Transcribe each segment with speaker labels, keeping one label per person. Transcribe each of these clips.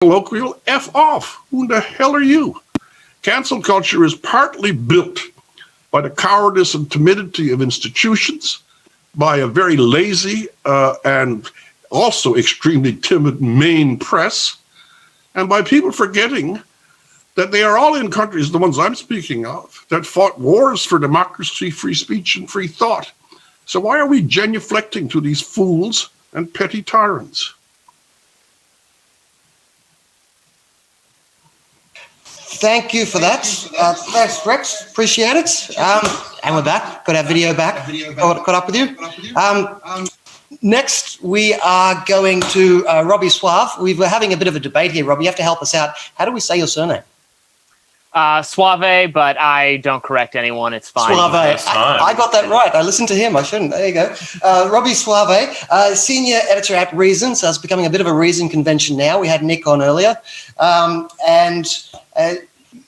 Speaker 1: colloquial, F off. Who the hell are you? Cancel culture is partly built by the cowardice and timidity of institutions, by a very lazy and also extremely timid main press, and by people forgetting that they are all in countries, the ones I'm speaking of, that fought wars for democracy, free speech, and free thought. So why are we genuflecting to these fools and petty tyrants?
Speaker 2: Thank you for that. Thanks, Rex. Appreciate it. And we're back. Got our video back. Caught up with you. Next, we are going to Robbie Suave. We were having a bit of a debate here, Robbie. You have to help us out. How do we say your surname?
Speaker 3: Suave, but I don't correct anyone. It's fine.
Speaker 2: Suave. I got that right. I listened to him. I shouldn't. There you go. Robbie Suave, senior editor at Reason. So it's becoming a bit of a Reason convention now. We had Nick on earlier.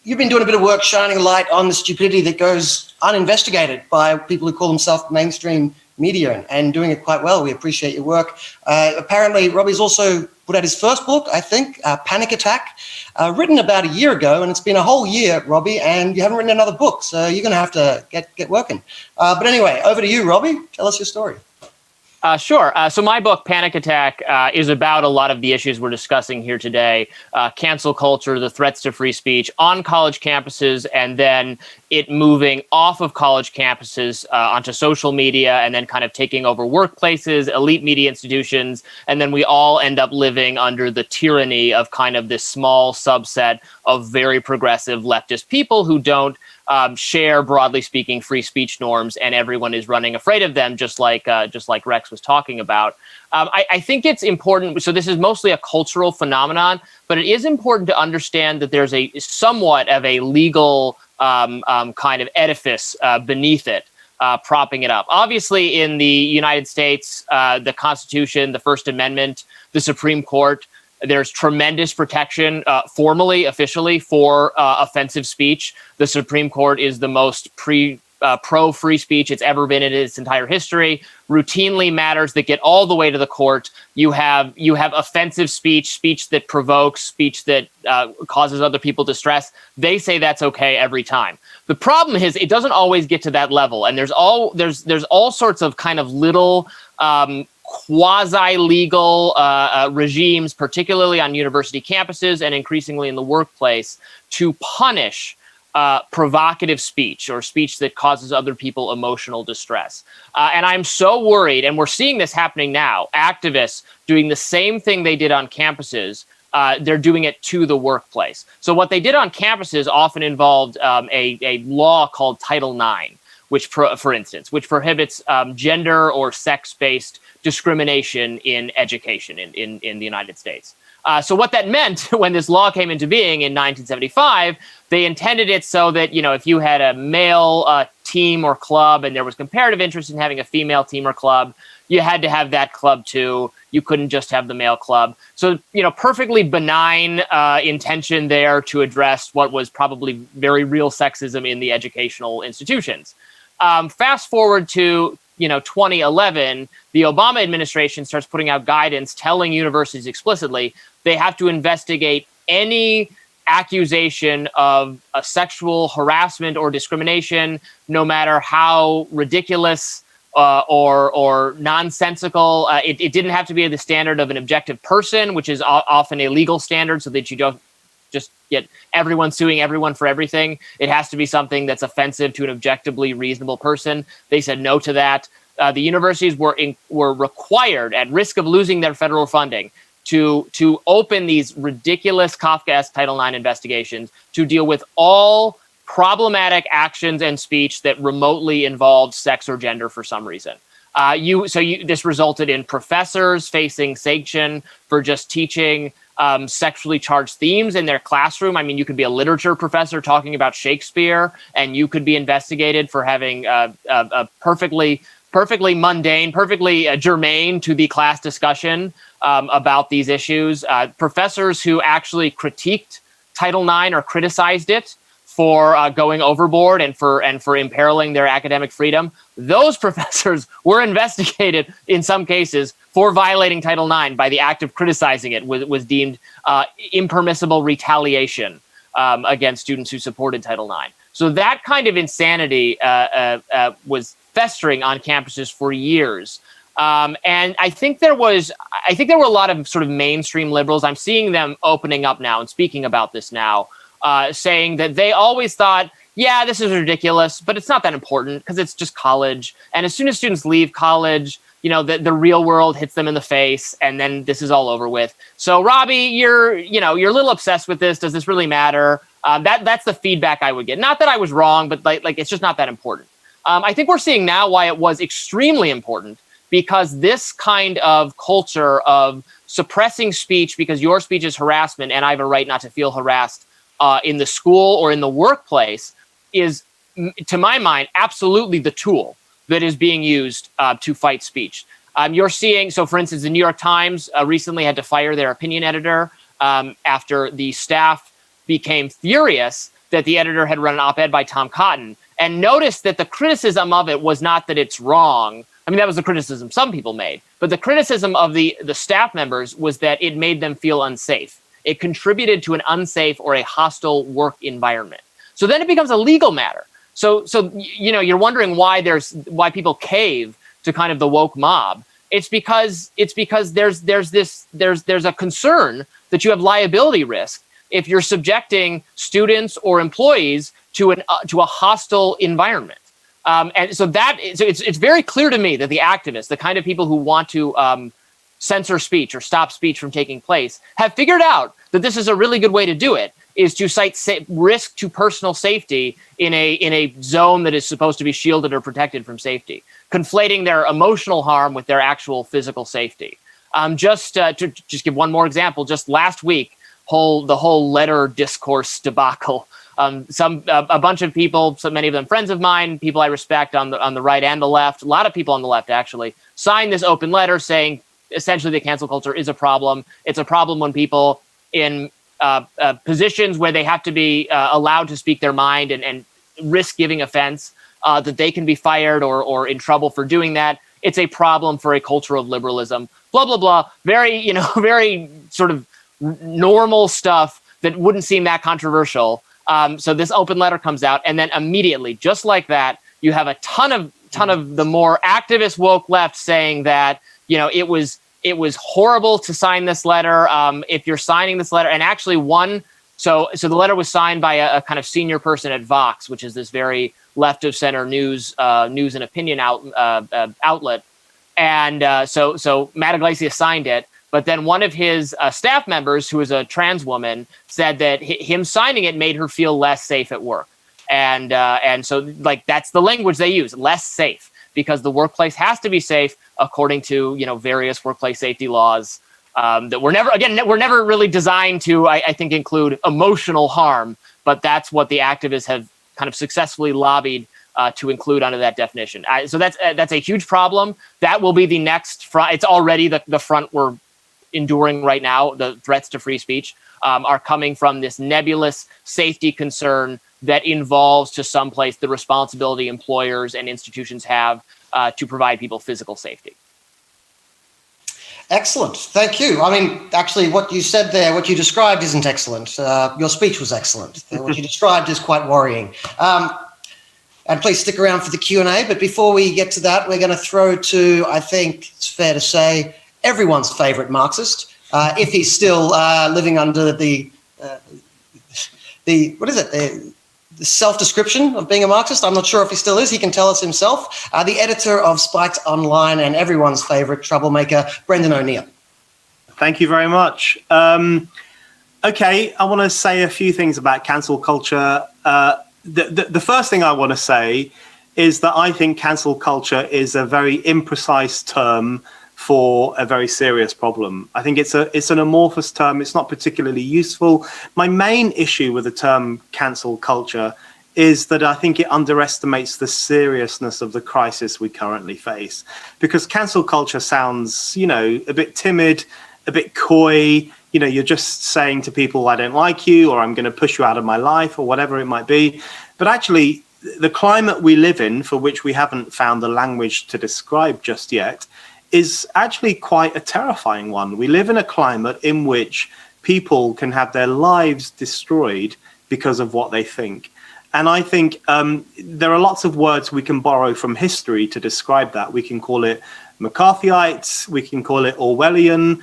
Speaker 2: You've been doing a bit of work shining a light on the stupidity that goes uninvestigated by people who call themselves mainstream media and doing it quite well. We appreciate your work. Apparently, Robbie's also put out his first book, I think, Panic Attack, written about a year ago, and it's been a whole year, Robbie, and you haven't written another book, so you're going to have to get working. But anyway, over to you, Robbie. Tell us your story.
Speaker 3: Sure. So my book, Panic Attack, is about a lot of the issues we're discussing here today. Cancel culture, the threats to free speech on college campuses, and then it moving off of college campuses onto social media, and then kind of taking over workplaces, elite media institutions, and then we all end up living under the tyranny of kind of this small subset of very progressive leftist people who don't share, broadly speaking, free speech norms, and everyone is running afraid of them, just like Rex was talking about. I think it's important. So this is mostly a cultural phenomenon, but it is important to understand that there's a somewhat of a legal kind of edifice beneath it, propping it up. Obviously, in the United States, the Constitution, the First Amendment, the Supreme Court, there's tremendous protection formally, officially, for offensive speech. The Supreme Court is the most pro-free speech it's ever been in its entire history. Routinely matters that get all the way to the court. You have offensive speech that provokes, speech that causes other people distress. They say that's okay every time. The problem is it doesn't always get to that level, and there's all sorts of kind of little quasi-legal regimes, particularly on university campuses and increasingly in the workplace, to punish provocative speech or speech that causes other people emotional distress. And I'm so worried, and we're seeing this happening now, activists doing the same thing they did on campuses, they're doing it to the workplace. So what they did on campuses often involved a law called Title IX, which, for instance, which prohibits gender or sex-based discrimination in education in the United States. So what that meant when this law came into being in 1975, they intended it so that, if you had a male team or club and there was comparative interest in having a female team or club, you had to have that club too. You couldn't just have the male club. So, perfectly benign intention there to address what was probably very real sexism in the educational institutions. Fast forward to 2011, the Obama administration starts putting out guidance telling universities explicitly they have to investigate any accusation of a sexual harassment or discrimination, no matter how ridiculous or nonsensical. It didn't have to be the standard of an objective person, which is often a legal standard, so that you don't just get everyone suing everyone for everything. It has to be something that's offensive to an objectively reasonable person. They said no to that. The universities were required, at risk of losing their federal funding, to open these ridiculous Kafkaesque Title IX investigations to deal with all problematic actions and speech that remotely involved sex or gender for some reason. This resulted in professors facing sanction for just teaching sexually charged themes in their classroom. I mean, you could be a literature professor talking about Shakespeare, and you could be investigated for having a perfectly mundane, perfectly germane to the class discussion about these issues. Professors who actually critiqued Title IX or criticized it for going overboard and for imperiling their academic freedom, those professors were investigated in some cases for violating Title IX by the act of criticizing it was deemed impermissible retaliation against students who supported Title IX. So that kind of insanity was festering on campuses for years. And I think there were a lot of sort of mainstream liberals. I'm seeing them opening up now and speaking about this now, saying that they always thought, yeah, this is ridiculous, but it's not that important because it's just college. And as soon as students leave college, the real world hits them in the face, and then this is all over with. So, Robbie, you're a little obsessed with this. Does this really matter? That's the feedback I would get. Not that I was wrong, but like it's just not that important. I think we're seeing now why it was extremely important, because this kind of culture of suppressing speech because your speech is harassment and I have a right not to feel harassed in the school or in the workplace is, to my mind, absolutely the tool that is being used to fight speech. You're seeing, so for instance, the New York Times recently had to fire their opinion editor after the staff became furious that the editor had run an op-ed by Tom Cotton, and noticed that the criticism of it was not that it's wrong. I mean, that was the criticism some people made, but the criticism of the staff members was that it made them feel unsafe. It contributed to an unsafe or a hostile work environment. So then it becomes a legal matter. So you're wondering why people cave to kind of the woke mob. It's because there's a concern that you have liability risk if you're subjecting students or employees to a hostile environment. And so it's very clear to me that the activists, the kind of people who want to censor speech or stop speech from taking place, have figured out that this is a really good way to do it, is to cite risk to personal safety in a zone that is supposed to be shielded or protected from safety, conflating their emotional harm with their actual physical safety. Just to give one more example, just last week, the whole letter discourse debacle. A bunch of people, so many of them friends of mine, people I respect on the right and the left, a lot of people on the left actually, signed this open letter saying essentially the cancel culture is a problem. It's a problem when people in positions where they have to be allowed to speak their mind and risk giving offense, that they can be fired or in trouble for doing that. It's a problem for a culture of liberalism, blah, blah, blah. Very, very sort of normal stuff that wouldn't seem that controversial. So this open letter comes out, and then immediately, just like that, you have a ton of the more activist woke left saying that, it was horrible to sign this letter. If you're signing this letter, and actually so the letter was signed by a kind of senior person at Vox, which is this very left of center news and opinion outlet. And so Matt Iglesias signed it. But then one of his staff members, who is a trans woman, said that him signing it made her feel less safe at work. And so like that's the language they use, less safe, because the workplace has to be safe according to various workplace safety laws that were never really designed to, I think, include emotional harm. But that's what the activists have kind of successfully lobbied to include under that definition. So that's a huge problem. That will be the next front. It's already the front we're enduring right now. The threats to free speech are coming from this nebulous safety concern that involves to some place the responsibility employers and institutions have to provide people physical safety.
Speaker 2: Excellent. Thank you. I mean, actually, what you said there, what you described isn't excellent. Your speech was excellent. What you described is quite worrying. And please stick around for the Q&A. But before we get to that, we're going to throw to, I think it's fair to say, everyone's favorite Marxist, if he's still living under the self-description of being a Marxist. I'm not sure if he still is. He can tell us himself. The editor of Spiked Online and everyone's favorite troublemaker, Brendan O'Neill.
Speaker 4: Thank you very much. Okay, I want to say a few things about cancel culture. The first thing I want to say is that I think cancel culture is a very imprecise term for a very serious problem. I think it's an amorphous term. It's not particularly useful. My main issue with the term cancel culture is that I think it underestimates the seriousness of the crisis we currently face. Because cancel culture sounds, a bit timid, a bit coy. You're just saying to people, I don't like you, or I'm going to push you out of my life, or whatever it might be. But actually, the climate we live in, for which we haven't found the language to describe just yet, is actually quite a terrifying one. We live in a climate in which people can have their lives destroyed because of what they think. And I think there are lots of words we can borrow from history to describe that. We can call it McCarthyite, we can call it Orwellian,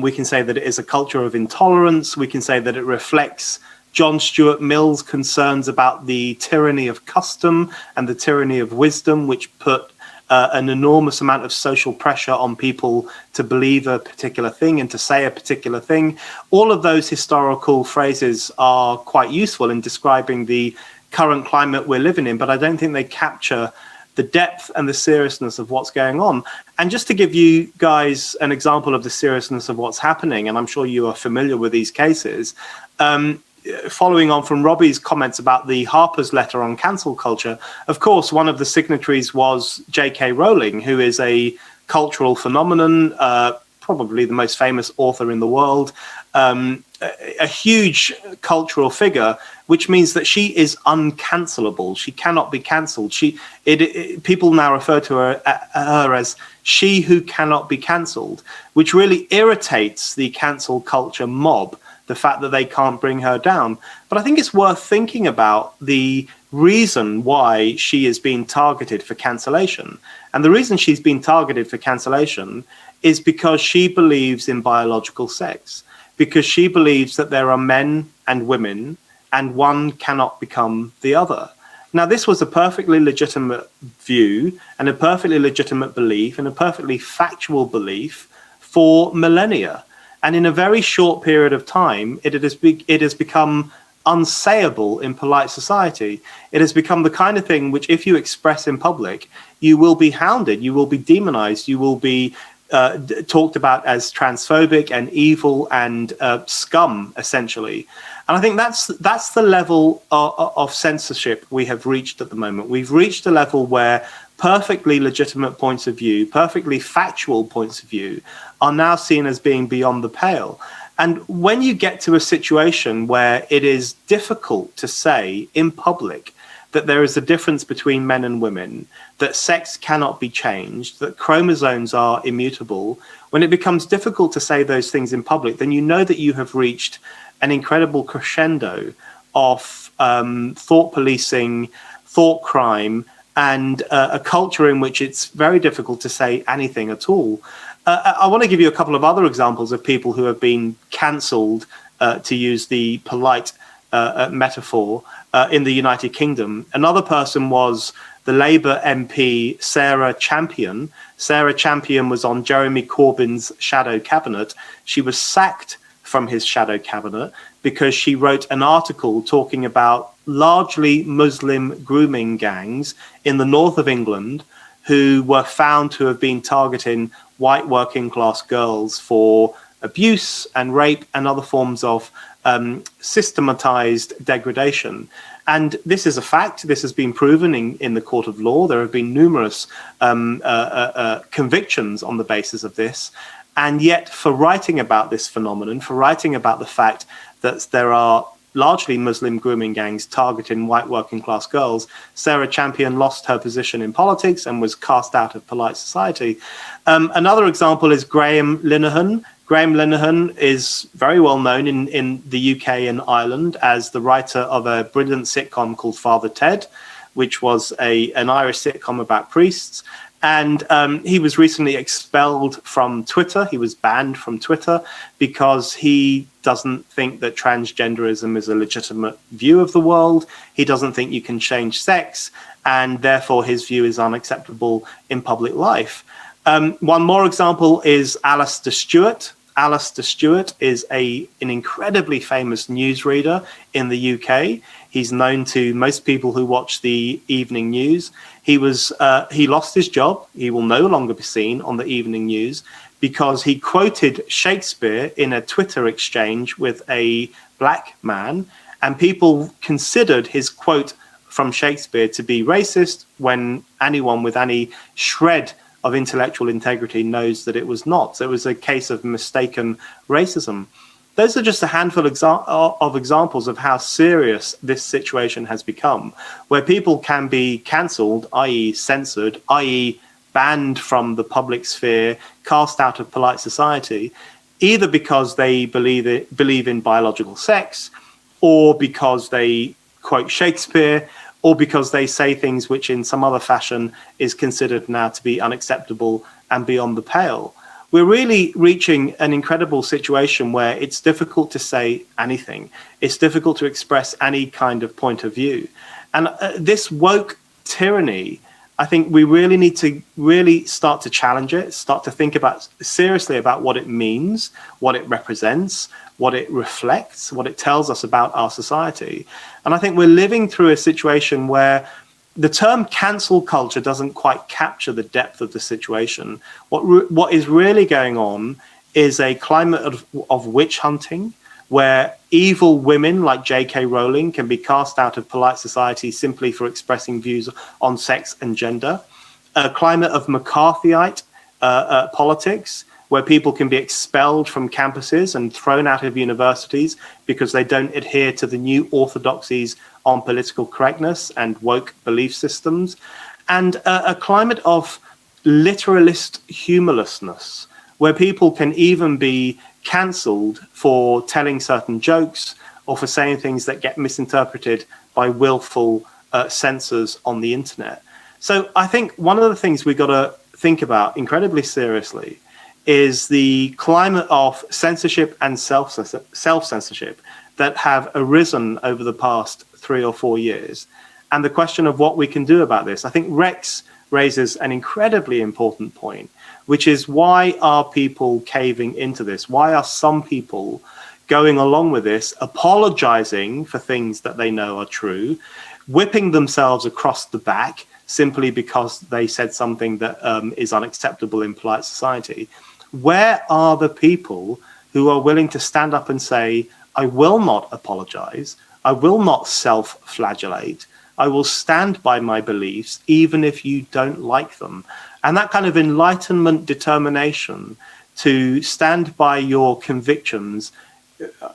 Speaker 4: we can say that it is a culture of intolerance, we can say that it reflects John Stuart Mill's concerns about the tyranny of custom and the tyranny of wisdom, which put an enormous amount of social pressure on people to believe a particular thing and to say a particular thing. All of those historical phrases are quite useful in describing the current climate we're living in, but I don't think they capture the depth and the seriousness of what's going on. And just to give you guys an example of the seriousness of what's happening, and I'm sure you are familiar with these cases, following on from Robbie's comments about the Harper's letter on cancel culture, of course, one of the signatories was J.K. Rowling, who is a cultural phenomenon, probably the most famous author in the world, a huge cultural figure, which means that she is uncancelable. She cannot be cancelled. People now refer to her as she who cannot be cancelled, which really irritates the cancel culture mob, the fact that they can't bring her down. But I think it's worth thinking about the reason why she is being targeted for cancellation. And the reason she's been targeted for cancellation is because she believes in biological sex, because she believes that there are men and women and one cannot become the other. Now, this was a perfectly legitimate view and a perfectly legitimate belief and a perfectly factual belief for millennia. And in a very short period of time, it has become unsayable in polite society. It has become the kind of thing which, if you express in public, you will be hounded, you will be demonized, you will be talked about as transphobic and evil and scum, essentially. And I think that's the level of censorship we have reached at the moment. We've reached a level where perfectly legitimate points of view, perfectly factual points of view, are now seen as being beyond the pale. And when you get to a situation where it is difficult to say in public that there is a difference between men and women, that sex cannot be changed, that chromosomes are immutable, when it becomes difficult to say those things in public, then you know that you have reached an incredible crescendo of thought policing, thought crime, and a culture in which it's very difficult to say anything at all. I want to give you a couple of other examples of people who have been cancelled, to use the polite metaphor, in the United Kingdom. Another person was the Labour MP Sarah Champion. Sarah Champion was on Jeremy Corbyn's shadow cabinet. She was sacked from his shadow cabinet because she wrote an article talking about largely Muslim grooming gangs in the north of England who were found to have been targeting white working class girls for abuse and rape and other forms of systematized degradation. And this is a fact. This has been proven in the court of law. There have been numerous convictions on the basis of this. And yet, for writing about this phenomenon, for writing about the fact that there are largely Muslim grooming gangs targeting white working class girls, Sarah Champion lost her position in politics and was cast out of polite society. Another example is Graham Linehan. Graham Linehan is very well known in the UK and Ireland as the writer of a brilliant sitcom called Father Ted, which was an Irish sitcom about priests. And he was recently expelled from Twitter. He was banned from Twitter because he doesn't think that transgenderism is a legitimate view of the world. He doesn't think you can change sex, and therefore his view is unacceptable in public life. One more example is Alistair Stewart. Alistair Stewart is an incredibly famous newsreader in the UK. He's known to most people who watch the evening news. He lost his job. He will no longer be seen on the evening news because he quoted Shakespeare in a Twitter exchange with a black man, and people considered his quote from Shakespeare to be racist when anyone with any shred of intellectual integrity knows that it was not. So it was a case of mistaken racism. Those are just a handful of examples of how serious this situation has become, where people can be cancelled, i.e. censored, i.e. banned from the public sphere, cast out of polite society, either because they believe in biological sex, or because they quote Shakespeare, or because they say things which in some other fashion is considered now to be unacceptable and beyond the pale. We're really reaching an incredible situation where it's difficult to say anything. It's difficult to express any kind of point of view. And this woke tyranny, I think we really need to really start to challenge it, start to think about seriously about what it means, what it represents, what it reflects, what it tells us about our society. And I think we're living through a situation where the term cancel culture doesn't quite capture the depth of the situation. What is really going on is a climate of witch hunting, where evil women like J.K. Rowling can be cast out of polite society simply for expressing views on sex and gender. A climate of McCarthyite politics, where people can be expelled from campuses and thrown out of universities because they don't adhere to the new orthodoxies on political correctness and woke belief systems, and a climate of literalist humorlessness, where people can even be cancelled for telling certain jokes or for saying things that get misinterpreted by willful censors on the internet. So I think one of the things we've got to think about incredibly seriously is the climate of censorship and self-censorship that have arisen over the past 3 or 4 years, and the question of what we can do about this. I think Rex raises an incredibly important point, which is, why are people caving into this? Why are some people going along with this, apologizing for things that they know are true, whipping themselves across the back simply because they said something that is unacceptable in polite society? Where are the people who are willing to stand up and say, I will not apologize, I will not self-flagellate, I will stand by my beliefs, even if you don't like them? And that kind of enlightenment determination to stand by your convictions,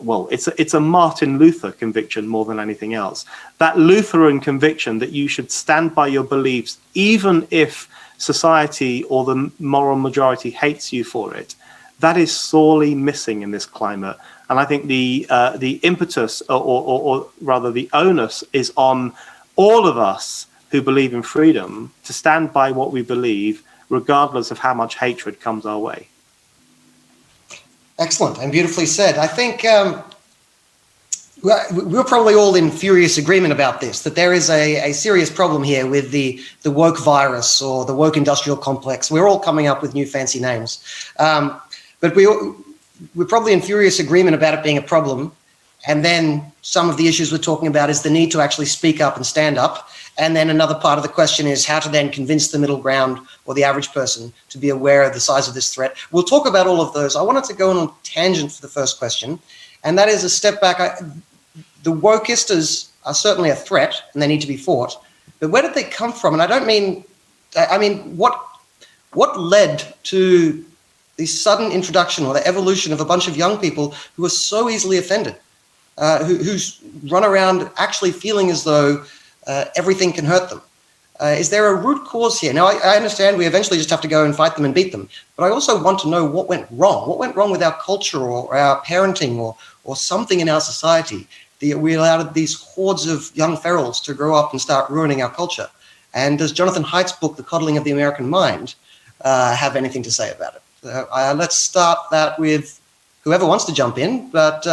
Speaker 4: well, it's a Martin Luther conviction more than anything else. That Lutheran conviction that you should stand by your beliefs, even if society or the moral majority hates you for it, that is sorely missing in this climate. And I think the impetus, or rather the onus, is on all of us who believe in freedom to stand by what we believe, regardless of how much hatred comes our way.
Speaker 2: Excellent and beautifully said. I think we're probably all in furious agreement about this, that there is a serious problem here with the woke virus or the woke industrial complex. We're all coming up with new fancy names. But we're probably in furious agreement about it being a problem. And then some of the issues we're talking about is the need to actually speak up and stand up. And then another part of the question is how to then convince the middle ground or the average person to be aware of the size of this threat. We'll talk about all of those. I wanted to go on a tangent for the first question, and that is a step back. The wokistas are certainly a threat and they need to be fought, but where did they come from? And I mean, what led to the sudden introduction or the evolution of a bunch of young people who are so easily offended, who's run around actually feeling as though everything can hurt them? Is there a root cause here? Now, I understand we eventually just have to go and fight them and beat them, but I also want to know what went wrong. What went wrong with our culture or our parenting or something in our society? We allowed these hordes of young ferals to grow up and start ruining our culture. And does Jonathan Haidt's book, The Coddling of the American Mind, have anything to say about it? Let's start that with whoever wants to jump in, but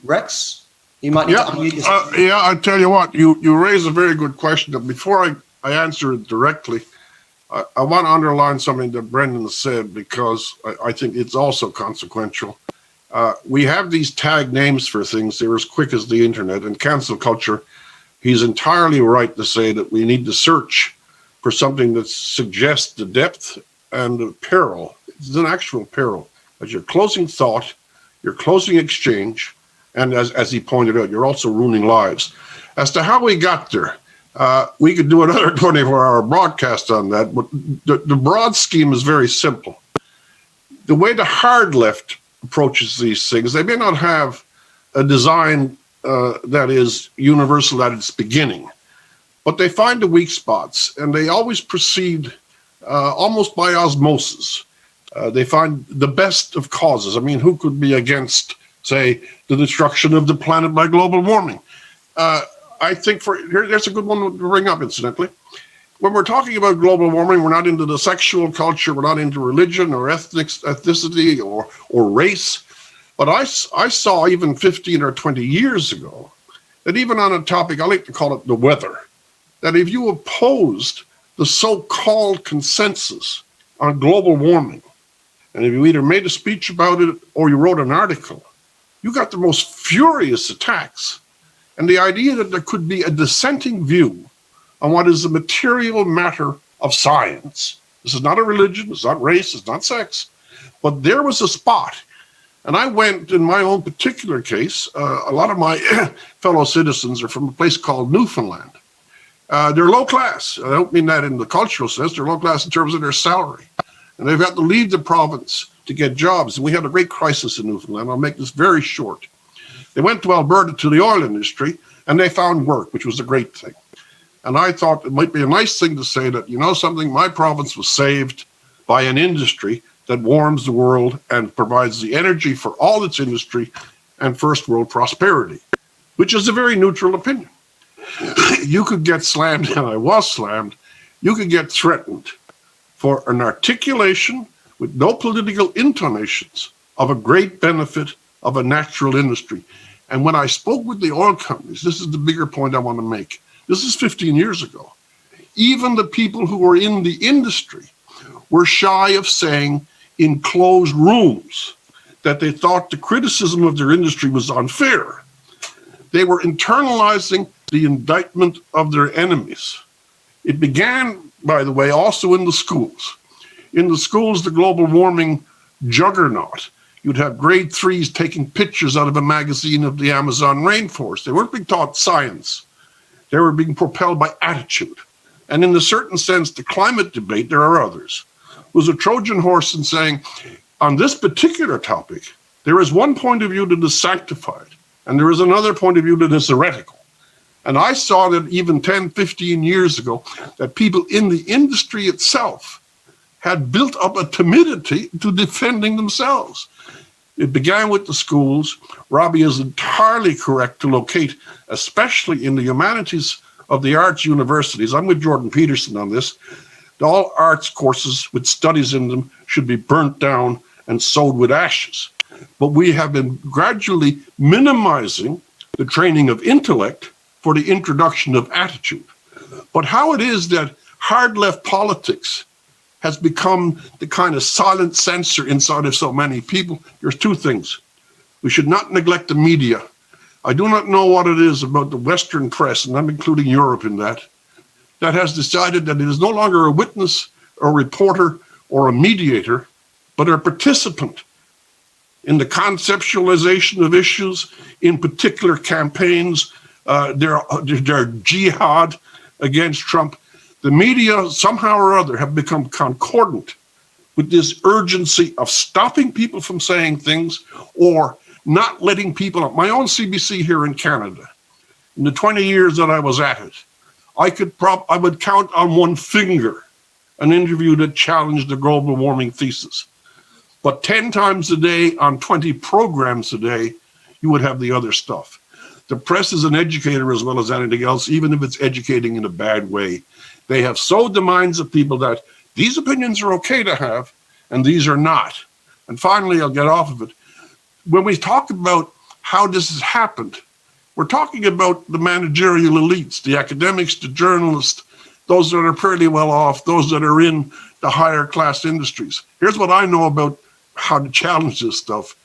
Speaker 2: Rex? You might need to unmute yourself.
Speaker 1: I tell you what, you raise a very good question. But before I answer it directly, I want to underline something that Brendan said, because I think it's also consequential. We have these tag names for things. They're as quick as the internet. And cancel culture, he's entirely right to say that we need to search for something that suggests the depth and the peril. It's an actual peril. As your closing thought, your closing exchange, and as he pointed out, you're also ruining lives. As to how we got there, we could do another 24-hour broadcast on that, but the broad scheme is very simple. The way the hard left approaches these things, they may not have a design that is universal at its beginning, but they find the weak spots, and they always proceed almost by osmosis. They find the best of causes. I mean, who could be against, say, the destruction of the planet by global warming? I think here's a good one to bring up, incidentally. When we're talking about global warming, we're not into the sexual culture, we're not into religion or ethnicity or race. But I saw even 15 or 20 years ago that even on a topic, I like to call it the weather, that if you opposed the so-called consensus on global warming, and if you either made a speech about it or you wrote an article, you got the most furious attacks. And the idea that there could be a dissenting view on what is the material matter of science. This is not a religion, it's not race, it's not sex, but there was a spot. And I went, in my own particular case, a lot of my fellow citizens are from a place called Newfoundland. They're low class. I don't mean that in the cultural sense. They're low class in terms of their salary. And they've got to leave the province to get jobs. And we had a great crisis in Newfoundland. I'll make this very short. They went to Alberta to the oil industry, and they found work, which was a great thing. And I thought it might be a nice thing to say that, you know something, my province was saved by an industry that warms the world and provides the energy for all its industry and first world prosperity, which is a very neutral opinion. You could get slammed, and I was slammed, you could get threatened for an articulation with no political intonations of a great benefit of a natural industry. And when I spoke with the oil companies, this is the bigger point I want to make. This is 15 years ago. Even the people who were in the industry were shy of saying in closed rooms that they thought the criticism of their industry was unfair. They were internalizing the indictment of their enemies. It began, by the way, also in the schools. In the schools, the global warming juggernaut, you'd have grade 3s taking pictures out of a magazine of the Amazon rainforest. They weren't being taught science. They were being propelled by attitude. And in a certain sense, the climate debate, there are others, was a Trojan horse in saying, on this particular topic, there is one point of view that is sanctified, and there is another point of view that is heretical. And I saw that even 10, 15 years ago, that people in the industry itself had built up a timidity to defending themselves. It began with the schools. Robbie is entirely correct to locate, especially in the humanities of the arts universities. I'm with Jordan Peterson on this. All arts courses with studies in them should be burnt down and sowed with ashes. But we have been gradually minimizing the training of intellect for the introduction of attitude. But how it is that hard left politics has become the kind of silent censor inside of so many people, there's two things. We should not neglect the media. I do not know what it is about the Western press, and I'm including Europe in that has decided that it is no longer a witness, or a reporter, or a mediator, but a participant in the conceptualization of issues, in particular campaigns, their jihad against Trump. The media, somehow or other, have become concordant with this urgency of stopping people from saying things or not letting people, my own CBC here in Canada, in the 20 years that I was at it, I would count on one finger an interview that challenged the global warming thesis. But 10 times a day on 20 programs a day, you would have the other stuff. The press is an educator as well as anything else, even if it's educating in a bad way. They have sowed the minds of people that these opinions are okay to have and these are not. And finally, I'll get off of it. When we talk about how this has happened, we're talking about the managerial elites, the academics, the journalists, those that are pretty well off, those that are in the higher class industries. Here's what I know about how to challenge this stuff.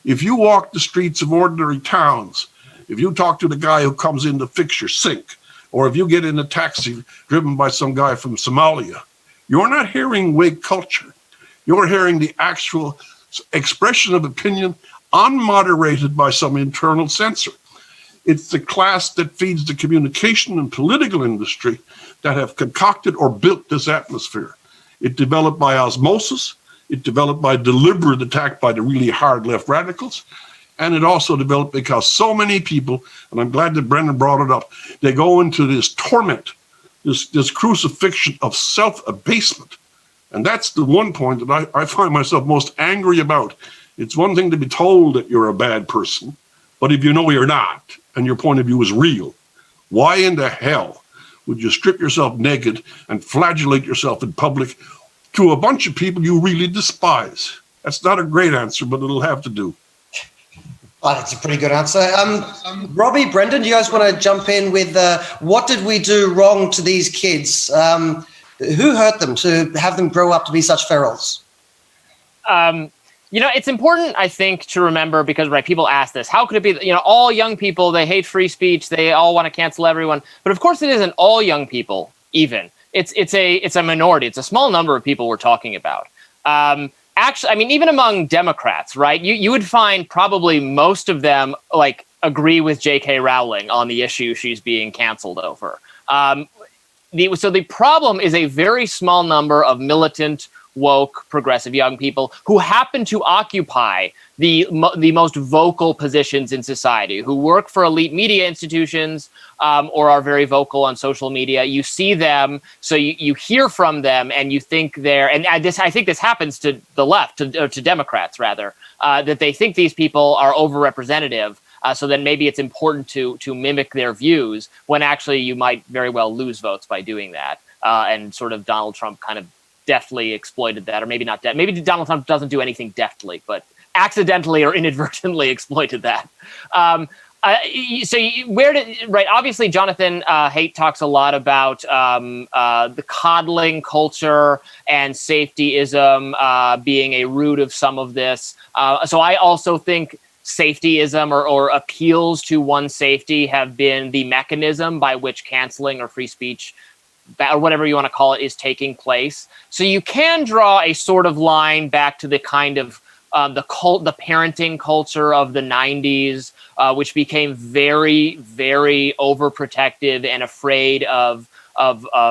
Speaker 1: If you walk the streets of ordinary towns, if you talk to the guy who comes in to fix your sink, or if you get in a taxi driven by some guy from Somalia, you're not hearing Whig culture. You're hearing the actual expression of opinion unmoderated by some internal censor. It's the class that feeds the communication and political industry that have concocted or built this atmosphere. It developed by osmosis. It developed by deliberate attack by the really hard left radicals. And it also developed because so many people, and I'm glad that Brendan brought it up, they go into this torment this crucifixion of self-abasement. And that's the one point that I find myself most angry about. It's one thing to be told that you're a bad person, but if you know you're not, and your point of view is real, why in the hell would you strip yourself naked and flagellate yourself in public to a bunch of people you really despise? That's not a great answer, but it'll have to do.
Speaker 2: Oh, that's a pretty good answer. Robbie, Brendan, do you guys want to jump in with what did we do wrong to these kids? Who hurt them to have them grow up to be such ferals?
Speaker 3: It's important, I think, to remember, because people ask this, how could it be, all young people, they hate free speech, they all want to cancel everyone. But of course it isn't all young people, even. It's a minority. It's a small number of people we're talking about. Actually, even among Democrats, right? You would find probably most of them agree with J.K. Rowling on the issue she's being canceled over. So the problem is a very small number of militant, woke, progressive young people who happen to occupy the most vocal positions in society, who work for elite media institutions or are very vocal on social media. You see them, so you hear from them, and you think I think this happens to the left, to Democrats rather, that they think these people are overrepresentative. So then maybe it's important to mimic their views, when actually you might very well lose votes by doing that. And sort of Donald Trump kind of deftly exploited that, or maybe not. Maybe Donald Trump doesn't do anything deftly, but accidentally or inadvertently exploited that. Obviously, Jonathan Haidt talks a lot about the coddling culture and safetyism being a root of some of this. So I also think safetyism or appeals to one's safety have been the mechanism by which canceling or free speech, or whatever you want to call it, is taking place. So you can draw a sort of line back to the kind of the parenting culture of the 90s, which became very, very overprotective and afraid of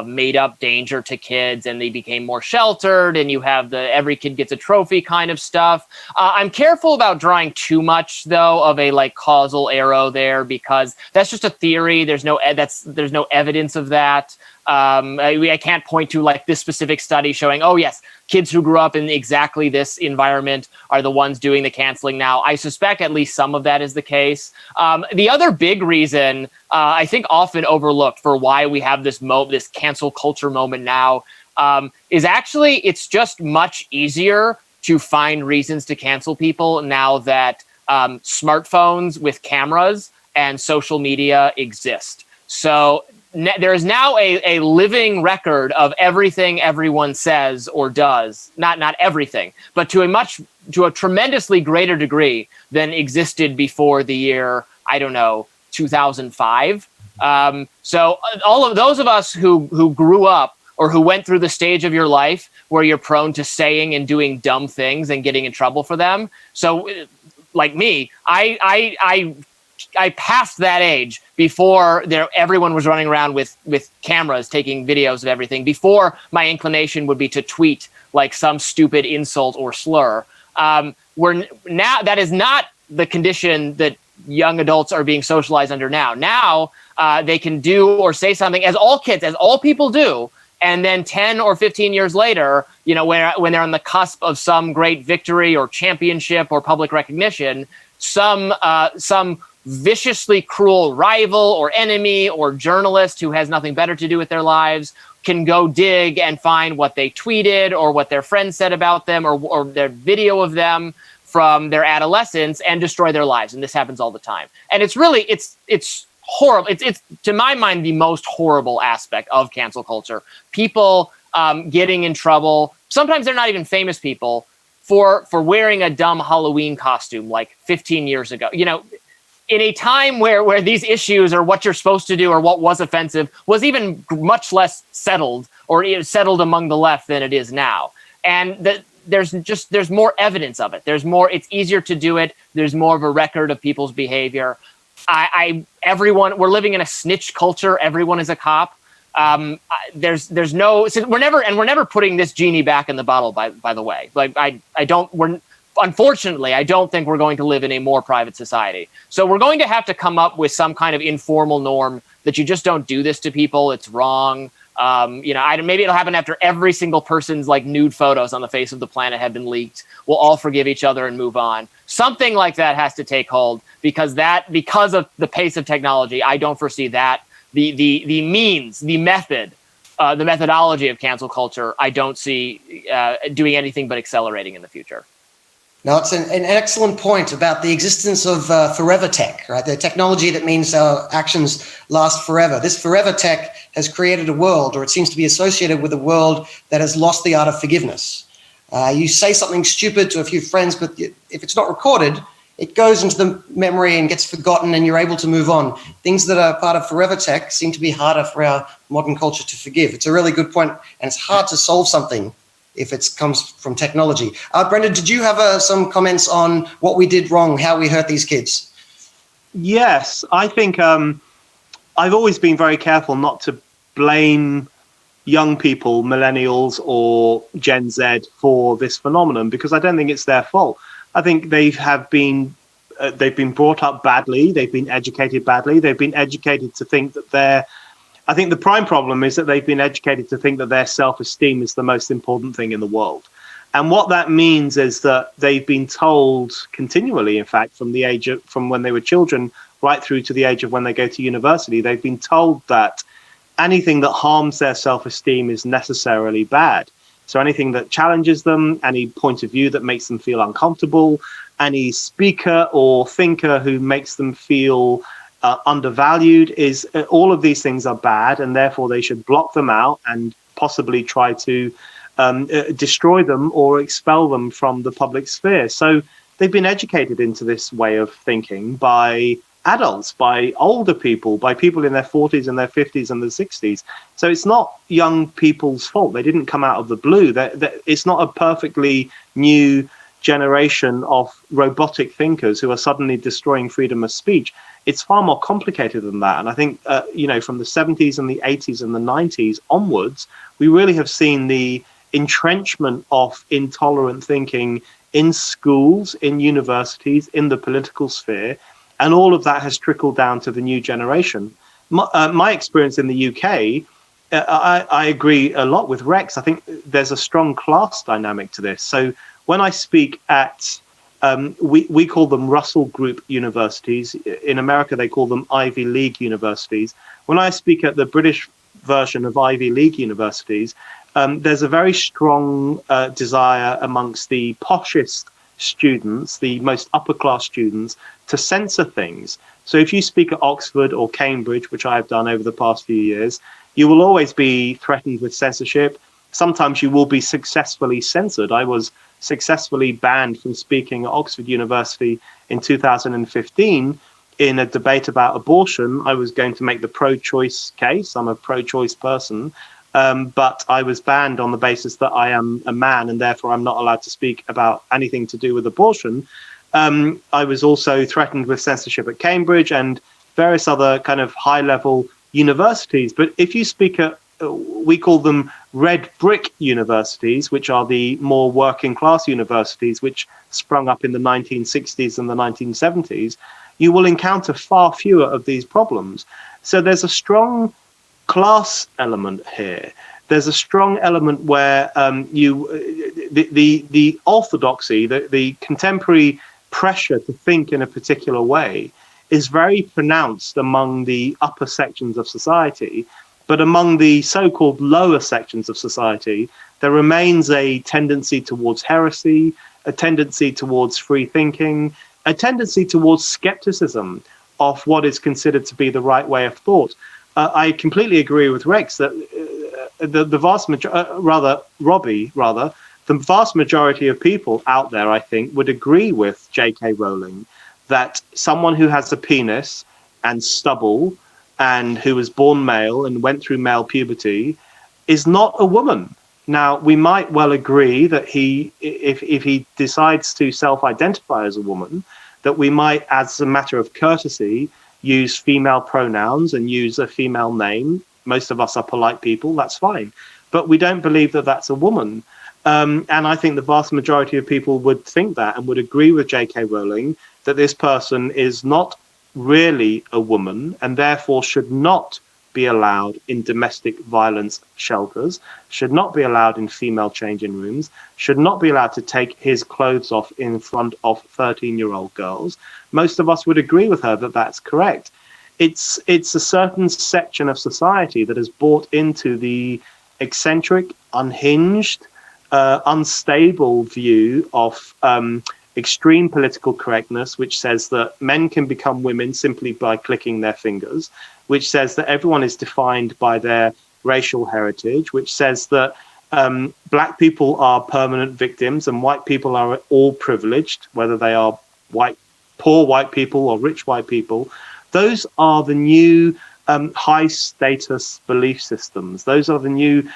Speaker 3: made up danger to kids, and they became more sheltered, and you have the every kid gets a trophy kind of stuff. I'm careful about drawing too much, though, of a causal arrow there, because that's just a theory. There's no evidence of that. I can't point to this specific study showing, oh yes, kids who grew up in exactly this environment are the ones doing the canceling now. I suspect at least some of that is the case. The other big reason, I think often overlooked, for why we have this cancel culture moment now, is actually it's just much easier to find reasons to cancel people now that smartphones with cameras and social media exist. So there is now a living record of everything everyone says or does. Not everything, but to a tremendously greater degree than existed before the year, 2005. So all of those of us who grew up or who went through the stage of your life where you're prone to saying and doing dumb things and getting in trouble for them. So like me, I passed that age before everyone was running around with cameras taking videos of everything, before my inclination would be to tweet some stupid insult or slur. Now that is not the condition that young adults are being socialized under now. Now they can do or say something, as all people do, and then 10 or 15 years later, when they're on the cusp of some great victory or championship or public recognition, some viciously cruel rival or enemy or journalist who has nothing better to do with their lives can go dig and find what they tweeted or what their friends said about them or their video of them from their adolescence and destroy their lives. And this happens all the time. And it's really, it's horrible. It's to my mind, the most horrible aspect of cancel culture. People getting in trouble. Sometimes they're not even famous people for wearing a dumb Halloween costume 15 years ago. In a time where these issues or what you're supposed to do or what was offensive was even much less settled or settled among the left than it is now. And there's more evidence of it. It's easier to do it. There's more of a record of people's behavior. We're living in a snitch culture. Everyone is a cop. We're never putting this genie back in the bottle, by the way. Unfortunately, I don't think we're going to live in a more private society. So we're going to have to come up with some kind of informal norm that you just don't do this to people. It's wrong. Maybe it'll happen after every single person's like nude photos on the face of the planet have been leaked. We'll all forgive each other and move on. Something like that has to take hold, because of the pace of technology, I don't foresee that the means, the method, the methodology of cancel culture, I don't see doing anything but accelerating in the future.
Speaker 2: Now, it's an excellent point about the existence of forever tech, right? The technology that means our actions last forever. This forever tech has created a world, or it seems to be associated with a world that has lost the art of forgiveness. You say something stupid to a few friends, but if it's not recorded, it goes into the memory and gets forgotten, and you're able to move on. Things that are part of forever tech seem to be harder for our modern culture to forgive. It's a really good point, and it's hard to solve something if it comes from technology. Brendan, did you have some comments on what we did wrong, how we hurt these kids?
Speaker 4: Yes, I think I've always been very careful not to blame young people, millennials or Gen Z, for this phenomenon, because I don't think it's their fault. I think they've been brought up badly. They've been educated badly. They've been educated to think that I think the prime problem is that they've been educated to think that their self-esteem is the most important thing in the world. And what that means is that they've been told continually, in fact, from when they were children right through to the age of when they go to university, they've been told that anything that harms their self-esteem is necessarily bad. So anything that challenges them, any point of view that makes them feel uncomfortable, any speaker or thinker who makes them feel undervalued, all of these things are bad, and therefore they should block them out and possibly try to destroy them or expel them from the public sphere. So they've been educated into this way of thinking by adults, by older people, by people in their 40s and their 50s and their 60s. So it's not young people's fault. They didn't come out of the blue. It's not a perfectly new generation of robotic thinkers who are suddenly destroying freedom of speech. It's far more complicated than that. And I think, from the 70s and the 80s and the 90s onwards, we really have seen the entrenchment of intolerant thinking in schools, in universities, in the political sphere. And all of that has trickled down to the new generation. My experience in the UK, I agree a lot with Rex. I think there's a strong class dynamic to this. So when I speak at, we call them Russell Group universities. In America, they call them Ivy League universities. When I speak at the British version of Ivy League universities, there's a very strong desire amongst the poshest students, the most upper class students, to censor things. So if you speak at Oxford or Cambridge, which I have done over the past few years, you will always be threatened with censorship. Sometimes you will be successfully censored. I was successfully banned from speaking at Oxford University in 2015 in a debate about abortion. I was going to make the pro-choice case. I'm a pro-choice person. But I was banned on the basis that I am a man and therefore I'm not allowed to speak about anything to do with abortion. I was also threatened with censorship at Cambridge and various other kind of high-level universities. But if you speak at, we call them red brick universities, which are the more working class universities, which sprung up in the 1960s and the 1970s, you will encounter far fewer of these problems. So there's a strong class element here. There's a strong element where the orthodoxy, the contemporary pressure to think in a particular way is very pronounced among the upper sections of society. But among the so-called lower sections of society, there remains a tendency towards heresy, a tendency towards free thinking, a tendency towards skepticism of what is considered to be the right way of thought. I completely agree with Rex that the vast majority, the vast majority of people out there, I think, would agree with J.K. Rowling that someone who has a penis and stubble and who was born male and went through male puberty is not a woman. Now, we might well agree that if he decides to self-identify as a woman, that we might, as a matter of courtesy, use female pronouns and use a female name. Most of us are polite people, that's fine. But we don't believe that that's a woman. And I think the vast majority of people would think that and would agree with J.K. Rowling that this person is not really a woman and therefore should not be allowed in domestic violence shelters, should not be allowed in female changing rooms, should not be allowed to take his clothes off in front of 13-year-old girls. Most of us would agree with her that that's correct. It's a certain section of society that has bought into the eccentric, unhinged, unstable view of extreme political correctness, which says that men can become women simply by clicking their fingers, which says that everyone is defined by their racial heritage, which says that black people are permanent victims and white people are all privileged, whether they are poor white people or rich white people. Those are the new high status belief systems. Those are the new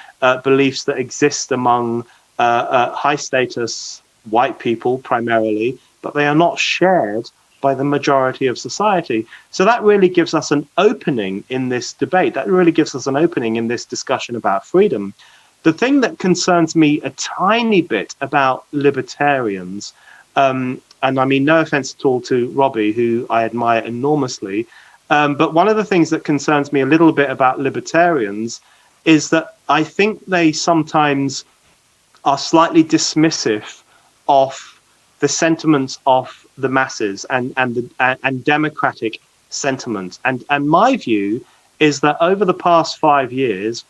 Speaker 4: beliefs that exist among high status white people primarily, but they are not shared by the majority of society. So that really gives us an opening in this debate. That really gives us an opening in this discussion about freedom. The thing that concerns me a tiny bit about libertarians, and I mean no offense at all to Robbie, who I admire enormously, but one of the things that concerns me a little bit about libertarians is that I think they sometimes are slightly dismissive of the sentiments of the masses and democratic sentiment. And my view is that over the past 5 years,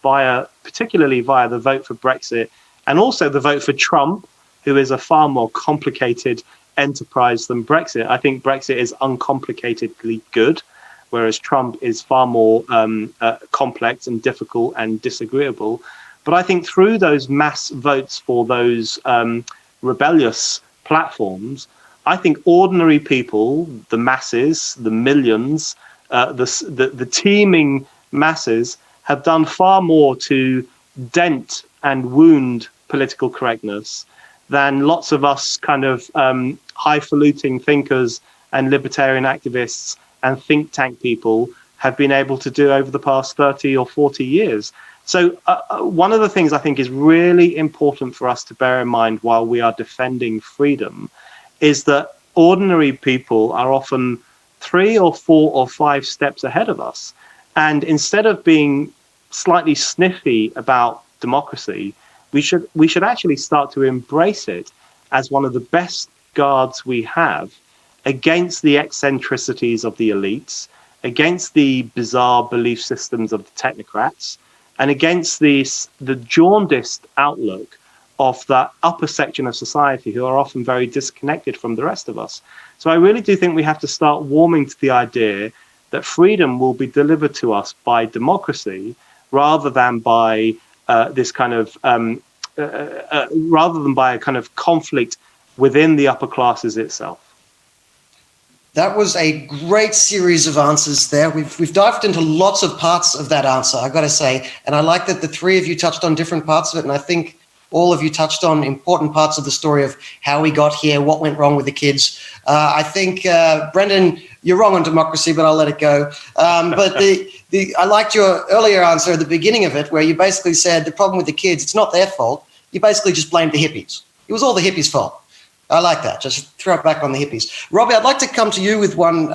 Speaker 4: particularly via the vote for Brexit and also the vote for Trump, who is a far more complicated enterprise than Brexit. I think Brexit is uncomplicatedly good, whereas Trump is far more complex and difficult and disagreeable. But I think through those mass votes for those rebellious platforms, I think ordinary people, the masses, the millions, the teeming masses have done far more to dent and wound political correctness than lots of us kind of highfalutin thinkers and libertarian activists and think tank people have been able to do over the past 30 or 40 years. So one of the things I think is really important for us to bear in mind while we are defending freedom is that ordinary people are often 3 or 4 or 5 steps ahead of us. And instead of being slightly sniffy about democracy, we should actually start to embrace it as one of the best guards we have against the eccentricities of the elites, against the bizarre belief systems of the technocrats, and against the jaundiced outlook of that upper section of society who are often very disconnected from the rest of us. So I really do think we have to start warming to the idea that freedom will be delivered to us by democracy rather than by this kind of rather than by a kind of conflict within the upper classes itself.
Speaker 2: That was a great series of answers there. We've dived into lots of parts of that answer, I got to say. And I like that the three of you touched on different parts of it. And I think all of you touched on important parts of the story of how we got here, what went wrong with the kids. I think, Brendan, you're wrong on democracy, but I'll let it go. But I liked your earlier answer at the beginning of it, where you basically said the problem with the kids, it's not their fault. You basically just blamed the hippies. It was all the hippies' fault. I like that. Just throw it back on the hippies. Robbie, I'd like to come to you with one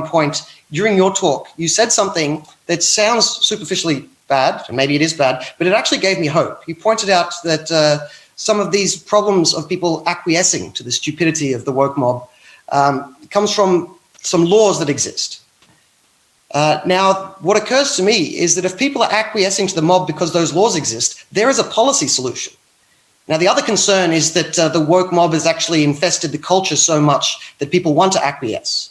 Speaker 2: point. During your talk, you said something that sounds superficially bad, and maybe it is bad, but it actually gave me hope. You pointed out that some of these problems of people acquiescing to the stupidity of the woke mob comes from some laws that exist. Now, what occurs to me is that if people are acquiescing to the mob because those laws exist, there is a policy solution. Now, the other concern is that the woke mob has actually infested the culture so much that people want to acquiesce.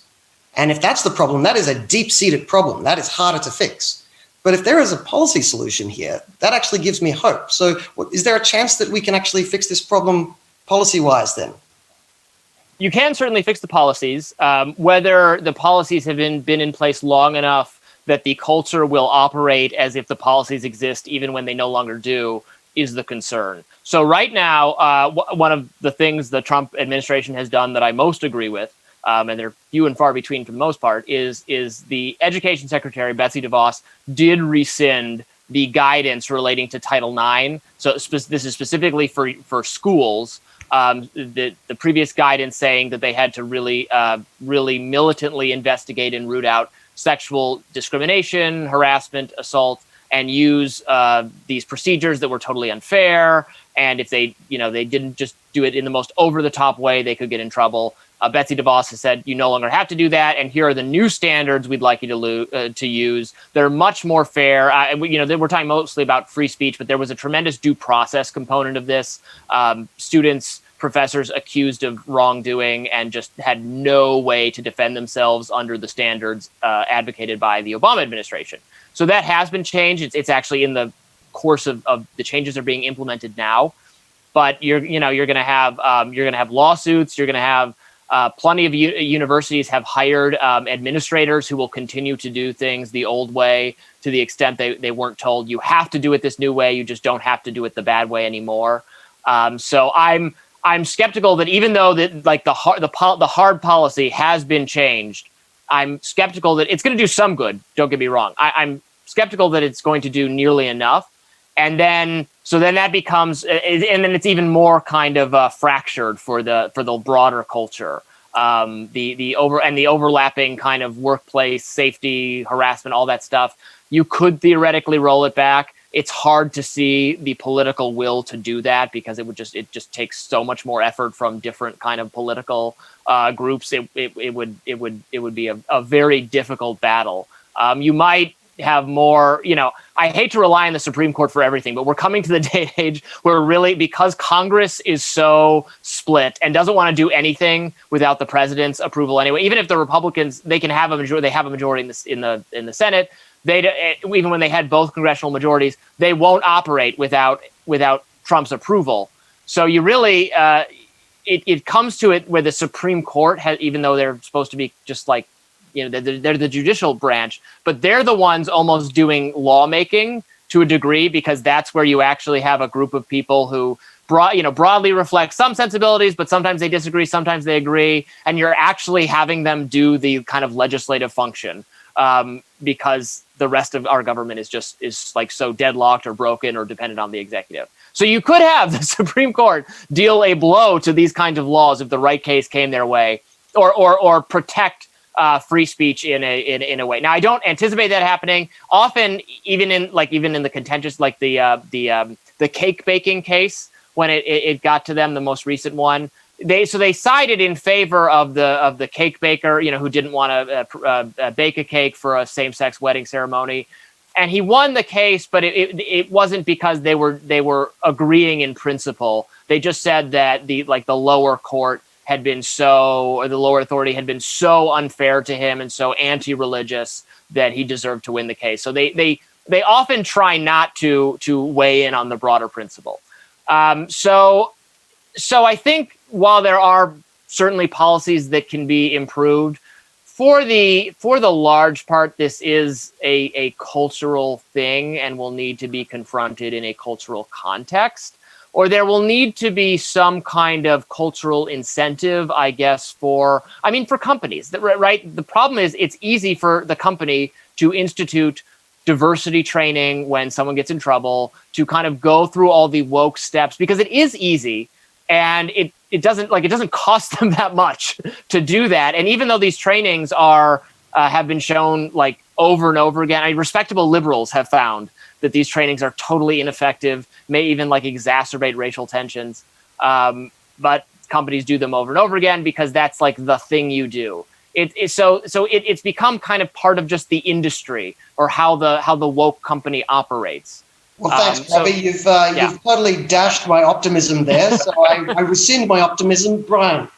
Speaker 2: And if that's the problem, that is a deep-seated problem. That is harder to fix. But if there is a policy solution here, that actually gives me hope. So is there a chance that we can actually fix this problem policy-wise then?
Speaker 3: You can certainly fix the policies. Whether the policies have been in place long enough that the culture will operate as if the policies exist even when they no longer do is the concern. So right now, one of the things the Trump administration has done that I most agree with, and they're few and far between for the most part, is the Education Secretary, Betsy DeVos, did rescind the guidance relating to Title IX. So this is specifically for schools the previous guidance saying that they had to really militantly investigate and root out sexual discrimination, harassment, assault, and use these procedures that were totally unfair. And if they didn't just do it in the most over-the-top way, they could get in trouble. Betsy DeVos has said, you no longer have to do that. And here are the new standards we'd like you to use. They're much more fair. We're talking mostly about free speech, but there was a tremendous due process component of this. Students, professors accused of wrongdoing and just had no way to defend themselves under the standards advocated by the Obama administration. So that has been changed. It's actually in the course of the changes are being implemented now. But you're going to have lawsuits. You're going to have plenty of universities have hired administrators who will continue to do things the old way to the extent they weren't told you have to do it this new way. You just don't have to do it the bad way anymore. So I'm skeptical that even though that like the hard policy has been changed, I'm skeptical that it's going to do some good. Don't get me wrong. I'm skeptical that it's going to do nearly enough. And then that becomes, and then it's even more kind of fractured for the broader culture. The overlapping kind of workplace safety, harassment, all that stuff. You could theoretically roll it back. It's hard to see the political will to do that because it just takes so much more effort from different kind of political groups. It would be a very difficult battle. You might have more, I hate to rely on the Supreme Court for everything, but we're coming to the day and age where really, because Congress is so split and doesn't want to do anything without the president's approval anyway, even if the Republicans, they can have a majority, they have a majority in the Senate. Even when they had both congressional majorities, they won't operate without Trump's approval. So you really, it comes to it where the Supreme Court has, even though they're supposed to be just like, they're the judicial branch, but they're the ones almost doing lawmaking to a degree, because that's where you actually have a group of people who broadly reflect some sensibilities, but sometimes they disagree, sometimes they agree, and you're actually having them do the kind of legislative function, because the rest of our government is like so deadlocked or broken or dependent on the executive. So you could have the Supreme Court deal a blow to these kinds of laws if the right case came their way, or protect free speech in a way. Now, I don't anticipate that happening. Often, even in the contentious, like the cake baking case, when it got to them, the most recent one, they sided in favor of the cake baker, who didn't want to bake a cake for a same-sex wedding ceremony, and he won the case. But it wasn't because they were agreeing in principle. They just said that the lower court had been the lower authority had been so unfair to him and so anti-religious that he deserved to win the case. So they often try not to weigh in on the broader principle. So I think while there are certainly policies that can be improved, for the large part, this is a cultural thing and will need to be confronted in a cultural context. Or there will need to be some kind of cultural incentive, I guess, for companies, right? The problem is it's easy for the company to institute diversity training when someone gets in trouble, to kind of go through all the woke steps, because it is easy and it doesn't cost them that much to do that. And even though these trainings have been shown like over and over again, respectable liberals have found that these trainings are totally ineffective, may even exacerbate racial tensions. But companies do them over and over again because that's like the thing you do. It's become kind of part of just the industry, or how the woke company operates.
Speaker 2: Well, thanks, Robbie. You've totally dashed my optimism there. So I rescind my optimism. Brian.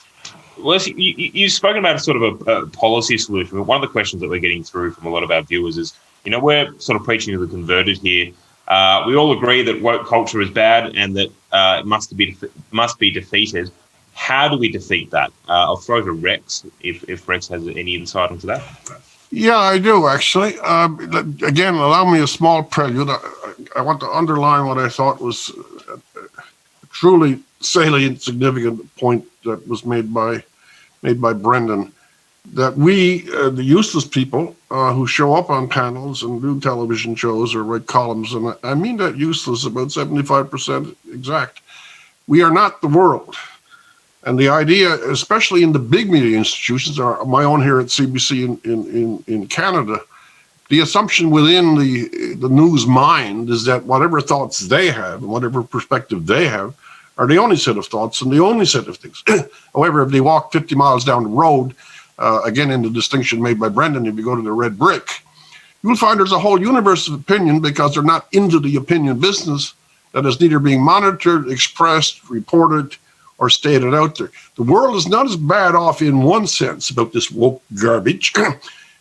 Speaker 5: Well, you've spoken about sort of a policy solution, but one of the questions that we're getting through from a lot of our viewers is, we're sort of preaching to the converted here. We all agree that woke culture is bad and that it must be defeated. How do we defeat that? I'll throw to Rex if Rex has any insight into that.
Speaker 1: Yeah, I do, actually. Again, allow me a small prelude. I want to underline what I thought was a truly salient, significant point that was made by Brendan, that we, the useless people who show up on panels and do television shows or write columns, and I mean that useless about 75% exact, we are not the world. And the idea, especially in the big media institutions, my own here at CBC in Canada, the assumption within the news mind is that whatever thoughts they have and whatever perspective they have are the only set of thoughts and the only set of things. However, if they walk 50 miles down the road, again, in the distinction made by Brendan, if you go to the red brick, you'll find there's a whole universe of opinion because they're not into the opinion business that is neither being monitored, expressed, reported, or stated out there. The world is not as bad off in one sense about this woke garbage.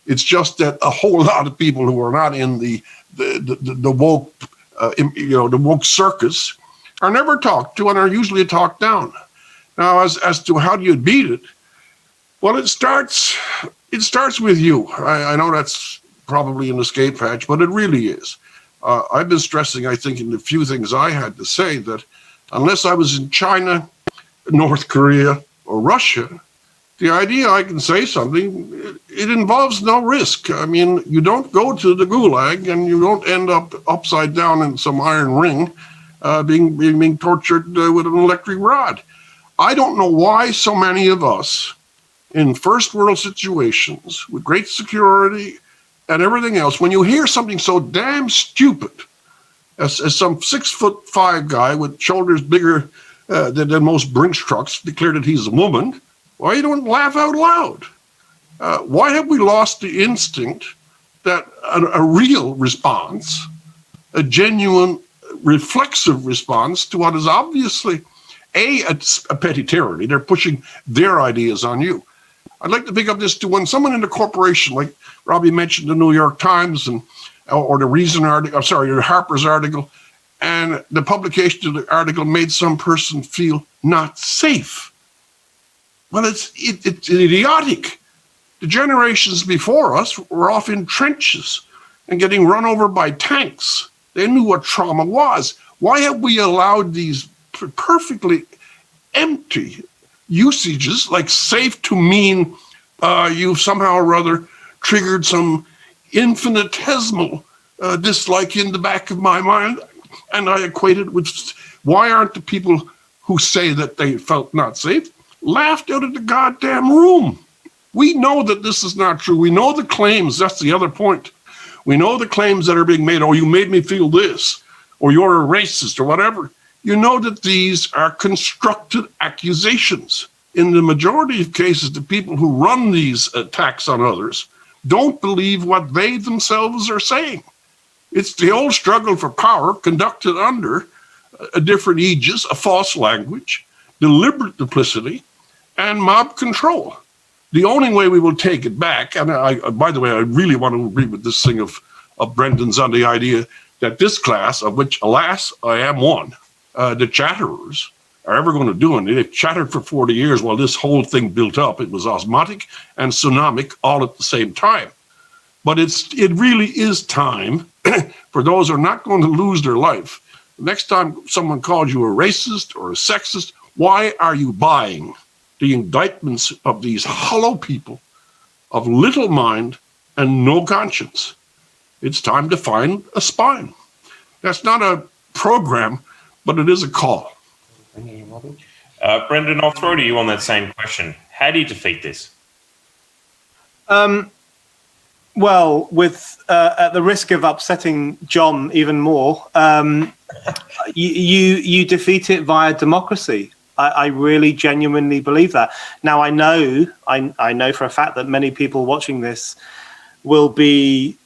Speaker 1: It's just that a whole lot of people who are not in the woke, the woke circus are never talked to and are usually talked down. Now, as to how do you beat it? Well, it starts with you. I know that's probably an escape hatch, but it really is. I've been stressing, I think, in the few things I had to say that unless I was in China, North Korea, or Russia, the idea I can say something, it involves no risk. I mean, you don't go to the gulag and you don't end up upside down in some iron ring being tortured with an electric rod. I don't know why so many of us in first world situations with great security and everything else, when you hear something so damn stupid as some 6'5" guy with shoulders bigger than most Brinks trucks declare that he's a woman, why you don't laugh out loud? Why have we lost the instinct that a real response, a genuine reflexive response to what is obviously a petty tyranny, they're pushing their ideas on you. I'd like to pick up this to when someone in the corporation, like Robbie mentioned the New York Times or the Reason article, or Harper's article, and the publication of the article made some person feel not safe. Well, it's idiotic. The generations before us were off in trenches and getting run over by tanks. They knew what trauma was. Why have we allowed these perfectly empty usages like safe to mean you've somehow or other triggered some infinitesimal dislike in the back of my mind? And I equate it with, why aren't the people who say that they felt not safe laughed out of the goddamn room? We know that this is not true. We know the claims. That's the other point. We know the claims that are being made. Oh, you made me feel this, or you're a racist, or whatever. You know that these are constructed accusations. In the majority of cases, the people who run these attacks on others don't believe what they themselves are saying. It's the old struggle for power conducted under a different aegis, a false language, deliberate duplicity, and mob control. The only way we will take it back, and by the way, I really want to agree with this thing of Brendan's on the idea that this class, of which, alas, I am one, the chatterers, are ever going to do anything. They've chattered for 40 years while this whole thing built up. It was osmotic and tsunamic all at the same time. But it really is time for those who are not going to lose their life. The next time someone calls you a racist or a sexist, why are you buying the indictments of these hollow people of little mind and no conscience? It's time to find a spine. That's not a program, but it is a call.
Speaker 5: Brendan, I'll throw to you on that same question. How do you defeat this?
Speaker 4: Well, with at the risk of upsetting John even more, you defeat it via democracy. I really genuinely believe that. Now, I know for a fact that many people watching this will be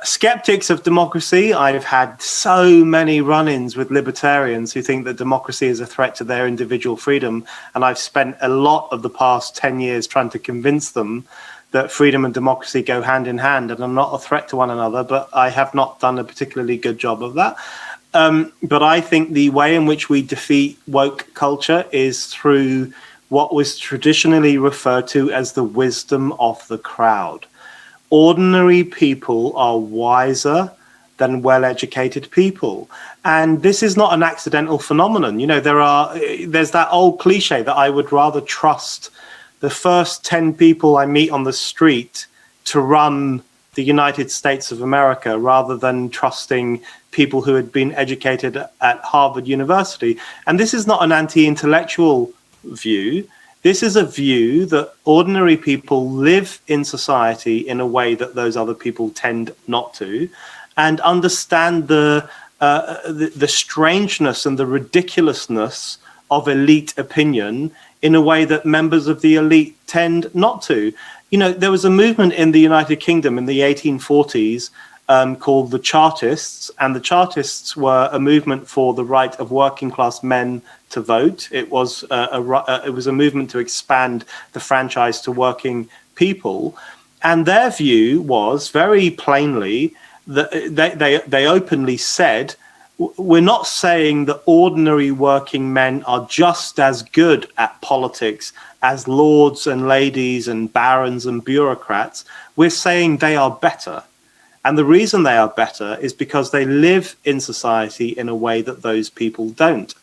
Speaker 4: skeptics of democracy. I've had so many run-ins with libertarians who think that democracy is a threat to their individual freedom, and I've spent a lot of the past 10 years trying to convince them that freedom and democracy go hand in hand and are not a threat to one another, but I have not done a particularly good job of that. But I think the way in which we defeat woke culture is through what was traditionally referred to as the wisdom of the crowd. Ordinary people are wiser than well-educated people. And this is not an accidental phenomenon. You know, there's that old cliche that I would rather trust the first 10 people I meet on the street to run the United States of America rather than trusting people who had been educated at Harvard University. And this is not an anti-intellectual view. This is a view that ordinary people live in society in a way that those other people tend not to, and understand the strangeness and the ridiculousness of elite opinion in a way that members of the elite tend not to. You know, there was a movement in the United Kingdom in the 1840s called the Chartists, and the Chartists were a movement for the right of working class men to vote. It was a movement to expand the franchise to working people, and their view was very plainly that they openly said, we're not saying that ordinary working men are just as good at politics as lords and ladies and barons and bureaucrats. We're saying they are better. And the reason they are better is because they live in society in a way that those people don't.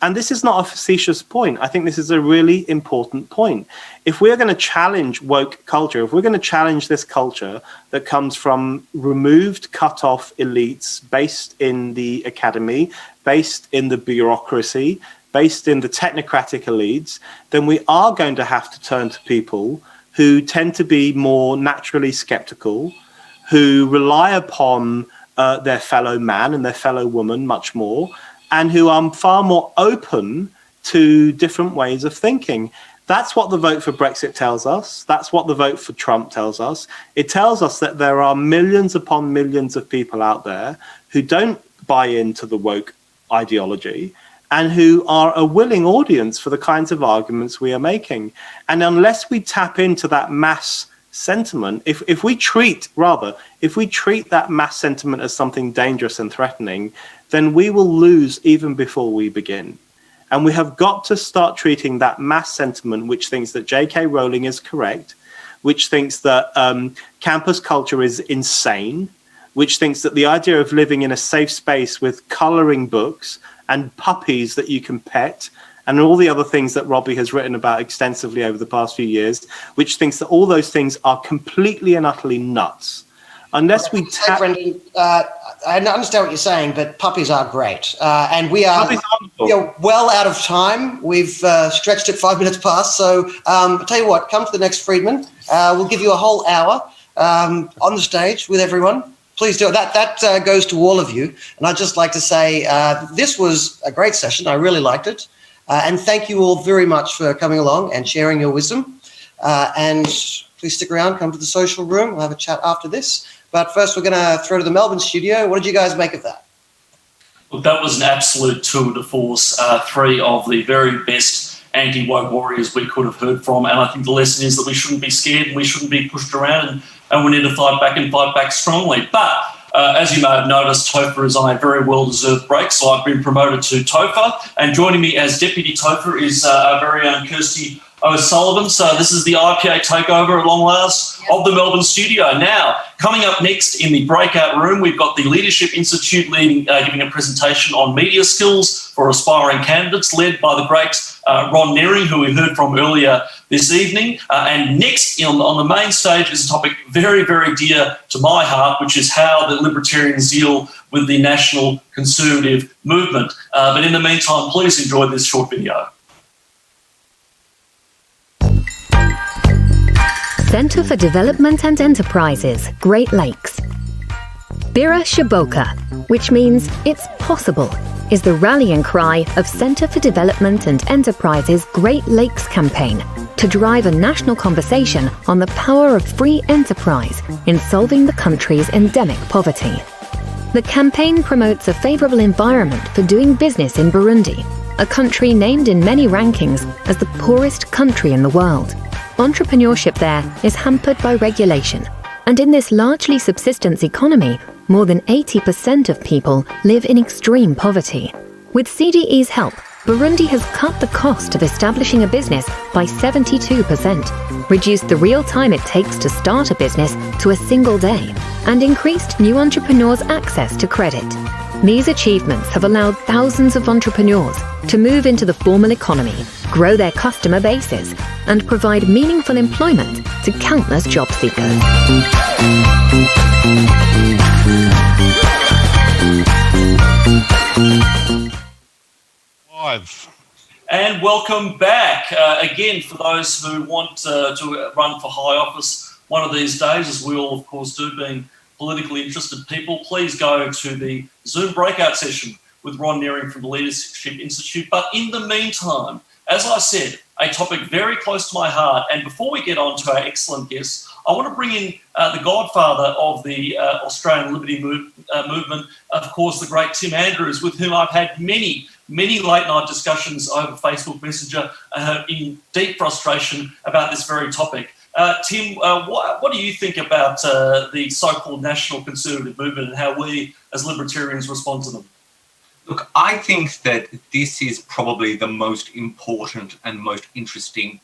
Speaker 4: And this is not a facetious point. I think this is a really important point. If we're going to challenge woke culture, if we're going to challenge this culture that comes from removed, cut-off elites based in the academy, based in the bureaucracy, based in the technocratic elites, then we are going to have to turn to people who tend to be more naturally skeptical, who rely upon their fellow man and their fellow woman much more, and who are far more open to different ways of thinking. That's what the vote for Brexit tells us. That's what the vote for Trump tells us. It tells us that there are millions upon millions of people out there who don't buy into the woke ideology and who are a willing audience for the kinds of arguments we are making. And unless we tap into that mass sentiment, if we treat that mass sentiment as something dangerous and threatening, then we will lose even before we begin. And we have got to start treating that mass sentiment, which thinks that J.K. Rowling is correct, which thinks that campus culture is insane, which thinks that the idea of living in a safe space with colouring books and puppies that you can pet and all the other things that Robbie has written about extensively over the past few years, which thinks that all those things are completely and utterly nuts. Unless we tap...
Speaker 2: Brendan, I understand what you're saying, but puppies are great. And we are well out of time. We've stretched it 5 minutes past. So I'll tell you what, come to the next Friedman. We'll give you a whole hour on the stage with everyone. Please do it. That goes to all of you. And I'd just like to say this was a great session. I really liked it. And thank you all very much for coming along and sharing your wisdom. And please stick around, come to the social room. We'll have a chat after this. But first, we're going to throw to the Melbourne studio. What did you guys make of that?
Speaker 6: Well, that was an absolute tour de force. Three of the very best anti-woke warriors we could have heard from. And I think the lesson is that we shouldn't be scared and we shouldn't be pushed around and we need to fight back and fight back strongly. But as you may have noticed, Topher is on a very well-deserved break, so I've been promoted to Topher. And joining me as Deputy Topher is our very own Kirsty O'Sullivan. So this is the IPA takeover at long last of the Melbourne studio. Now, coming up next in the breakout room, we've got the Leadership Institute giving a presentation on media skills for aspiring candidates, led by the great Ron Nearing, who we heard from earlier this evening. And next on the main stage is a topic very, very dear to my heart, which is how the libertarians deal with the national conservative movement. But in the meantime, please enjoy this short video.
Speaker 7: Centre for Development and Enterprises, Great Lakes. Bira Shaboka, which means it's possible, is the rallying cry of Centre for Development and Enterprises Great Lakes campaign to drive a national conversation on the power of free enterprise in solving the country's endemic poverty. The campaign promotes a favourable environment for doing business in Burundi, a country named in many rankings as the poorest country in the world. Entrepreneurship there is hampered by regulation, and in this largely subsistence economy, more than 80% of people live in extreme poverty. With CDE's help, Burundi has cut the cost of establishing a business by 72%, reduced the real time it takes to start a business to a single day, and increased new entrepreneurs' access to credit. These achievements have allowed thousands of entrepreneurs to move into the formal economy, grow their customer bases, and provide meaningful employment to countless job seekers.
Speaker 1: Live.
Speaker 6: And welcome back. Again, for those who want to run for high office one of these days, as we all, of course, do, being politically interested people, please go to the Zoom breakout session with Ron Nearing from the Leadership Institute. But in the meantime, as I said, a topic very close to my heart. And before we get on to our excellent guests, I want to bring in the godfather of the Australian Liberty movement, of course, the great Tim Andrews, with whom I've had many late night discussions over Facebook Messenger in deep frustration about this very topic. Tim, what do you think about the so-called national conservative movement and how we as libertarians respond to them?
Speaker 8: Look, I think that this is probably the most important and most interesting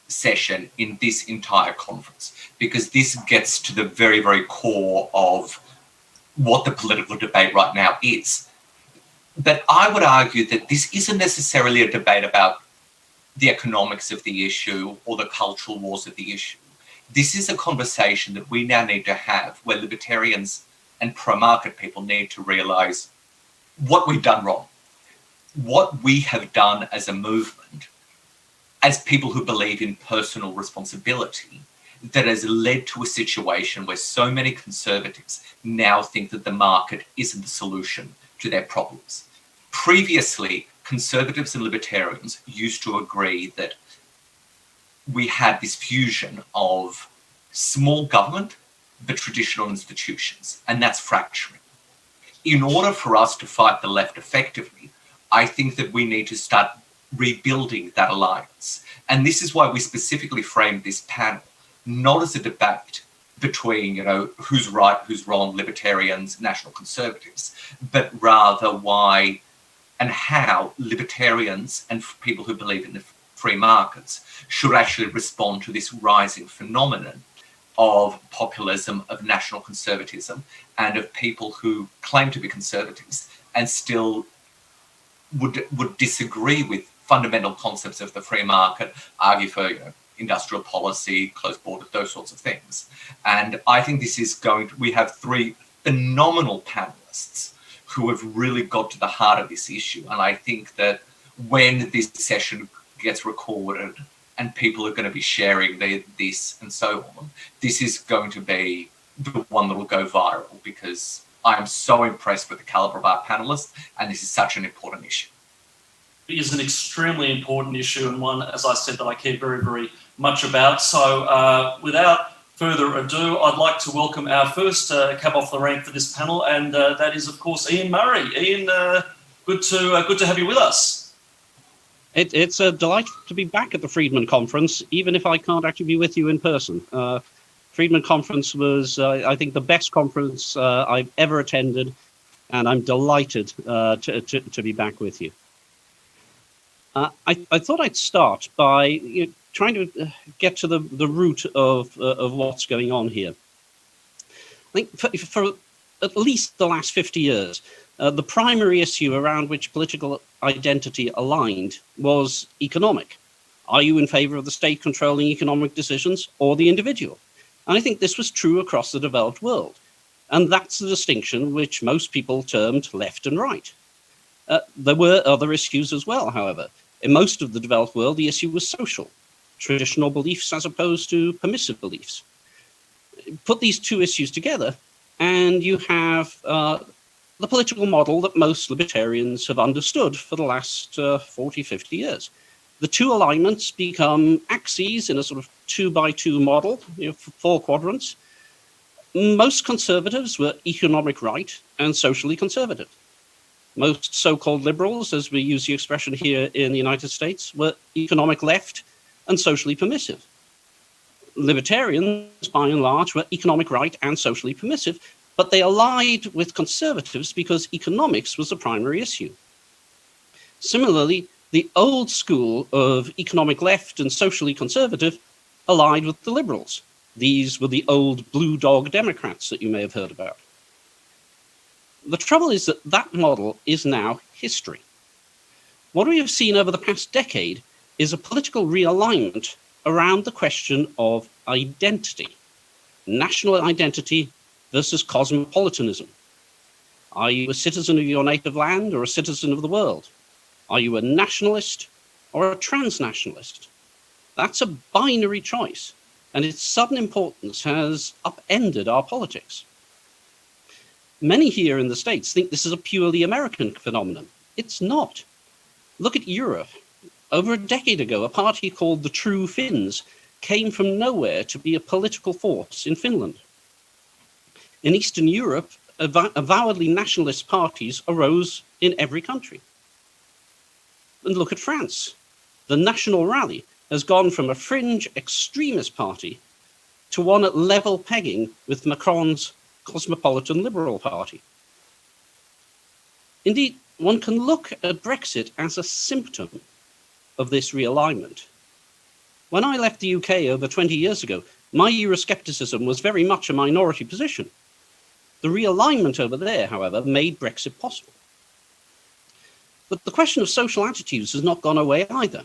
Speaker 8: session in this entire conference, because this gets to the very, very core of what the political debate right now is. But I would argue that this isn't necessarily a debate about the economics of the issue or the cultural wars of the issue. This is a conversation that we now need to have, where libertarians and pro-market people need to realise what we've done wrong, what we have done as a movement, as people who believe in personal responsibility, that has led to a situation where so many conservatives now think that the market isn't the solution to their problems. Previously, conservatives and libertarians used to agree that we had this fusion of small government but traditional institutions, and that's fracturing. In order for us to fight the left effectively, I think that we need to start rebuilding that alliance. And this is why we specifically framed this panel, not as a debate between, who's right, who's wrong, libertarians, national conservatives, but rather why and how libertarians and people who believe in the free markets should actually respond to this rising phenomenon of populism, of national conservatism, and of people who claim to be conservatives and still would disagree with fundamental concepts of the free market, argue for industrial policy, closed borders, those sorts of things. And I think this is we have three phenomenal panelists who have really got to the heart of this issue. And I think that when this session gets recorded and people are going to be sharing this and so on, this is going to be the one that will go viral, because I am so impressed with the caliber of our panelists, and this is such an important issue.
Speaker 6: It is an extremely important issue, and one, as I said, that I care very, very much about. So without further ado, I'd like to welcome our first cab off the rank for this panel, and that is, of course, Ian Murray. Ian, good to have you with us.
Speaker 9: It's a delight to be back at the Friedman Conference, even if I can't actually be with you in person. Friedman Conference was, I think, the best conference I've ever attended, and I'm delighted to be back with you. I thought I'd start by trying to get to the root of what's going on here. I think for at least the last 50 years, the primary issue around which political identity aligned was economic. Are you in favor of the state controlling economic decisions or the individual? And I think this was true across the developed world. And that's the distinction which most people termed left and right. There were other issues as well, however. In most of the developed world, the issue was social, traditional beliefs as opposed to permissive beliefs. Put these two issues together, and you have the political model that most libertarians have understood for the last 40, 50 years. The two alignments become axes in a sort of 2x2 model, 4 quadrants. Most conservatives were economic right and socially conservative. Most so-called liberals, as we use the expression here in the United States, were economic left and socially permissive. Libertarians, by and large, were economic right and socially permissive, but they allied with conservatives because economics was the primary issue. Similarly, the old school of economic left and socially conservative allied with the liberals. These were the old blue dog Democrats that you may have heard about. The trouble is that that model is now history. What we have seen over the past decade is a political realignment around the question of identity, national identity versus cosmopolitanism. Are you a citizen of your native land or a citizen of the world? Are you a nationalist or a transnationalist. That's a binary choice, and its sudden importance has upended our politics. Many here in the States think this is a purely American phenomenon. It's not. Look at Europe. Over a decade ago, a party called the True Finns came from nowhere to be a political force in Finland. In Eastern Europe, avowedly nationalist parties arose in every country. And look at France. The National Rally has gone from a fringe extremist party to one at level pegging with Macron's cosmopolitan Liberal Party. Indeed, one can look at Brexit as a symptom of this realignment. When I left the UK over 20 years ago, my Euroscepticism was very much a minority position. The realignment over there, however, made Brexit possible. But the question of social attitudes has not gone away either.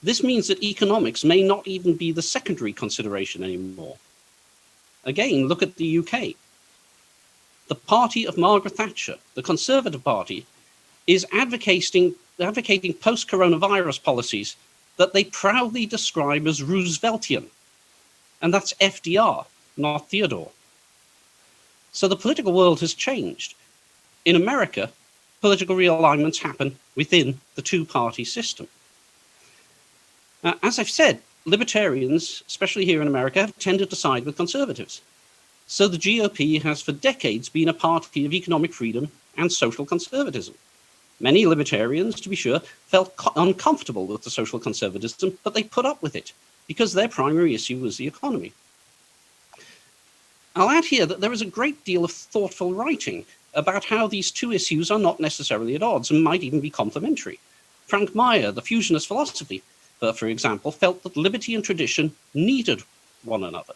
Speaker 9: This means that economics may not even be the secondary consideration anymore. Again, look at the UK. The party of Margaret Thatcher, the Conservative Party, is advocating post-coronavirus policies that they proudly describe as Rooseveltian. And that's FDR, not Theodore. So the political world has changed. In America, political realignments happen within the two-party system. As I've said, libertarians, especially here in America, have tended to side with conservatives. So the GOP has for decades been a party of economic freedom and social conservatism. Many libertarians, to be sure, felt uncomfortable with the social conservatism, but they put up with it because their primary issue was the economy. I'll add here that there is a great deal of thoughtful writing about how these two issues are not necessarily at odds and might even be complementary. Frank Meyer, the fusionist philosophy, for example, felt that liberty and tradition needed one another.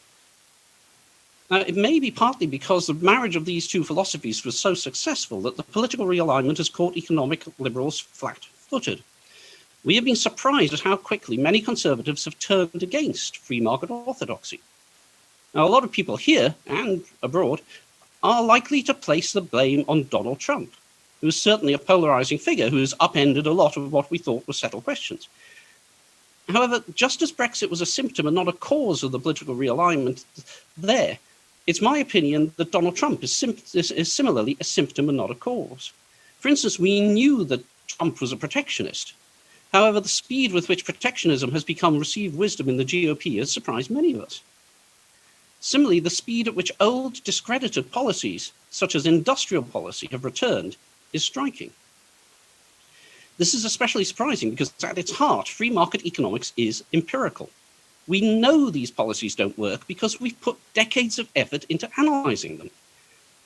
Speaker 9: Now, it may be partly because the marriage of these two philosophies was so successful that the political realignment has caught economic liberals flat-footed. We have been surprised at how quickly many conservatives have turned against free market orthodoxy. Now, a lot of people here and abroad are likely to place the blame on Donald Trump, who is certainly a polarizing figure who has upended a lot of what we thought were settled questions. However, just as Brexit was a symptom and not a cause of the political realignment there, it's my opinion that Donald Trump is similarly a symptom and not a cause. For instance, we knew that Trump was a protectionist. However, the speed with which protectionism has become received wisdom in the GOP has surprised many of us. Similarly, the speed at which old discredited policies, such as industrial policy, have returned is striking. This is especially surprising because at its heart, free market economics is empirical. We know these policies don't work because we've put decades of effort into analyzing them.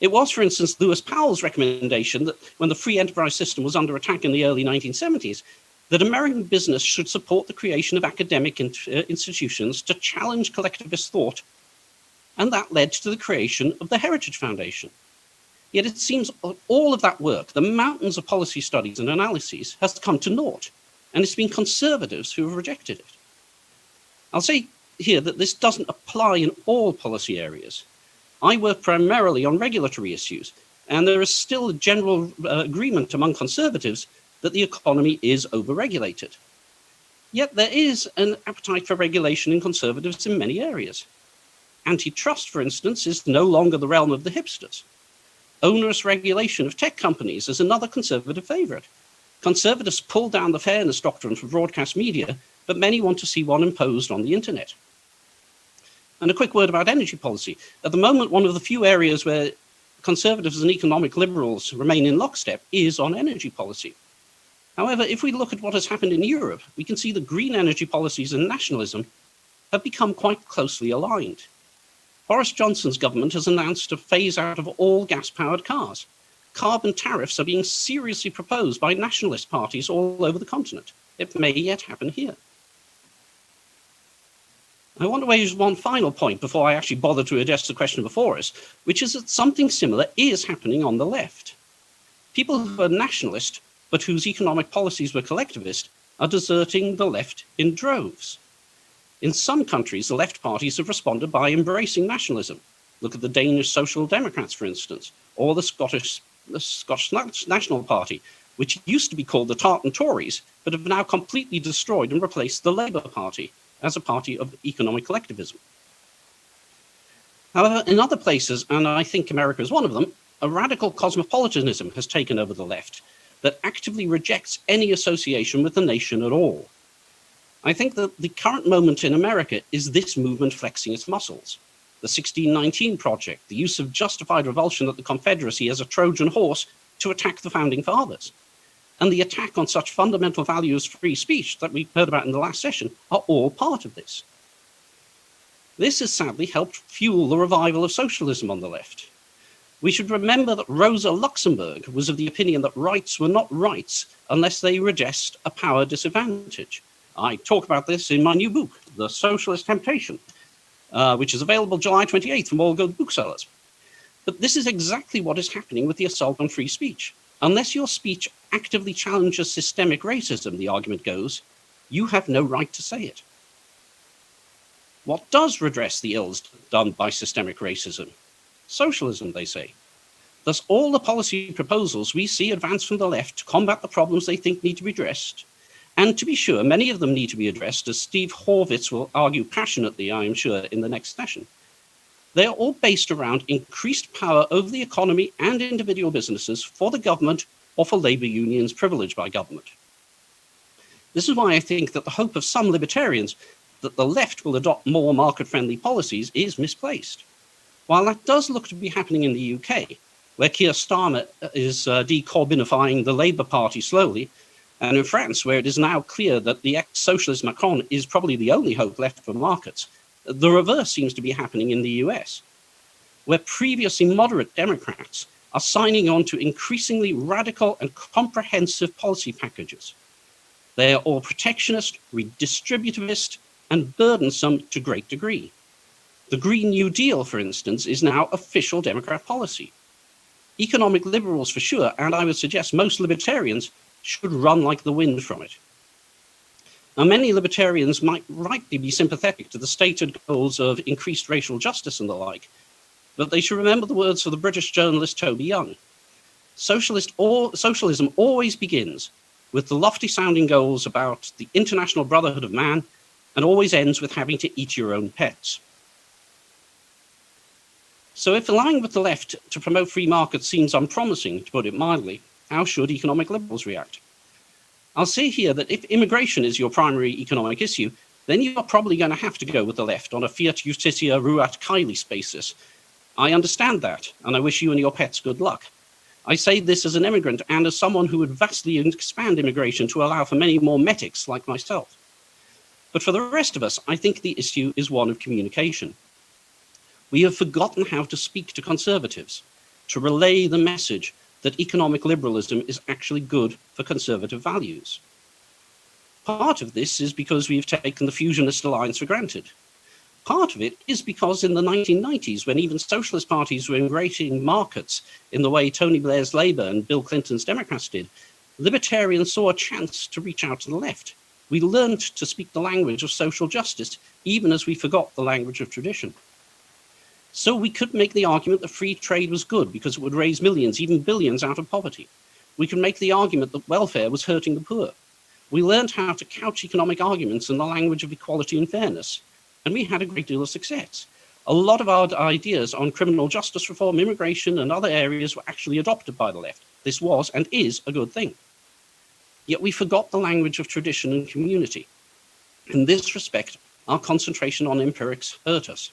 Speaker 9: It was, for instance, Lewis Powell's recommendation that when the free enterprise system was under attack in the early 1970s, that American business should support the creation of academic institutions to challenge collectivist thought, and that led to the creation of the Heritage Foundation. Yet it seems all of that work, the mountains of policy studies and analyses, has come to naught, and it's been conservatives who have rejected it. I'll say here that this doesn't apply in all policy areas. I work primarily on regulatory issues, and there is still a general agreement among conservatives that the economy is overregulated. Yet there is an appetite for regulation in conservatives in many areas. Antitrust, for instance, is no longer the realm of the hipsters. Onerous regulation of tech companies is another conservative favorite. Conservatives pull down the fairness doctrine for broadcast media, but many want to see one imposed on the internet. And a quick word about energy policy. At the moment, one of the few areas where conservatives and economic liberals remain in lockstep is on energy policy. However, if we look at what has happened in Europe, we can see that green energy policies and nationalism have become quite closely aligned. Boris Johnson's government has announced a phase out of all gas-powered cars. Carbon tariffs are being seriously proposed by nationalist parties all over the continent. It may yet happen here. I want to raise one final point before I actually bother to address the question before us, which is that something similar is happening on the left. People who are nationalist, but whose economic policies were collectivist, are deserting the left in droves. In some countries, the left parties have responded by embracing nationalism. Look at the Danish Social Democrats, for instance, or the Scottish National Party, which used to be called the Tartan Tories, but have now completely destroyed and replaced the Labour Party as a party of economic collectivism. However, in other places, and I think America is one of them, a radical cosmopolitanism has taken over the left that actively rejects any association with the nation at all. I think that the current moment in America is this movement flexing its muscles. The 1619 Project, the use of justified revulsion at the Confederacy as a Trojan horse to attack the Founding Fathers, and the attack on such fundamental values as free speech that we heard about in the last session are all part of this. This has sadly helped fuel the revival of socialism on the left. We should remember that Rosa Luxemburg was of the opinion that rights were not rights unless they redressed a power disadvantage. I talk about this in my new book, The Socialist Temptation, which is available July 28th from all good booksellers. But this is exactly what is happening with the assault on free speech. Unless your speech actively challenges systemic racism, the argument goes, you have no right to say it. What does redress the ills done by systemic racism? Socialism, they say. Thus, all the policy proposals we see advanced from the left to combat the problems they think need to be addressed, and to be sure, many of them need to be addressed, as Steve Horvitz will argue passionately, I am sure, in the next session. They are all based around increased power over the economy and individual businesses for the government or for labour unions privileged by government. This is why I think that the hope of some libertarians that the left will adopt more market-friendly policies is misplaced. While that does look to be happening in the UK, where Keir Starmer is decorbynifying the Labour Party slowly, and in France, where it is now clear that the ex-socialist Macron is probably the only hope left for markets, the reverse seems to be happening in the US, where previously moderate Democrats are signing on to increasingly radical and comprehensive policy packages. They are all protectionist, redistributivist, and burdensome to great degree. The Green New Deal, for instance, is now official Democrat policy. Economic liberals, for sure, and I would suggest most libertarians, should run like the wind from it. Now, many libertarians might rightly be sympathetic to the stated goals of increased racial justice and the like, but they should remember the words of the British journalist Toby Young. Socialism always begins with the lofty-sounding goals about the international brotherhood of man and always ends with having to eat your own pets. So if aligning with the left to promote free markets seems unpromising, to put it mildly, how should economic liberals react? I'll say here that if immigration is your primary economic issue, then you're probably going to have to go with the left on a fiat justitia ruat caelis basis. I understand that, and I wish you and your pets good luck. I say this as an immigrant and as someone who would vastly expand immigration to allow for many more metics like myself. But for the rest of us, I think the issue is one of communication. We have forgotten how to speak to conservatives, to relay the message that economic liberalism is actually good for conservative values. Part of this is because we've taken the fusionist alliance for granted. Part of it is because in the 1990s, when even socialist parties were embracing markets in the way Tony Blair's Labour and Bill Clinton's Democrats did, libertarians saw a chance to reach out to the left. We learned to speak the language of social justice, even as we forgot the language of tradition. So we could make the argument that free trade was good because it would raise millions, even billions out of poverty. We could make the argument that welfare was hurting the poor. We learned how to couch economic arguments in the language of equality and fairness, and we had a great deal of success. A lot of our ideas on criminal justice reform, immigration, and other areas were actually adopted by the left. This was and is a good thing. Yet we forgot the language of tradition and community. In this respect, our concentration on empirics hurt us.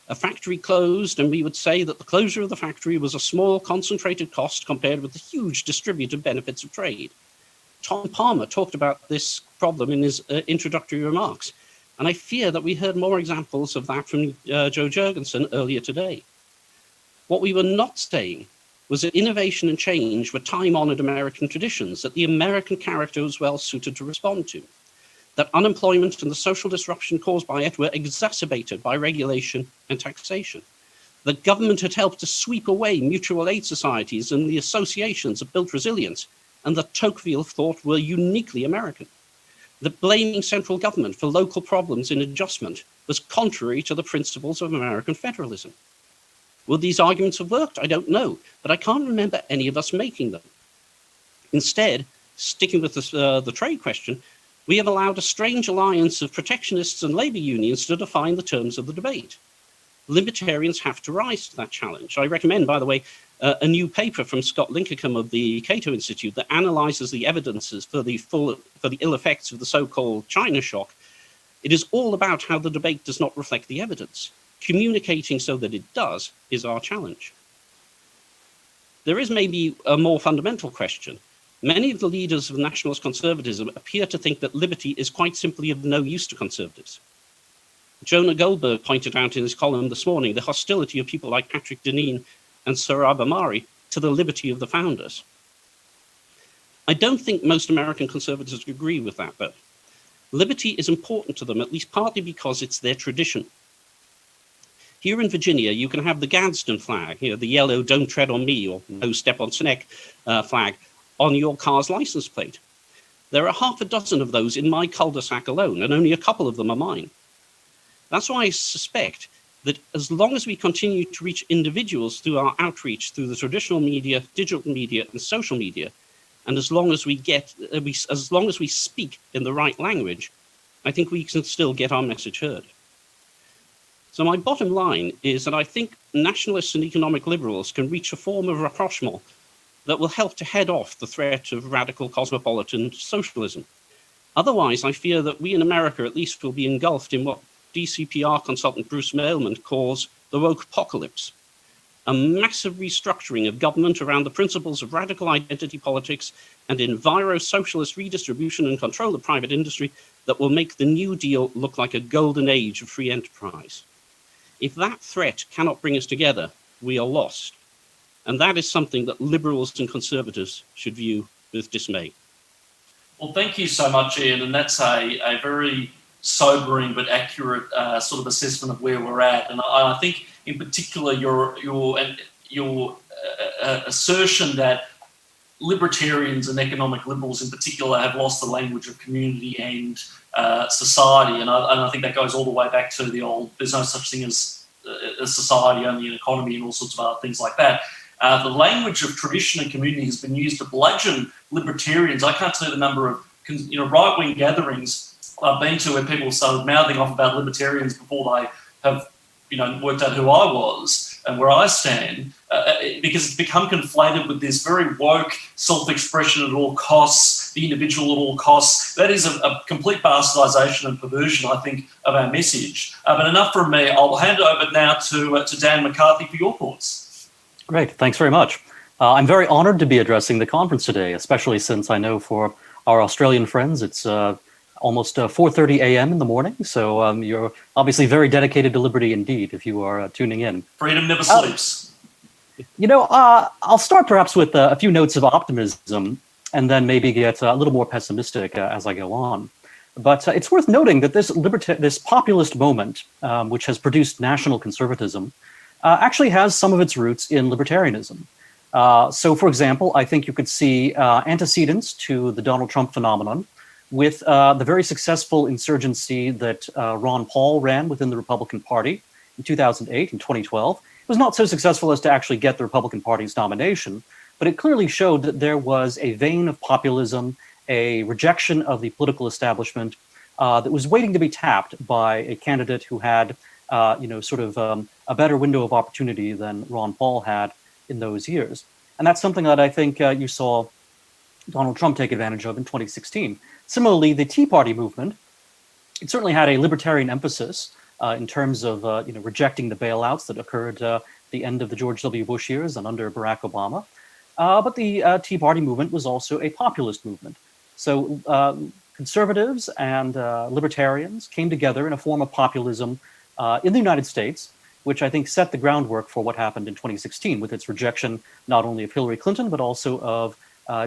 Speaker 9: A factory closed, and we would say that the closure of the factory was a small, concentrated cost compared with the huge distributed benefits of trade. Tom Palmer talked about this problem in his introductory remarks, and I fear that we heard more examples of that from Joe Jurgensen earlier today. What we were not saying was that innovation and change were time-honored American traditions that the American character was well suited to respond to. That unemployment and the social disruption caused by it were exacerbated by regulation and taxation. That government had helped to sweep away mutual aid societies and the associations that built resilience, and that Tocqueville thought were uniquely American. That blaming central government for local problems in adjustment was contrary to the principles of American federalism. Would these arguments have worked? I don't know, but I can't remember any of us making them. Instead, sticking with the trade question, we have allowed a strange alliance of protectionists and labour unions to define the terms of the debate. Libertarians have to rise to that challenge. I recommend, by the way, a new paper from Scott Linkercombe of the Cato Institute that analyses the evidences for the ill effects of the so-called China shock. It is all about how the debate does not reflect the evidence. Communicating so that it does is our challenge. There is maybe a more fundamental question. Many of the leaders of nationalist conservatism appear to think that liberty is quite simply of no use to conservatives. Jonah Goldberg pointed out in his column this morning the hostility of people like Patrick Deneen and Sohrab Ahmari to the liberty of the founders. I don't think most American conservatives agree with that, but liberty is important to them, at least partly because it's their tradition. Here in Virginia, you can have the Gadsden flag, the yellow "Don't Tread on Me" or "No Step on Snake" flag on your car's license plate. There are half a dozen of those in my cul-de-sac alone, and only a couple of them are mine. That's why I suspect that as long as we continue to reach individuals through our outreach through the traditional media, digital media, and social media, and as long as we speak in the right language, I think we can still get our message heard. So my bottom line is that I think nationalists and economic liberals can reach a form of rapprochement that will help to head off the threat of radical cosmopolitan socialism. Otherwise, I fear that we in America at least will be engulfed in what DCPR consultant Bruce Mailman calls the woke apocalypse, a massive restructuring of government around the principles of radical identity politics and enviro-socialist redistribution and control of private industry that will make the New Deal look like a golden age of free enterprise. If that threat cannot bring us together, we are lost. And that is something that liberals and conservatives should view with dismay.
Speaker 6: Well, thank you so much, Ian. And that's a very sobering but accurate sort of assessment of where we're at. And I think, in particular, your assertion that libertarians and economic liberals in particular have lost the language of community and society. And I think that goes all the way back to the old, there's no such thing as a society, only an economy, and all sorts of other things like that. The language of tradition and community has been used to bludgeon libertarians. I can't tell you the number of right-wing gatherings I've been to where people started mouthing off about libertarians before they have worked out who I was and where I stand, because it's become conflated with this very woke self-expression at all costs, the individual at all costs. That is a complete bastardization and perversion, I think, of our message. But enough from me. I'll hand it over now to Dan McCarthy for your thoughts.
Speaker 10: Great. Thanks very much. I'm very honored to be addressing the conference today, especially since I know for our Australian friends, it's almost 4:30 a.m. in the morning. So you're obviously very dedicated to liberty indeed if you are tuning in.
Speaker 6: Freedom never sleeps.
Speaker 10: I'll start perhaps with a few notes of optimism and then maybe get a little more pessimistic as I go on. But it's worth noting that this populist moment, which has produced national conservatism, actually has some of its roots in libertarianism. So, for example, I think you could see antecedents to the Donald Trump phenomenon with the very successful insurgency that Ron Paul ran within the Republican Party in 2008 and 2012. It was not so successful as to actually get the Republican Party's nomination, but it clearly showed that there was a vein of populism, a rejection of the political establishment that was waiting to be tapped by a candidate who had, a better window of opportunity than Ron Paul had in those years. And that's something that I think you saw Donald Trump take advantage of in 2016. Similarly, the Tea Party movement, it certainly had a libertarian emphasis in terms of rejecting the bailouts that occurred at the end of the George W. Bush years and under Barack Obama. But the Tea Party movement was also a populist movement. So conservatives and libertarians came together in a form of populism in the United States, which I think set the groundwork for what happened in 2016 with its rejection not only of Hillary Clinton, but also of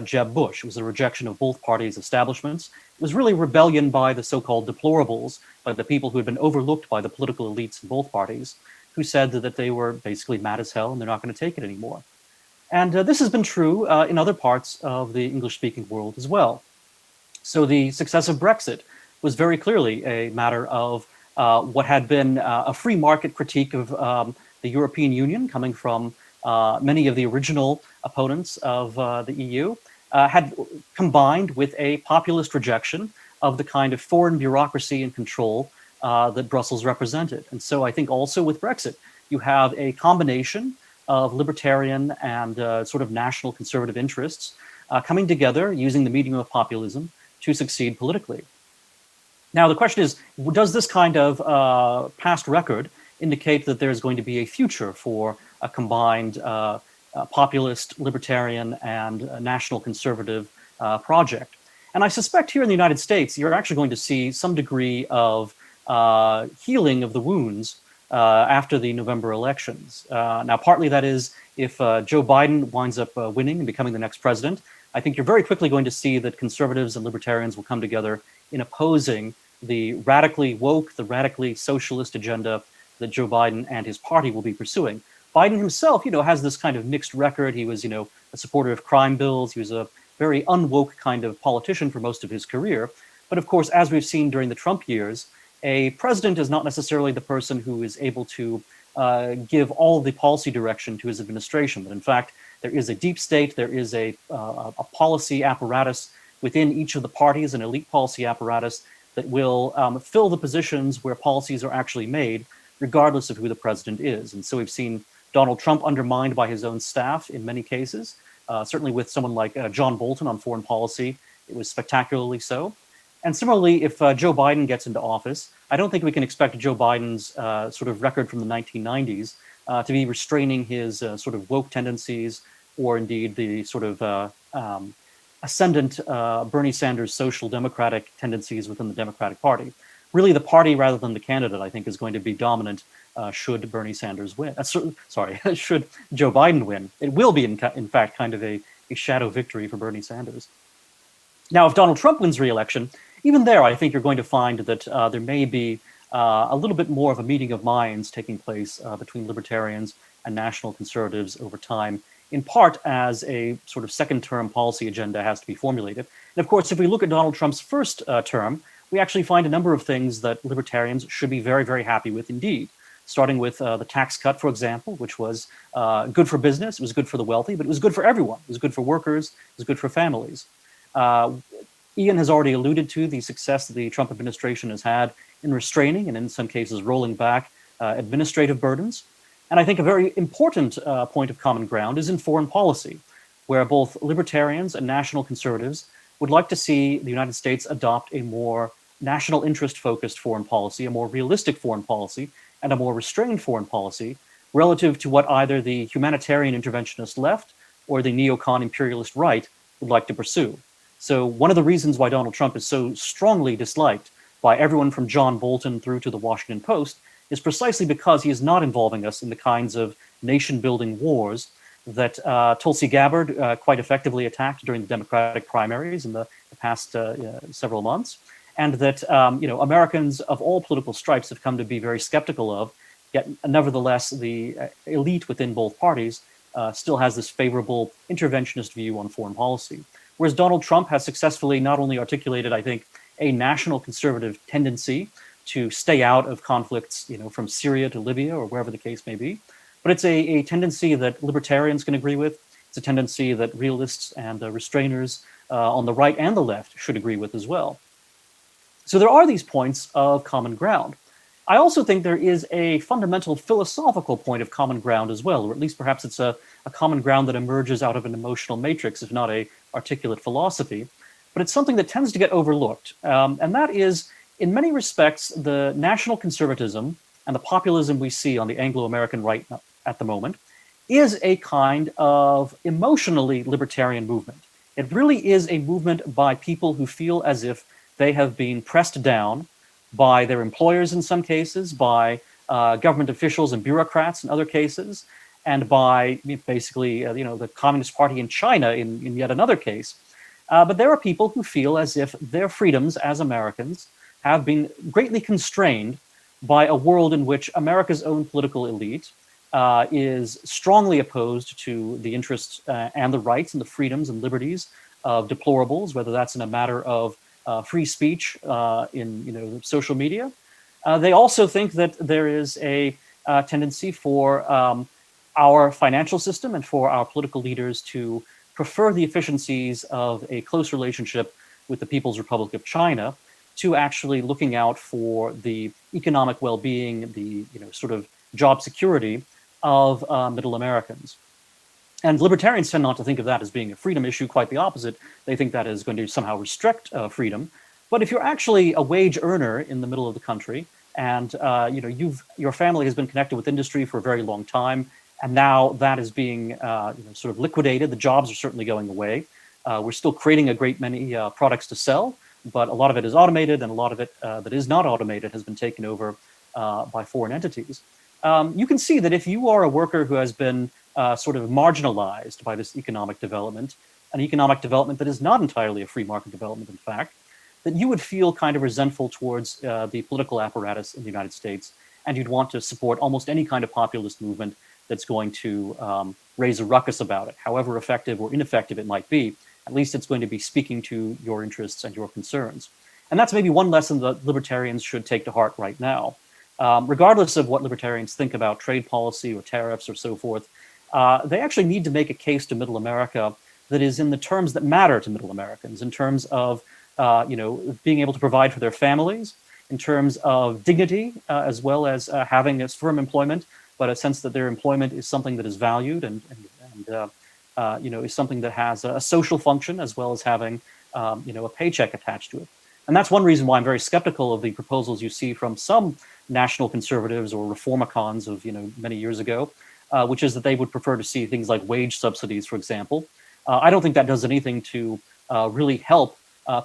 Speaker 10: Jeb Bush. It was a rejection of both parties' establishments. It was really rebellion by the so-called deplorables, by the people who had been overlooked by the political elites in both parties, who said that they were basically mad as hell and they're not going to take it anymore. And this has been true in other parts of the English-speaking world as well. So the success of Brexit was very clearly a matter of what had been a free market critique of the European Union coming from many of the original opponents of the EU, had combined with a populist rejection of the kind of foreign bureaucracy and control that Brussels represented. And so I think also with Brexit, you have a combination of libertarian and sort of national conservative interests coming together using the medium of populism to succeed politically. Now, the question is, does this kind of past record indicate that there's going to be a future for a combined populist, libertarian, and national conservative project? And I suspect here in the United States, you're actually going to see some degree of healing of the wounds after the November elections. Now, partly that is if Joe Biden winds up winning and becoming the next president, I think you're very quickly going to see that conservatives and libertarians will come together in opposing the radically woke, the radically socialist agenda that Joe Biden and his party will be pursuing. Biden himself, has this kind of mixed record. He was, a supporter of crime bills. He was a very unwoke kind of politician for most of his career. But of course, as we've seen during the Trump years, a president is not necessarily the person who is able to give all the policy direction to his administration. But in fact, there is a deep state, there is a policy apparatus within each of the parties, an elite policy apparatus that will fill the positions where policies are actually made, regardless of who the president is. And so we've seen Donald Trump undermined by his own staff in many cases, certainly with someone like John Bolton on foreign policy, it was spectacularly so. And similarly, if Joe Biden gets into office, I don't think we can expect Joe Biden's sort of record from the 1990s to be restraining his sort of woke tendencies, or indeed the sort of ascendant Bernie Sanders social democratic tendencies within the Democratic Party. Really, the party rather than the candidate, I think, is going to be dominant should Bernie Sanders win. Should Joe Biden win. It will be, in fact, kind of a shadow victory for Bernie Sanders. Now, if Donald Trump wins re-election, even there, I think you're going to find that there may be a little bit more of a meeting of minds taking place between libertarians and national conservatives over time, in part as a sort of second-term policy agenda has to be formulated. And of course, if we look at Donald Trump's first term, we actually find a number of things that libertarians should be very, very happy with indeed, starting with the tax cut, for example, which was good for business, it was good for the wealthy, but it was good for everyone. It was good for workers, it was good for families. Ian has already alluded to the success that the Trump administration has had in restraining and in some cases rolling back administrative burdens. And I think a very important point of common ground is in foreign policy, where both libertarians and national conservatives would like to see the United States adopt a more national interest focused foreign policy, a more realistic foreign policy, and a more restrained foreign policy relative to what either the humanitarian interventionist left or the neocon imperialist right would like to pursue. So one of the reasons why Donald Trump is so strongly disliked by everyone from John Bolton through to the Washington Post is precisely because he is not involving us in the kinds of nation-building wars that Tulsi Gabbard quite effectively attacked during the Democratic primaries in the past several months, and that Americans of all political stripes have come to be very skeptical of. Yet, nevertheless, the elite within both parties still has this favorable interventionist view on foreign policy. Whereas Donald Trump has successfully not only articulated, I think, a national conservative tendency to stay out of conflicts, from Syria to Libya or wherever the case may be, but it's a tendency that libertarians can agree with. It's a tendency that realists and restrainers on the right and the left should agree with as well. So there are these points of common ground. I also think there is a fundamental philosophical point of common ground as well, or at least perhaps it's a common ground that emerges out of an emotional matrix, if not a articulate philosophy, but it's something that tends to get overlooked. And that is, in many respects, the national conservatism and the populism we see on the Anglo-American right at the moment is a kind of emotionally libertarian movement. It really is a movement by people who feel as if they have been pressed down by their employers in some cases, by government officials and bureaucrats in other cases, and by basically the Communist Party in China in yet another case. But there are people who feel as if their freedoms as Americans have been greatly constrained by a world in which America's own political elite is strongly opposed to the interests and the rights and the freedoms and liberties of deplorables, whether that's in a matter of free speech in social media. They also think that there is a tendency for our financial system and for our political leaders to prefer the efficiencies of a close relationship with the People's Republic of China to actually looking out for the economic well-being, the sort of job security of middle Americans. And libertarians tend not to think of that as being a freedom issue, quite the opposite. They think that is going to somehow restrict freedom. But if you're actually a wage earner in the middle of the country, and your family has been connected with industry for a very long time, and now that is being sort of liquidated, the jobs are certainly going away. We're still creating a great many products to sell, but a lot of it is automated, and a lot of it that is not automated has been taken over by foreign entities. You can see that if you are a worker who has been sort of marginalized by this economic development, an economic development that is not entirely a free market development, in fact, that you would feel kind of resentful towards the political apparatus in the United States, and you'd want to support almost any kind of populist movement that's going to raise a ruckus about it, however effective or ineffective it might be. At least it's going to be speaking to your interests and your concerns. And that's maybe one lesson that libertarians should take to heart right now. Regardless of what libertarians think about trade policy or tariffs or so forth, they actually need to make a case to middle America that is in the terms that matter to middle Americans, in terms of being able to provide for their families, in terms of dignity, as well as having a firm employment, but a sense that their employment is something that is valued and is something that has a social function, as well as having a paycheck attached to it. And that's one reason why I'm very skeptical of the proposals you see from some national conservatives or reformicons of many years ago, which is that they would prefer to see things like wage subsidies, for example. I don't think that does anything to really help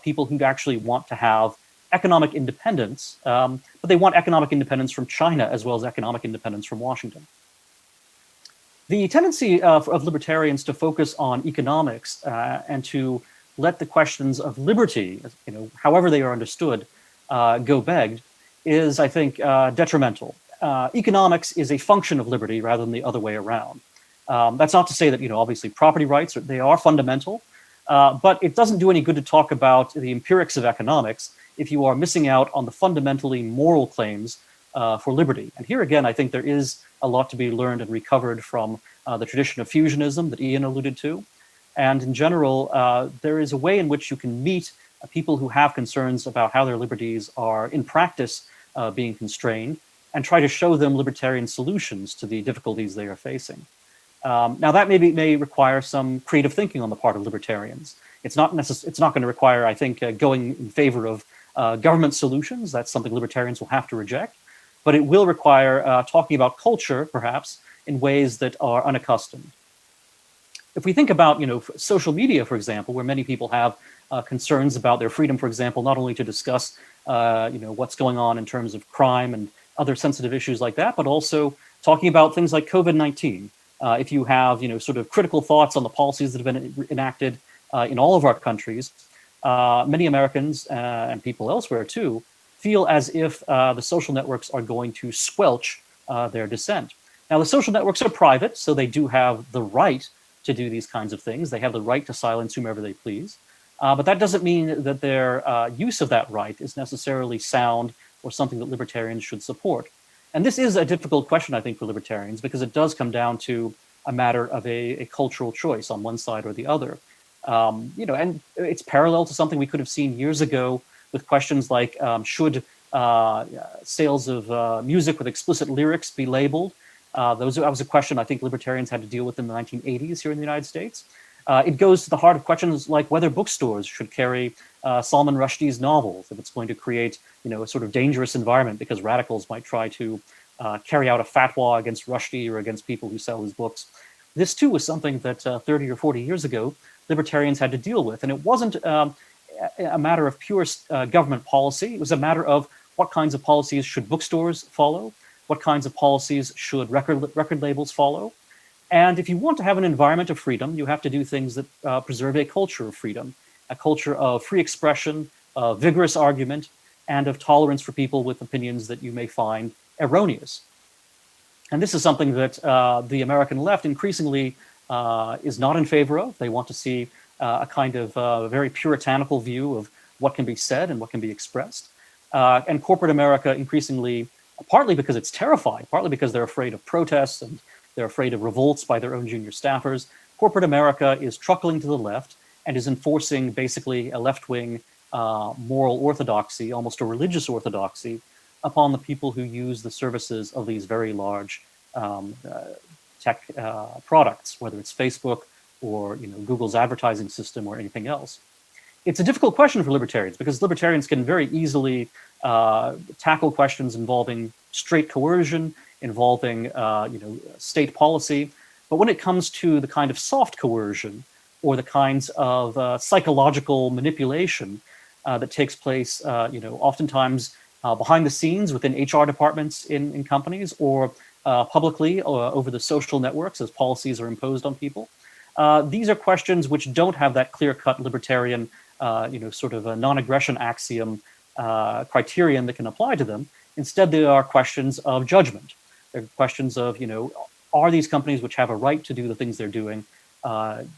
Speaker 10: people who actually want to have economic independence, but they want economic independence from China as well as economic independence from Washington. The tendency of libertarians to focus on economics and to let the questions of liberty, however they are understood, go begged, is, I think, detrimental. Economics is a function of liberty rather than the other way around. That's not to say that, obviously property rights, they are fundamental, but it doesn't do any good to talk about the empirics of economics if you are missing out on the fundamentally moral claims for liberty. And here again, I think there is a lot to be learned and recovered from the tradition of fusionism that Ian alluded to. And in general, there is a way in which you can meet people who have concerns about how their liberties are in practice being constrained and try to show them libertarian solutions to the difficulties they are facing. Now that may require some creative thinking on the part of libertarians. It's not going to require, I think, going in favor of government solutions. That's something libertarians will have to reject. But it will require talking about culture, perhaps, in ways that are unaccustomed. If we think about, social media, for example, where many people have concerns about their freedom, for example, not only to discuss, what's going on in terms of crime and other sensitive issues like that, but also talking about things like COVID-19. If you have, sort of critical thoughts on the policies that have been enacted in all of our countries, many Americans and people elsewhere too feel as if the social networks are going to squelch their dissent. Now, the social networks are private, so they do have the right to do these kinds of things. They have the right to silence whomever they please. But that doesn't mean that their use of that right is necessarily sound or something that libertarians should support. And this is a difficult question, I think, for libertarians, because it does come down to a matter of a cultural choice on one side or the other. And it's parallel to something we could have seen years ago with questions like, should sales of music with explicit lyrics be labeled? That was a question I think libertarians had to deal with in the 1980s here in the United States. It goes to the heart of questions like whether bookstores should carry Salman Rushdie's novels, if it's going to create, a sort of dangerous environment because radicals might try to carry out a fatwa against Rushdie or against people who sell his books. This too was something that 30 or 40 years ago, libertarians had to deal with. And it wasn't a matter of pure government policy. It was a matter of what kinds of policies should bookstores follow, what kinds of policies should record labels follow. And if you want to have an environment of freedom, you have to do things that preserve a culture of freedom, a culture of free expression, of vigorous argument, and of tolerance for people with opinions that you may find erroneous. And this is something that the American left increasingly is not in favor of. They want to see a kind of very puritanical view of what can be said and what can be expressed. And corporate America increasingly, partly because it's terrified, partly because they're afraid of protests and they're afraid of revolts by their own junior staffers, corporate America is truckling to the left and is enforcing basically a left-wing moral orthodoxy, almost a religious orthodoxy, upon the people who use the services of these very large tech products, whether it's Facebook or Google's advertising system or anything else. It's a difficult question for libertarians because libertarians can very easily tackle questions involving straight coercion, involving state policy. But when it comes to the kind of soft coercion or the kinds of psychological manipulation that takes place, oftentimes behind the scenes within HR departments in companies or publicly over the social networks as policies are imposed on people, these are questions which don't have that clear-cut libertarian, sort of a non-aggression axiom criterion that can apply to them. Instead, they are questions of judgment. They're questions of, are these companies which have a right to do the things they're doing,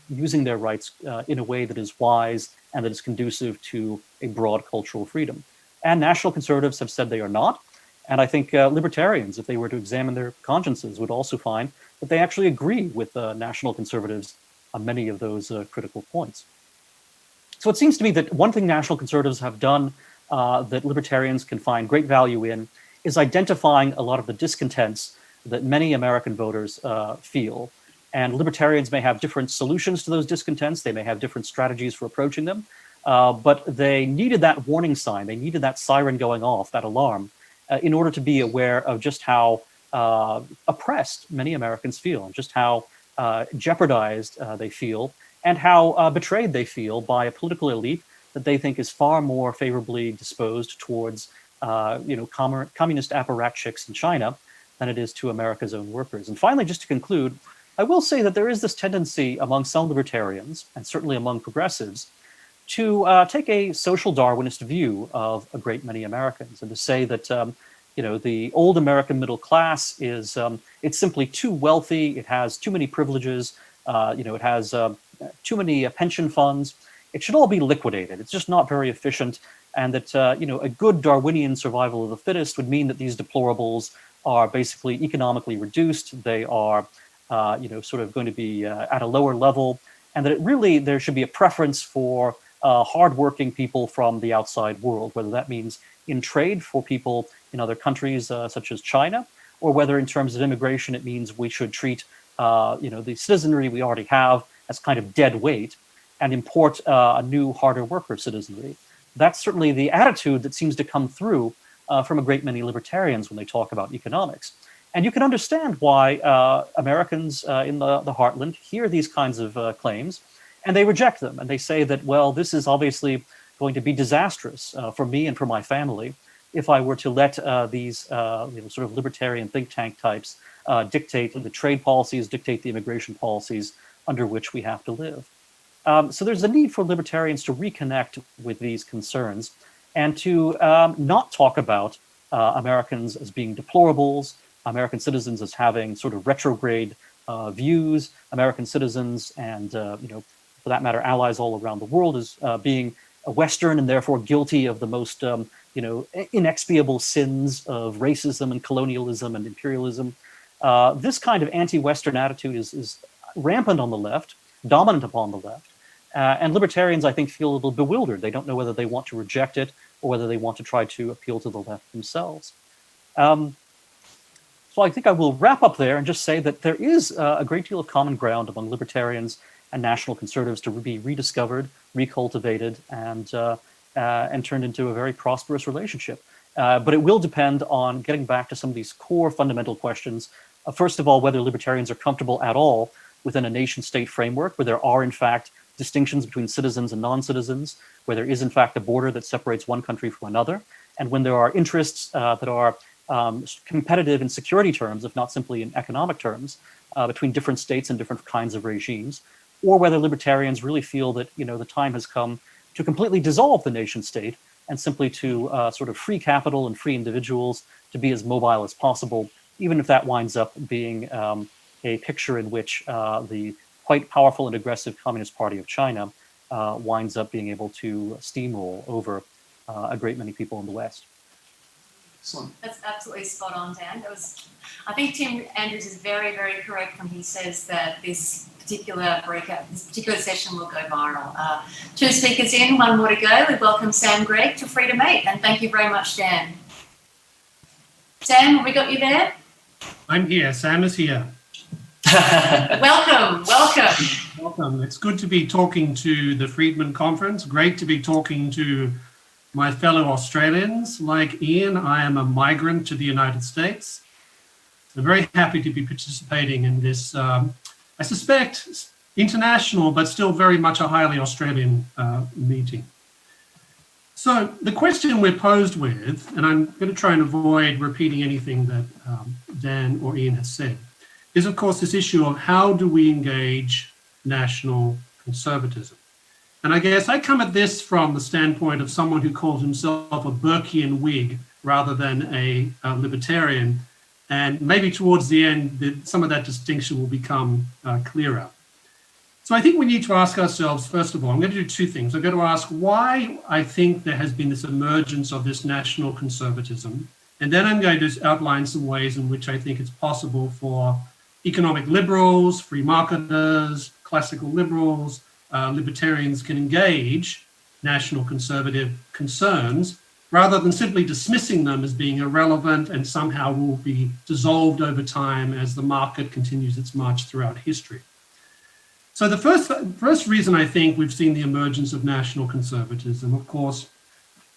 Speaker 10: using their rights in a way that is wise and that is conducive to a broad cultural freedom? And national conservatives have said they are not. And I think libertarians, if they were to examine their consciences, would also find that they actually agree with national conservatives on many of those critical points. So it seems to me that one thing national conservatives have done that libertarians can find great value in is identifying a lot of the discontents that many American voters feel. And libertarians may have different solutions to those discontents. They may have different strategies for approaching them. But they needed that warning sign. They needed that siren going off, that alarm, in order to be aware of just how oppressed many Americans feel and just how jeopardized they feel and how betrayed they feel by a political elite that they think is far more favorably disposed towards communist apparatchiks in China than it is to America's own workers. And finally, just to conclude, I will say that there is this tendency among some libertarians, and certainly among progressives, to take a social Darwinist view of a great many Americans and to say that the old American middle class is it's simply too wealthy, it has too many privileges, it has too many pension funds. It should all be liquidated. It's just not very efficient, and that a good Darwinian survival of the fittest would mean that these deplorables are basically economically reduced. They are sort of going to be at a lower level, and that there should be a preference for hardworking people from the outside world, whether that means in trade for people in other countries such as China, or whether in terms of immigration it means we should treat the citizenry we already have as kind of dead weight and import a new, harder worker citizenry. That's certainly the attitude that seems to come through from a great many libertarians when they talk about economics. And you can understand why Americans in the heartland hear these kinds of claims and they reject them. And they say that, well, this is obviously going to be disastrous for me and for my family if I were to let these sort of libertarian think tank types dictate the trade policies, dictate the immigration policies under which we have to live. So there's a need for libertarians to reconnect with these concerns and to not talk about Americans as being deplorables, American citizens as having sort of retrograde views, American citizens and, for that matter, allies all around the world as being Western and therefore guilty of the most, inexpiable sins of racism and colonialism and imperialism. This kind of anti-Western attitude is rampant on the left, dominant upon the left. And libertarians, I think, feel a little bewildered. They don't know whether they want to reject it or whether they want to try to appeal to the left themselves. So I think I will wrap up there and just say that there is a great deal of common ground among libertarians and national conservatives to be rediscovered, recultivated, and turned into a very prosperous relationship. But it will depend on getting back to some of these core fundamental questions. First of all, whether libertarians are comfortable at all within a nation-state framework where there are, in fact, distinctions between citizens and non-citizens, where there is, in fact, a border that separates one country from another, and when there are interests that are competitive in security terms, if not simply in economic terms, between different states and different kinds of regimes, or whether libertarians really feel that the time has come to completely dissolve the nation-state and simply to sort of free capital and free individuals to be as mobile as possible, even if that winds up being a picture in which the quite powerful and aggressive Communist Party of China winds up being able to steamroll over a great many people in the West.
Speaker 6: Excellent.
Speaker 11: That's absolutely spot on, Dan. I think Tim Andrews is very, very correct when he says that this particular session will go viral. 2 speakers in, 1 more to go. We welcome Sam Gregg to Freedom 8, and thank you very much, Dan. Sam, have we got you there?
Speaker 12: I'm here. Sam is here.
Speaker 11: Welcome.
Speaker 12: Welcome. It's good to be talking to the Friedman Conference. Great to be talking to my fellow Australians. Like Ian, I am a migrant to the United States. I'm very happy to be participating in this, I suspect, international, but still very much a highly Australian meeting. So the question we're posed with, and I'm going to try and avoid repeating anything that Dan or Ian has said, is of course this issue of how do we engage national conservatism? And I guess I come at this from the standpoint of someone who calls himself a Burkean Whig rather than a libertarian. And maybe towards the end, some of that distinction will become clearer. So I think we need to ask ourselves, first of all, I'm going to do 2 things. I'm going to ask why I think there has been this emergence of this national conservatism. And then I'm going to outline some ways in which I think it's possible for economic liberals, free marketers, classical liberals, libertarians can engage national conservative concerns rather than simply dismissing them as being irrelevant and somehow will be dissolved over time as the market continues its march throughout history. So the first reason I think we've seen the emergence of national conservatism, of course,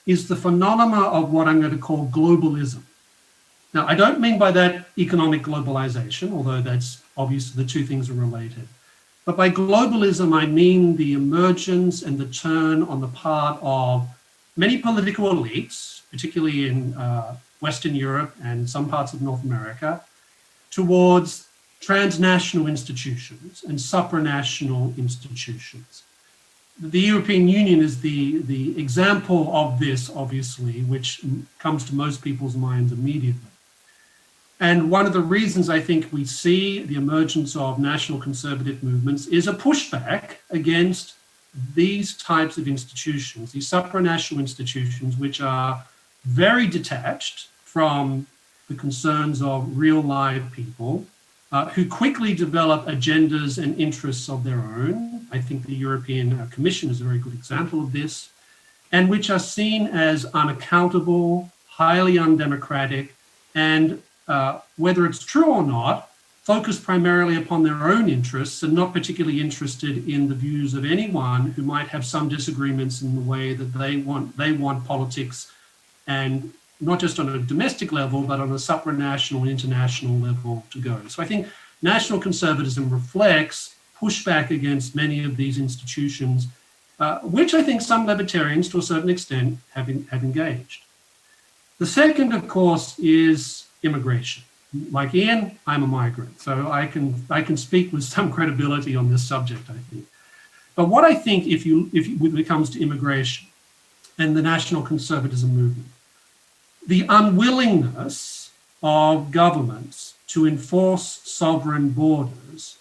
Speaker 12: is the phenomena of what I'm going to call globalism. Now, I don't mean by that economic globalization, although that's obvious the 2 things are related. But by globalism, I mean the emergence and the turn on the part of many political elites, particularly in Western Europe and some parts of North America, towards transnational institutions and supranational institutions. The European Union is the example of this, obviously, which comes to most people's minds immediately. And one of the reasons I think we see the emergence of national conservative movements is a pushback against these types of institutions, these supranational institutions, which are very detached from the concerns of real live people, who quickly develop agendas and interests of their own. I think the European Commission is a very good example of this, and which are seen as unaccountable, highly undemocratic, and whether it's true or not, focus primarily upon their own interests and not particularly interested in the views of anyone who might have some disagreements in the way that they want politics, and not just on a domestic level, but on a supranational and international level to go. So I think national conservatism reflects pushback against many of these institutions, which I think some libertarians to a certain extent have engaged. The second, of course, is immigration. Like Ian, I'm a migrant, so I can speak with some credibility on this subject, I think. But what I think when it comes to immigration and the national conservatism movement, the unwillingness of governments to enforce sovereign borders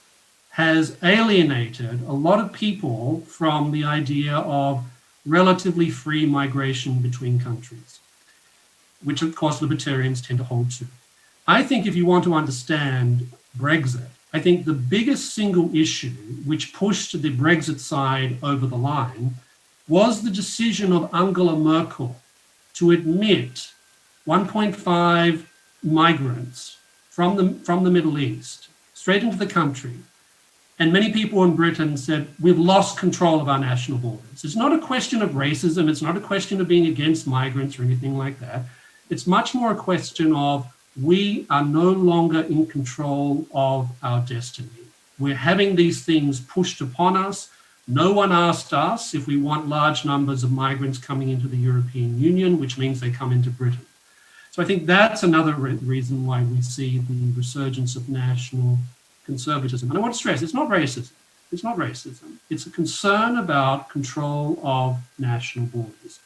Speaker 12: has alienated a lot of people from the idea of relatively free migration between countries, which of course libertarians tend to hold to. I think if you want to understand Brexit, I think the biggest single issue which pushed the Brexit side over the line was the decision of Angela Merkel to admit 1.5 migrants from the Middle East straight into the country. And many people in Britain said, we've lost control of our national borders. It's not a question of racism. It's not a question of being against migrants or anything like that. It's much more a question of we are no longer in control of our destiny. We're having these things pushed upon us. No one asked us if we want large numbers of migrants coming into the European Union, which means they come into Britain. So I think that's another reason why we see the resurgence of national conservatism. And I want to stress, it's not racism. It's not racism. It's a concern about control of national borders.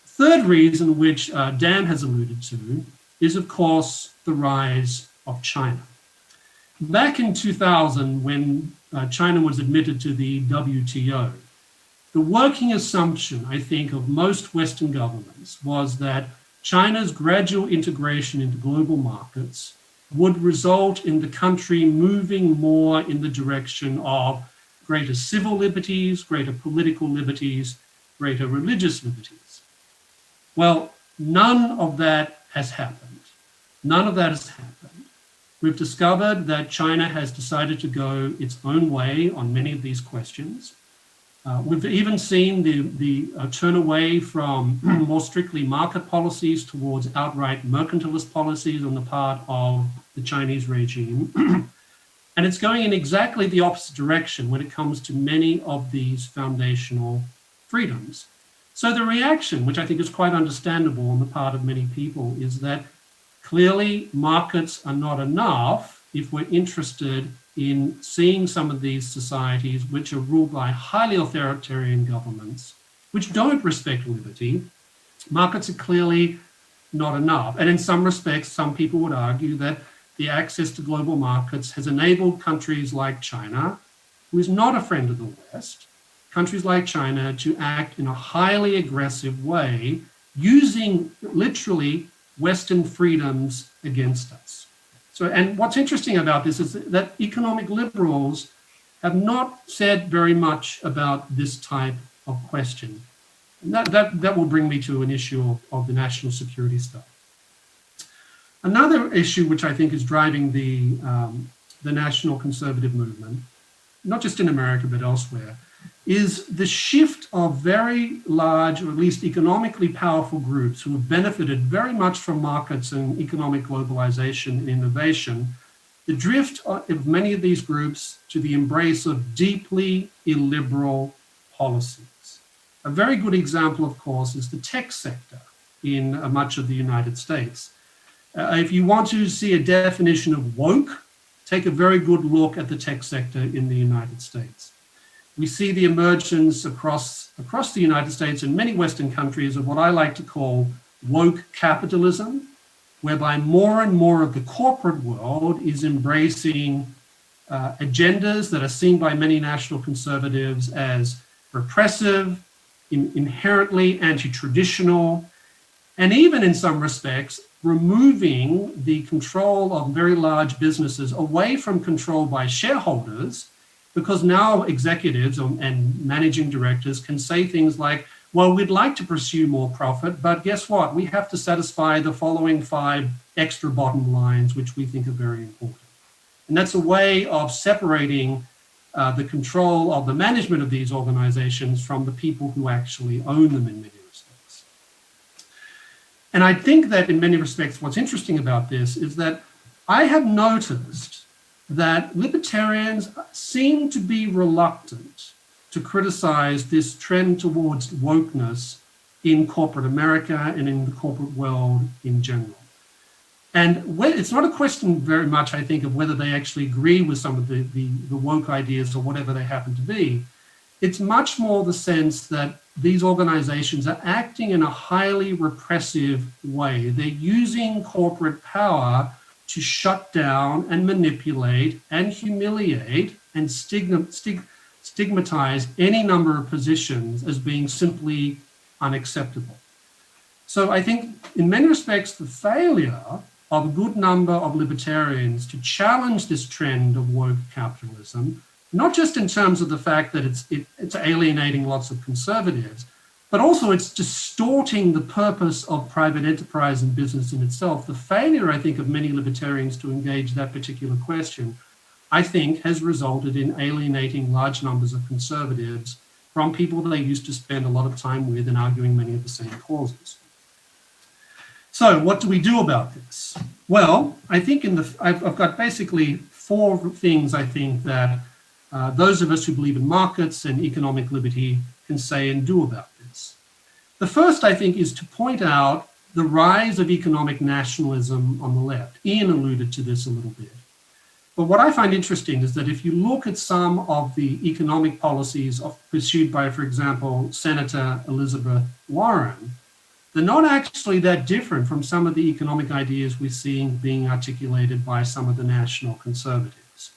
Speaker 12: Third reason, which Dan has alluded to, is of course the rise of China. Back in 2000, when China was admitted to the WTO, the working assumption, I think, of most Western governments was that China's gradual integration into global markets would result in the country moving more in the direction of greater civil liberties, greater political liberties, greater religious liberties. Well, none of that has happened. None of that has happened. We've discovered that China has decided to go its own way on many of these questions. We've even seen the turn away from more strictly market policies towards outright mercantilist policies on the part of the Chinese regime. And it's going in exactly the opposite direction when it comes to many of these foundational freedoms. So the reaction, which I think is quite understandable on the part of many people, is that clearly markets are not enough if we're interested in seeing some of these societies which are ruled by highly authoritarian governments, which don't respect liberty. Markets are clearly not enough. And in some respects, some people would argue that the access to global markets has enabled countries like China, who is not a friend of the West, countries like China to act in a highly aggressive way, using literally Western freedoms against us. So, and what's interesting about this is that economic liberals have not said very much about this type of question. And that will bring me to an issue of the national security stuff. Another issue which I think is driving the national conservative movement, not just in America but elsewhere, is the shift of very large, or at least economically powerful groups who have benefited very much from markets and economic globalization and innovation, the drift of many of these groups to the embrace of deeply illiberal policies. A very good example, of course, is the tech sector in much of the United States. If you want to see a definition of woke, take a very good look at the tech sector in the United States. We see the emergence across the United States and many Western countries of what I like to call woke capitalism, whereby more and more of the corporate world is embracing agendas that are seen by many national conservatives as repressive, inherently anti-traditional, and even in some respects, removing the control of very large businesses away from control by shareholders, because now executives and managing directors can say things like, well, we'd like to pursue more profit, but guess what? We have to satisfy the following 5 extra bottom lines, which we think are very important. And that's a way of separating the control of the management of these organizations from the people who actually own them in many respects. And I think that in many respects, what's interesting about this is that I have noticed that libertarians seem to be reluctant to criticize this trend towards wokeness in corporate America and in the corporate world in general. And it's not a question very much, I think, of whether they actually agree with some of the woke ideas or whatever they happen to be. It's much more the sense that these organizations are acting in a highly repressive way. They're using corporate power to shut down and manipulate and humiliate and stigmatize any number of positions as being simply unacceptable. So I think in many respects, the failure of a good number of libertarians to challenge this trend of woke capitalism, not just in terms of the fact that it's alienating lots of conservatives, but also it's distorting the purpose of private enterprise and business in itself. The failure, I think, of many libertarians to engage that particular question, I think, has resulted in alienating large numbers of conservatives from people that they used to spend a lot of time with and arguing many of the same causes. So what do we do about this? Well, I think I've got basically 4 things I think that those of us who believe in markets and economic liberty can say and do about this. The first, I think, is to point out the rise of economic nationalism on the left. Ian alluded to this a little bit. But what I find interesting is that if you look at some of the economic policies pursued by, for example, Senator Elizabeth Warren, they're not actually that different from some of the economic ideas we're seeing being articulated by some of the national conservatives.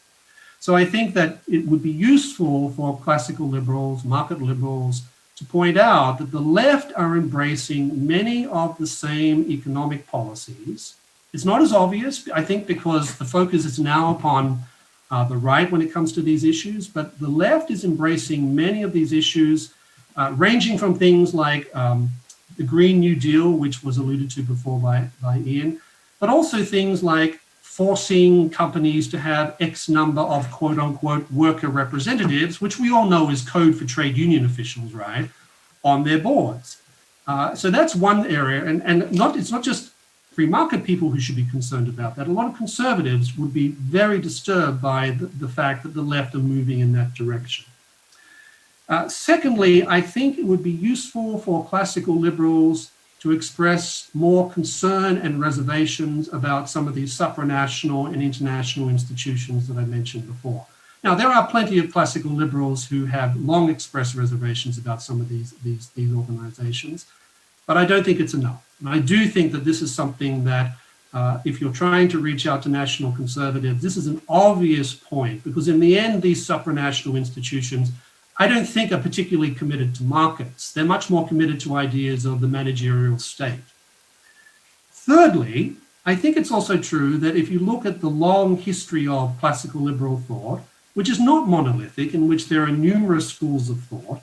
Speaker 12: So I think that it would be useful for classical liberals, market liberals, to point out that the left are embracing many of the same economic policies. It's not as obvious, I think, because the focus is now upon the right when it comes to these issues, but the left is embracing many of these issues, ranging from things like the Green New Deal, which was alluded to before by Ian, but also things like forcing companies to have X number of quote unquote worker representatives, which we all know is code for trade union officials, right, on their boards. So that's one area, and it's not just free market people who should be concerned about that. A lot of conservatives would be very disturbed by the fact that the left are moving in that direction. Secondly, I think it would be useful for classical liberals to express more concern and reservations about some of these supranational and international institutions that I mentioned before. Now, there are plenty of classical liberals who have long expressed reservations about some of these organizations, but I don't think it's enough. And I do think that this is something that if you're trying to reach out to national conservatives, this is an obvious point, because in the end, these supranational institutions, I don't think are particularly committed to markets. They're much more committed to ideas of the managerial state. Thirdly, I think it's also true that if you look at the long history of classical liberal thought, which is not monolithic, in which there are numerous schools of thought,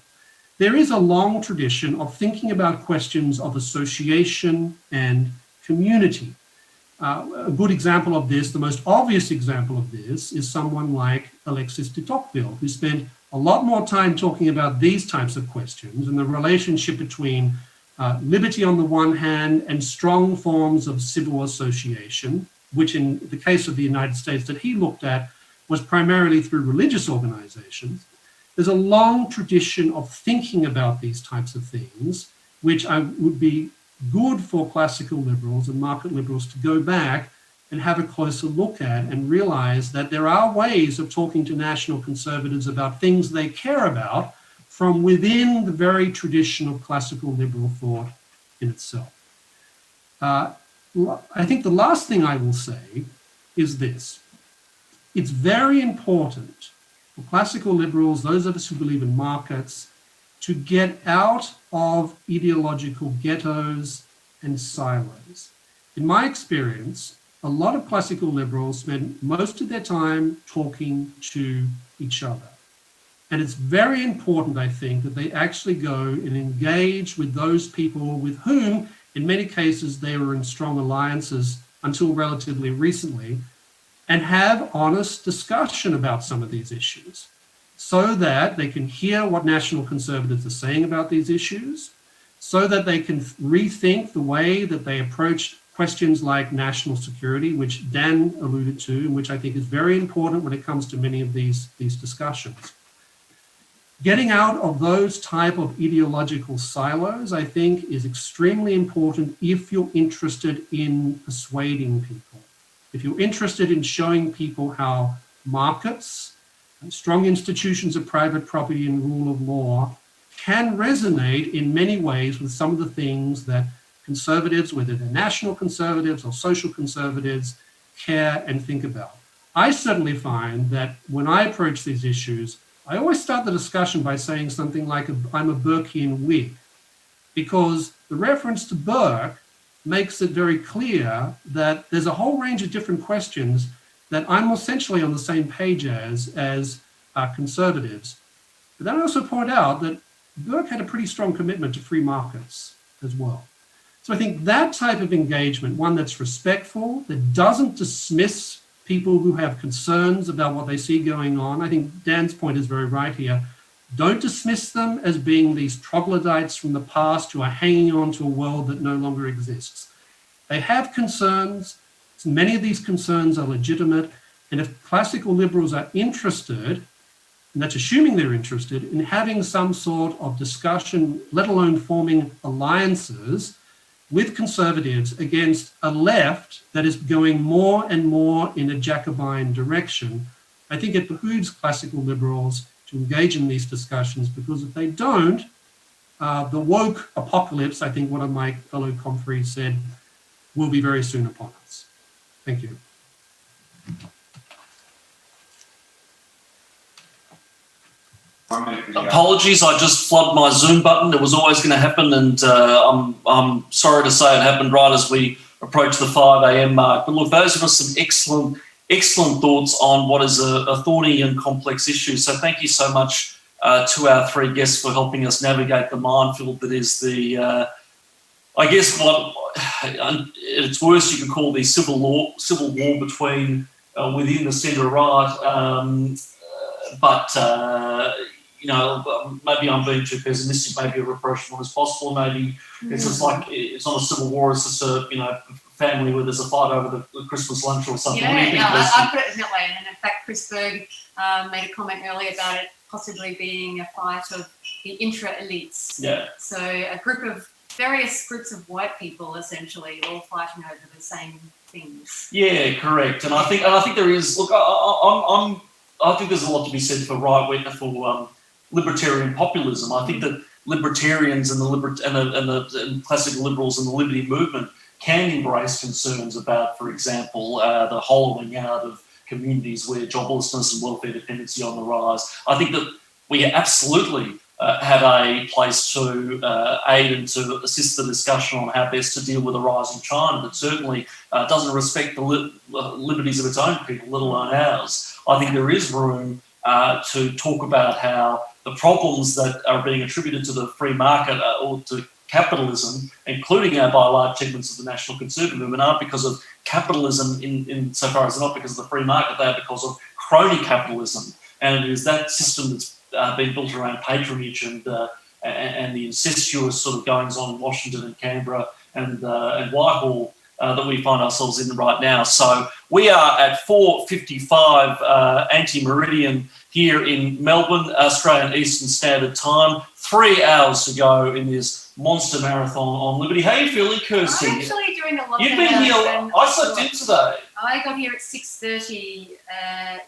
Speaker 12: there is a long tradition of thinking about questions of association and community. A good example of this, the most obvious example of this, is someone like Alexis de Tocqueville, who spent a lot more time talking about these types of questions and the relationship between liberty on the one hand and strong forms of civil association, which in the case of the United States that he looked at was primarily through religious organizations. There's a long tradition of thinking about these types of things, which would be good for classical liberals and market liberals to go back and have a closer look at and realize that there are ways of talking to national conservatives about things they care about from within the very tradition of classical liberal thought in itself. I think the last thing I will say is this. It's very important for classical liberals, those of us who believe in markets, to get out of ideological ghettos and silos. In my experience, a lot of classical liberals spend most of their time talking to each other. And it's very important, I think, that they actually go and engage with those people with whom, in many cases, they were in strong alliances until relatively recently, and have honest discussion about some of these issues so that they can hear what national conservatives are saying about these issues, so that they can rethink the way that they approach questions like national security, which Dan alluded to, and which I think is very important when it comes to many of these discussions. Getting out of those type of ideological silos, I think, is extremely important if you're interested in persuading people. If you're interested in showing people how markets, strong institutions of private property and rule of law can resonate in many ways with some of the things that conservatives, whether they're national conservatives or social conservatives, care and think about. I certainly find that when I approach these issues, I always start the discussion by saying something like, I'm a Burkean Whig, because the reference to Burke makes it very clear that there's a whole range of different questions that I'm essentially on the same page as conservatives. But then I also point out that Burke had a pretty strong commitment to free markets as well. So I think that type of engagement, one that's respectful, that doesn't dismiss people who have concerns about what they see going on. I think Dan's point is very right here. Don't dismiss them as being these troglodytes from the past who are hanging on to a world that no longer exists. They have concerns. Many of these concerns are legitimate. And if classical liberals are interested, and that's assuming they're interested, in having some sort of discussion, let alone forming alliances with conservatives against a left that is going more and more in a Jacobin direction, I think it behooves classical liberals to engage in these discussions, because if they don't, the woke apocalypse, I think one of my fellow confreres said, will be very soon upon us. Thank you.
Speaker 6: Apologies, I just flubbed my Zoom button. It was always going to happen, and I'm sorry to say it happened right as we approached the 5 a.m. mark. But look, those are some excellent thoughts on what is a thorny and complex issue. So thank you so much to our three guests for helping us navigate the minefield that is the, I guess, what at its worst you could call the civil war between within the centre-right. But maybe I'm being too pessimistic. Maybe a repression is possible. Maybe it's just like it's not a civil war. It's just a family where there's a fight over the Christmas lunch or something.
Speaker 11: I put it that way. And in fact, Chris Berg made a comment earlier about it possibly being a fight of the intra-elites.
Speaker 6: Yeah.
Speaker 11: So various groups of white people essentially all fighting over the same things.
Speaker 6: Yeah, correct. And I think there is. Look, I think there's a lot to be said for libertarian populism. I think that libertarians and the classical liberals and the liberty movement can embrace concerns about, for example, the hollowing out of communities where joblessness and welfare dependency on the rise. I think that we absolutely have a place to aid and to assist the discussion on how best to deal with the rise in China that certainly doesn't respect the liberties of its own people, let alone ours. I think there is room to talk about how the problems that are being attributed to the free market or to capitalism, including by large segments of the national conservative movement, aren't because of capitalism in so far as they're not because of the free market, they are because of crony capitalism. And it is that system that's been built around patronage and the incestuous sort of goings on in Washington and Canberra and Whitehall that we find ourselves in right now. So we are at 4:55 anti-meridian here in Melbourne, Australian Eastern Standard Time. 3 hours to go in this monster marathon on Liberty. How are you feeling, Kirsty?
Speaker 11: I'm actually doing a lot.
Speaker 6: You've been here. I slept in today.
Speaker 11: I got here at 6:30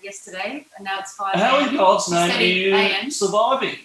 Speaker 11: yesterday, and now it's 5
Speaker 6: How in God's name are you
Speaker 11: a.m.
Speaker 6: surviving?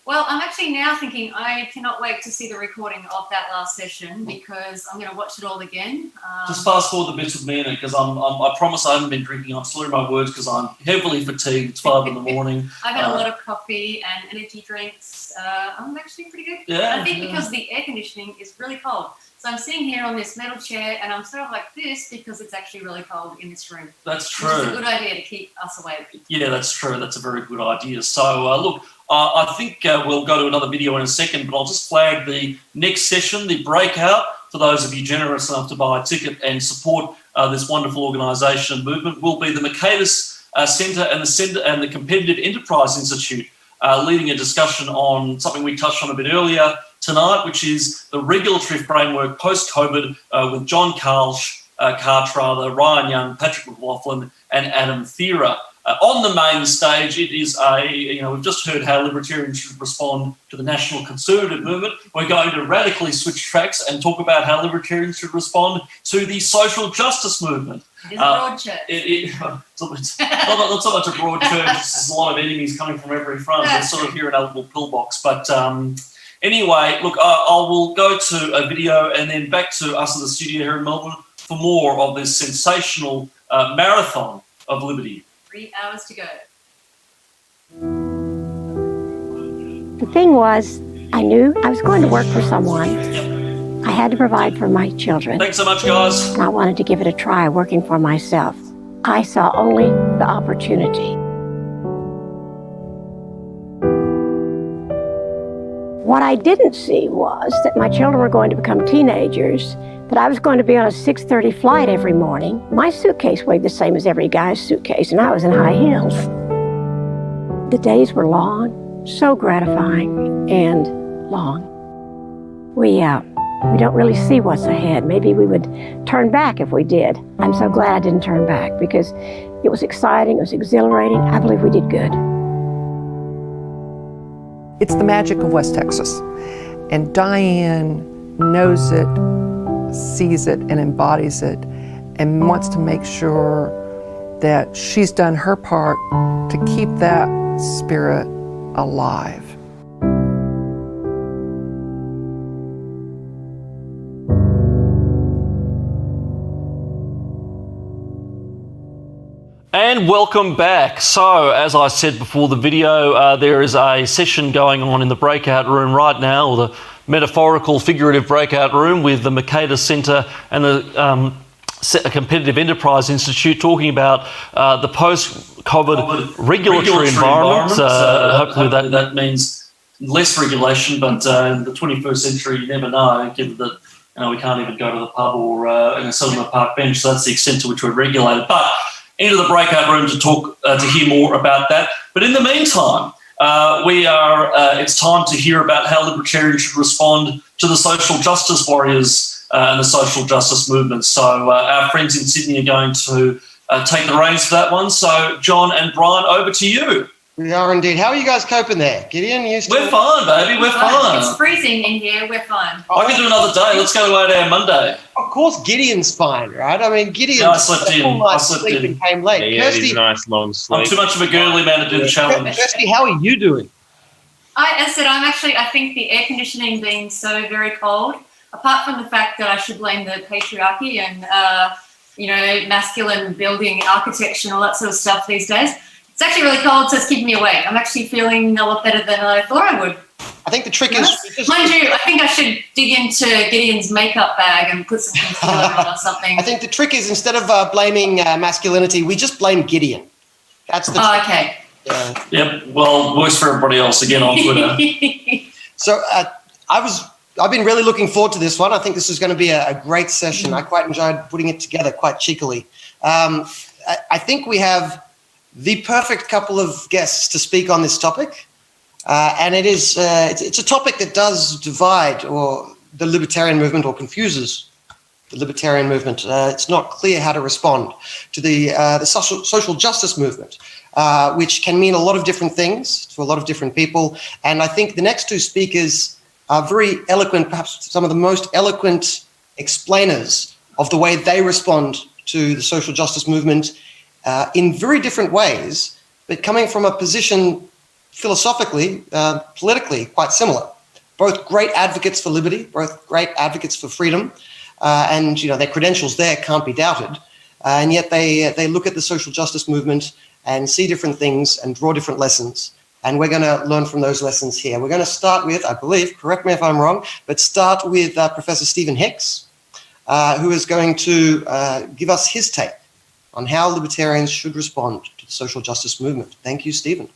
Speaker 11: Well, I'm actually now thinking I cannot wait to see the recording of that last session because I'm going to watch it all again.
Speaker 6: Just fast forward the bits with me in it because I promise I haven't been drinking. I'm slurring my words because I'm heavily fatigued. It's 5 in the morning.
Speaker 11: I've had a lot of coffee and energy drinks. I'm actually pretty good.
Speaker 6: Yeah,
Speaker 11: I think because the air conditioning is really cold. So I'm sitting here on this metal chair and I'm sort of like this because it's actually really cold in this room.
Speaker 6: That's true.
Speaker 11: It's a good idea to keep us awake.
Speaker 6: Yeah, that's true. That's a very good idea. So, look, I think we'll go to another video in a second, but I'll just flag the next session, the breakout, for those of you generous enough to buy a ticket and support this wonderful organisation and movement, will be the Mercatus Centre and the Competitive Enterprise Institute, leading a discussion on something we touched on a bit earlier tonight, which is the regulatory framework post-COVID with John Karch, Ryan Young, Patrick McLaughlin, and Adam Thera. On the main stage, it is we've just heard how libertarians should respond to the national conservative movement. We're going to radically switch tracks and talk about how libertarians should respond to the social justice movement.
Speaker 11: It is a broad church.
Speaker 6: It's not so much a broad church, there's a lot of enemies coming from every front. They're sort of here in our little pillbox. But anyway, look, I will go to a video and then back to us in the studio here in Melbourne for more of this sensational marathon of liberty.
Speaker 11: 3 hours to go.
Speaker 13: The thing was, I knew I was going to work for someone. I had to provide for my children.
Speaker 6: Thanks so much, guys.
Speaker 13: And I wanted to give it a try working for myself. I saw only the opportunity. What I didn't see was that my children were going to become teenagers, that I was going to be on a 6:30 flight every morning. My suitcase weighed the same as every guy's suitcase, and I was in high heels. The days were long, so gratifying, and long. We don't really see what's ahead. Maybe we would turn back if we did. I'm so glad I didn't turn back because it was exciting, it was exhilarating. I believe we did good.
Speaker 14: It's the magic of West Texas, and Diane knows it, sees it, and embodies it, and wants to make sure that she's done her part to keep that spirit alive.
Speaker 15: And welcome back. So, as I said before the video, there is a session going on in the breakout room right now, or the metaphorical, figurative breakout room with the Mercatus Centre and the Competitive Enterprise Institute, talking about the post-COVID regulatory environment.
Speaker 6: Hopefully that means less regulation, but in the 21st century, you never know, given that we can't even go to the pub or in a cinema park bench. So that's the extent to which we're regulated. But into the breakout room to talk to hear more about that. But in the meantime, it's time to hear about how libertarians should respond to the social justice warriors and the social justice movement. So our friends in Sydney are going to take the reins for that one. So John and Brian, over to you.
Speaker 2: We are indeed. How are you guys coping there? Gideon,
Speaker 6: We're fine, baby. We're fine.
Speaker 11: It's freezing in here. We're fine.
Speaker 6: I can do another day. Let's go to 8 a.m. Monday.
Speaker 2: Of course, Gideon's fine, right? I mean, Gideon.
Speaker 6: I slept in.
Speaker 2: And came late.
Speaker 5: Yeah,
Speaker 2: Kirsty,
Speaker 5: it is a nice long sleep.
Speaker 6: I'm too much of a girly man to do the challenge.
Speaker 2: Kirsty, how are you doing?
Speaker 11: I said, I think the air conditioning being so very cold, apart from the fact that I should blame the patriarchy and, masculine building architecture and all that sort of stuff these days, it's actually really cold, so it's keeping me awake. I'm actually feeling a lot better than I thought I would.
Speaker 2: I think the trick is...
Speaker 11: Mind you, I think I should dig into Gideon's makeup bag and put some concealer on or something.
Speaker 2: I think the trick is, instead of blaming masculinity, we just blame Gideon. That's the trick.
Speaker 11: Okay.
Speaker 2: Yeah.
Speaker 6: Yep. Well, works for everybody else again on Twitter.
Speaker 2: So I've been really looking forward to this one. I think this is going to be a great session. I quite enjoyed putting it together quite cheekily. I think we have the perfect couple of guests to speak on this topic. And it's a topic that does divide or the libertarian movement, or confuses the libertarian movement. It's not clear how to respond to the social justice movement, which can mean a lot of different things to a lot of different people. And I think the next two speakers are very eloquent, perhaps some of the most eloquent explainers of the way they respond to the social justice movement in very different ways, but coming from a position philosophically, politically quite similar. Both great advocates for liberty, both great advocates for freedom, and their credentials there can't be doubted. And yet they look at the social justice movement and see different things and draw different lessons. And we're going to learn from those lessons here. We're going to start with, I believe, correct me if I'm wrong, but start with Professor Stephen Hicks, who is going to give us his take on how libertarians should respond to the social justice movement. Thank you, Stephen.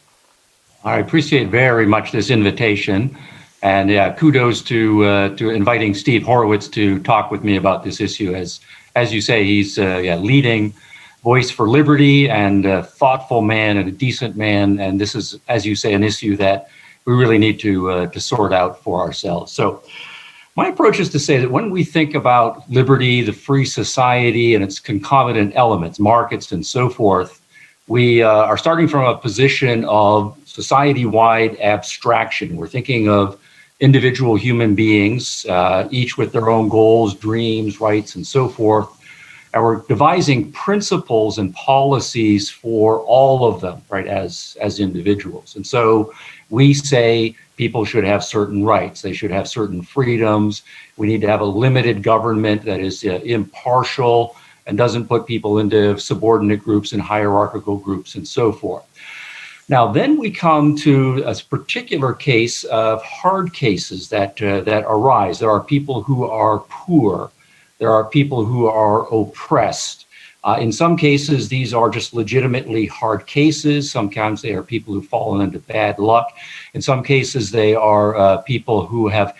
Speaker 16: I appreciate very much this invitation, and kudos to inviting Steve Horowitz to talk with me about this issue. As you say, he's leading voice for liberty and a thoughtful man and a decent man, and this is, as you say, an issue that we really need to sort out for ourselves. So my approach is to say that when we think about liberty, the free society, and its concomitant elements, markets and so forth, we are starting from a position of society-wide abstraction. We're thinking of individual human beings, each with their own goals, dreams, rights, and so forth. And we're devising principles and policies for all of them, right, as individuals. And so we say people should have certain rights. They should have certain freedoms. We need to have a limited government that is impartial and doesn't put people into subordinate groups and hierarchical groups and so forth. Now, then we come to a particular case of hard cases that arise. There are people who are poor. There are people who are oppressed. In some cases, these are just legitimately hard cases. Sometimes they are people who've fallen into bad luck. In some cases, they are people who have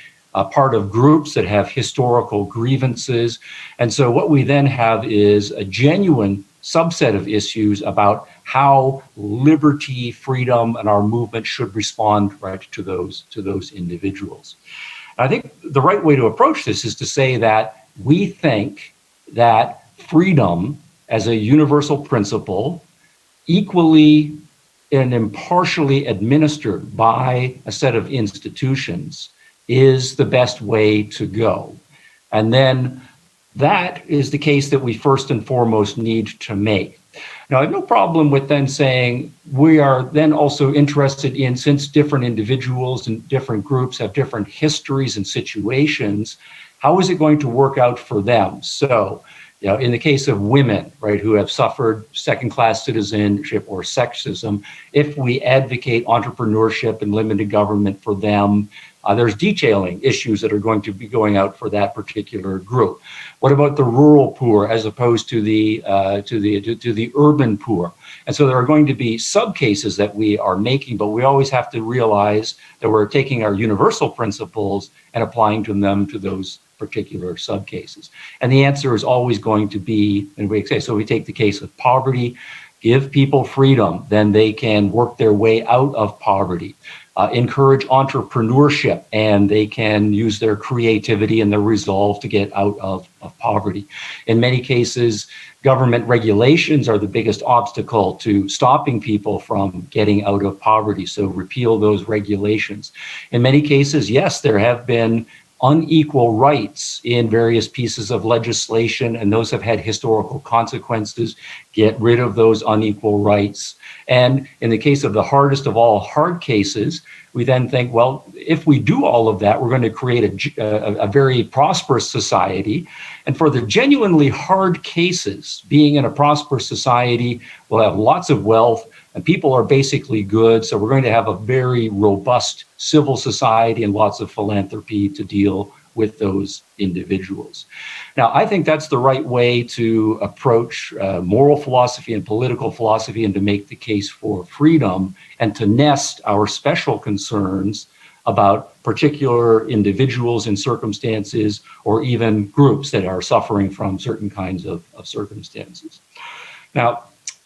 Speaker 16: part of groups that have historical grievances. And so what we then have is a genuine subset of issues about how liberty, freedom, and our movement should respond right to those individuals. And I think the right way to approach this is to say that we think that freedom as a universal principle, equally and impartially administered by a set of institutions, is the best way to go. And then that is the case that we first and foremost need to make. Now, I have no problem with then saying we are then also interested in, since different individuals and different groups have different histories and situations, how is it going to work out for them? So You know, in the case of women, right, who have suffered second-class citizenship or sexism, if we advocate entrepreneurship and limited government for them, there's detailing issues that are going to be going out for that particular group. What about the rural poor as opposed to the urban poor? And so there are going to be sub-cases that we are making, but we always have to realize that we're taking our universal principles and applying them to those particular sub-cases. And the answer is always going to be, and we say, so we take the case of poverty, give people freedom, then they can work their way out of poverty. Encourage entrepreneurship, and they can use their creativity and their resolve to get out of poverty. In many cases, government regulations are the biggest obstacle to stopping people from getting out of poverty, so repeal those regulations. In many cases, yes, there have been unequal rights in various pieces of legislation, and those have had historical consequences. Get rid of those unequal rights. And in the case of the hardest of all hard cases, we then think, well, if we do all of that, we're going to create a very prosperous society. And for the genuinely hard cases, being in a prosperous society, we'll have lots of wealth, and people are basically good. So we're going to have a very robust civil society and lots of philanthropy to deal with those individuals. Now, I think that's the right way to approach moral philosophy and political philosophy, and to make the case for freedom, and to nest our special concerns about particular individuals and circumstances, or even groups that are suffering from certain kinds of circumstances. Now,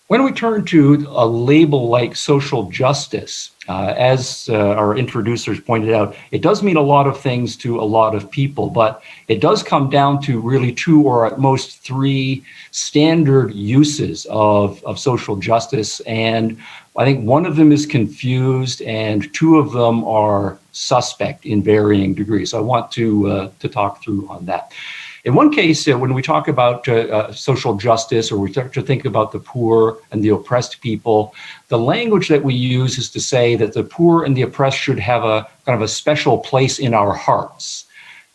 Speaker 16: when we turn to a label like social justice, as our introducers pointed out, it does mean a lot of things to a lot of people, but it does come down to really two or at most three standard uses of social justice. And I think one of them is confused, and two of them are suspect in varying degrees. So I want to talk through on that. In one case, when we talk about social justice, or we start to think about the poor and the oppressed people, the language that we use is to say that the poor and the oppressed should have a kind of a special place in our hearts.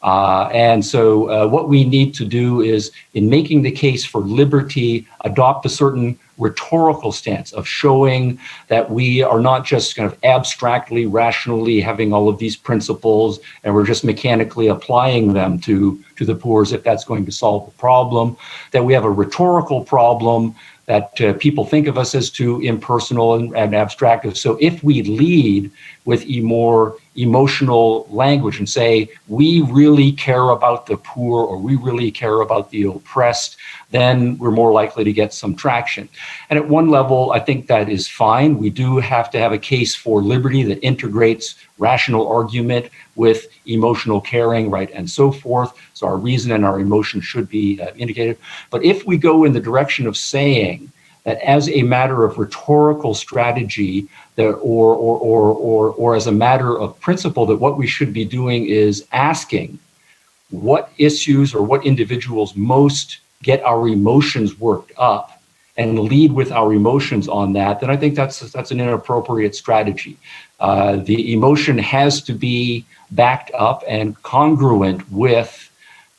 Speaker 16: And so what we need to do is, in making the case for liberty, adopt a certain rhetorical stance of showing that we are not just kind of abstractly, rationally having all of these principles and we're just mechanically applying them to the poor as if that's going to solve the problem, that we have a rhetorical problem, that people think of us as too impersonal and abstractive. So if we lead with a more emotional language and say, we really care about the poor, or we really care about the oppressed, then we're more likely to get some traction. And at one level, I think that is fine. We do have to have a case for liberty that integrates rational argument with emotional caring, right, and so forth. So our reason and our emotion should be indicated. But if we go in the direction of saying that as a matter of rhetorical strategy, that, or as a matter of principle, that what we should be doing is asking what issues or what individuals most get our emotions worked up, and lead with our emotions on that, then I think that's an inappropriate strategy. The emotion has to be backed up and congruent with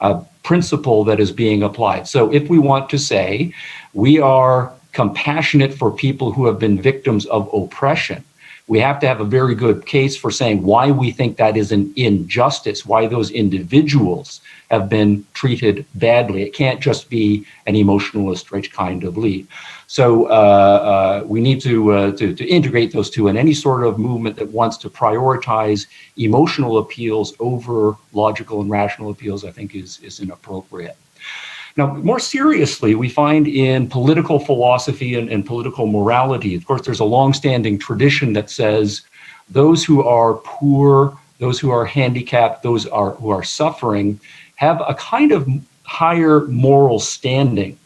Speaker 16: a principle that is being applied. So if we want to say we are compassionate for people who have been victims of oppression, we have to have a very good case for saying why we think that is an injustice, why those individuals have been treated badly. It can't just be an emotionalist rich kind of lead. So we need to integrate those two, and any sort of movement that wants to prioritize emotional appeals over logical and rational appeals, I think is inappropriate. Now, more seriously, we find in political philosophy and political morality, of course, there's a longstanding tradition that says those who are poor, those who are handicapped, those who are suffering, have a kind of higher moral standing,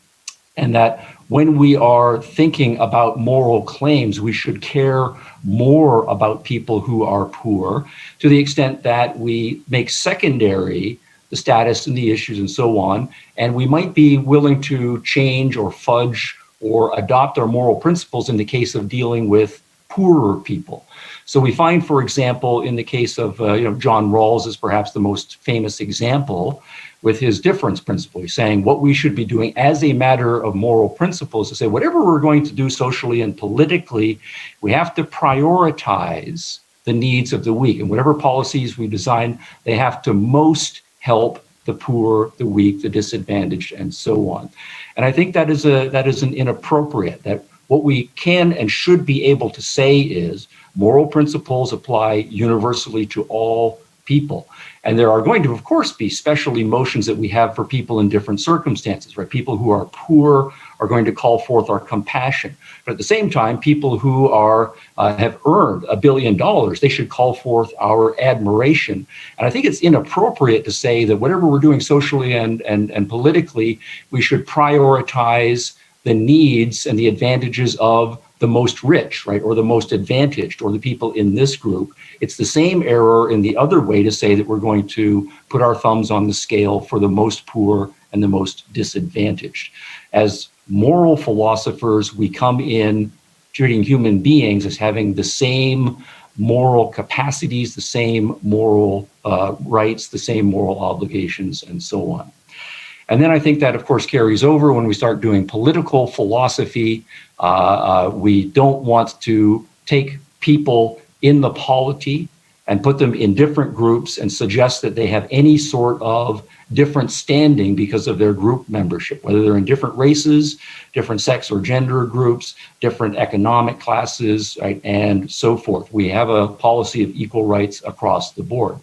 Speaker 16: and that when we are thinking about moral claims, we should care more about people who are poor, to the extent that we make secondary the status and the issues and so on, and we might be willing to change or fudge or adopt our moral principles in the case of dealing with poorer people. So we find, for example, in the case of John Rawls is perhaps the most famous example, with his difference principle. He's saying what we should be doing as a matter of moral principles to say whatever we're going to do socially and politically, we have to prioritize the needs of the weak. And whatever policies we design, they have to most help the poor, the weak, the disadvantaged, and so on. And I think that is an inappropriate, that what we can and should be able to say is moral principles apply universally to all people. And there are going to, of course, be special emotions that we have for people in different circumstances, right? People who are poor are going to call forth our compassion. But at the same time, people who are have earned $1 billion, they should call forth our admiration. And I think it's inappropriate to say that whatever we're doing socially and politically, we should prioritize the needs and the advantages of the most rich, right, or the most advantaged, or the people in this group. It's the same error in the other way to say that we're going to put our thumbs on the scale for the most poor and the most disadvantaged. As moral philosophers, we come in treating human beings as having the same moral capacities, the same moral rights, the same moral obligations, and so on. And then I think that, of course, carries over when we start doing political philosophy. We don't want to take people in the polity and put them in different groups and suggest that they have any sort of different standing because of their group membership, whether they're in different races, different sex or gender groups, different economic classes, right, and so forth. We have a policy of equal rights across the board.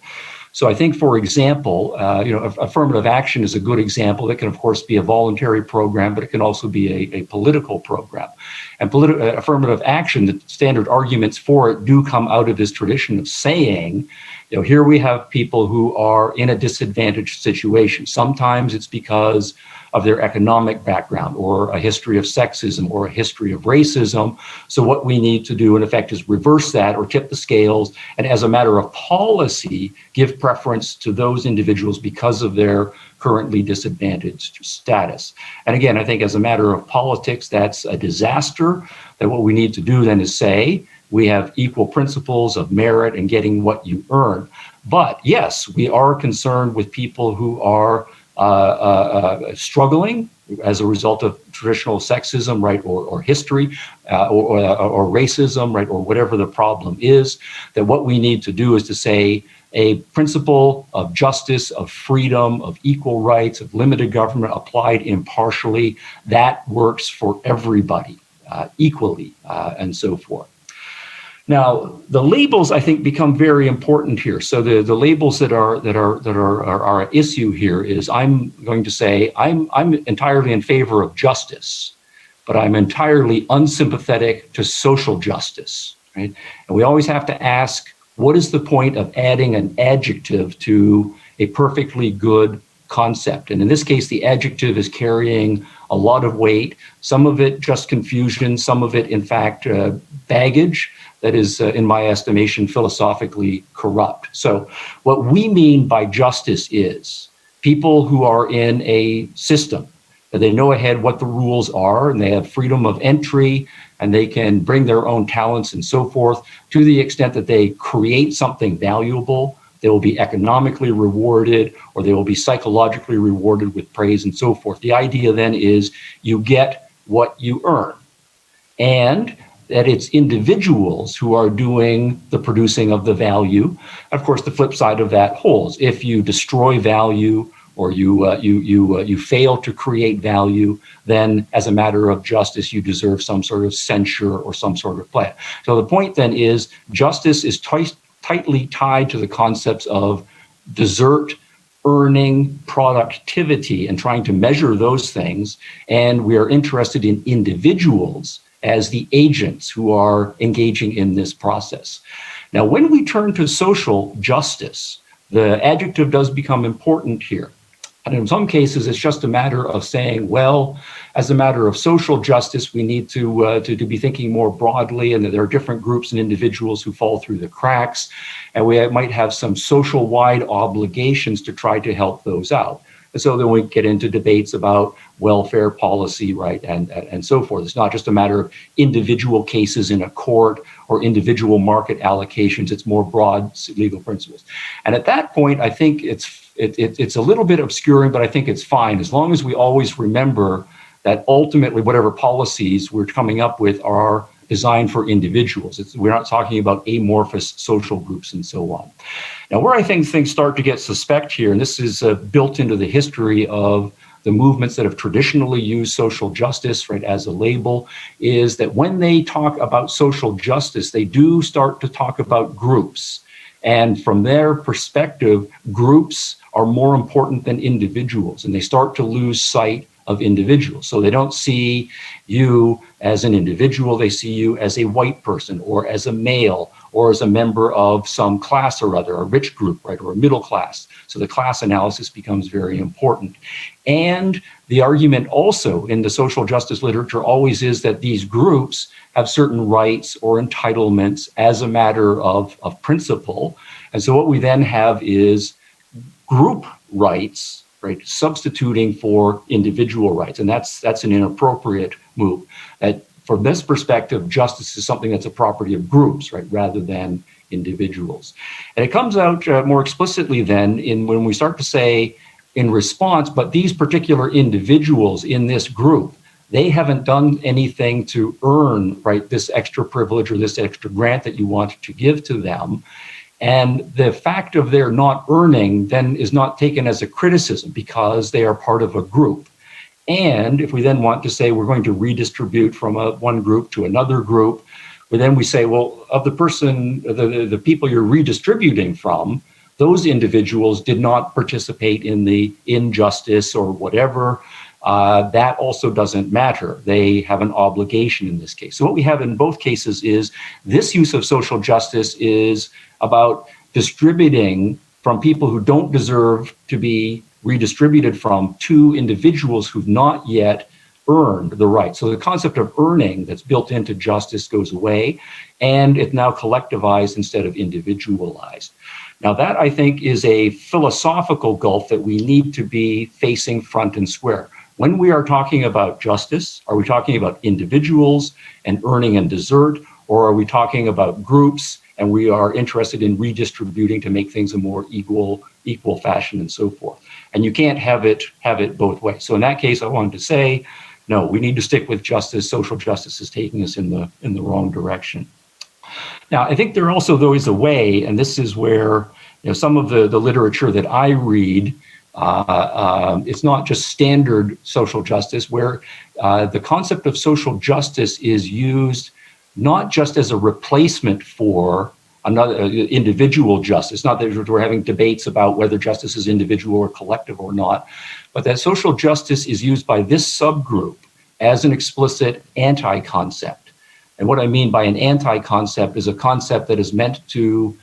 Speaker 16: So I think, for example, affirmative action is a good example. That can, of course, be a voluntary program, but it can also be a political program. And affirmative action, the standard arguments for it do come out of this tradition of saying, here we have people who are in a disadvantaged situation. Sometimes it's because of their economic background or a history of sexism or a history of racism. So what we need to do, in effect, is reverse that or tip the scales, and as a matter of policy, give preference to those individuals because of their currently disadvantaged status. And again, I think as a matter of politics, that's a disaster. That what we need to do then is say, we have equal principles of merit and getting what you earn. But yes, we are concerned with people who are struggling as a result of traditional sexism, right, or history, or racism, right, or whatever the problem is. That what we need to do is to say a principle of justice, of freedom, of equal rights, of limited government applied impartially, that works for everybody equally, and so forth. Now, the labels, I think, become very important here. So the labels that are at issue here is, I'm going to say I'm entirely in favor of justice, but I'm entirely unsympathetic to social justice, right? And we always have to ask, what is the point of adding an adjective to a perfectly good concept? And in this case, the adjective is carrying a lot of weight, some of it just confusion, some of it, in fact, baggage that is, in my estimation, philosophically corrupt. So what we mean by justice is people who are in a system, that they know ahead what the rules are, and they have freedom of entry, and they can bring their own talents and so forth. To the extent that they create something valuable, they will be economically rewarded, or they will be psychologically rewarded with praise and so forth. The idea then is you get what you earn, and that it's individuals who are doing the producing of the value. Of course, the flip side of that holds. If you destroy value, or you fail to create value, then as a matter of justice, you deserve some sort of censure or some sort of plan. So the point then is, justice is tightly tied to the concepts of desert, earning, productivity, and trying to measure those things. And we are interested in individuals as the agents who are engaging in this process. Now, when we turn to social justice, the adjective does become important here. And in some cases, it's just a matter of saying, well, as a matter of social justice, we need to be thinking more broadly, and that there are different groups and individuals who fall through the cracks, and we might have some social-wide obligations to try to help those out. And so then we get into debates about welfare policy, right, and so forth. It's not just a matter of individual cases in a court or individual market allocations. It's more broad legal principles. And at that point, I think it's a little bit obscuring, but I think it's fine as long as we always remember that ultimately whatever policies we're coming up with are designed for individuals. We're not talking about amorphous social groups and so on. Now, where I think things start to get suspect here, and this is built into the history of the movements that have traditionally used social justice, right, as a label, is that when they talk about social justice, they do start to talk about groups. And from their perspective, groups are more important than individuals, and they start to lose sight of individuals. So they don't see you as an individual, they see you as a white person or as a male or as a member of some class or other, a rich group, right, or a middle class. So the class analysis becomes very important. And the argument also in the social justice literature always is that these groups have certain rights or entitlements as a matter of principle. And so what we then have is group rights, right, substituting for individual rights. And that's an inappropriate move. From this perspective, justice is something that's a property of groups, right, rather than individuals. And it comes out more explicitly then when we start to say in response, but these particular individuals in this group, they haven't done anything to earn, right, this extra privilege or this extra grant that you want to give to them. And the fact of their not earning then is not taken as a criticism because they are part of a group. And if we then want to say we're going to redistribute from one group to another group, but then we say, well, of the people you're redistributing from, those individuals did not participate in the injustice or whatever. That also doesn't matter. They have an obligation in this case. So what we have in both cases is this use of social justice is about distributing from people who don't deserve to be redistributed from to individuals who've not yet earned the right. So the concept of earning that's built into justice goes away, and it's now collectivized instead of individualized. Now that, I think, is a philosophical gulf that we need to be facing front and square. When we are talking about justice, are we talking about individuals and earning and desert, or are we talking about groups and we are interested in redistributing to make things a more equal fashion and so forth? And you can't have it both ways. So in that case, I wanted to say, no, we need to stick with justice. Social justice is taking us in the wrong direction. Now, I think there also, though, is a way, and this is where some of the literature that I read, it's not just standard social justice, where the concept of social justice is used not just as a replacement for another individual justice, not that we're having debates about whether justice is individual or collective or not, but that social justice is used by this subgroup as an explicit anti-concept. And what I mean by an anti-concept is a concept that is meant to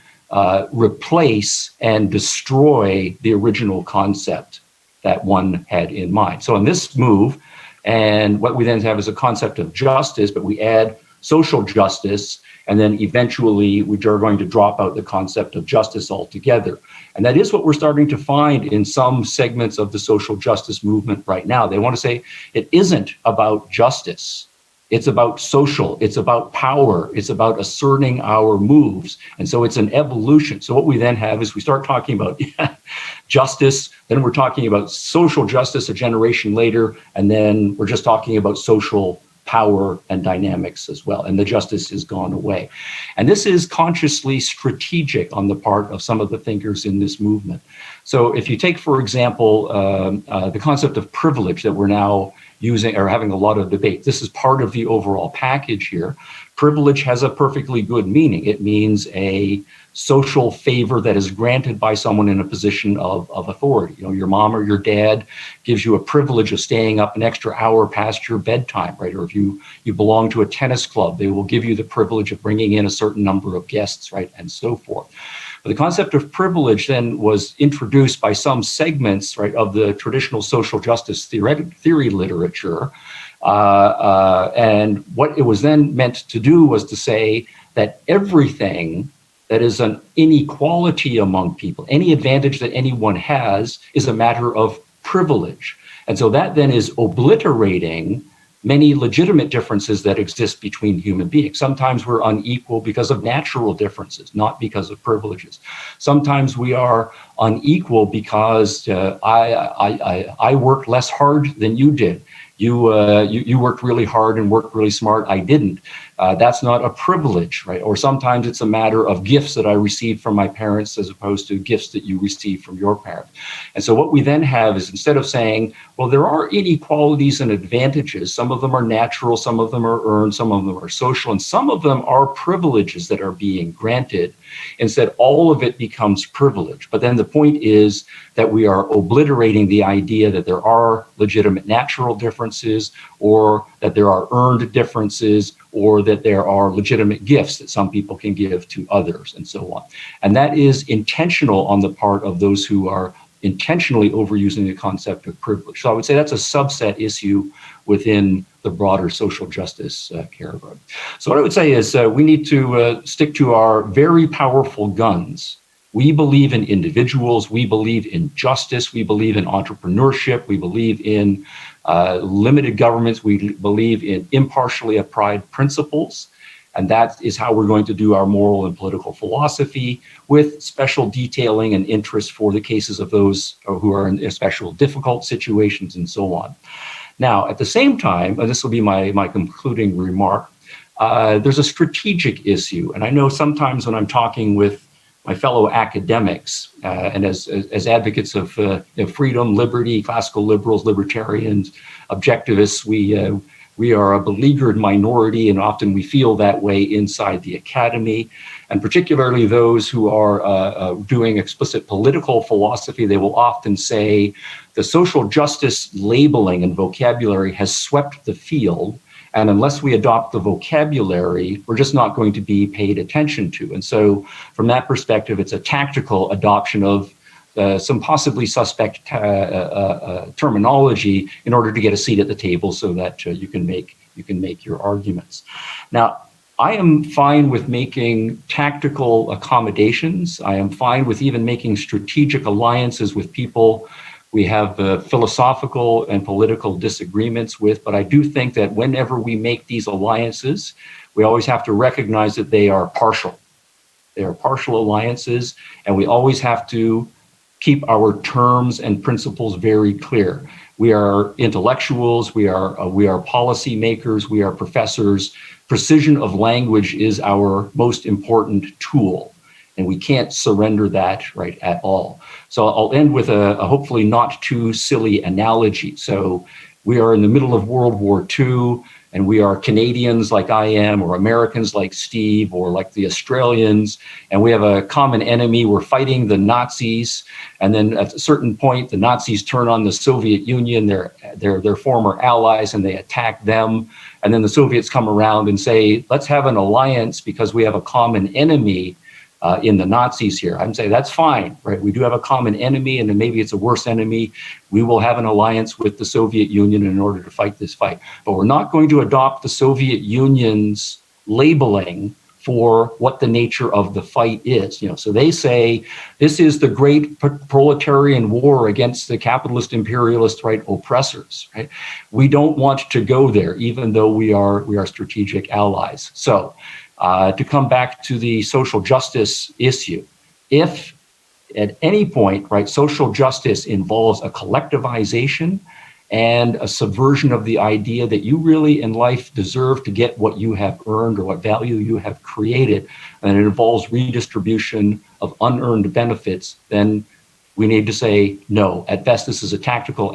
Speaker 16: replace and destroy the original concept that one had in mind. So in this move, and what we then have is a concept of justice, but we add social justice, and then eventually we are going to drop out the concept of justice altogether. And that is what we're starting to find in some segments of the social justice movement right now. They want to say it isn't about justice. It's about social, it's about power, it's about asserting our moves. And so it's an evolution. So what we then have is we start talking about justice, then we're talking about social justice a generation later, and then we're just talking about social power and dynamics as well, and the justice has gone away. And this is consciously strategic on the part of some of the thinkers in this movement. So if you take, for example, the concept of privilege that we're now using or having a lot of debate, this is part of the overall package here. Privilege has a perfectly good meaning. It means a social favor that is granted by someone in a position of authority. Your mom or your dad gives you a privilege of staying up an extra hour past your bedtime, right? Or if you belong to a tennis club, they will give you the privilege of bringing in a certain number of guests, right? And so forth. But the concept of privilege then was introduced by some segments, right, of the traditional social justice theory literature. And what it was then meant to do was to say that everything that is an inequality among people, any advantage that anyone has, is a matter of privilege. And so that then is obliterating many legitimate differences that exist between human beings. Sometimes we're unequal because of natural differences, not because of privileges. Sometimes we are unequal because I worked less hard than you did. You worked really hard and worked really smart. I didn't. That's not a privilege, right? Or sometimes it's a matter of gifts that I received from my parents as opposed to gifts that you received from your parents. And so what we then have is, instead of saying, well, there are inequalities and advantages, some of them are natural, some of them are earned, some of them are social, and some of them are privileges that are being granted. Instead, all of it becomes privilege. But then the point is that we are obliterating the idea that there are legitimate natural differences, or that there are earned differences, or that there are legitimate gifts that some people can give to others, and so on. And that is intentional on the part of those who are intentionally overusing the concept of privilege. So I would say that's a subset issue within the broader social justice category. So what I would say is we need to stick to our very powerful guns. We believe in individuals, we believe in justice, we believe in entrepreneurship, we believe in limited governments, we believe in impartially applied principles. And that is how we're going to do our moral and political philosophy, with special detailing and interest for the cases of those who are in special difficult situations and so on. Now, at the same time, and this will be my concluding remark, there's a strategic issue. And I know sometimes when I'm talking with my fellow academics and as advocates of freedom, liberty, classical liberals, libertarians, objectivists, we are a beleaguered minority, and often we feel that way inside the academy. And particularly those who are doing explicit political philosophy, they will often say the social justice labeling and vocabulary has swept the field, and unless we adopt the vocabulary, we're just not going to be paid attention to. And so from that perspective, it's a tactical adoption of some possibly suspect terminology in order to get a seat at the table so that you can make your arguments. Now, I am fine with making tactical accommodations. I am fine with even making strategic alliances with people we have philosophical and political disagreements with, but I do think that whenever we make these alliances, we always have to recognize that they are partial. They are partial alliances, and we always have to keep our terms and principles very clear. We are intellectuals, we are policy makers, we are professors. Precision of language is our most important tool, and we can't surrender that right at all. So I'll end with a hopefully not too silly analogy. So we are in the middle of World War II, and we are Canadians like I am, or Americans like Steve, or like the Australians, and we have a common enemy. We're fighting the Nazis, and then at a certain point, the Nazis turn on the Soviet Union, their former allies, and they attack them. And then the Soviets come around and say, let's have an alliance because we have a common enemy in the Nazis here. I'd say that's fine, right? We do have a common enemy, and then maybe it's a worse enemy. We will have an alliance with the Soviet Union in order to fight this fight. But we're not going to adopt the Soviet Union's labeling for what the nature of the fight is. So they say this is the great proletarian war against the capitalist, imperialist, right, oppressors. Right? We don't want to go there, even though we are strategic allies. So. To come back to the social justice issue, if at any point, right, social justice involves a collectivization and a subversion of the idea that you really in life deserve to get what you have earned or what value you have created, and it involves redistribution of unearned benefits, then we need to say no. At best, this is a tactical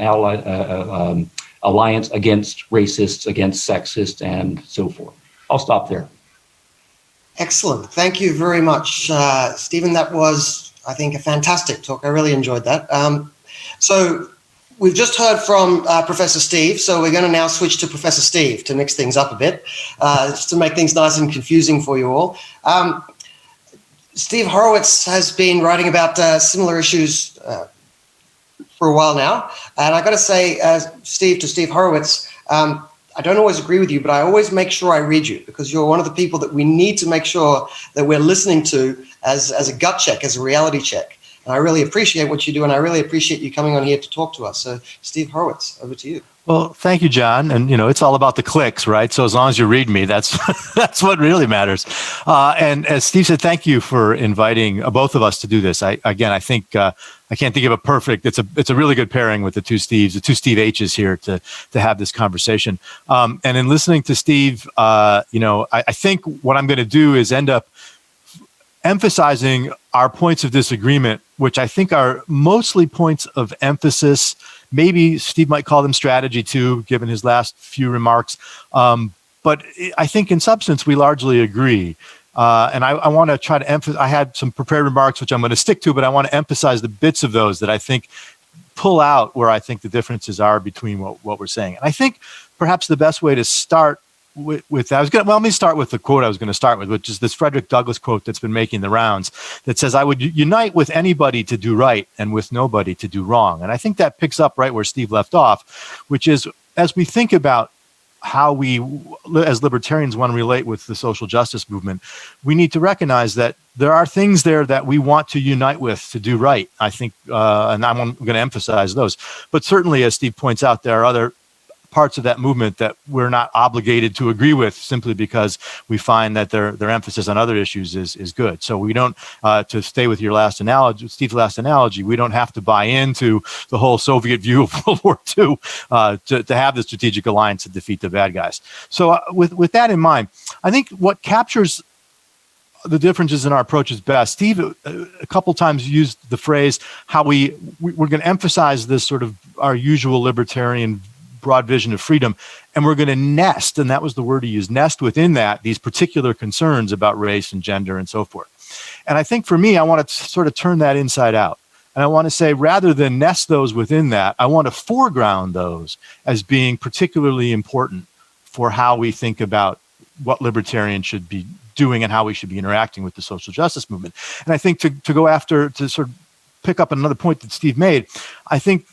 Speaker 16: alliance against racists, against sexists, and so forth. I'll stop there.
Speaker 2: Excellent. Thank you very much, Stephen. That was, I think, a fantastic talk. I really enjoyed that. So we've just heard from Professor Steve, so we're going to now switch to Professor Steve to mix things up a bit, just to make things nice and confusing for you all. Steve Horowitz has been writing about similar issues for a while now. And I got to say, Steve Horowitz, I don't always agree with you, but I always make sure I read you, because you're one of the people that we need to make sure that we're listening to as a gut check, as a reality check. And I really appreciate what you do, and I really appreciate you coming on here to talk to us. So, Steve Horowitz, over to you.
Speaker 17: Well, thank you, John. And, it's all about the clicks, right? So as long as you read me, that's that's what really matters. And as Steve said, thank you for inviting both of us to do this. I think I can't think of a perfect. It's a really good pairing with the two Steves, the two Steve H's here to have this conversation. And in listening to Steve, I think what I'm going to do is end up emphasizing our points of disagreement, which I think are mostly points of emphasis. Maybe Steve might call them strategy too, given his last few remarks. But I think in substance, we largely agree. And I want to try to emphasize, I had some prepared remarks, which I'm going to stick to, but I want to emphasize the bits of those that I think pull out where I think the differences are between what we're saying. And I think perhaps the best way to start with that, let me start with the quote I was going to start with, which is this Frederick Douglass quote that's been making the rounds that says, "I would unite with anybody to do right and with nobody to do wrong." And I think that picks up right where Steve left off, which is as we think about how we, as libertarians, want to relate with the social justice movement, we need to recognize that there are things there that we want to unite with to do right. I think, and I'm going to emphasize those. But certainly, as Steve points out, there are other parts of that movement that we're not obligated to agree with simply because we find that their emphasis on other issues is good. So we don't, to stay with your last analogy, Steve's last analogy, we don't have to buy into the whole Soviet view of World War II to have the strategic alliance to defeat the bad guys. So with that in mind, I think what captures the differences in our approaches best, Steve a couple times used the phrase how we're going to emphasize this sort of our usual libertarian broad vision of freedom, and we're going to nest, and that was the word he used, nest within that these particular concerns about race and gender and so forth. And I think for me, I want to sort of turn that inside out. And I want to say, rather than nest those within that, I want to foreground those as being particularly important for how we think about what libertarians should be doing and how we should be interacting with the social justice movement. And I think to sort of pick up another point that Steve made, I think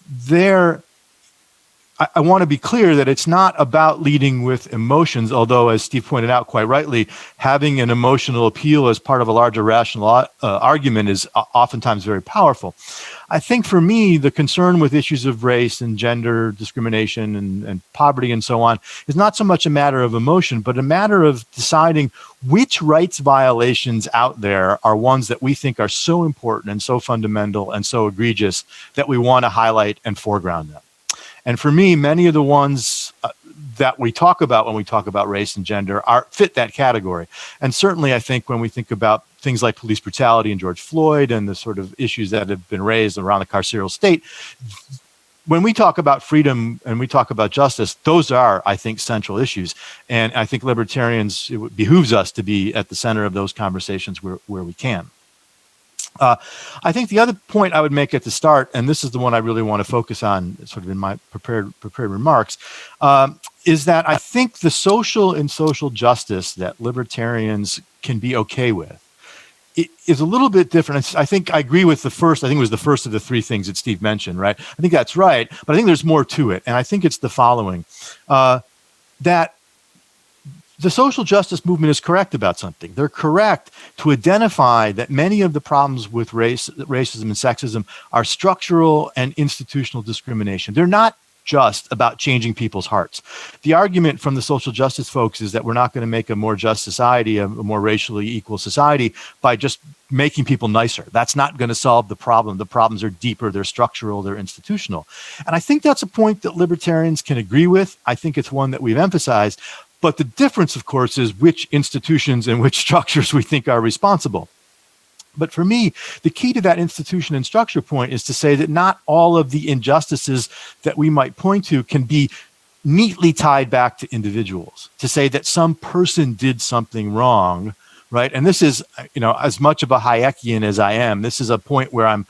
Speaker 17: I want to be clear that it's not about leading with emotions, although, as Steve pointed out quite rightly, having an emotional appeal as part of a larger rational argument is oftentimes very powerful. I think for me, the concern with issues of race and gender discrimination and poverty and so on is not so much a matter of emotion, but a matter of deciding which rights violations out there are ones that we think are so important and so fundamental and so egregious that we want to highlight and foreground them. And for me, many of the ones that we talk about when we talk about race and gender fit that category. And certainly, I think when we think about things like police brutality and George Floyd and the sort of issues that have been raised around the carceral state, when we talk about freedom and we talk about justice, those are, I think, central issues. And I think libertarians, it behooves us to be at the center of those conversations where we can. I think the other point I would make at the start, and this is the one I really want to focus on sort of in my prepared remarks, is that I think the social and social justice that libertarians can be okay with is a little bit different. I think I agree with the first, I think it was the first of the three things that Steve mentioned, right? I think that's right, but I think there's more to it. And I think it's the following, that the social justice movement is correct about something. They're correct to identify that many of the problems with racism and sexism are structural and institutional discrimination. They're not just about changing people's hearts. The argument from the social justice folks is that we're not going to make a more just society, a more racially equal society, by just making people nicer. That's not going to solve the problem. The problems are deeper, they're structural, they're institutional. And I think that's a point that libertarians can agree with. I think it's one that we've emphasized. But the difference, of course, is which institutions and which structures we think are responsible. But for me, the key to that institution and structure point is to say that not all of the injustices that we might point to can be neatly tied back to individuals. To say that some person did something wrong, right? And this is, as much of a Hayekian as I am, this is a point where I'm,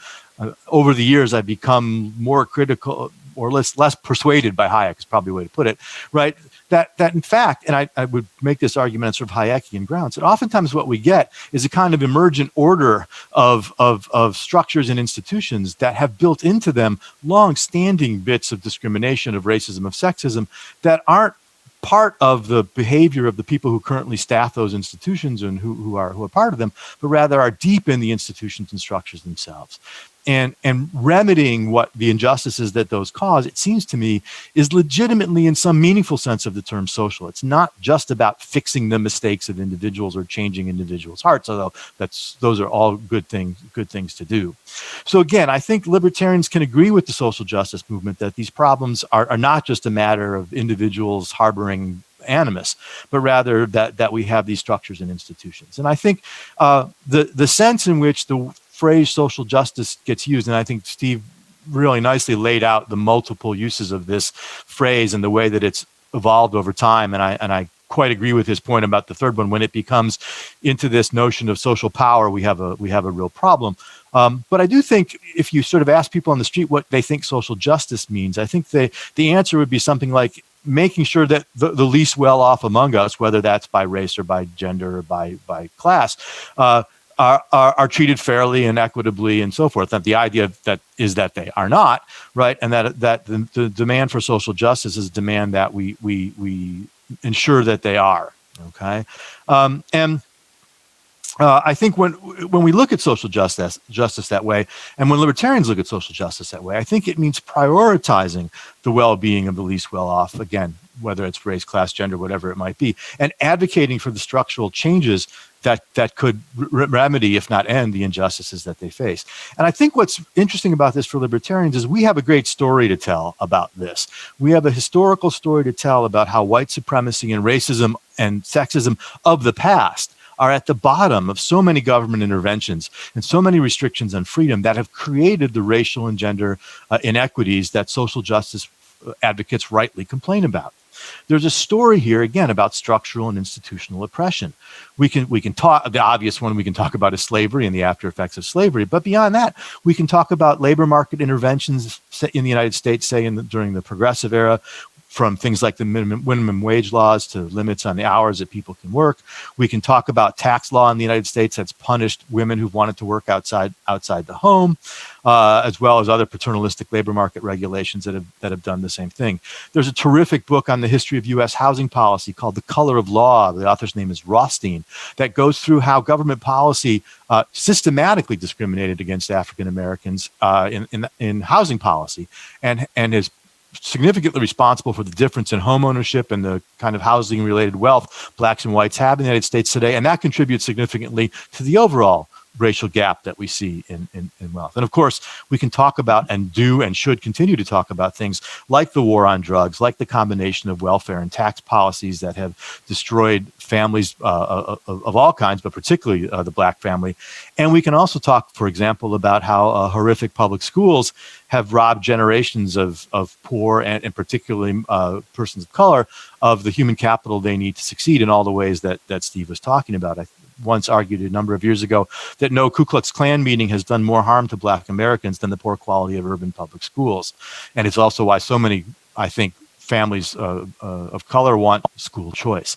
Speaker 17: over the years, I've become more critical or less persuaded by Hayek, is probably a way to put it, right? That in fact, and I would make this argument on sort of Hayekian grounds, that oftentimes what we get is a kind of emergent order of structures and institutions that have built into them long-standing bits of discrimination, of racism, of sexism, that aren't part of the behavior of the people who currently staff those institutions and who are part of them, but rather are deep in the institutions and structures themselves. and remedying what the injustices that those cause, it seems to me, is legitimately in some meaningful sense of the term social. It's not just about fixing the mistakes of individuals or changing individuals' hearts, although those are all good things to do. So again, I think libertarians can agree with the social justice movement that these problems are not just a matter of individuals harboring animus, but rather that we have these structures and institutions. And I think the sense in which the phrase social justice gets used, and I think Steve really nicely laid out the multiple uses of this phrase and the way that it's evolved over time, and I quite agree with his point about the third one. When it becomes into this notion of social power, we have a real problem. But I do think if you sort of ask people on the street what they think social justice means, I think the answer would be something like making sure that the least well-off among us, whether that's by race or by gender or by class, are treated fairly and equitably and so forth. That the idea that is that they are not, right, and that the demand for social justice is a demand that we ensure that they are. Okay, I think when we look at social justice that way, and when libertarians look at social justice that way, I think it means prioritizing the well-being of the least well-off, again, whether it's race, class, gender, whatever it might be, and advocating for the structural changes that could remedy, if not end, the injustices that they face. And I think what's interesting about this for libertarians is we have a great story to tell about this. We have a historical story to tell about how white supremacy and racism and sexism of the past are at the bottom of so many government interventions and so many restrictions on freedom that have created the racial and gender inequities that social justice advocates rightly complain about. There's a story here, again, about structural and institutional oppression. We can talk, the obvious one we can talk about is slavery and the after effects of slavery. But beyond that, we can talk about labor market interventions in the United States, say during the progressive era, from things like the minimum wage laws to limits on the hours that people can work. We can talk about tax law in the United States that's punished women who've wanted to work outside the home, as well as other paternalistic labor market regulations that have done the same thing. There's a terrific book on the history of U.S. housing policy called The Color of Law. The author's name is Rothstein, that goes through how government policy systematically discriminated against African Americans in housing policy, and is significantly responsible for the difference in home ownership and the kind of housing related wealth blacks and whites have in the United States today. And that contributes significantly to the overall racial gap that we see in wealth. And of course, we can talk about and do and should continue to talk about things like the war on drugs, like the combination of welfare and tax policies that have destroyed families of all kinds, but particularly the black family. And we can also talk, for example, about how horrific public schools have robbed generations of poor and particularly persons of color of the human capital they need to succeed in all the ways that Steve was talking about. I once argued a number of years ago that no Ku Klux Klan meeting has done more harm to black Americans than the poor quality of urban public schools. And it's also why so many, I think, families of color want school choice.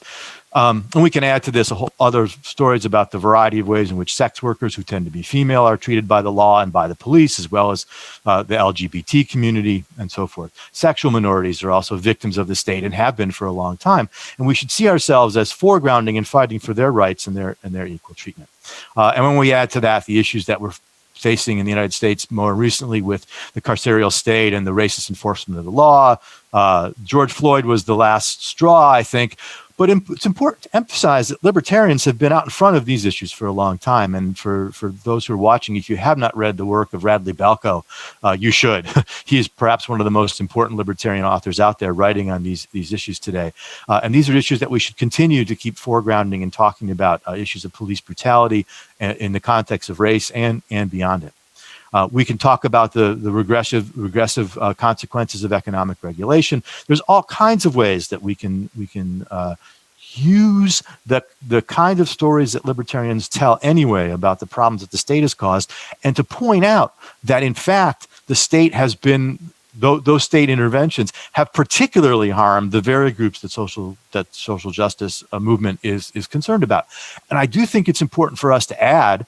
Speaker 17: And we can add to this a whole other stories about the variety of ways in which sex workers who tend to be female are treated by the law and by the police, as well as the LGBT community and so forth. Sexual minorities are also victims of the state and have been for a long time. And we should see ourselves as foregrounding and fighting for their rights and their equal treatment. And when we add to that the issues that we're facing in the United States more recently with the carceral state and the racist enforcement of the law, George Floyd was the last straw, I think. But it's important to emphasize that libertarians have been out in front of these issues for a long time. And for those who are watching, if you have not read the work of Radley Balko, you should. He is perhaps one of the most important libertarian authors out there writing on these issues today. And these are issues that we should continue to keep foregrounding and talking about, issues of police brutality in the context of race and beyond it. We can talk about the regressive consequences of economic regulation. There's all kinds of ways that we can use the kind of stories that libertarians tell anyway about the problems that the state has caused, and to point out that in fact the state has been, those state interventions have particularly harmed the very groups that social justice movement is concerned about. And I do think it's important for us to add,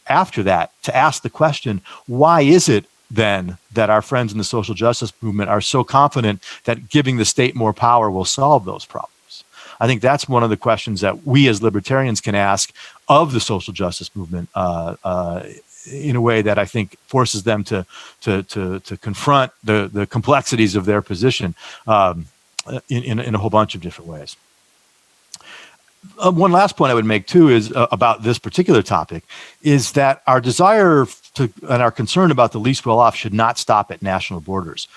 Speaker 17: after that, to ask the question, why is it then that our friends in the social justice movement are so confident that giving the state more power will solve those problems? I think that's one of the questions that we as libertarians can ask of the social justice movement in a way that I think forces them to confront the complexities of their position in a whole bunch of different ways. One last point I would make too is about this particular topic is that our desire to and our concern about the least well off should not stop at national borders.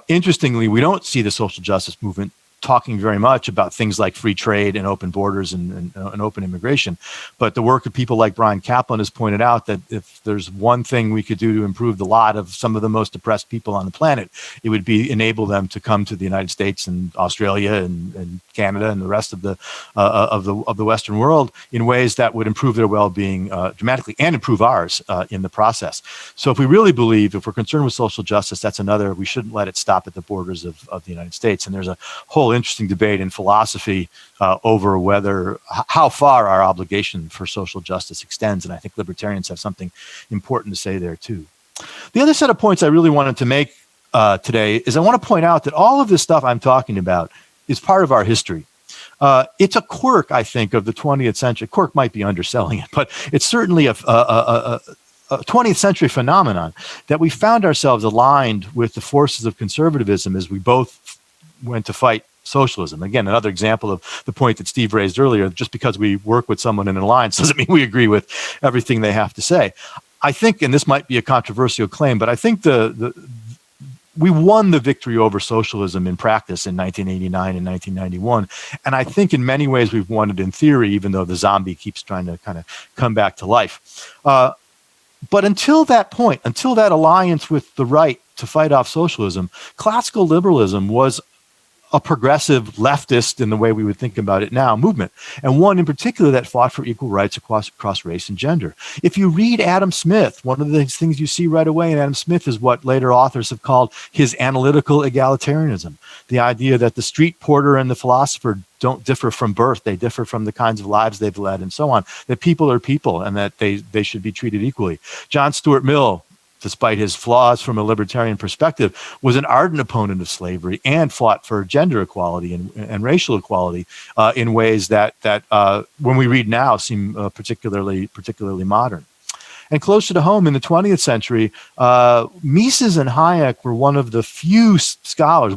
Speaker 17: Interestingly, we don't see the social justice movement talking very much about things like free trade and open borders and open immigration. But the work of people like Brian Kaplan has pointed out that if there's one thing we could do to improve the lot of some of the most oppressed people on the planet, it would be enable them to come to the United States and Australia and Canada and the rest of the Western world in ways that would improve their well-being dramatically and improve ours in the process. So if we really believe, if we're concerned with social justice, that's another, we shouldn't let it stop at the borders of the United States. And there's a whole interesting debate in philosophy over how far our obligation for social justice extends. And I think libertarians have something important to say there too. The other set of points I really wanted to make today is I want to point out that all of this stuff I'm talking about is part of our history. It's a quirk, I think, of the 20th century. Quirk might be underselling it, but it's certainly a 20th century phenomenon that we found ourselves aligned with the forces of conservatism as we both went to fight socialism. Again, another example of the point that Steve raised earlier, just because we work with someone in an alliance doesn't mean we agree with everything they have to say. I think, and this might be a controversial claim, but I think we won the victory over socialism in practice in 1989 and 1991. And I think in many ways we've won it in theory, even though the zombie keeps trying to kind of come back to life. But until that point, until that alliance with the right to fight off socialism, classical liberalism was a progressive leftist, in the way we would think about it now, movement, and one in particular that fought for equal rights across race and gender. If you read Adam Smith, one of the things you see right away in Adam Smith is what later authors have called his analytical egalitarianism, the idea that the street porter and the philosopher don't differ from birth, they differ from the kinds of lives they've led and so on, that people are people and that they should be treated equally. John Stuart Mill, despite his flaws from a libertarian perspective, was an ardent opponent of slavery and fought for gender equality and racial equality in ways that when we read now seem particularly modern. And closer to home in the 20th century, Mises and Hayek were among the few scholars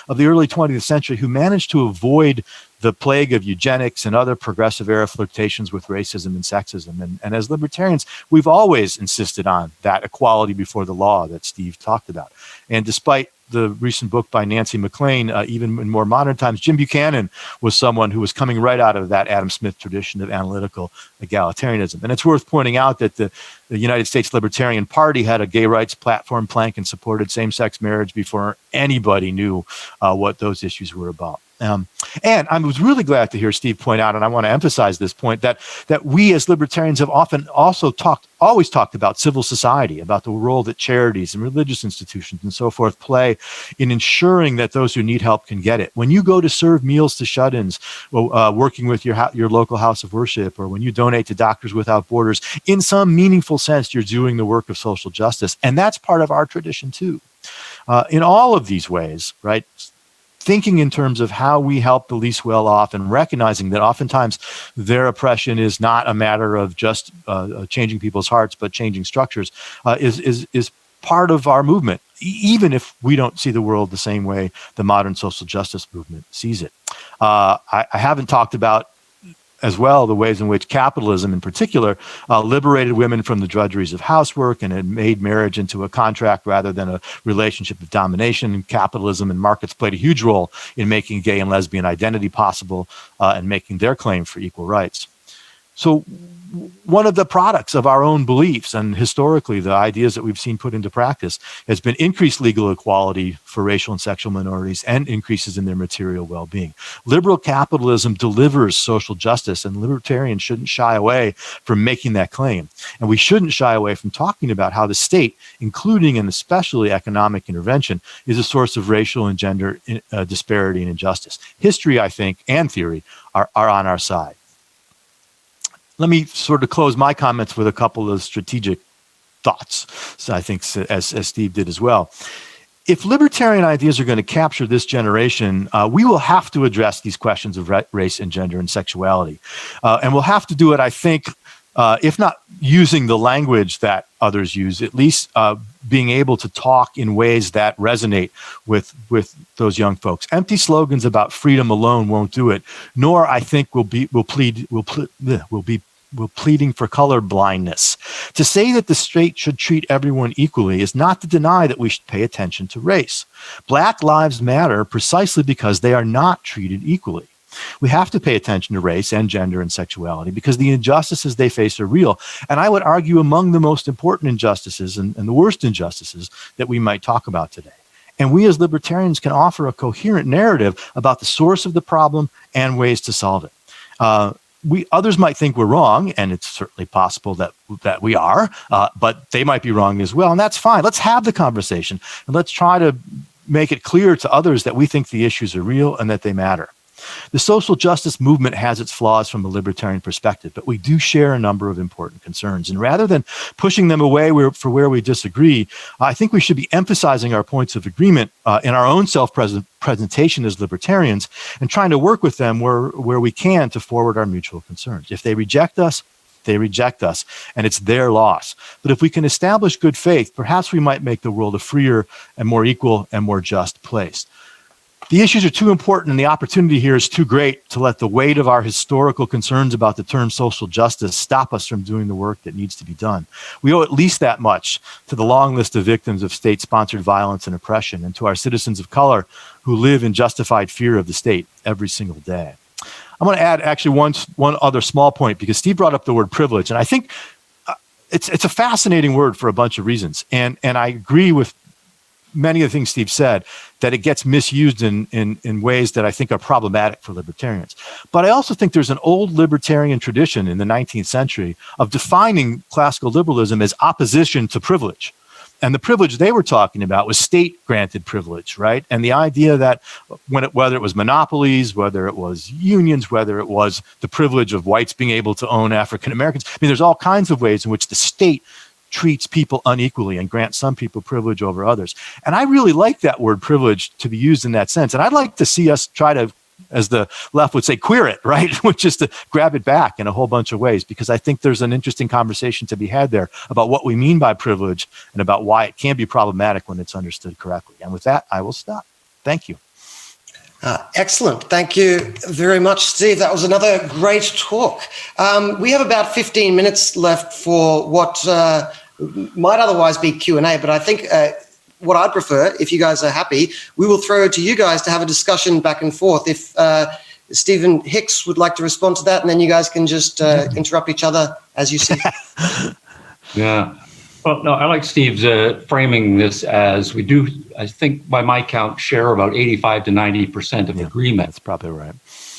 Speaker 17: of the early 20th century who managed to avoid the plague of eugenics and other progressive era flirtations with racism and sexism. And as libertarians, we've always insisted on that equality before the law that Steve talked about. And despite the recent book by Nancy MacLean, even in more modern times, Jim Buchanan was someone who was coming right out of that Adam Smith tradition of analytical egalitarianism. And it's worth pointing out that the United States Libertarian Party had a gay rights platform plank and supported same-sex marriage before anybody knew what those issues were about. And I was really glad to hear Steve point out, and I want to emphasize this point, that we as libertarians have always talked about civil society, about the role that charities and religious institutions and so forth play in ensuring that those who need help can get it. When you go to serve meals to shut-ins, working with your local house of worship, or when you donate to Doctors Without Borders, in some meaningful sense, you're doing the work of social justice. And that's part of our tradition too. In all of these ways, right? Thinking in terms of how we help the least well off and recognizing that oftentimes their oppression is not a matter of just changing people's hearts, but changing structures is part of our movement, even if we don't see the world the same way the modern social justice movement sees it. I haven't talked about as well the ways in which capitalism in particular liberated women from the drudgeries of housework and had made marriage into a contract rather than a relationship of domination. And capitalism and markets played a huge role in making gay and lesbian identity possible and making their claim for equal rights. So one of the products of our own beliefs and historically the ideas that we've seen put into practice has been increased legal equality for racial and sexual minorities and increases in their material well-being. Liberal capitalism delivers social justice, and libertarians shouldn't shy away from making that claim. And we shouldn't shy away from talking about how the state, including and especially economic intervention, is a source of racial and gender disparity and injustice. History, I think, and theory are on our side. Let me sort of close my comments with a couple of strategic thoughts, so I think, as Steve did as well. If libertarian ideas are going to capture this generation, we will have to address these questions of race and gender and sexuality. And we'll have to do it, I think, if not using the language that others use, at least being able to talk in ways that resonate with those young folks. Empty slogans about freedom alone won't do it. Nor, I think, will be pleading for color blindness. To say that the state should treat everyone equally is not to deny that we should pay attention to race. Black lives matter precisely because they are not treated equally. We have to pay attention to race and gender and sexuality because the injustices they face are real. And I would argue among the most important injustices and the worst injustices that we might talk about today. And we as libertarians can offer a coherent narrative about the source of the problem and ways to solve it. Others might think we're wrong, and it's certainly possible that we are, but they might be wrong as well, and that's fine. Let's have the conversation, and let's try to make it clear to others that we think the issues are real and that they matter. The social justice movement has its flaws from a libertarian perspective, but we do share a number of important concerns. And rather than pushing them away for where we disagree, I think we should be emphasizing our points of agreement in our own self-presentation as libertarians and trying to work with them where we can to forward our mutual concerns. If they reject us, they reject us, and it's their loss. But if we can establish good faith, perhaps we might make the world a freer and more equal and more just place. The issues are too important and the opportunity here is too great to let the weight of our historical concerns about the term social justice stop us from doing the work that needs to be done. We owe at least that much to the long list of victims of state-sponsored violence and oppression and to our citizens of color who live in justified fear of the state every single day. I'm going to add actually one other small point because Steve brought up the word privilege, and I think it's a fascinating word for a bunch of reasons. And I agree with many of the things Steve said, that it gets misused in ways that I think are problematic for libertarians. But I also think there's an old libertarian tradition in the 19th century of defining classical liberalism as opposition to privilege. And the privilege they were talking about was state-granted privilege, right? And the idea that whether it was monopolies, whether it was unions, whether it was the privilege of whites being able to own African Americans, I mean, there's all kinds of ways in which the state treats people unequally and grants some people privilege over others. And I really like that word privilege to be used in that sense. And I'd like to see us try to, as the left would say, queer it, right? Which is to grab it back in a whole bunch of ways, because I think there's an interesting conversation to be had there about what we mean by privilege and about why it can be problematic when it's understood correctly. And with that, I will stop. Thank you.
Speaker 2: Excellent. Thank you very much, Steve. That was another great talk. We have about 15 minutes left for what might otherwise be Q&A, but I think what I'd prefer, if you guys are happy, we will throw it to you guys to have a discussion back and forth. If Stephen Hicks would like to respond to that, and then you guys can just interrupt each other as you see.
Speaker 16: Yeah. Well, no, I like Steve's framing this as we do, I think by my count, share about 85 to 90% of agreement.
Speaker 17: That's probably right.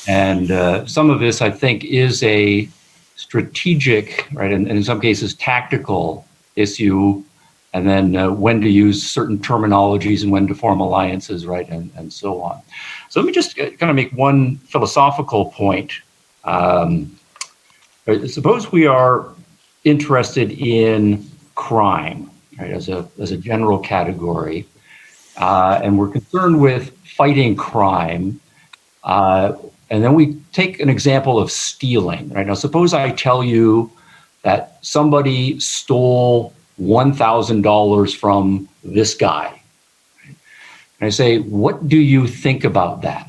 Speaker 16: And some of this, I think, is a strategic, right, and in some cases tactical issue, and then when to use certain terminologies and when to form alliances, right, and so on. So let me just kind of make one philosophical point. Suppose we are interested in crime, right, as a general category, and we're concerned with fighting crime, and then we take an example of stealing, right? Now, suppose I tell you that somebody stole $1,000 from this guy, and I say, what do you think about that?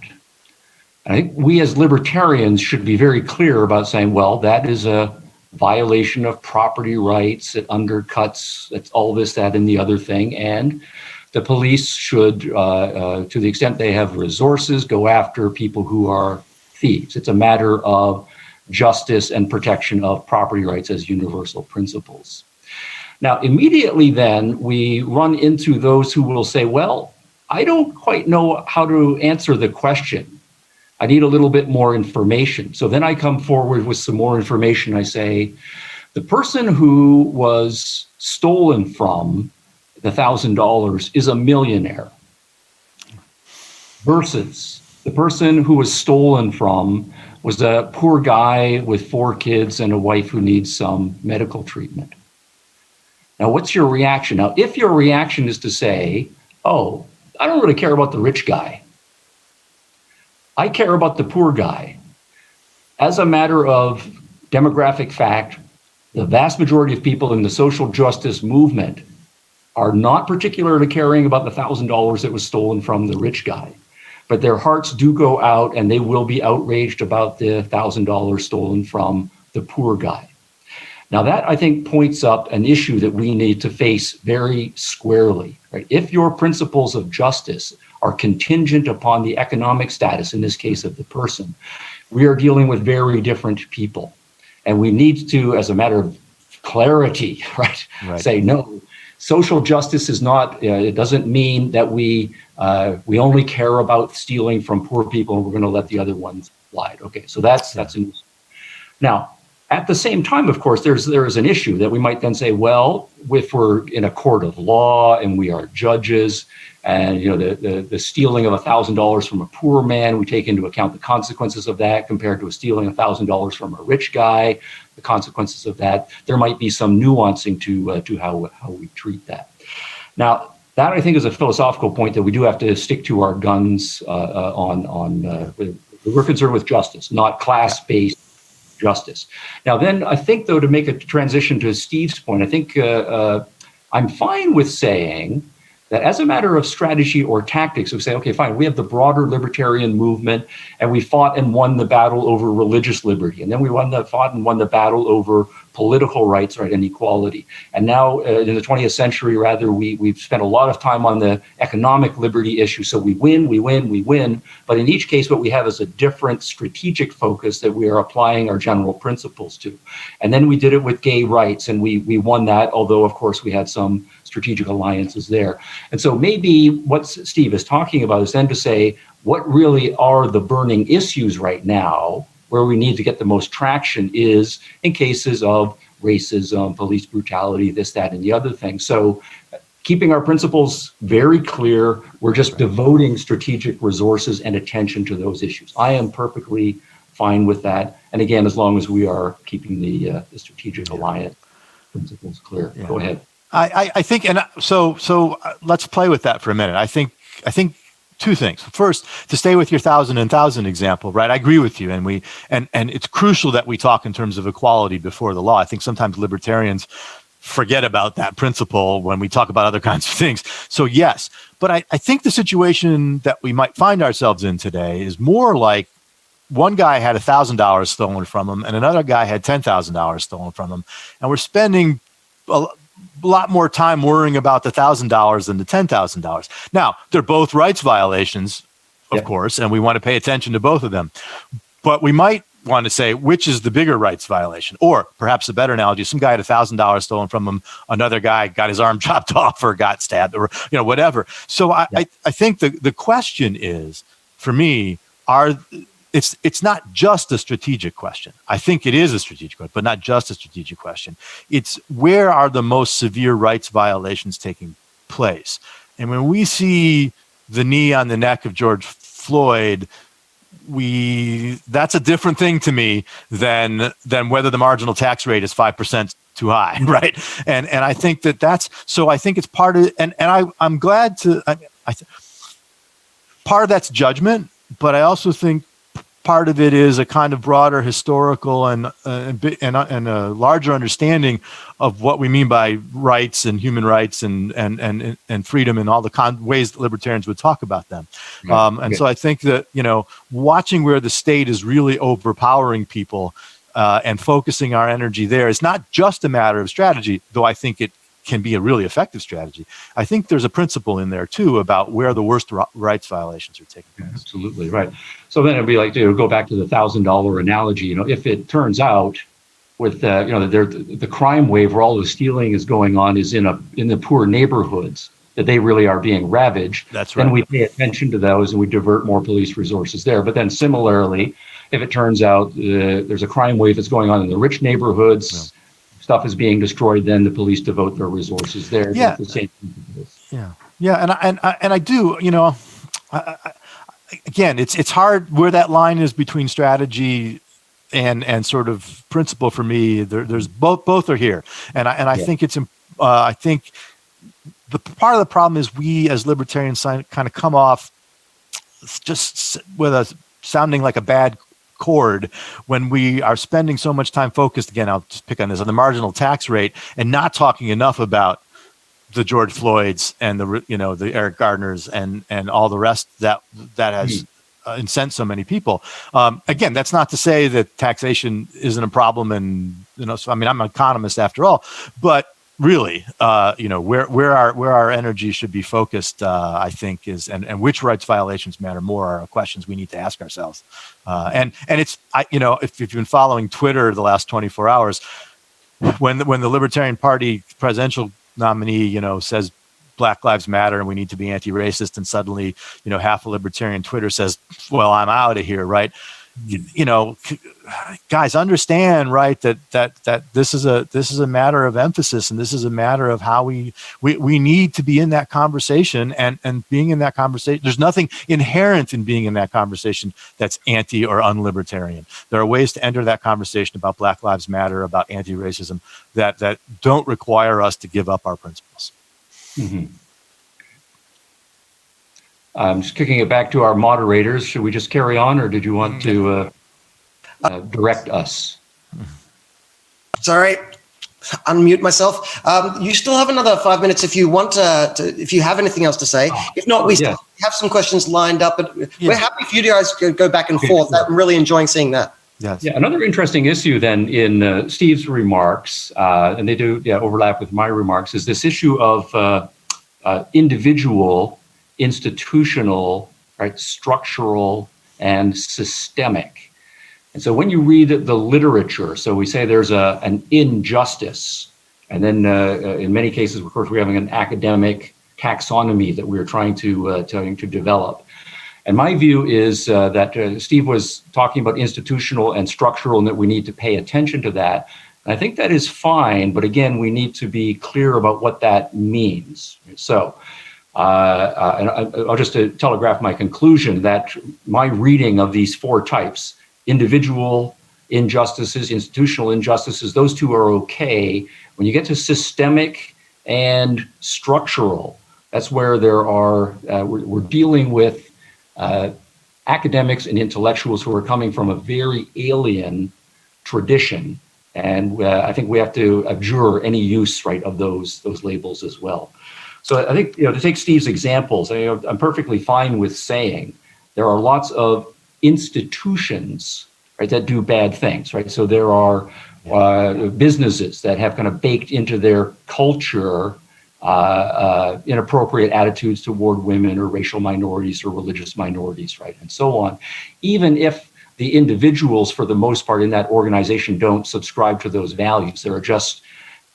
Speaker 16: And I think we as libertarians should be very clear about saying, well, that is a violation of property rights. It undercuts all this, that, and the other thing. And the police should, to the extent they have resources, go after people who are thieves. It's a matter of justice and protection of property rights as universal principles. Now, immediately then, we run into those who will say, well, I don't quite know how to answer the question. I need a little bit more information. So then I come forward with some more information. I say, the person who was stolen from the $1,000 is a millionaire versus the person who was stolen from was a poor guy with 4 kids and a wife who needs some medical treatment. Now, what's your reaction? Now, if your reaction is to say, oh, I don't really care about the rich guy, I care about the poor guy. As a matter of demographic fact, The vast majority of people in the social justice movement are not particularly caring about the $1,000 that was stolen from the rich guy, but their hearts do go out and they will be outraged about the $1,000 stolen from the poor guy. Now that, I think, points up an issue that we need to face very squarely, right? If your principles of justice are contingent upon the economic status, in this case of the person, we are dealing with very different people. And we need to, as a matter of clarity, right. Say, no, social justice is not, it doesn't mean that we only care about stealing from poor people and we're going to let the other ones slide. Okay, so that's an issue. Now, at the same time, of course, there is an issue that we might then say, well, if we're in a court of law and we are judges, and the stealing of $1,000 from a poor man, we take into account the consequences of that compared to a stealing $1,000 from a rich guy, the consequences of that. There might be some nuancing to how we treat that. Now, that I think is a philosophical point that we do have to stick to our guns on. We're concerned with justice, not class-based justice. Now, then I think, though, to make a transition to Steve's point, I think I'm fine with saying that as a matter of strategy or tactics, we say, okay, fine, we have the broader libertarian movement, and we fought and won the battle over religious liberty, and then we fought and won the battle over political rights, right, and equality. And now in the 20th century, rather, we've spent a lot of time on the economic liberty issue. So we win. But in each case, what we have is a different strategic focus that we are applying our general principles to. And then we did it with gay rights, and we won that, although, of course, we had some strategic alliances there. And so maybe what Steve is talking about is then to say, what really are the burning issues right now where we need to get the most traction is in cases of racism, police brutality, this, that, and the other thing. So keeping our principles very clear, we're just devoting strategic resources and attention to those issues. I am perfectly fine with that. And again, as long as we are keeping the strategic alliance principles clear. Go ahead.
Speaker 17: I think, and so let's play with that for a minute. I think two things. First, to stay with your 1,000 example, right? I agree with you, and it's crucial that we talk in terms of equality before the law. I think sometimes libertarians forget about that principle when we talk about other kinds of things. So yes, but I think the situation that we might find ourselves in today is more like one guy had $1,000 stolen from him, and another guy had $10,000 stolen from him, and we're spending a lot more time worrying about the $1,000 than the $10,000. Now, they're both rights violations, of course, and we want to pay attention to both of them. But we might want to say, which is the bigger rights violation? Or perhaps a better analogy, some guy had $1,000 stolen from him, another guy got his arm chopped off or got stabbed or whatever. So I think the question is, for me, it's not just a strategic question. I think it is a strategic question, but not just a strategic question. It's where are the most severe rights violations taking place? And when we see the knee on the neck of George Floyd, that's a different thing to me than whether the marginal tax rate is 5% too high, right? And I think so I think it's part of, and I'm glad to, part of that's judgment, but I also think part of it is a kind of broader historical and a larger understanding of what we mean by rights and human rights and freedom and all the ways that libertarians would talk about them. So I think that, watching where the state is really overpowering people and focusing our energy there is not just a matter of strategy, though I think it can be a really effective strategy. I think there's a principle in there too about where the worst rights violations are taking place.
Speaker 16: Absolutely right. So then it'd be like to go back to the $1,000 analogy. If it turns out with the crime wave where all the stealing is going on is in the poor neighborhoods that they really are being ravaged. That's right. Then we pay attention to those and we divert more police resources there. But then similarly, if it turns out there's a crime wave that's going on in the rich neighborhoods. Stuff is being destroyed, then the police devote their resources there.
Speaker 17: Yeah, and I do. Again, it's hard where that line is between strategy and sort of principle for me. There's both are here, and I think it's I think the part of the problem is we as libertarians kind of come off just with us sounding like a bad chord when we are spending so much time focused, again, I'll just pick on this, on the marginal tax rate and not talking enough about the George Floyds and the Eric Gardners and all the rest that has incensed so many people. Again, that's not to say that taxation isn't a problem, and so, I mean, I'm an economist after all, but really, where our energy should be focused, I think, is and which rights violations matter more are questions we need to ask ourselves. And it's if you've been following Twitter the last 24 hours, when the Libertarian Party presidential nominee, says Black Lives Matter and we need to be anti-racist, and suddenly, half of libertarian Twitter says, well, I'm out of here, right? Guys, understand, right, that this is a matter of emphasis, and this is a matter of how we need to be in that conversation, and being in that conversation, there's nothing inherent in being in that conversation that's anti or unlibertarian. There are ways to enter that conversation about Black Lives Matter, about anti-racism, that don't require us to give up our principles.
Speaker 16: Mm-hmm. I'm just kicking it back to our moderators. Should we just carry on, or did you want to direct us?
Speaker 2: Sorry, unmute myself. You still have another 5 minutes if you want if you have anything else to say. If not, we still have some questions lined up, but we're happy for you guys to go back and forth. I'm really enjoying seeing that.
Speaker 17: Yes.
Speaker 16: Yeah, another interesting issue then in Steve's remarks, and they do overlap with my remarks, is this issue of individual, institutional, right, structural, and systemic. And so when you read the literature, so we say there's an injustice, and then in many cases, of course, we're having an academic taxonomy that we're trying to develop. And my view is that Steve was talking about institutional and structural, and that we need to pay attention to that. And I think that is fine, but again, we need to be clear about what that means. So, and I'll just telegraph my conclusion that my reading of these four types, individual injustices, institutional injustices, those two are okay. When you get to systemic and structural, that's where there are, we're dealing with academics and intellectuals who are coming from a very alien tradition. And I think we have to abjure any use, right, of those labels as well. So I think, to take Steve's examples, I'm perfectly fine with saying there are lots of institutions, right, that do bad things, right? So there are businesses that have kind of baked into their culture inappropriate attitudes toward women or racial minorities or religious minorities, right, and so on. Even if the individuals, for the most part, in that organization don't subscribe to those values, there are just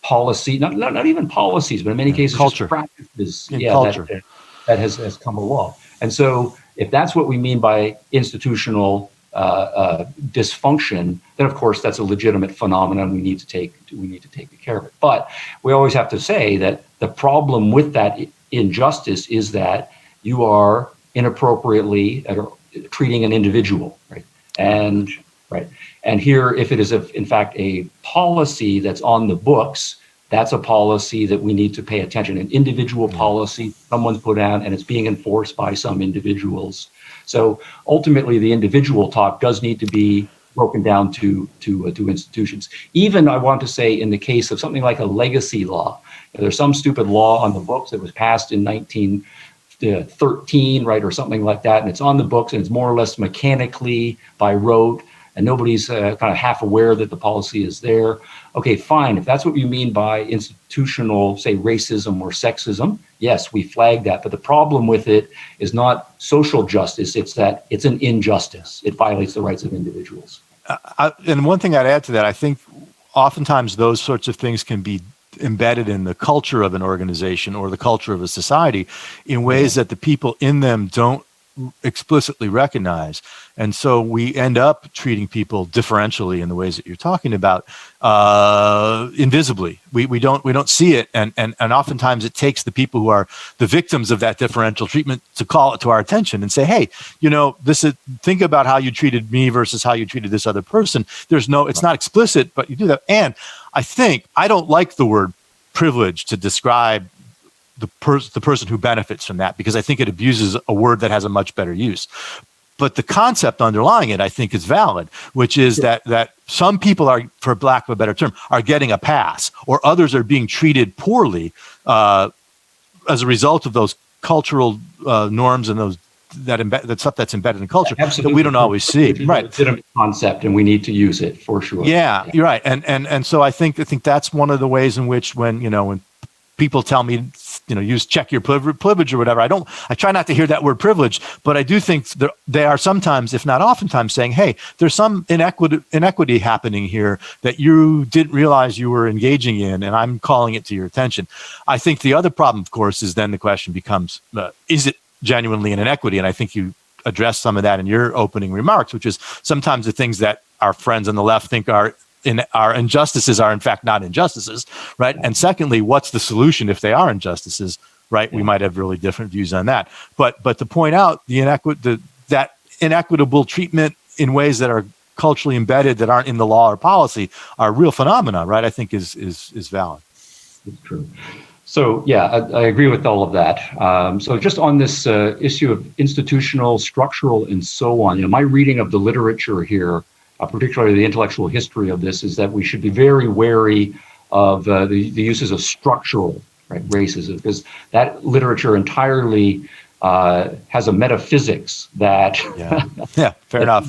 Speaker 16: policy, not even policies, but in many cases, culture, practices, culture that has come along. And so, if that's what we mean by institutional dysfunction, then of course that's a legitimate phenomenon. We need to take care of it. But we always have to say that the problem with that injustice is that you are inappropriately treating an individual, right? And here, if it is in fact a policy that's on the books, that's a policy that we need to pay attention. An individual policy someone's put out, and it's being enforced by some individuals. So ultimately, the individual talk does need to be broken down to institutions. Even, I want to say, in the case of something like a legacy law, there's some stupid law on the books that was passed in 1913, right, or something like that, and it's on the books, and it's more or less mechanically by rote, and nobody's kind of half aware that the policy is there. Okay, fine. If that's what you mean by institutional, say, racism or sexism, yes, we flag that. But the problem with it is not social justice. It's that it's an injustice. It violates the rights of individuals.
Speaker 17: And one thing I'd add to that, I think oftentimes those sorts of things can be embedded in the culture of an organization or the culture of a society in ways that the people in them don't explicitly recognize. And so we end up treating people differentially in the ways that you're talking about, invisibly. We don't see it, and oftentimes it takes the people who are the victims of that differential treatment to call it to our attention and say, hey, think about how you treated me versus how you treated this other person. It's not explicit, but you do that. And I don't like the word privilege to describe the person who benefits from that, because I think it abuses a word that has a much better use. But the concept underlying it, I think, is valid, which is that some people are, for lack of a better term, are getting a pass, or others are being treated poorly as a result of those cultural norms and those that stuff that's embedded in culture that we don't always see. Right.
Speaker 16: It's a legitimate concept, and we need to use it for sure.
Speaker 17: Yeah, you're right. And so I think that's one of the ways in which when people tell me, check your privilege or whatever, I try not to hear that word privilege, but I do think they are sometimes, if not oftentimes, saying, hey, there's some inequity happening here that you didn't realize you were engaging in, and I'm calling it to your attention. I think the other problem, of course, is then the question becomes, is it genuinely an inequity? And I think you addressed some of that in your opening remarks, which is sometimes the things that our friends on the left think are injustices are in fact not injustices, right? And secondly, what's the solution if they are injustices, right? We might have really different views on that. But to point out that inequitable treatment in ways that are culturally embedded, that aren't in the law or policy, are real phenomena, right? I think is valid.
Speaker 16: It's true. So yeah, I agree with all of that. So just on this issue of institutional, structural, and so on, my reading of the literature here, particularly the intellectual history of this, is that we should be very wary of the uses of structural racism, because that literature entirely has a metaphysics that
Speaker 17: fair enough,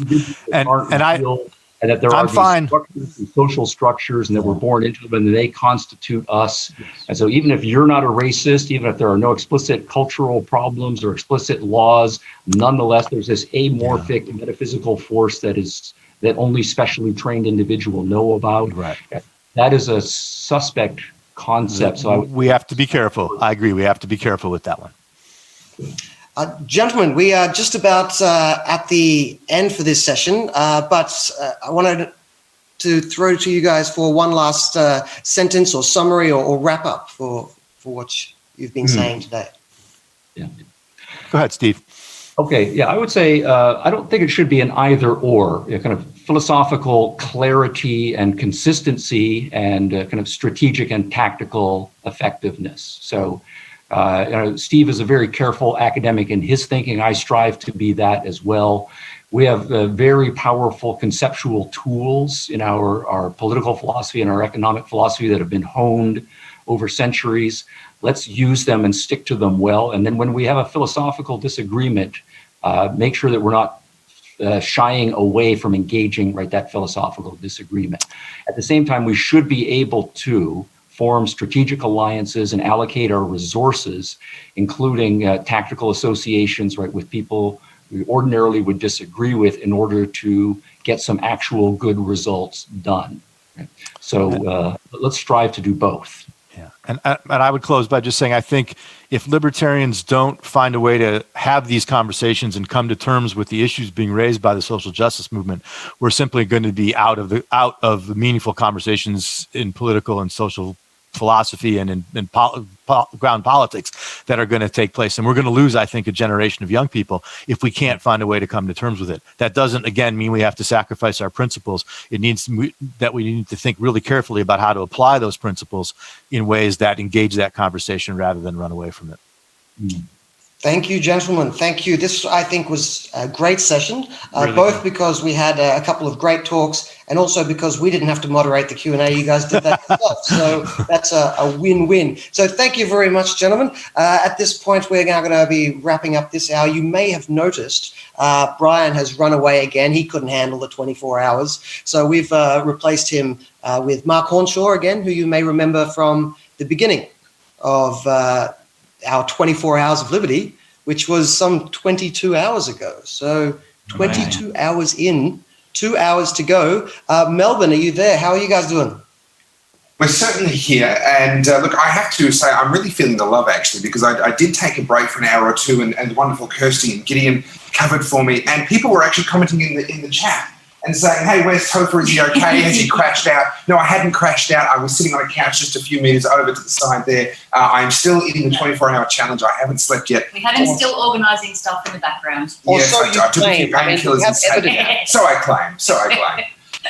Speaker 16: and that there
Speaker 17: I'm
Speaker 16: are
Speaker 17: fine.
Speaker 16: these social structures, and that we're born into them, and they constitute us. And so even if you're not a racist, even if there are no explicit cultural problems or explicit laws, nonetheless, there's this amorphic metaphysical force that only specially trained individuals know about.
Speaker 17: Right.
Speaker 16: That is a suspect concept. So
Speaker 17: we have to be careful. I agree. We have to be careful with that one.
Speaker 2: Gentlemen, we are just about at the end for this session, but I wanted to throw to you guys for one last sentence or summary or wrap up for what you've been saying today.
Speaker 16: Yeah.
Speaker 17: Go ahead, Steve.
Speaker 16: Okay, yeah, I would say I don't think it should be an either or, kind of philosophical clarity and consistency and kind of strategic and tactical effectiveness. So Steve is a very careful academic in his thinking. I strive to be that as well. We have very powerful conceptual tools in our political philosophy and our economic philosophy that have been honed over centuries. Let's use them and stick to them well. And then when we have a philosophical disagreement, make sure that we're not shying away from engaging that philosophical disagreement. At the same time, we should be able to form strategic alliances and allocate our resources, including tactical associations, with people we ordinarily would disagree with, in order to get some actual good results done. So let's strive to do both.
Speaker 17: Yeah, and I would close by just saying, I think if libertarians don't find a way to have these conversations and come to terms with the issues being raised by the social justice movement, we're simply going to be out of the meaningful conversations in political and social philosophy and in ground politics that are going to take place. And we're going to lose, I think, a generation of young people if we can't find a way to come to terms with it. That doesn't, again, mean we have to sacrifice our principles. It means that we need to think really carefully about how to apply those principles in ways that engage that conversation rather than run away from it.
Speaker 16: Mm.
Speaker 2: Thank you, gentlemen. Thank you. This, I think, was a great session,
Speaker 16: Really
Speaker 2: both
Speaker 16: good.
Speaker 2: because we had a couple of great talks and also because we didn't have to moderate the Q&A. You guys did that yourself. So that's a win-win. So thank you very much, gentlemen. At this point, we're now going to be wrapping up this hour. You may have noticed Brian has run away again. He couldn't handle the 24 hours. So we've replaced him with Mark Hornshaw again, who you may remember from the beginning of our 24 Hours of Liberty, which was some 22 hours ago. So 22 hours in, 2 hours to go. Melbourne, are you there? How are you guys doing?
Speaker 18: We're certainly here. And look, I have to say, I'm really feeling the love, actually, because I did take a break for an hour or two, and the wonderful Kirsty and Gideon covered for me. And people were actually commenting in the chat and saying, hey, where's Topher? Is he okay? Has he crashed out? No, I hadn't crashed out. I was sitting on a couch just a few meters over to the side there. I'm still in the 24-hour challenge. I haven't slept yet.
Speaker 11: We had him still organising stuff in the background.
Speaker 18: Yes, I took a few painkillers and slept. So I claim.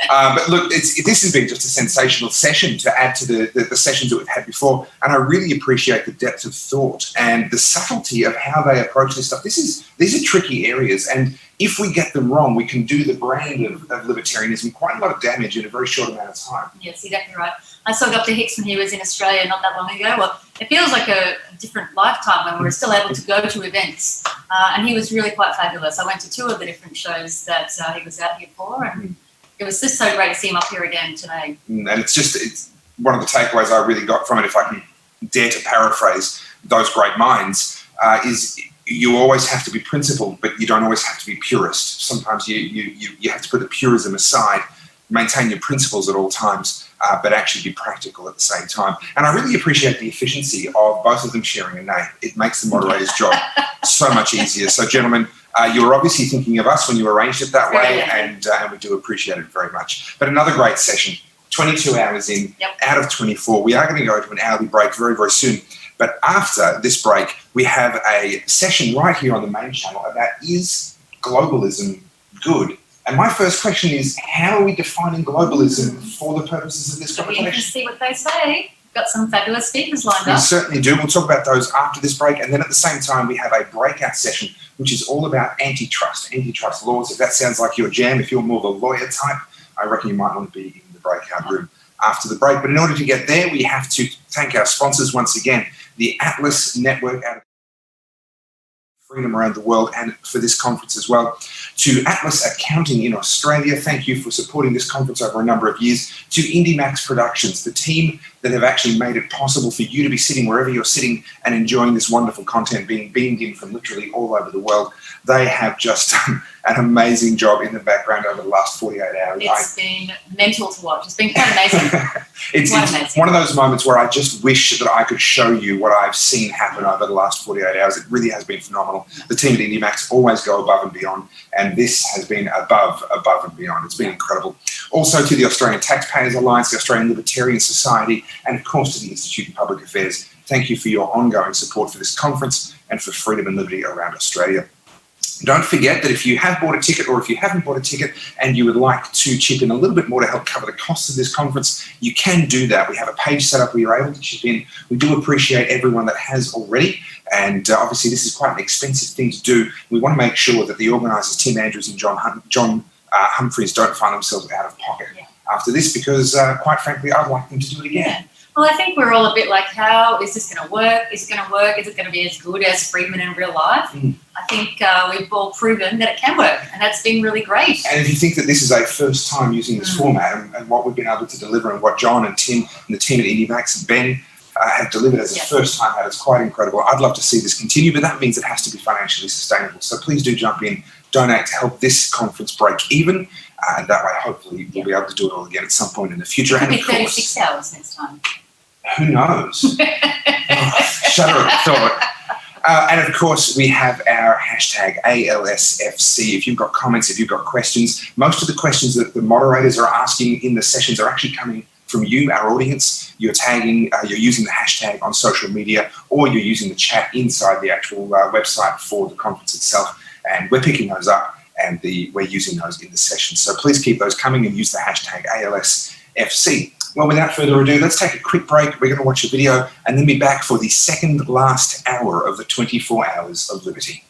Speaker 18: But look, this has been just a sensational session to add to the sessions that we've had before. And I really appreciate the depth of thought and the subtlety of how they approach this stuff. These are tricky areas. And if we get them wrong, we can do the brand of libertarianism quite a lot of damage in a very short amount of time.
Speaker 11: Yes, exactly right. I saw Dr. Hicks when he was in Australia not that long ago. Well, it feels like a different lifetime when we're still able to go to events. And he was really quite fabulous. I went to 2 of the different shows that he was out here for, and it was just so great to see him up here again today.
Speaker 18: And it's one of the takeaways I really got from it, if I can dare to paraphrase those great minds, is you always have to be principled, but you don't always have to be purist. Sometimes you have to put the purism aside, maintain your principles at all times, but actually be practical at the same time. And I really appreciate the efficiency of both of them sharing a name. It makes the moderator's job so much easier. So, gentlemen, you were obviously thinking of us when you arranged it that way, and we do appreciate it very much. But another great session, 22 hours in, out of 24. We are going to go to an hourly break very, very soon. But after this break, we have a session right here on the main channel about, is globalism good? And my first question is, how are we defining globalism for the purposes of this conversation?
Speaker 11: We can see what they say. We've got some fabulous speakers lined
Speaker 18: We
Speaker 11: up.
Speaker 18: certainly do. We'll talk about those after this break. And then at the same time, we have a breakout session, which is all about antitrust laws. If that sounds like your jam, if you're more the lawyer type, I reckon you might want to be in the breakout room after the break. But in order to get there, we have to thank our sponsors once again, the Atlas Network out of freedom around the world, and for this conference as well. To Atlas Accounting in Australia, thank you for supporting this conference over a number of years. To IndieMax Productions, the team that have actually made it possible for you to be sitting wherever you're sitting and enjoying this wonderful content being beamed in from literally all over the world. They have just done an amazing job in the background over the last 48 hours.
Speaker 11: It's been mental to watch. It's been quite amazing.
Speaker 18: It's one of those moments where I just wish that I could show you what I've seen happen over the last 48 hours. It really has been phenomenal. The team at IndieMax always go above and beyond, and this has been above and beyond. It's been incredible. Also to the Australian Taxpayers Alliance, the Australian Libertarian Society, and of course to the Institute of Public Affairs. Thank you for your ongoing support for this conference and for freedom and liberty around Australia. Don't forget that if you have bought a ticket, or if you haven't bought a ticket and you would like to chip in a little bit more to help cover the costs of this conference, you can do that. We have a page set up where you're able to chip in. We do appreciate everyone that has already. And obviously this is quite an expensive thing to do. We want to make sure that the organisers, Tim Andrews and John Humphreys, don't find themselves out of pocket after this, because quite frankly, I'd like them to do it again.
Speaker 11: Yeah. Well, I think we're all a bit like, how is this going to work? Is it going to work? Is it going to be as good as Friedman in real life? I think we've all proven that it can work, and that's been really great.
Speaker 18: And if you think that this is a first time using this format, and what we've been able to deliver, and what John and Tim and the team at IndieMax and Ben have delivered as a first time out, it's quite incredible. I'd love to see this continue, but that means it has to be financially sustainable. So please do jump in, donate to help this conference break even, and that way hopefully we'll be able to do it all again at some point in the future.
Speaker 11: It could
Speaker 18: And
Speaker 11: be
Speaker 18: of course,
Speaker 11: 36 hours next time.
Speaker 18: who knows? Shudder at thought. And of course, we have our hashtag ALSFC. If you've got comments, if you've got questions, most of the questions that the moderators are asking in the sessions are actually coming from you, our audience. You're tagging, you're using the hashtag on social media, or you're using the chat inside the actual website for the conference itself. And we're picking those up, and we're using those in the session. So please keep those coming and use the hashtag ALSFC. Well, without further ado, let's take a quick break. We're going to watch a video and then be back for the second last hour of the 24 Hours of Liberty.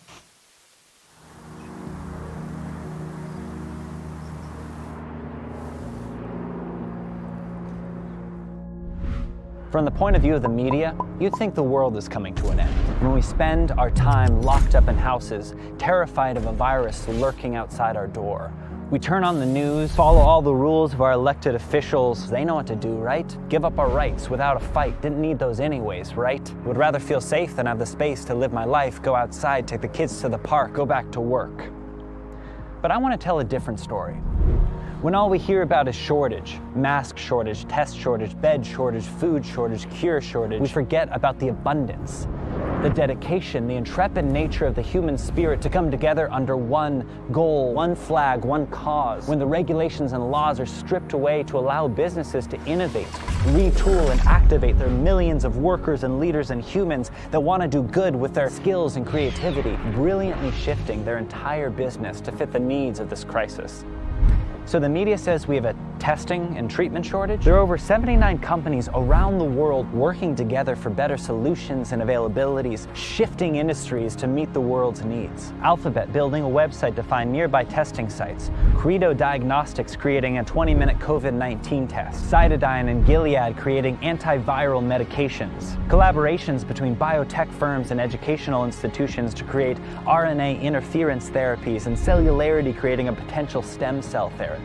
Speaker 19: From the point of view of the media, you'd think the world is coming to an end. When we spend our time locked up in houses, terrified of a virus lurking outside our door, we turn on the news, follow all the rules of our elected officials. They know what to do, right? Give up our rights without a fight. Didn't need those anyways, right? Would rather feel safe than have the space to live my life, go outside, take the kids to the park, go back to work. But I want to tell a different story. When all we hear about is shortage, mask shortage, test shortage, bed shortage, food shortage, cure shortage, we forget about the abundance, the dedication, the intrepid nature of the human spirit to come together under one goal, one flag, one cause. When the regulations and laws are stripped away to allow businesses to innovate, retool, and activate their millions of workers and leaders and humans that want to do good with their skills and creativity, brilliantly shifting their entire business to fit the needs of this crisis. So the media says we have a testing and treatment shortage. There are over 79 companies around the world working together for better solutions and availabilities, shifting industries to meet the world's needs. Alphabet building a website to find nearby testing sites. Credo Diagnostics creating a 20-minute COVID-19 test. Cytodyn and Gilead creating antiviral medications. Collaborations between biotech firms and educational institutions to create RNA interference therapies, and Cellularity creating a potential stem cell therapy.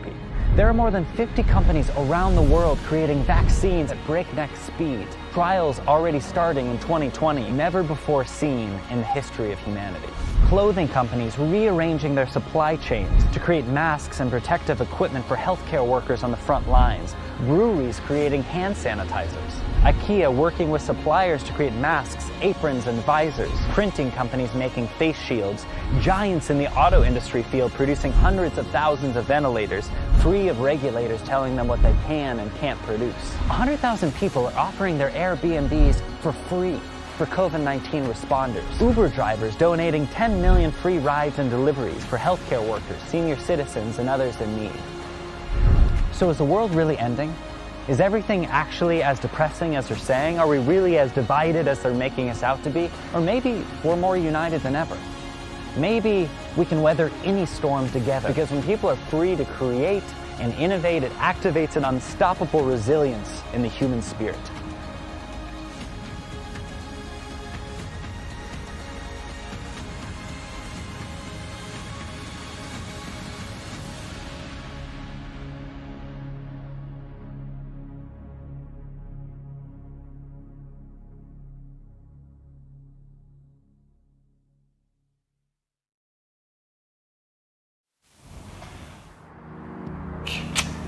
Speaker 19: There are more than 50 companies around the world creating vaccines at breakneck speed. Trials already starting in 2020, never before seen in the history of humanity. Clothing companies rearranging their supply chains to create masks and protective equipment for healthcare workers on the front lines. Breweries creating hand sanitizers. IKEA working with suppliers to create masks, aprons, and visors. Printing companies making face shields. Giants in the auto industry field producing hundreds of thousands of ventilators, free of regulators telling them what they can and can't produce. 100,000 people are offering their Airbnbs for free for COVID-19 responders. Uber drivers donating 10 million free rides and deliveries for healthcare workers, senior citizens, and others in need. So is the world really ending? Is everything actually as depressing as they're saying? Are we really as divided as they're making us out to be? Or maybe we're more united than ever. Maybe we can weather any storm together, because when people are free to create and innovate, it activates an unstoppable resilience in the human spirit.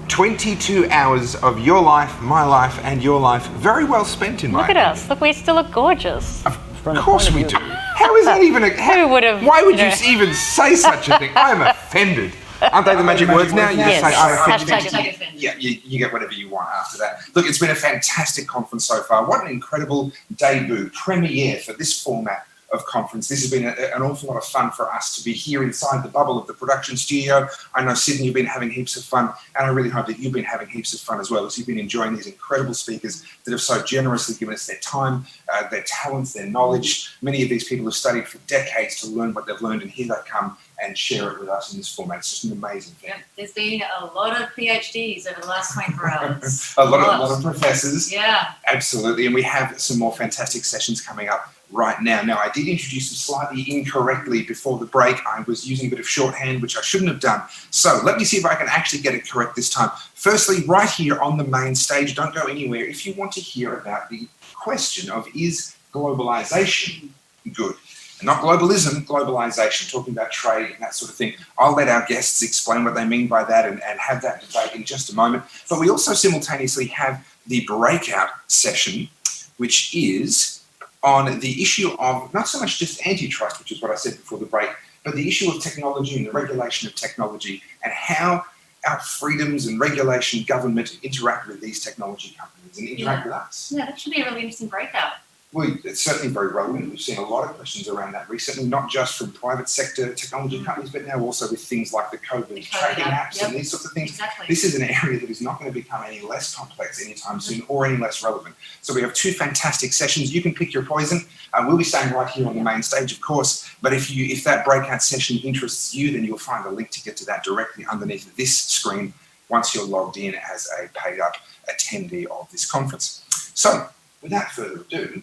Speaker 18: "22 hours of your life, my life, and your life, very well spent in my
Speaker 20: Look at us. Look, we still look gorgeous.
Speaker 18: Of course we do. How is that even a...
Speaker 20: Who would have...
Speaker 18: Why would you even say such a thing? I'm offended. Aren't they the magic words now? You
Speaker 20: Yes.
Speaker 18: just say, I'm offended.
Speaker 20: Hashtag offended.
Speaker 18: Yeah, you get whatever you want after that. Look, it's been a fantastic conference so far. What an incredible debut, premiere for this format of conference. This has been an awful lot of fun for us to be here inside the bubble of the production studio. I know, Sydney, you've been having heaps of fun, and I really hope that you've been having heaps of fun as well, as you've been enjoying these incredible speakers that have so generously given us their time, their talents, their knowledge. Many of these people have studied for decades to learn what they've learned, and here they come and share it with us in this format. It's just an amazing thing.
Speaker 11: Yeah, there's been a lot of PhDs over the last 24 hours.
Speaker 18: a lot of professors.
Speaker 11: Yeah.
Speaker 18: Absolutely, and we have some more fantastic sessions coming up right now. Now, I did introduce them slightly incorrectly before the break. I was using a bit of shorthand, which I shouldn't have done. So let me see if I can actually get it correct this time. Firstly, right here on the main stage, don't go anywhere if you want to hear about the question of, is globalization good? And not globalism, globalization, talking about trade and that sort of thing. I'll let our guests explain what they mean by that and have that debate in just a moment. But we also simultaneously have the breakout session, which is on the issue of not so much just antitrust, which is what I said before the break, but the issue of technology and the regulation of technology, and how our freedoms and regulation government interact with these technology companies and interact with us.
Speaker 11: Yeah, that should be a really interesting breakout.
Speaker 18: Well, it's certainly very relevant. We've seen a lot of questions around that recently, not just from private sector technology companies, but now also with things like the COVID tracking apps and these sorts of things.
Speaker 11: Exactly.
Speaker 18: This is an area that is not going to become any less complex anytime soon or any less relevant. So we have two fantastic sessions. You can pick your poison. We'll be staying right here on the main stage, of course, but if that breakout session interests you, then you'll find a link to get to that directly underneath this screen once you're logged in as a paid up attendee of this conference. So without further ado,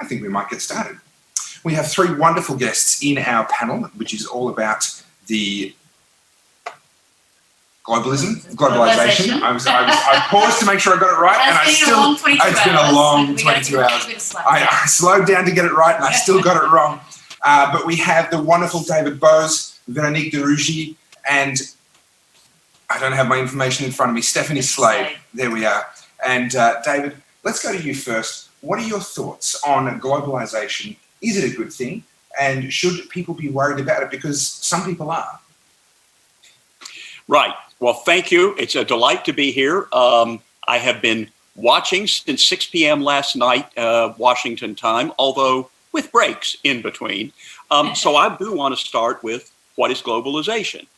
Speaker 18: I think we might get started. We have three wonderful guests in our panel, which is all about the globalization. I paused to make sure I got it right, and it's been a long 22 hours. I slowed down to get it right, and I still got it wrong. But we have the wonderful David Bose, Veronique de Rugy, and I don't have my information in front of me, Stephanie Slade. There we are. And David, let's go to you first. What are your thoughts on globalization? Is it a good thing? And should people be worried about it? Because some people are.
Speaker 21: Right. Well, thank you. It's a delight to be here. I have been watching since 6 p.m. last night, Washington time, although with breaks in between. So I do want to start with, what is globalization?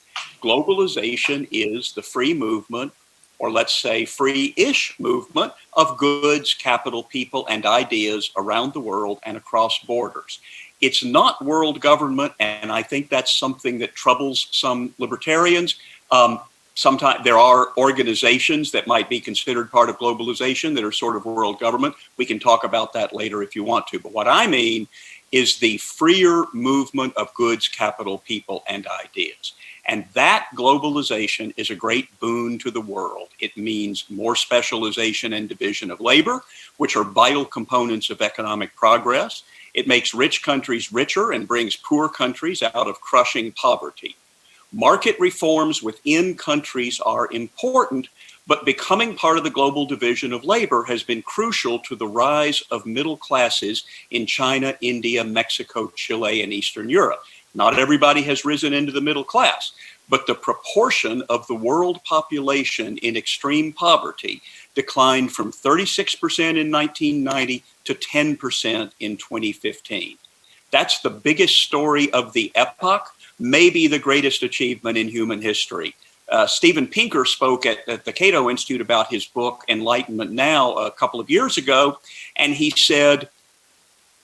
Speaker 21: Globalization is the free movement, or let's say free-ish movement of goods, capital, people, and ideas around the world and across borders. It's not world government, and I think that's something that troubles some libertarians. Sometimes there are organizations that might be considered part of globalization that are sort of world government. We can talk about that later if you want to. But what I mean is the freer movement of goods, capital, people, and ideas. And that globalization is a great boon to the world. It means more specialization and division of labor, which are vital components of economic progress. It makes rich countries richer and brings poor countries out of crushing poverty. Market reforms within countries are important, but becoming part of the global division of labor has been crucial to the rise of middle classes in China, India, Mexico, Chile, and Eastern Europe. Not everybody has risen into the middle class, but the proportion of the world population in extreme poverty declined from 36% in 1990 to 10% in 2015. That's the biggest story of the epoch, maybe the greatest achievement in human history. Steven Pinker spoke at the Cato Institute about his book, Enlightenment Now, a couple of years ago, and he said,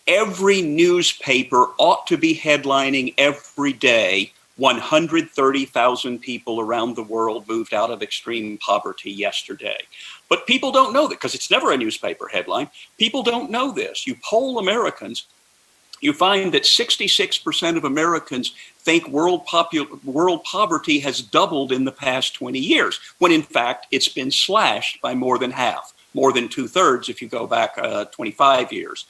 Speaker 21: every newspaper ought to be headlining every day, 130,000 people around the world moved out of extreme poverty yesterday. But people don't know that because it's never a newspaper headline. People don't know this. You poll Americans, you find that 66% of Americans think world poverty has doubled in the past 20 years, when in fact it's been slashed by more than half, more than 2/3 if you go back 25 years.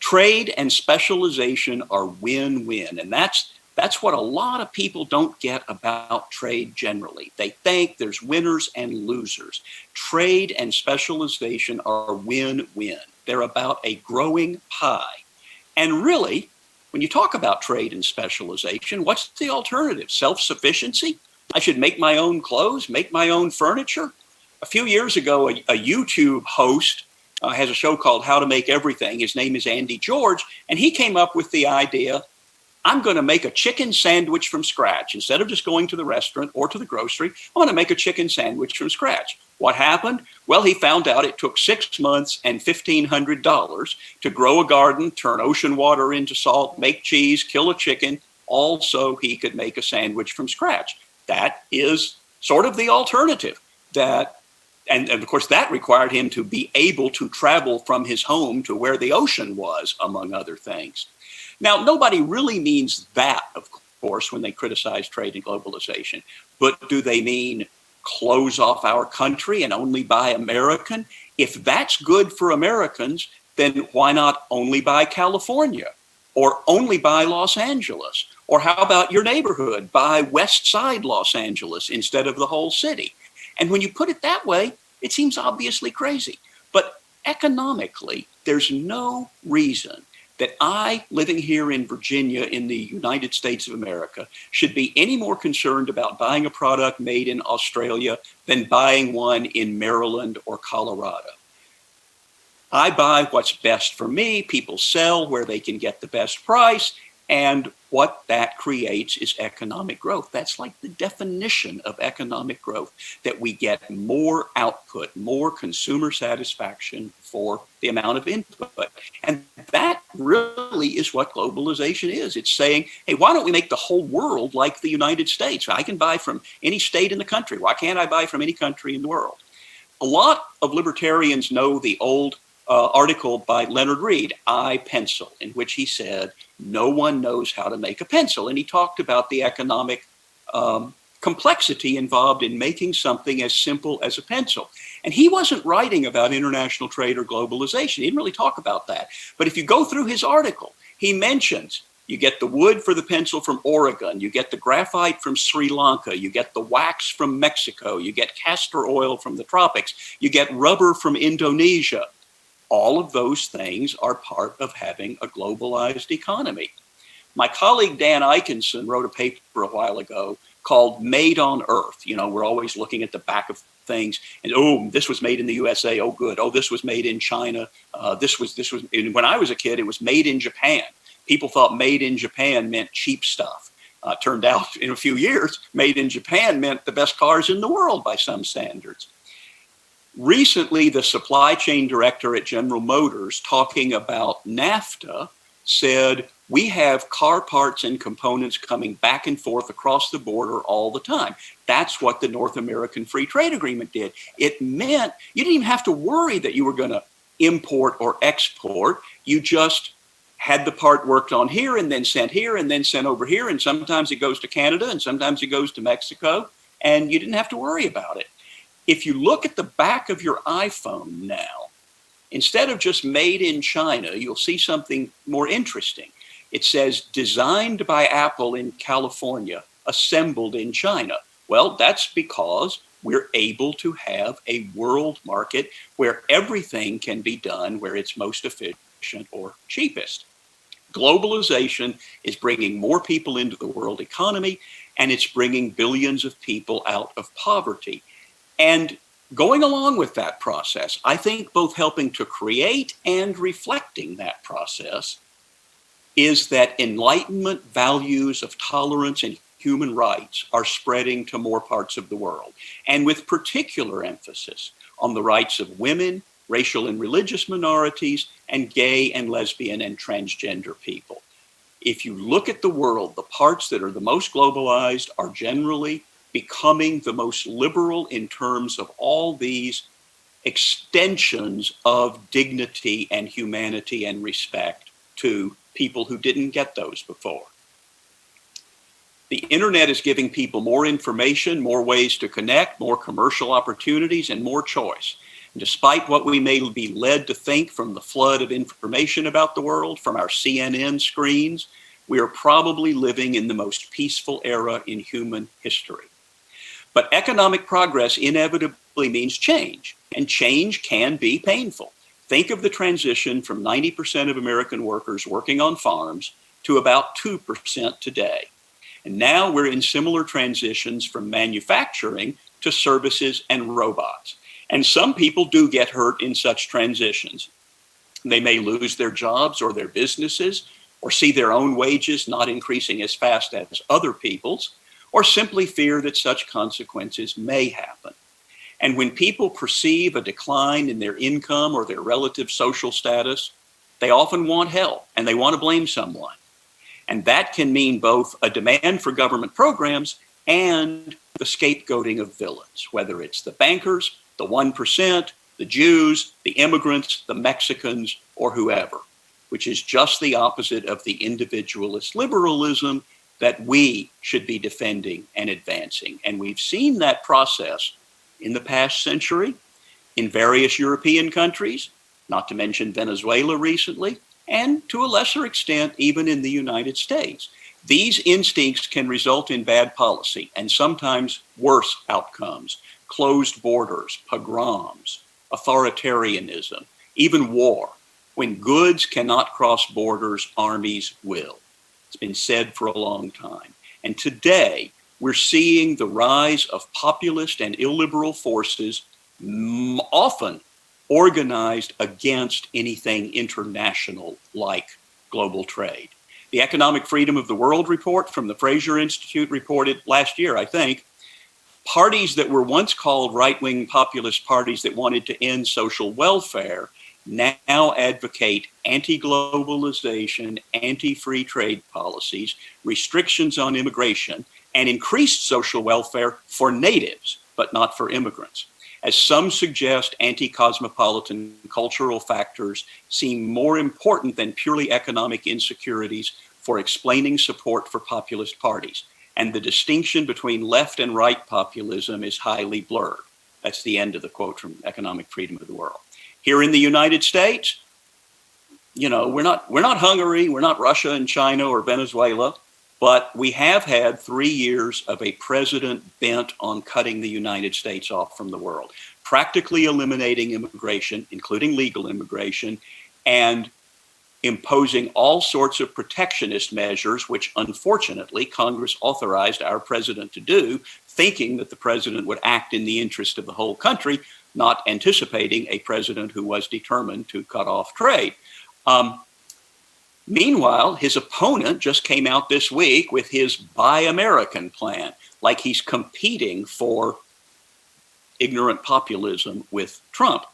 Speaker 21: Trade and specialization are win-win, and that's what a lot of people don't get about trade generally. They think there's winners and losers. Trade and specialization are win-win. They're about a growing pie. And really, when you talk about trade and specialization, what's the alternative? Self-sufficiency? I should make my own clothes, make my own furniture? A few years ago, a YouTube host has a show called How to Make Everything. His name is Andy George, and he came up with the idea, I'm going to make a chicken sandwich from scratch. Instead of just going to the restaurant or to the grocery, I'm going to make a chicken sandwich from scratch. What happened? Well, he found out it took 6 months and $1,500 to grow a garden, turn ocean water into salt, make cheese, kill a chicken, all so he could make a sandwich from scratch. That is sort of the alternative. And of course, that required him to be able to travel from his home to where the ocean was, among other things. Now, nobody really means that, of course, when they criticize trade and globalization. But do they mean close off our country and only buy American? If that's good for Americans, then why not only buy California or only buy Los Angeles? Or how about your neighborhood? Buy West Side Los Angeles instead of the whole city. And when you put it that way, it seems obviously crazy. But economically, there's no reason that I, living here in Virginia in the United States of America, should be any more concerned about buying a product made in Australia than buying one in Maryland or Colorado. I buy what's best for me. People sell where they can get the best price. And what that creates is economic growth. That's like the definition of economic growth, that we get more output, more consumer satisfaction for the amount of input. And that really is what globalization is. It's saying, hey, why don't we make the whole world like the United States? I can buy from any state in the country. Why can't I buy from any country in the world? A lot of libertarians know the old article by Leonard Read, I Pencil, in which he said, no one knows how to make a pencil. And he talked about the economic complexity involved in making something as simple as a pencil. And he wasn't writing about international trade or globalization. He didn't really talk about that. But if you go through his article, he mentions you get the wood for the pencil from Oregon, you get the graphite from Sri Lanka, you get the wax from Mexico, you get castor oil from the tropics, you get rubber from Indonesia. All of those things are part of having a globalized economy. My colleague Dan Ikinson wrote a paper a while ago called Made on Earth. You know, we're always looking at the back of things and, oh, this was made in the USA. Oh, good. Oh, this was made in China. This was, when I was a kid, it was made in Japan. People thought made in Japan meant cheap stuff. Turned out in a few years, made in Japan meant the best cars in the world by some standards. Recently, the supply chain director at General Motors, talking about NAFTA, said, we have car parts and components coming back and forth across the border all the time. That's what the North American Free Trade Agreement did. It meant you didn't even have to worry that you were going to import or export. You just had the part worked on here and then sent here and then sent over here. And sometimes it goes to Canada and sometimes it goes to Mexico. And you didn't have to worry about it. If you look at the back of your iPhone now, instead of just made in China, you'll see something more interesting. It says designed by Apple in California, assembled in China. Well, that's because we're able to have a world market where everything can be done where it's most efficient or cheapest. Globalization is bringing more people into the world economy, and it's bringing billions of people out of poverty. And going along with that process, I think both helping to create and reflecting that process is that Enlightenment values of tolerance and human rights are spreading to more parts of the world, and with particular emphasis on the rights of women, racial and religious minorities, and gay and lesbian and transgender people. If you look at the world, the parts that are the most globalized are generally becoming the most liberal in terms of all these extensions of dignity and humanity and respect to people who didn't get those before. The internet is giving people more information, more ways to connect, more commercial opportunities, and more choice. And despite what we may be led to think from the flood of information about the world, from our CNN screens, we are probably living in the most peaceful era in human history. But economic progress inevitably means change, and change can be painful. Think of the transition from 90% of American workers working on farms to about 2% today. And now we're in similar transitions from manufacturing to services and robots. And some people do get hurt in such transitions. They may lose their jobs or their businesses, or see their own wages not increasing as fast as other people's, or simply fear that such consequences may happen. And when people perceive a decline in their income or their relative social status, they often want help and they want to blame someone. And that can mean both a demand for government programs and the scapegoating of villains, whether it's the bankers, the 1%, the Jews, the immigrants, the Mexicans, or whoever, which is just the opposite of the individualist liberalism that we should be defending and advancing. And we've seen that process in the past century in various European countries, not to mention Venezuela recently, and to a lesser extent, even in the United States. These instincts can result in bad policy and sometimes worse outcomes: closed borders, pogroms, authoritarianism, even war. When goods cannot cross borders, armies will. It's been said for a long time. And today, we're seeing the rise of populist and illiberal forces, often organized against anything international like global trade. The Economic Freedom of the World report from the Fraser Institute reported last year, I think, parties that were once called right-wing populist parties that wanted to end social welfare now advocate anti-globalization, anti-free trade policies, restrictions on immigration, and increased social welfare for natives, but not for immigrants. As some suggest, anti-cosmopolitan cultural factors seem more important than purely economic insecurities for explaining support for populist parties. And the distinction between left and right populism is highly blurred. That's the end of the quote from Economic Freedom of the World. Here in the United States, you know, we're not Hungary, we're not Russia and China or Venezuela, but we have had 3 years of a president bent on cutting the United States off from the world, practically eliminating immigration, including legal immigration, and imposing all sorts of protectionist measures, which unfortunately Congress authorized our president to do, thinking that the president would act in the interest of the whole country, not anticipating a president who was determined to cut off trade. Meanwhile, his opponent just came out this week with his Buy American plan, like he's competing for ignorant populism with Trump.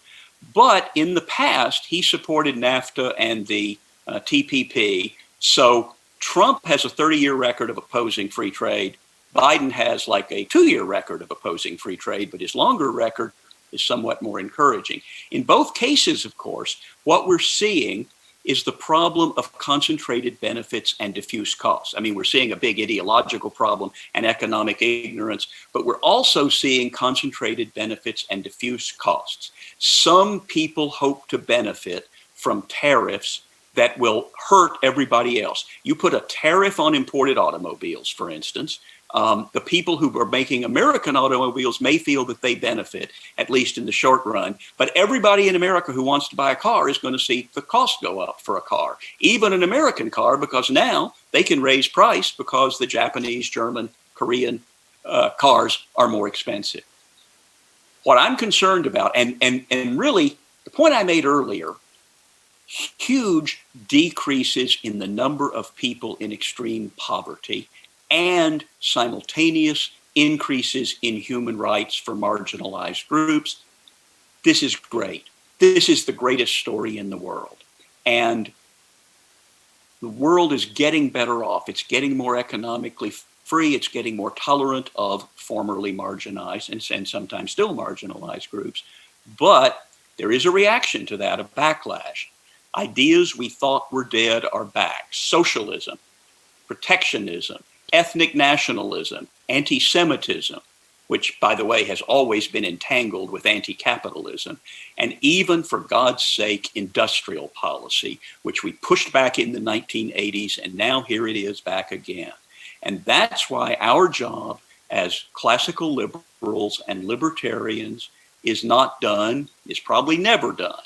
Speaker 21: But in the past, he supported NAFTA and the TPP. So Trump has a 30-year record of opposing free trade. Biden has like a 2-year record of opposing free trade, but his longer record is somewhat more encouraging. In both cases, of course, what we're seeing is the problem of concentrated benefits and diffuse costs. I mean, we're seeing a big ideological problem and economic ignorance, but we're also seeing concentrated benefits and diffuse costs. Some people hope to benefit from tariffs that will hurt everybody else. You put a tariff on imported automobiles, for instance, the people who are making American automobiles may feel that they benefit, at least in the short run. But everybody in America who wants to buy a car is going to see the cost go up for a car, even an American car, because now they can raise price because the Japanese, German, Korean cars are more expensive. What I'm concerned about, and really the point I made earlier, huge decreases in the number of people in extreme poverty and simultaneous increases in human rights for marginalized groups. This is great. This is the greatest story in the world. And the world is getting better off. It's getting more economically free. It's getting more tolerant of formerly marginalized and sometimes still marginalized groups. But there is a reaction to that, a backlash. Ideas we thought were dead are back. Socialism, protectionism, ethnic nationalism, anti-Semitism, which, by the way, has always been entangled with anti-capitalism, and even, for God's sake, industrial policy, which we pushed back in the 1980s, and now here it is back again. And that's why our job as classical liberals and libertarians is not done, is probably never done.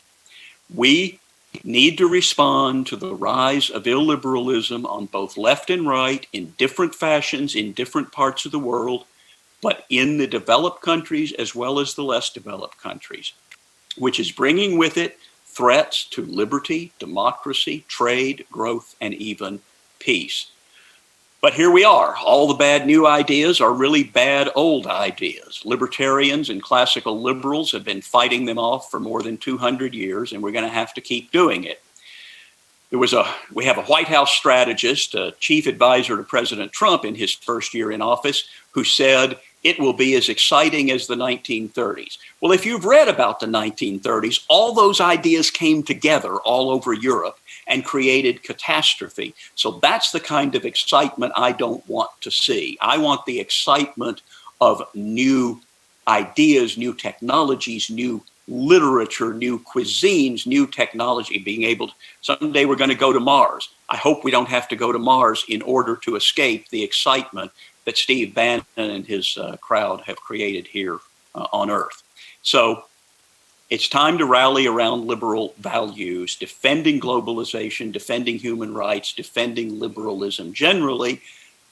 Speaker 21: We need to respond to the rise of illiberalism on both left and right in different fashions in different parts of the world, but in the developed countries as well as the less developed countries, which is bringing with it threats to liberty, democracy, trade, growth, and even peace. But here we are. All the bad new ideas are really bad old ideas. Libertarians and classical liberals have been fighting them off for more than 200 years, and we're going to have to keep doing it. We have a White House strategist, a chief advisor to President Trump in his first year in office, who said it will be as exciting as the 1930s. Well, if you've read about the 1930s, all those ideas came together all over Europe and created catastrophe. So that's the kind of excitement I don't want to see. I want the excitement of new ideas, new technologies, new literature, new cuisines, new technology, being able to, someday we're going to go to Mars. I hope we don't have to go to Mars in order to escape the excitement that Steve Bannon and his crowd have created here on Earth. So it's time to rally around liberal values, defending globalization, defending human rights, defending liberalism generally.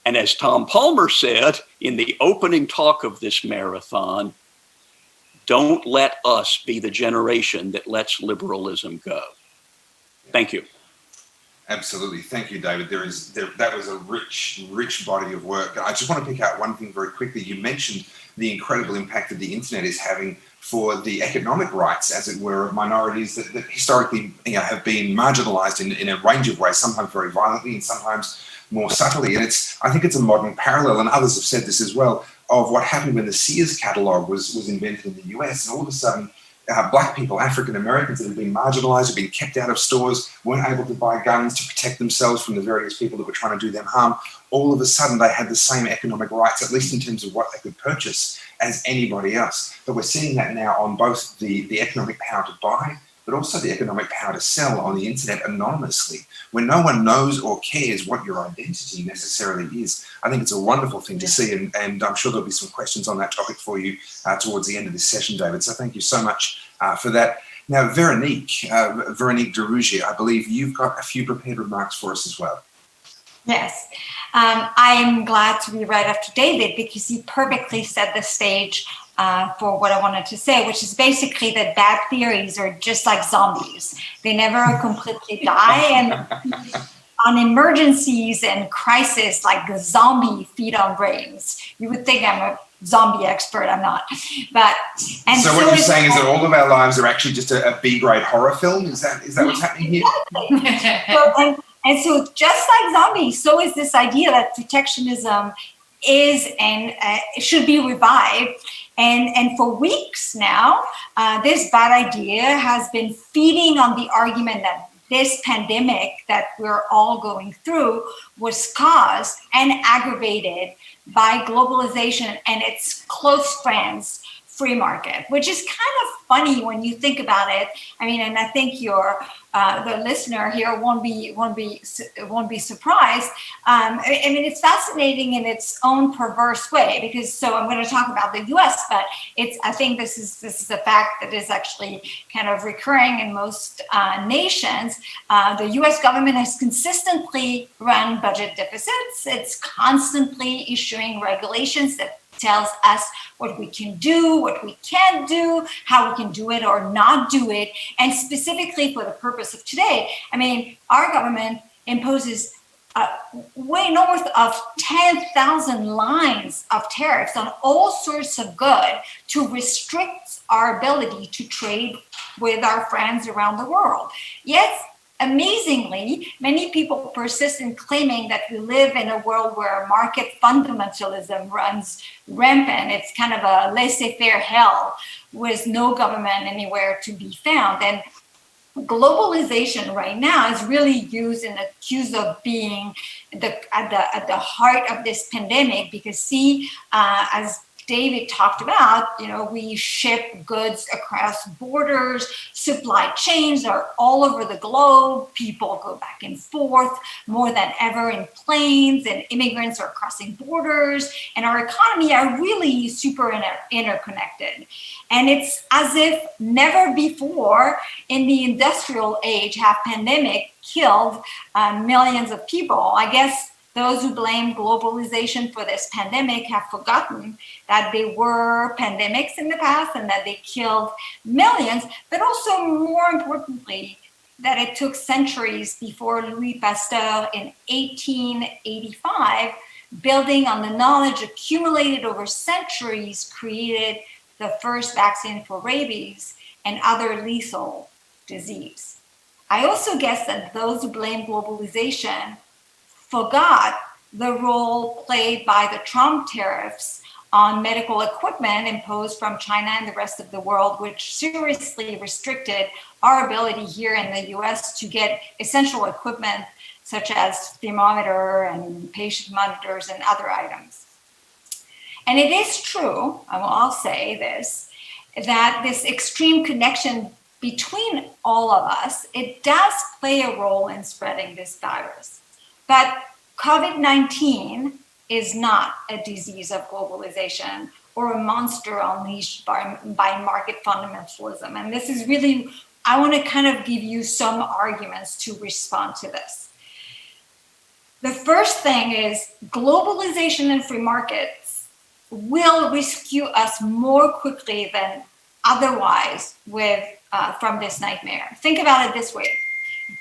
Speaker 21: And as Tom Palmer said in the opening talk of this marathon, don't let us be the generation that lets liberalism go. Thank you.
Speaker 18: Absolutely. Thank you, David. That was a rich body of work. I just want to pick out one thing very quickly. You mentioned the incredible impact that the internet is having for the economic rights, as it were, of minorities that historically have been marginalized in a range of ways, sometimes very violently and sometimes more subtly. And I think it's a modern parallel, and others have said this as well, of what happened when the Sears catalog was invented in the US. And all of a sudden, black people, African Americans that had been marginalized, had been kept out of stores, weren't able to buy guns to protect themselves from the various people that were trying to do them harm. All of a sudden, they had the same economic rights, at least in terms of what they could purchase, as anybody else. But we're seeing that now on both the economic power to buy, but also the economic power to sell on the internet anonymously, when no one knows or cares what your identity necessarily is. I think it's a wonderful thing to see, and I'm sure there'll be some questions on that topic for you towards the end of this session, David. So thank you so much for that. Now, Veronique de Rougier, I believe you've got a few prepared remarks for us as well.
Speaker 3: Yes. I'm glad to be right after David because he perfectly set the stage for what I wanted to say, which is basically that bad theories are just like zombies. They never completely die. And on emergencies and crisis like the zombie feed on brains. You would think I'm a zombie expert. I'm not. But
Speaker 18: so what you're saying is that all of our lives are actually just a B-grade horror film? Is that what's happening here?
Speaker 3: And so just like zombies, so is this idea that protectionism is and it should be revived. And for weeks now, this bad idea has been feeding on the argument that this pandemic that we're all going through was caused and aggravated by globalization and its close friends, free market, which is kind of funny when you think about it. I mean, and I think the listener here won't be surprised. I mean, it's fascinating in its own perverse way because. So I'm going to talk about the U.S., but I think this is a fact that is actually kind of recurring in most nations. The U.S. government has consistently run budget deficits. It's constantly issuing regulations that tells us what we can do, what we can't do, how we can do it or not do it. And specifically for the purpose of today, I mean, our government imposes way north of 10,000 lines of tariffs on all sorts of goods to restrict our ability to trade with our friends around the world. Yet, amazingly, many people persist in claiming that we live in a world where market fundamentalism runs rampant. It's kind of a laissez-faire hell with no government anywhere to be found. And globalization right now is really used and accused of being at the heart of this pandemic because, as David talked about, we ship goods across borders, supply chains are all over the globe, people go back and forth more than ever in planes, and immigrants are crossing borders, and our economy are really super interconnected. And it's as if never before in the industrial age have pandemic killed millions of people. I guess those who blame globalization for this pandemic have forgotten that there were pandemics in the past and that they killed millions, but also more importantly, that it took centuries before Louis Pasteur in 1885, building on the knowledge accumulated over centuries, created the first vaccine for rabies and other lethal disease. I also guess that those who blame globalization forgot the role played by the Trump tariffs on medical equipment imposed from China and the rest of the world, which seriously restricted our ability here in the US to get essential equipment such as thermometer and patient monitors and other items. And it is true, I'll say this, that this extreme connection between all of us, it does play a role in spreading this virus. But COVID-19 is not a disease of globalization or a monster unleashed by market fundamentalism. And this is really, I want to kind of give you some arguments to respond to this. The first thing is globalization and free markets will rescue us more quickly than otherwise from this nightmare. Think about it this way.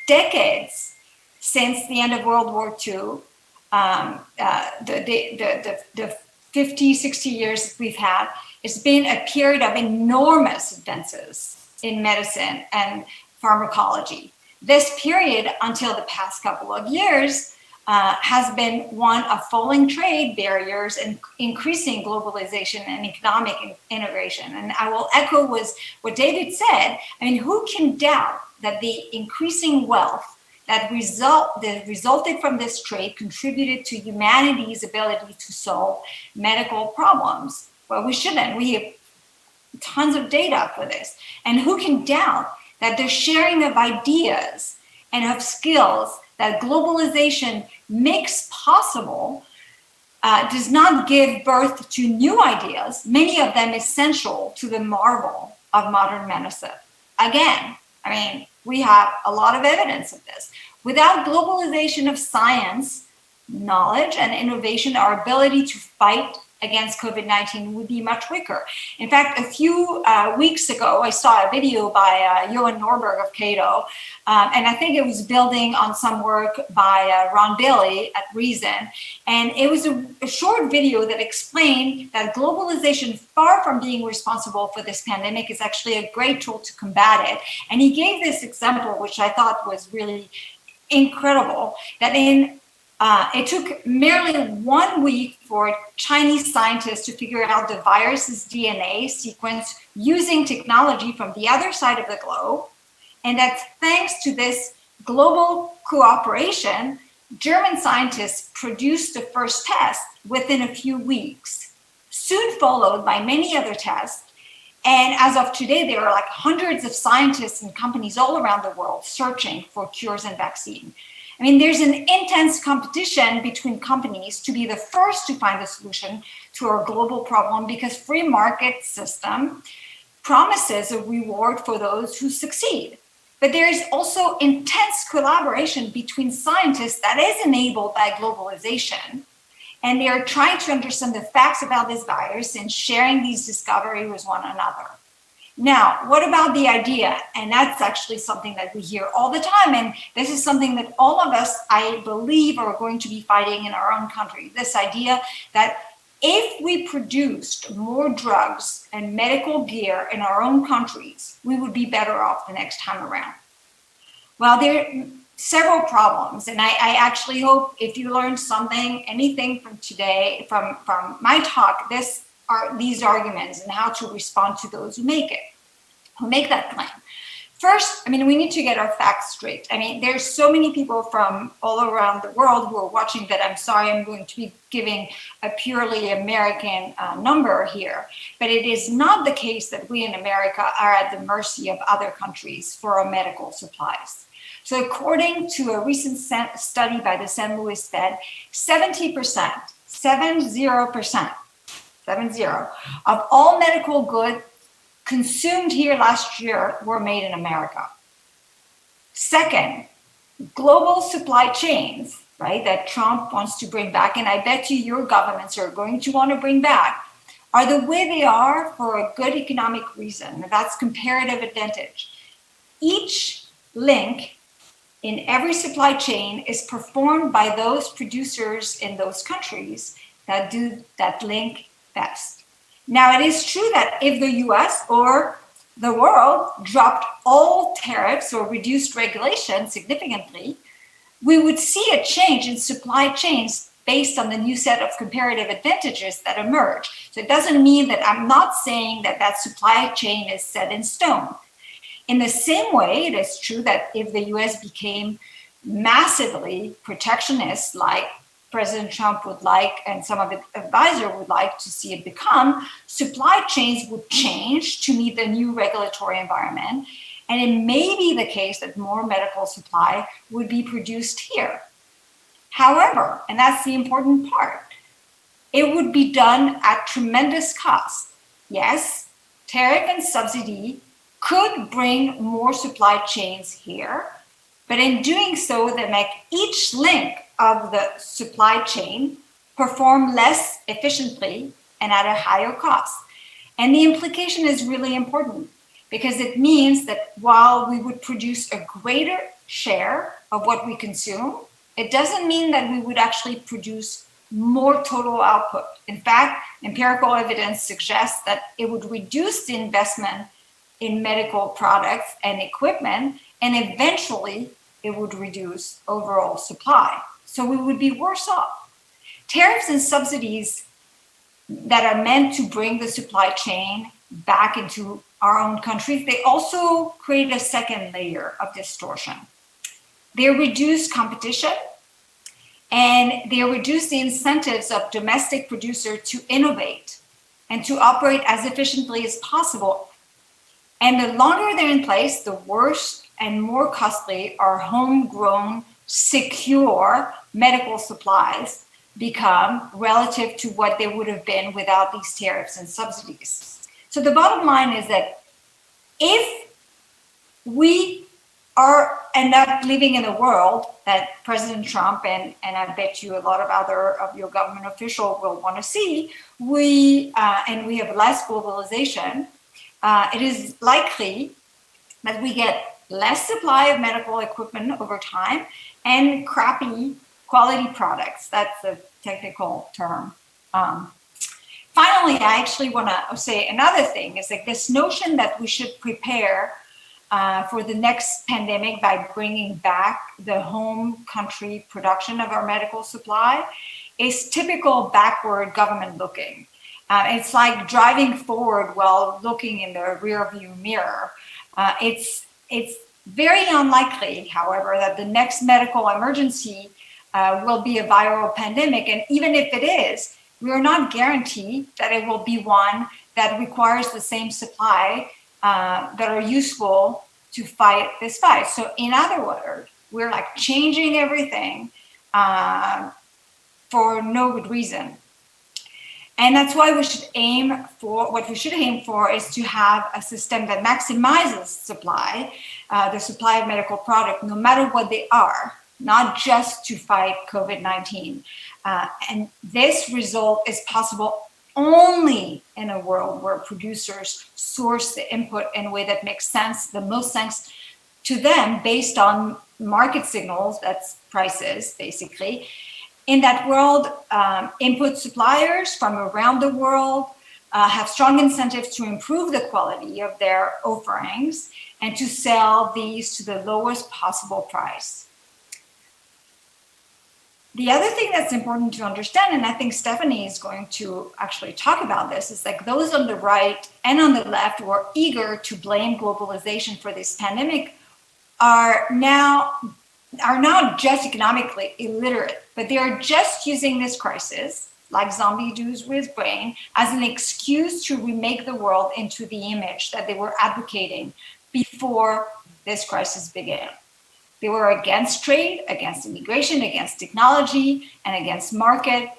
Speaker 3: Decades since the end of World War II, the 50, 60 years we've had, it's been a period of enormous advances in medicine and pharmacology. This period, until the past couple of years, has been one of falling trade barriers and increasing globalization and economic integration. And I will echo what David said. I mean, who can doubt that the increasing wealth that resulted from this trade contributed to humanity's ability to solve medical problems? Well, we shouldn't. We have tons of data for this. And who can doubt that the sharing of ideas and of skills that globalization makes possible does not give birth to new ideas, many of them essential to the marvel of modern medicine. Again, I mean, we have a lot of evidence of this. Without globalization of science, knowledge, and innovation, our ability to fight against COVID-19 would be much weaker. In fact, a few weeks ago, I saw a video by Johan Norberg of Cato, and I think it was building on some work by Ron Bailey at Reason. And it was a short video that explained that globalization, far from being responsible for this pandemic, is actually a great tool to combat it. And he gave this example, which I thought was really incredible, that it took merely 1 week for Chinese scientists to figure out the virus's DNA sequence using technology from the other side of the globe. And that thanks to this global cooperation, German scientists produced the first test within a few weeks, soon followed by many other tests. And as of today, there are like hundreds of scientists and companies all around the world searching for cures and vaccines. I mean, there's an intense competition between companies to be the first to find a solution to our global problem, because free market system promises a reward for those who succeed. But there is also intense collaboration between scientists that is enabled by globalization. And they are trying to understand the facts about this virus and sharing these discoveries with one another. Now, what about the idea? And that's actually something that we hear all the time. And this is something that all of us, I believe, are going to be fighting in our own country. This idea that if we produced more drugs and medical gear in our own countries, we would be better off the next time around. Well, there are several problems. And I actually hope if you learned something, anything from today, from my talk, these arguments and how to respond to those who make that claim. First, I mean, we need to get our facts straight. I mean, there's so many people from all around the world who are watching that I'm sorry I'm going to be giving a purely American number here. But it is not the case that we in America are at the mercy of other countries for our medical supplies. So according to a recent study by the St. Louis Fed, 70%, 70% of all medical goods consumed here last year were made in America. Second, global supply chains, right, that Trump wants to bring back, and I bet you your governments are going to want to bring back, are the way they are for a good economic reason. That's comparative advantage. Each link in every supply chain is performed by those producers in those countries that do that link best. Now, it is true that if the US or the world dropped all tariffs or reduced regulation significantly, we would see a change in supply chains based on the new set of comparative advantages that emerge. So it doesn't mean that I'm not saying that that supply chain is set in stone. In the same way, it is true that if the US became massively protectionist, like President Trump would like and some of his advisors would like to see it become, supply chains would change to meet the new regulatory environment. And it may be the case that more medical supply would be produced here. However, and that's the important part, it would be done at tremendous cost. Yes, tariff and subsidy could bring more supply chains here, but in doing so, they make each link of the supply chain perform less efficiently and at a higher cost. And the implication is really important because it means that while we would produce a greater share of what we consume, it doesn't mean that we would actually produce more total output. In fact, empirical evidence suggests that it would reduce the investment in medical products and equipment, and eventually it would reduce overall supply. So we would be worse off. Tariffs and subsidies that are meant to bring the supply chain back into our own countries, they also create a second layer of distortion. They reduce competition and they reduce the incentives of domestic producers to innovate and to operate as efficiently as possible. And the longer they're in place, the worse and more costly our homegrown, secure medical supplies become relative to what they would have been without these tariffs and subsidies. So the bottom line is that if we end up living in a world that President Trump and I bet you a lot of other of your government officials will want to see. We have less globalization. It is likely that we get less supply of medical equipment over time and crappy quality products. That's the technical term. Finally, I actually want to say another thing is like this notion that we should prepare for the next pandemic by bringing back the home country production of our medical supply is typical backward government looking. It's like driving forward while looking in the rear view mirror. It's very unlikely, however, that the next medical emergency will be a viral pandemic. And even if it is, we are not guaranteed that it will be one that requires the same supply that are useful to fight this fight. So in other words, we're like changing everything for no good reason. And that's why we should aim for, what we should aim for is to have a system that maximizes supply, the supply of medical product, no matter what they are, not just to fight COVID-19. And this result is possible only in a world where producers source the input in a way that makes sense, the most sense to them based on market signals, that's prices basically. In that world, input suppliers from around the world have strong incentives to improve the quality of their offerings and to sell these to the lowest possible price. The other thing that's important to understand, and I think Stephanie is going to actually talk about this, is like those on the right and on the left who are eager to blame globalization for this pandemic are now just economically illiterate, but they are just using this crisis, like zombie dudes with brain, as an excuse to remake the world into the image that they were advocating before this crisis began. They were against trade, against immigration, against technology, and against market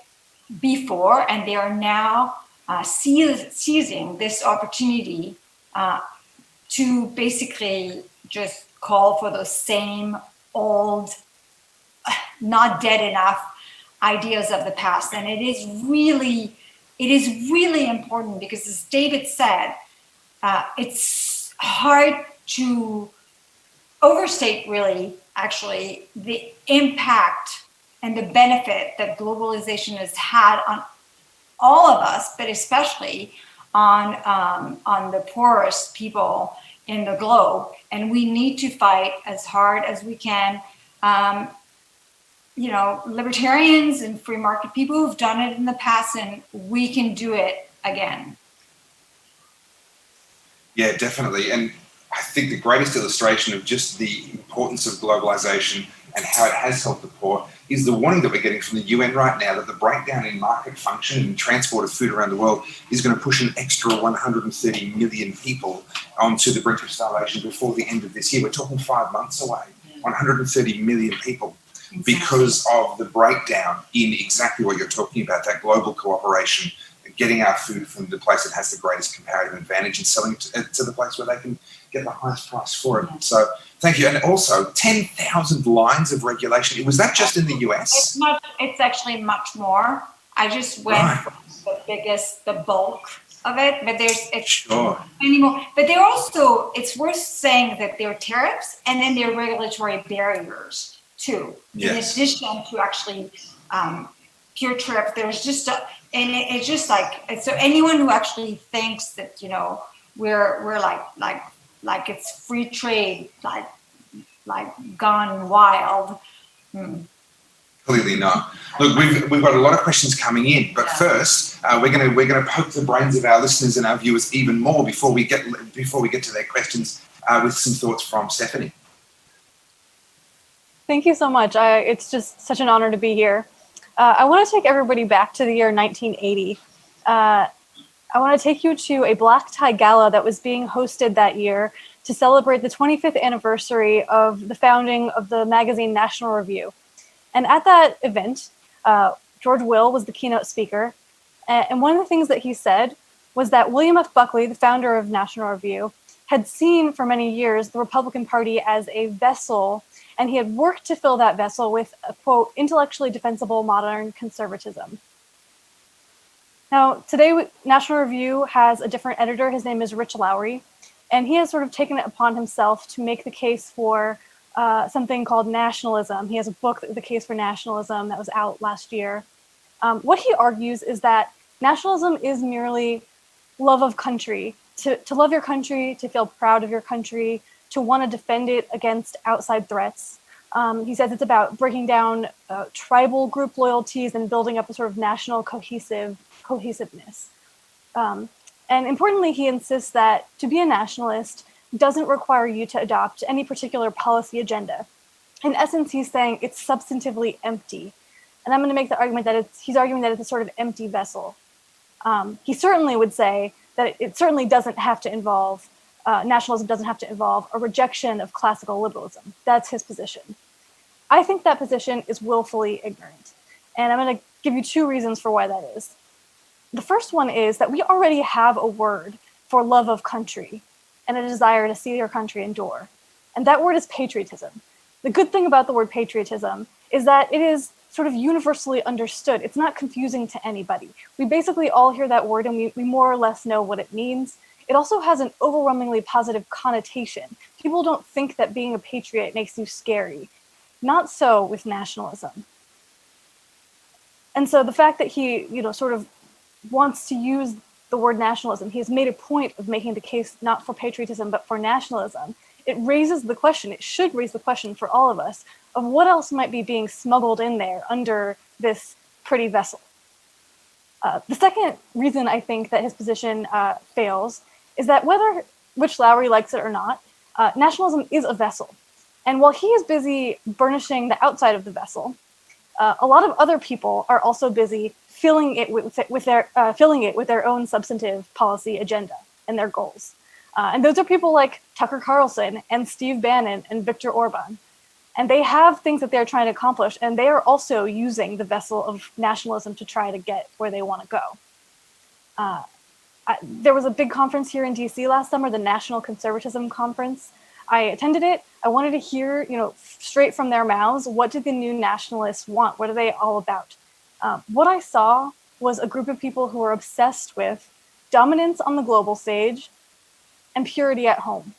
Speaker 3: before, and they are now seizing this opportunity to basically just call for those same old, not dead enough ideas of the past. And it is really important because, as David said, it's hard to overstate really actually the impact and the benefit that globalization has had on all of us, but especially on the poorest people in the globe. And we need to fight as hard as we can. Libertarians and free market people who've done it in the past, and we can do it again.
Speaker 18: Yeah, definitely. And I think the greatest illustration of just the importance of globalization and how it has helped the poor is the warning that we're getting from the UN right now that the breakdown in market function and transport of food around the world is going to push an extra 130 million people onto the brink of starvation before the end of this year. We're talking 5 months away, 130 million people, because of the breakdown in exactly what you're talking about, that global cooperation, getting our food from the place that has the greatest comparative advantage and selling it to the place where they can get the highest price for it. So thank you. And also 10,000 lines of regulation. Was that just in the US?
Speaker 3: It's actually much more. I just went for the bulk of it, but it's many more. But they're also, it's worth saying that there are tariffs and then there are regulatory barriers too. Yes. In addition to actually pure tariff, there's just it's just like, so anyone who actually thinks that, we're like it's free trade, like gone wild.
Speaker 18: Clearly not. Look, we've got a lot of questions coming in, but first we're gonna poke the brains of our listeners and our viewers even more before we get to their questions with some thoughts from Stephanie.
Speaker 4: Thank you so much. It's just such an honor to be here. I want to take everybody back to the year 1980. I want to take you to a black tie gala that was being hosted that year to celebrate the 25th anniversary of the founding of the magazine National Review. And at that event, George Will was the keynote speaker. And one of the things that he said was that William F. Buckley, the founder of National Review, had seen for many years the Republican Party as a vessel, and he had worked to fill that vessel with a, quote, intellectually defensible modern conservatism. Now, today, National Review has a different editor. His name is Rich Lowry, and he has sort of taken it upon himself to make the case for something called nationalism. He has a book, The Case for Nationalism, that was out last year. What he argues is that nationalism is merely love of country, to love your country, to feel proud of your country, to want to defend it against outside threats. He says it's about breaking down tribal group loyalties and building up a sort of national cohesiveness. And importantly, he insists that to be a nationalist doesn't require you to adopt any particular policy agenda. In essence, he's saying it's substantively empty. And I'm going to make the argument that he's arguing that it's a sort of empty vessel. He certainly would say that it certainly doesn't have to involve, nationalism doesn't have to involve a rejection of classical liberalism. That's his position. I think that position is willfully ignorant. And I'm going to give you two reasons for why that is. The first one is that we already have a word for love of country and a desire to see your country endure. And that word is patriotism. The good thing about the word patriotism is that it is sort of universally understood. It's not confusing to anybody. We basically all hear that word and we more or less know what it means. It also has an overwhelmingly positive connotation. People don't think that being a patriot makes you scary. Not so with nationalism. And so the fact that he, sort of wants to use the word nationalism, he has made a point of making the case not for patriotism, but for nationalism. It raises the question, it should raise the question for all of us, of what else might be being smuggled in there under this pretty vessel. The second reason I think that his position fails is that whether Rich Lowry likes it or not, nationalism is a vessel. And while he is busy burnishing the outside of the vessel, a lot of other people are also busy filling it with their own substantive policy agenda and their goals. And those are people like Tucker Carlson and Steve Bannon and Viktor Orban. And they have things that they're trying to accomplish, and they are also using the vessel of nationalism to try to get where they want to go. There was a big conference here in DC last summer, the National Conservatism Conference. I attended it. I wanted to hear, straight from their mouths, what did the new nationalists want? What are they all about? What I saw was a group of people who are obsessed with dominance on the global stage and purity at home.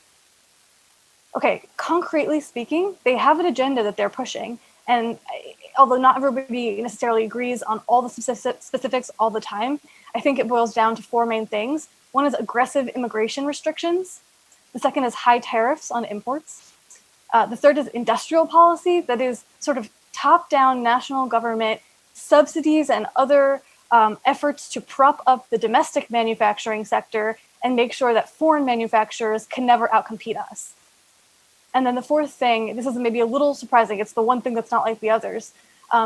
Speaker 4: Okay, concretely speaking, they have an agenda that they're pushing. And although not everybody necessarily agrees on all the specifics all the time, I think it boils down to four main things. One is aggressive immigration restrictions. The second is high tariffs on imports. The third is industrial policy, that is sort of top-down national government subsidies and other efforts to prop up the domestic manufacturing sector and make sure that foreign manufacturers can never outcompete us. And then the fourth thing, this is maybe a little surprising, it's the one thing that's not like the others,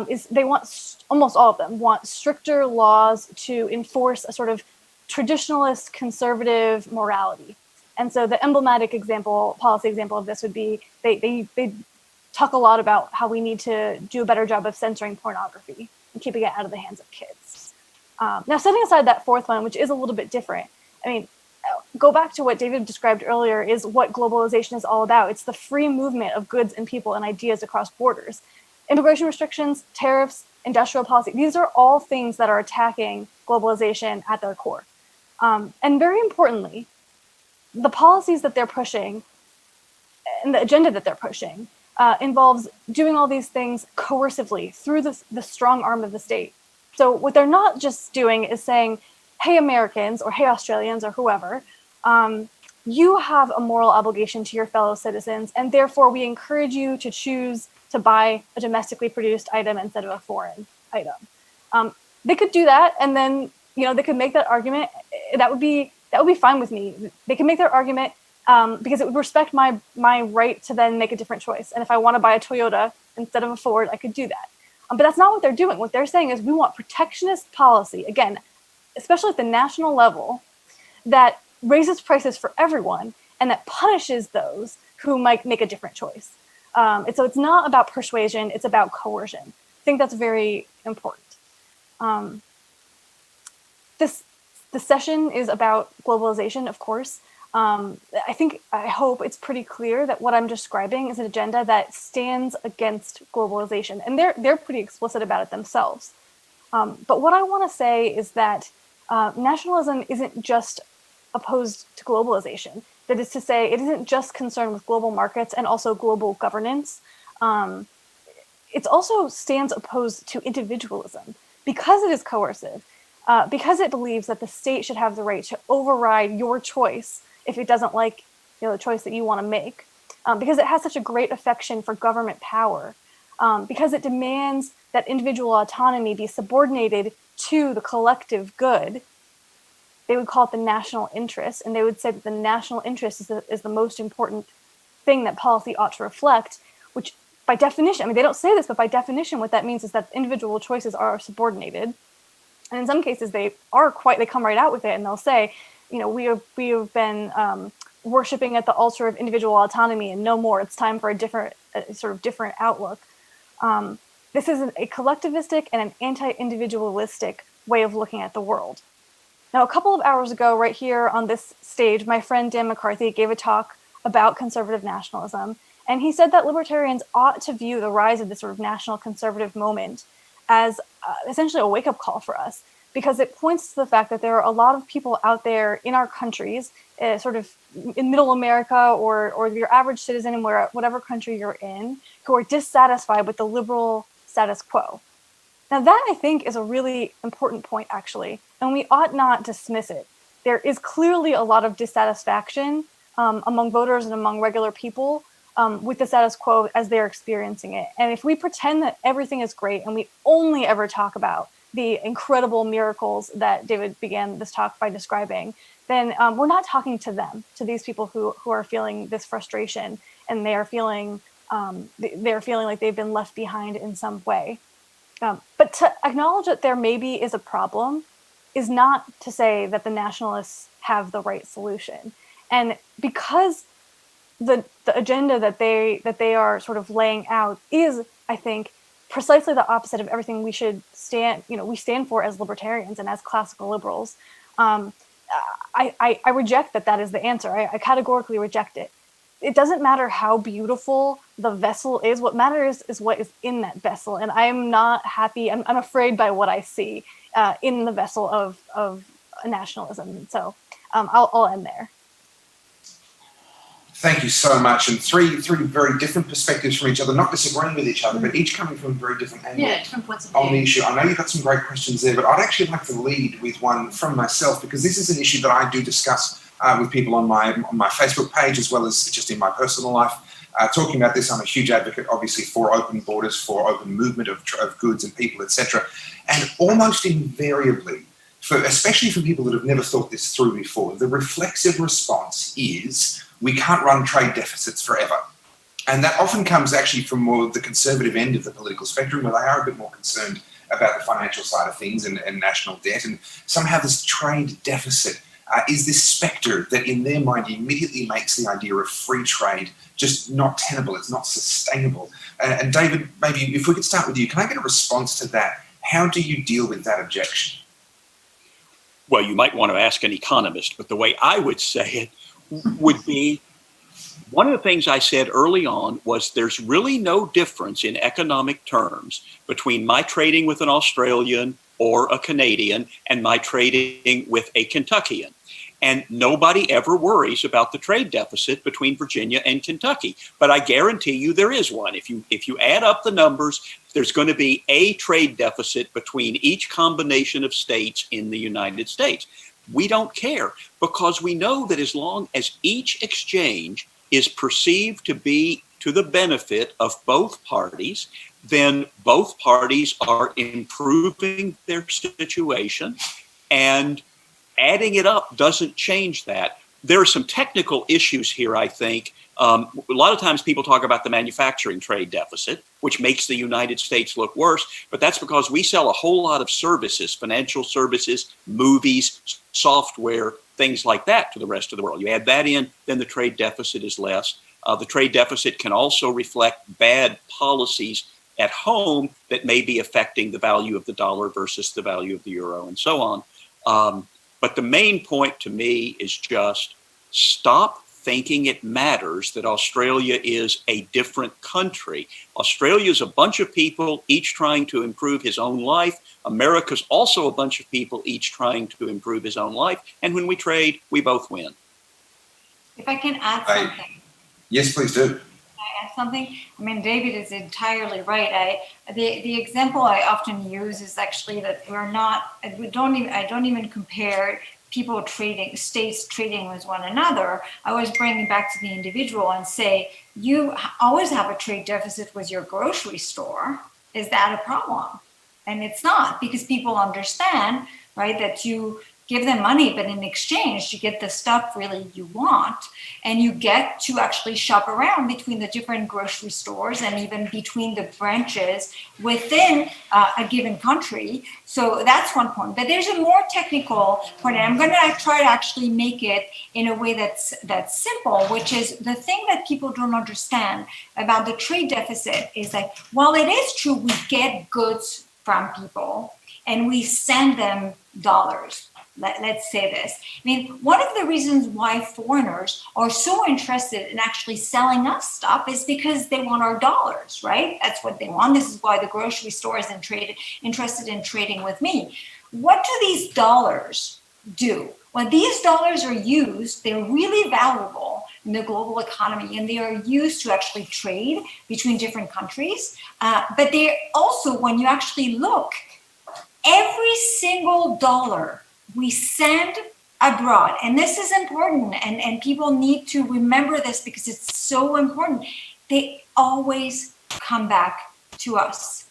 Speaker 4: is they want, almost all of them, want stricter laws to enforce a sort of traditionalist conservative morality. And so the emblematic policy example of this would be, they talk a lot about how we need to do a better job of censoring pornography and keeping it out of the hands of kids. Now, setting aside that fourth one, which is a little bit different, I mean, go back to what David described earlier is what globalization is all about. It's the free movement of goods and people and ideas across borders. Immigration restrictions, tariffs, industrial policy, these are all things that are attacking globalization at their core. And very importantly, the policies that they're pushing and the agenda that they're pushing involves doing all these things coercively through the strong arm of the state. So what they're not just doing is saying, hey, Americans, or hey, Australians, or whoever, you have a moral obligation to your fellow citizens, and therefore we encourage you to choose to buy a domestically produced item instead of a foreign item. They could do that, and then they could make that argument. That would be fine with me. They can make their argument because it would respect my right to then make a different choice. And if I want to buy a Toyota instead of a Ford, I could do that. But that's not what they're doing. What they're saying is we want protectionist policy, again, especially at the national level, that raises prices for everyone and that punishes those who might make a different choice. And so it's not about persuasion, it's about coercion. I think that's very important. This session is about globalization, of course. I hope it's pretty clear that what I'm describing is an agenda that stands against globalization, and they're pretty explicit about it themselves. But what I want to say is that nationalism isn't just opposed to globalization. That is to say, it isn't just concerned with global markets and also global governance. It also stands opposed to individualism because it is coercive, because it believes that the state should have the right to override your choice if it doesn't like the choice that you want to make, because it has such a great affection for government power, because it demands that individual autonomy be subordinated to the collective good. They would call it the national interest, and they would say that the national interest is the most important thing that policy ought to reflect, which by definition, I mean, they don't say this, but by definition, what that means is that individual choices are subordinated. And in some cases, they come right out with it, and they'll say, we have been worshiping at the altar of individual autonomy, and no more. It's time for a different outlook. This is a collectivistic and an anti-individualistic way of looking at the world. Now, a couple of hours ago, right here on this stage, my friend Dan McCarthy gave a talk about conservative nationalism, and he said that libertarians ought to view the rise of this sort of national conservative moment as essentially a wake-up call for us, because it points to the fact that there are a lot of people out there in our countries, sort of in middle America or your average citizen in whatever country you're in, who are dissatisfied with the liberal status quo. Now that, I think, is a really important point, actually, and we ought not dismiss it. There is clearly a lot of dissatisfaction among voters and among regular people with the status quo as they're experiencing it. And if we pretend that everything is great and we only ever talk about the incredible miracles that David began this talk by describing, then we're not talking to them, to these people who are feeling this frustration, and they are feeling like they've been left behind in some way. But to acknowledge that there maybe is a problem is not to say that the nationalists have the right solution. And because the agenda that they are sort of laying out is, I think, precisely the opposite of everything we stand for as libertarians and as classical liberals, I reject that is the answer. I categorically reject it. It doesn't matter how beautiful the vessel is. What matters is what is in that vessel. And I'm not happy. I'm afraid by what I see in the vessel of nationalism. So I'll end there.
Speaker 18: Thank you so much. And three very different perspectives from each other, not disagreeing with each other, but each coming from very different angles
Speaker 11: different points of view
Speaker 18: on the issue. I know you've got some great questions there, but I'd actually like to lead with one from myself, because this is an issue that I do discuss with people on my Facebook page, as well as just in my personal life. Talking about this, I'm a huge advocate, obviously, for open borders, for open movement of goods and people, etc. And almost invariably, especially for people that have never thought this through before, the reflexive response is, we can't run trade deficits forever. And that often comes actually from more the conservative end of the political spectrum, where they are a bit more concerned about the financial side of things and national debt. And somehow this trade deficit is this spectre that in their mind immediately makes the idea of free trade just not tenable, it's not sustainable. And David, maybe if we could start with you, can I get a response to that? How do you deal with that objection?
Speaker 21: Well, you might want to ask an economist, but the way I would say it would be, one of the things I said early on was there's really no difference in economic terms between my trading with an Australian or a Canadian and my trading with a Kentuckian. And nobody ever worries about the trade deficit between Virginia and Kentucky. But I guarantee you there is one. If you add up the numbers, there's going to be a trade deficit between each combination of states in the United States. We don't care, because we know that as long as each exchange is perceived to be to the benefit of both parties, then both parties are improving their situation, and adding it up doesn't change that. There are some technical issues here, I think. A lot of times people talk about the manufacturing trade deficit, which makes the United States look worse, but that's because we sell a whole lot of services, financial services, movies, software, things like that to the rest of the world. You add that in, then the trade deficit is less. The trade deficit can also reflect bad policies at home that may be affecting the value of the dollar versus the value of the euro and so on. But the main point to me is just Stop thinking it matters that Australia is a different country. Australia is a bunch of people each trying to improve his own life. America's also a bunch of people each trying to improve his own life. And when we trade, we both win.
Speaker 3: If I can add something.
Speaker 18: Yes, please do.
Speaker 3: Add something? I mean, David is entirely right. The example I often use is actually that I don't even compare people trading, states trading with one another. I always bring it back to the individual and say, you always have a trade deficit with your grocery store. Is that a problem? And it's not, because people understand, right, that you give them money, but in exchange, you get the stuff really you want, and you get to actually shop around between the different grocery stores and even between the branches within a given country. So that's one point. But there's a more technical point, and I'm going to try to actually make it in a way that's simple, which is the thing that people don't understand about the trade deficit is that while it is true we get goods from people and we send them dollars, let's say this. I mean, one of the reasons why foreigners are so interested in actually selling us stuff is because they want our dollars, right? That's what they want. This is why the grocery store is interested in trading with me. What do these dollars do? When these dollars are used, they're really valuable in the global economy, and they are used to actually trade between different countries. But they also, when you actually look, every single dollar we send abroad, and this is important, and people need to remember this because it's so important, they always come back to us.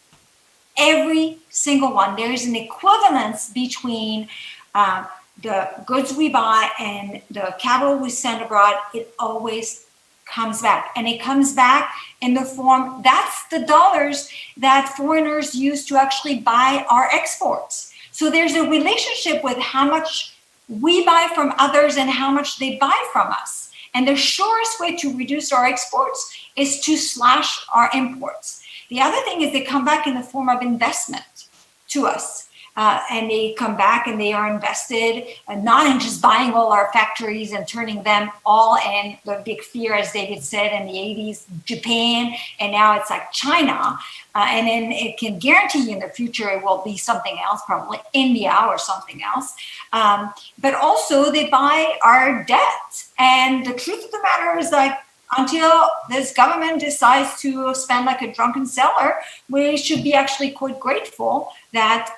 Speaker 3: Every single one. There is an equivalence between the goods we buy and the capital we send abroad. It always comes back, and it comes back in the form, that's the dollars that foreigners use to actually buy our exports. So there's a relationship with how much we buy from others and how much they buy from us. And the surest way to reduce our exports is to slash our imports. The other thing is they come back in the form of investment to us. And they come back and they are invested, not in just buying all our factories and turning them all in. The big fear, as David said, in the 80s, Japan, and now it's like China. And then it can guarantee you in the future it will be something else, probably India or something else. But also they buy our debt. And the truth of the matter is, like, until this government decides to spend like a drunken sailor, we should be actually quite grateful that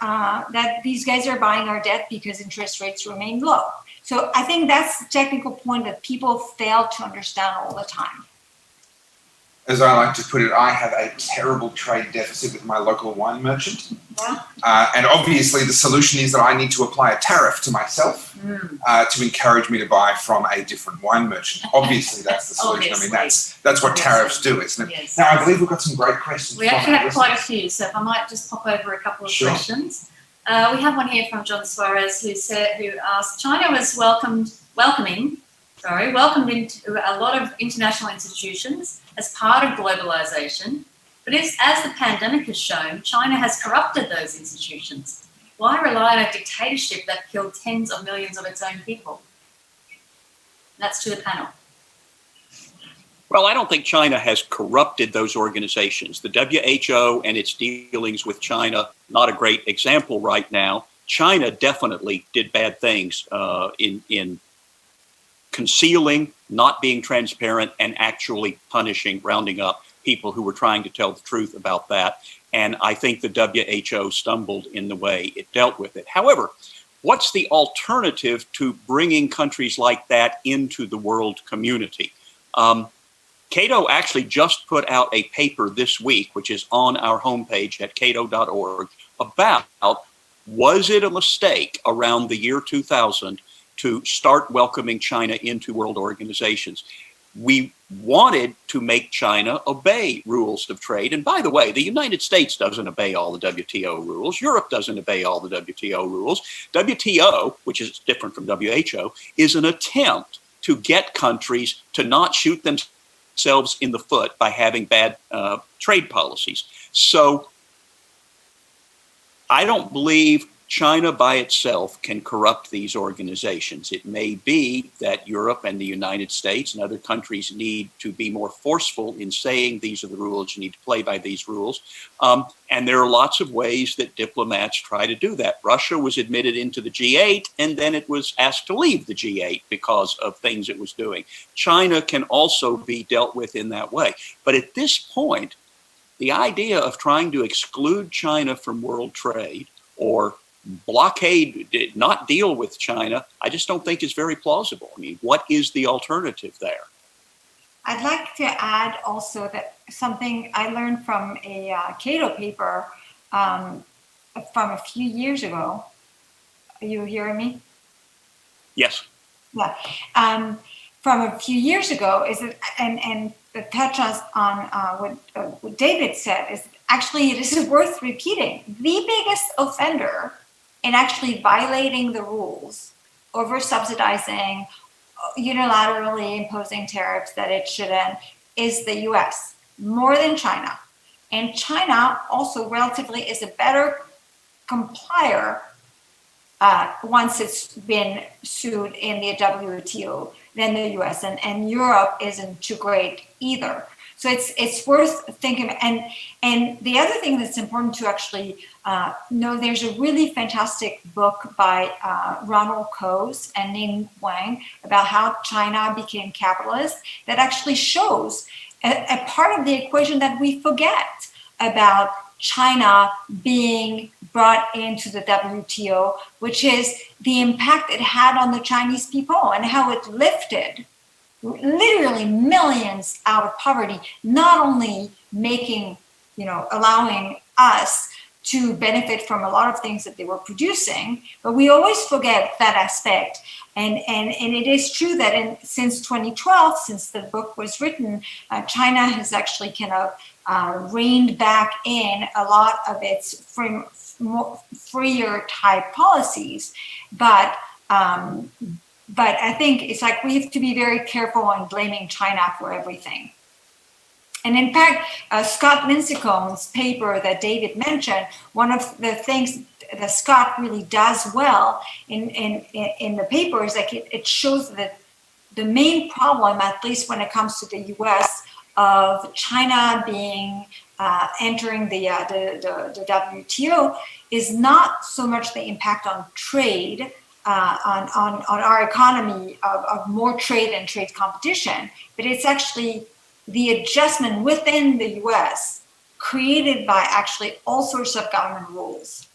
Speaker 3: that these guys are buying our debt because interest rates remain low. So I think that's the technical point that people fail to understand all the time.
Speaker 18: As I like to put it, I have a terrible trade deficit with my local wine merchant.
Speaker 3: Yeah.
Speaker 18: And obviously the solution is that I need to apply a tariff to myself to encourage me to buy from a different wine merchant. Obviously that's the solution. I mean, that's what tariffs do, isn't it?
Speaker 11: Yes.
Speaker 18: Now, I believe we've got some great questions.
Speaker 11: We actually have quite a few, so if I might just pop over a couple of questions. We have one here from John Suarez who asked, China was welcomed into a lot of international institutions as part of globalization, but as the pandemic has shown, China has corrupted those institutions. Why rely on a dictatorship that killed tens of millions of its own people? That's to the panel.
Speaker 21: Well, I don't think China has corrupted those organizations. The WHO and its dealings with China, not a great example right now. China definitely did bad things in concealing, not being transparent, and actually punishing, rounding up people who were trying to tell the truth about that. And I think the WHO stumbled in the way it dealt with it. However, what's the alternative to bringing countries like that into the world community? Cato actually just put out a paper this week, which is on our homepage at cato.org, about was it a mistake around the year 2000 to start welcoming China into world organizations? We wanted to make China obey rules of trade. And by the way, the United States doesn't obey all the WTO rules. Europe doesn't obey all the WTO rules. WTO, which is different from WHO, is an attempt to get countries to not shoot themselves in the foot by having bad trade policies. So I don't believe China by itself can corrupt these organizations. It may be that Europe and the United States and other countries need to be more forceful in saying these are the rules, you need to play by these rules. And there are lots of ways that diplomats try to do that. Russia was admitted into the G8 and then it was asked to leave the G8 because of things it was doing. China can also be dealt with in that way. But at this point, the idea of trying to exclude China from world trade or blockade, not deal with China, I just don't think is very plausible. I mean, what is the alternative there?
Speaker 3: I'd like to add also that something I learned from a Cato paper from a few years ago. Are you hearing me?
Speaker 21: Yes.
Speaker 3: Yeah. From a few years ago is that, and the touch on what David said is actually, this is worth repeating. The biggest offender in actually violating the rules, over subsidizing, unilaterally imposing tariffs that it shouldn't, is the US, more than China. And China also relatively is a better complier once it's been sued in the WTO than the US, and Europe isn't too great either. So it's worth thinking. And the other thing that's important to actually know, there's a really fantastic book by Ronald Coase and Ning Wang about how China became capitalist that actually shows a part of the equation that we forget about China being brought into the WTO, which is the impact it had on the Chinese people and how it lifted literally millions out of poverty, not only making, allowing us to benefit from a lot of things that they were producing, but we always forget that aspect. And it is true that since 2012, since the book was written, China has actually kind of reined back in a lot of its freer type policies. But I think it's like we have to be very careful on blaming China for everything. And in fact, Scott Lincecum's paper that David mentioned, one of the things that Scott really does well in the paper is like it shows that the main problem, at least when it comes to the US, of China being entering the WTO is not so much the impact on trade, on our economy of more trade and trade competition, but it's actually the adjustment within the US created by actually all sorts of government rules.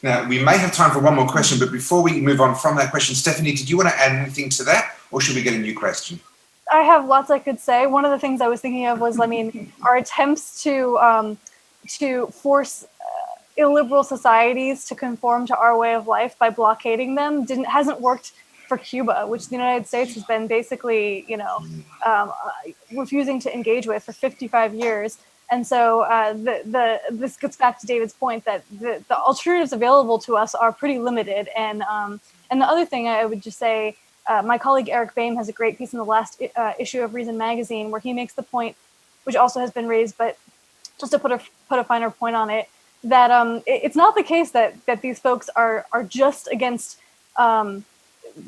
Speaker 18: Now, we may have time for one more question, but before we move on from that question, Stephanie, did you want to add anything to that, or should we get a new question?
Speaker 4: I have lots I could say. One of the things I was thinking of was, our attempts to force illiberal societies to conform to our way of life by blockading them hasn't worked for Cuba, which the United States has been basically, refusing to engage with for 55 years. And so this gets back to David's point that the alternatives available to us are pretty limited. And the other thing I would just say, my colleague Eric Boehm has a great piece in the last issue of Reason Magazine where he makes the point, which also has been raised, but just to put a finer point on it, that it's not the case that these folks are just against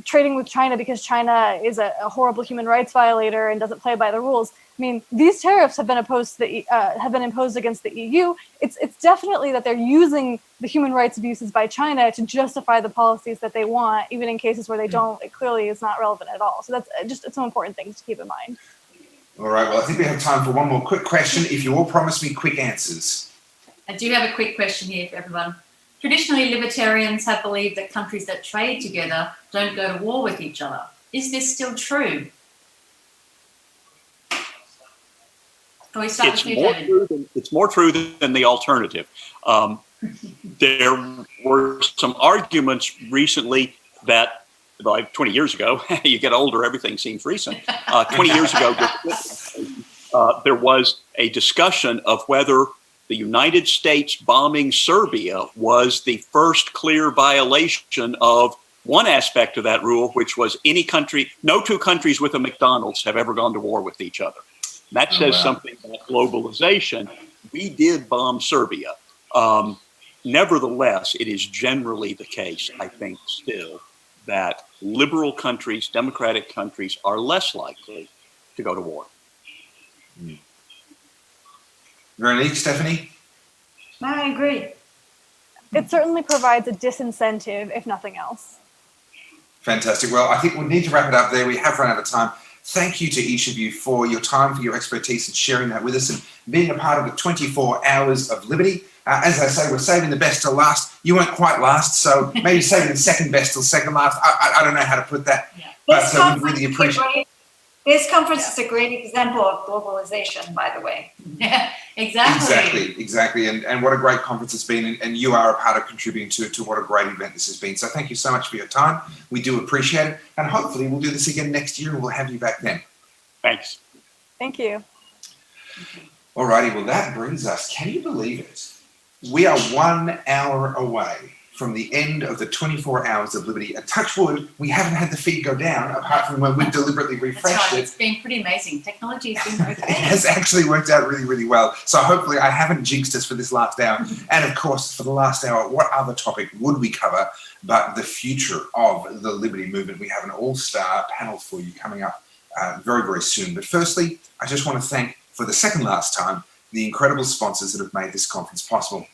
Speaker 4: trading with China because China is a horrible human rights violator and doesn't play by the rules. I mean, these tariffs have been imposed against the EU. It's definitely that they're using the human rights abuses by China to justify the policies that they want, even in cases where they don't. It clearly is not relevant at all. So that's it's some important things to keep in mind.
Speaker 18: All right. Well, I think we have time for one more quick question. If you all promise me quick answers.
Speaker 11: I do have a quick question here for everyone. Traditionally, libertarians have believed that countries that trade together don't go to war with each other. Is this still true? Can we start with you, David?
Speaker 21: It's more true than the alternative. There were some arguments recently that, 20 years ago, you get older, everything seems recent. 20 years ago, there was a discussion of whether the United States bombing Serbia was the first clear violation of one aspect of that rule, which was no two countries with a McDonald's have ever gone to war with each other. That says something about globalization. We did bomb Serbia. Nevertheless, it is generally the case, I think, still, that liberal countries, democratic countries, are less likely to go to war.
Speaker 18: Veronique, Stephanie?
Speaker 3: I agree.
Speaker 4: It certainly provides a disincentive, if nothing else.
Speaker 18: Fantastic. Well, I think we need to wrap it up there. We have run out of time. Thank you to each of you for your time, for your expertise and sharing that with us and being a part of the 24 Hours of Liberty. As I say, we're saving the best till last. You weren't quite last, so maybe saving the second best till second last. I don't know how to put that.
Speaker 3: Yeah.
Speaker 18: But we really appreciate it.
Speaker 3: This conference is a great example of globalization, by the way.
Speaker 11: Yeah, exactly.
Speaker 18: Exactly. And what a great conference it's been. And you are a part of contributing to what a great event this has been. So thank you so much for your time. We do appreciate it. And hopefully we'll do this again next year and we'll have you back then.
Speaker 21: Thanks.
Speaker 4: Thank you.
Speaker 18: All righty. Well, that brings us, can you believe it? We are 1 hour away from the end of the 24 Hours of Liberty. And touch wood, we haven't had the feed go down, apart from when we've deliberately refreshed
Speaker 11: That's right.
Speaker 18: it.
Speaker 11: It's been pretty amazing. Technology has been okay.
Speaker 18: It has actually worked out really, really well. So hopefully I haven't jinxed us for this last hour. And of course, for the last hour, what other topic would we cover but the future of the Liberty movement? We have an all-star panel for you coming up very, very soon. But firstly, I just want to thank, for the second last time, the incredible sponsors that have made this conference possible.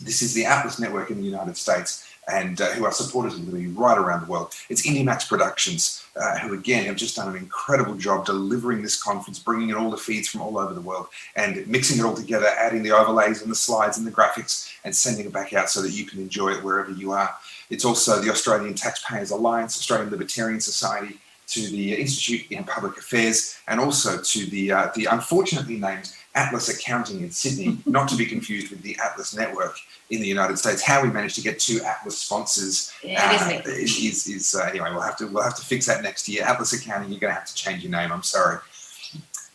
Speaker 18: This is the Atlas Network in the United States, and who are supporters of Liberty right around the world. It's IndieMax Productions, who again have just done an incredible job delivering this conference, bringing in all the feeds from all over the world and mixing it all together, adding the overlays and the slides and the graphics and sending it back out so that you can enjoy it wherever you are. It's also the Australian Taxpayers Alliance, Australian Libertarian Society, to the Institute in Public Affairs, and also to the unfortunately named Atlas Accounting in Sydney, not to be confused with the Atlas Network in the United States. How we managed to get two Atlas sponsors is anyway. We'll have to fix that next year. Atlas Accounting, you're going to have to change your name. I'm sorry.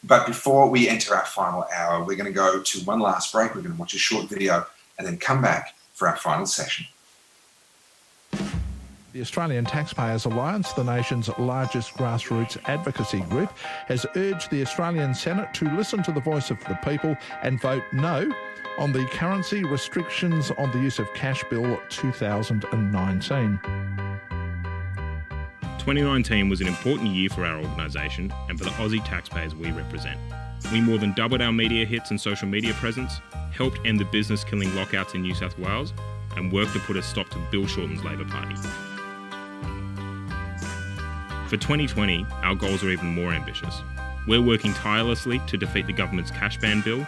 Speaker 18: But before we enter our final hour, we're going to go to one last break. We're going to watch a short video and then come back for our final session.
Speaker 7: The Australian Taxpayers Alliance, the nation's largest grassroots advocacy group, has urged the Australian Senate to listen to the voice of the people and vote no on the Currency Restrictions on the Use of Cash Bill 2019.
Speaker 5: 2019 was an important year for our organisation and for the Aussie taxpayers we represent. We more than doubled our media hits and social media presence, helped end the business-killing lockouts in New South Wales, and worked to put a stop to Bill Shorten's Labor Party. For 2020, our goals are even more ambitious. We're working tirelessly to defeat the government's cash ban bill,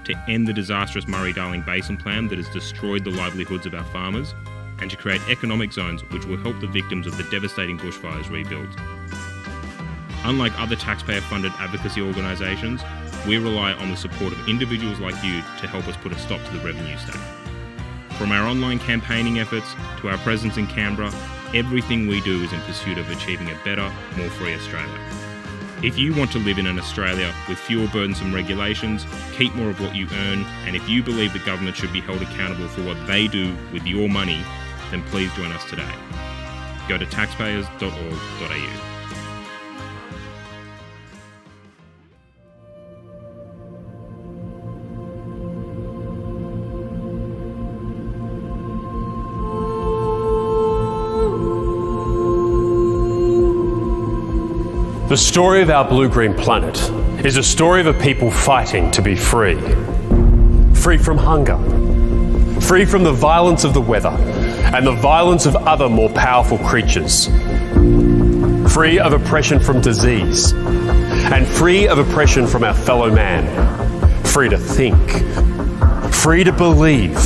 Speaker 5: to end the disastrous Murray-Darling Basin plan that has destroyed the livelihoods of our farmers, and to create economic zones which will help the victims of the devastating bushfires rebuild. Unlike other taxpayer-funded advocacy organisations, we rely on the support of individuals like you to help us put a stop to the revenue stack. From our online campaigning efforts to our presence in Canberra, everything we do is in pursuit of achieving a better, more free Australia. If you want to live in an Australia with fewer burdensome regulations, keep more of what you earn, and if you believe the government should be held accountable for what they do with your money, then please join us today. Go to taxpayers.org.au.
Speaker 22: The story of our blue-green planet is a story of a people fighting to be free. Free from hunger, free from the violence of the weather and the violence of other more powerful creatures. Free of oppression from disease and free of oppression from our fellow man. Free to think, free to believe,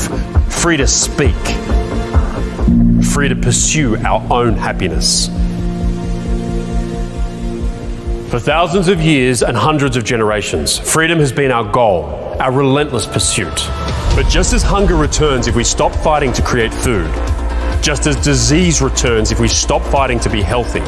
Speaker 22: free to speak, free to pursue our own happiness. For thousands of years and hundreds of generations, freedom has been our goal, our relentless pursuit. But just as hunger returns if we stop fighting to create food, just as disease returns if we stop fighting to be healthy,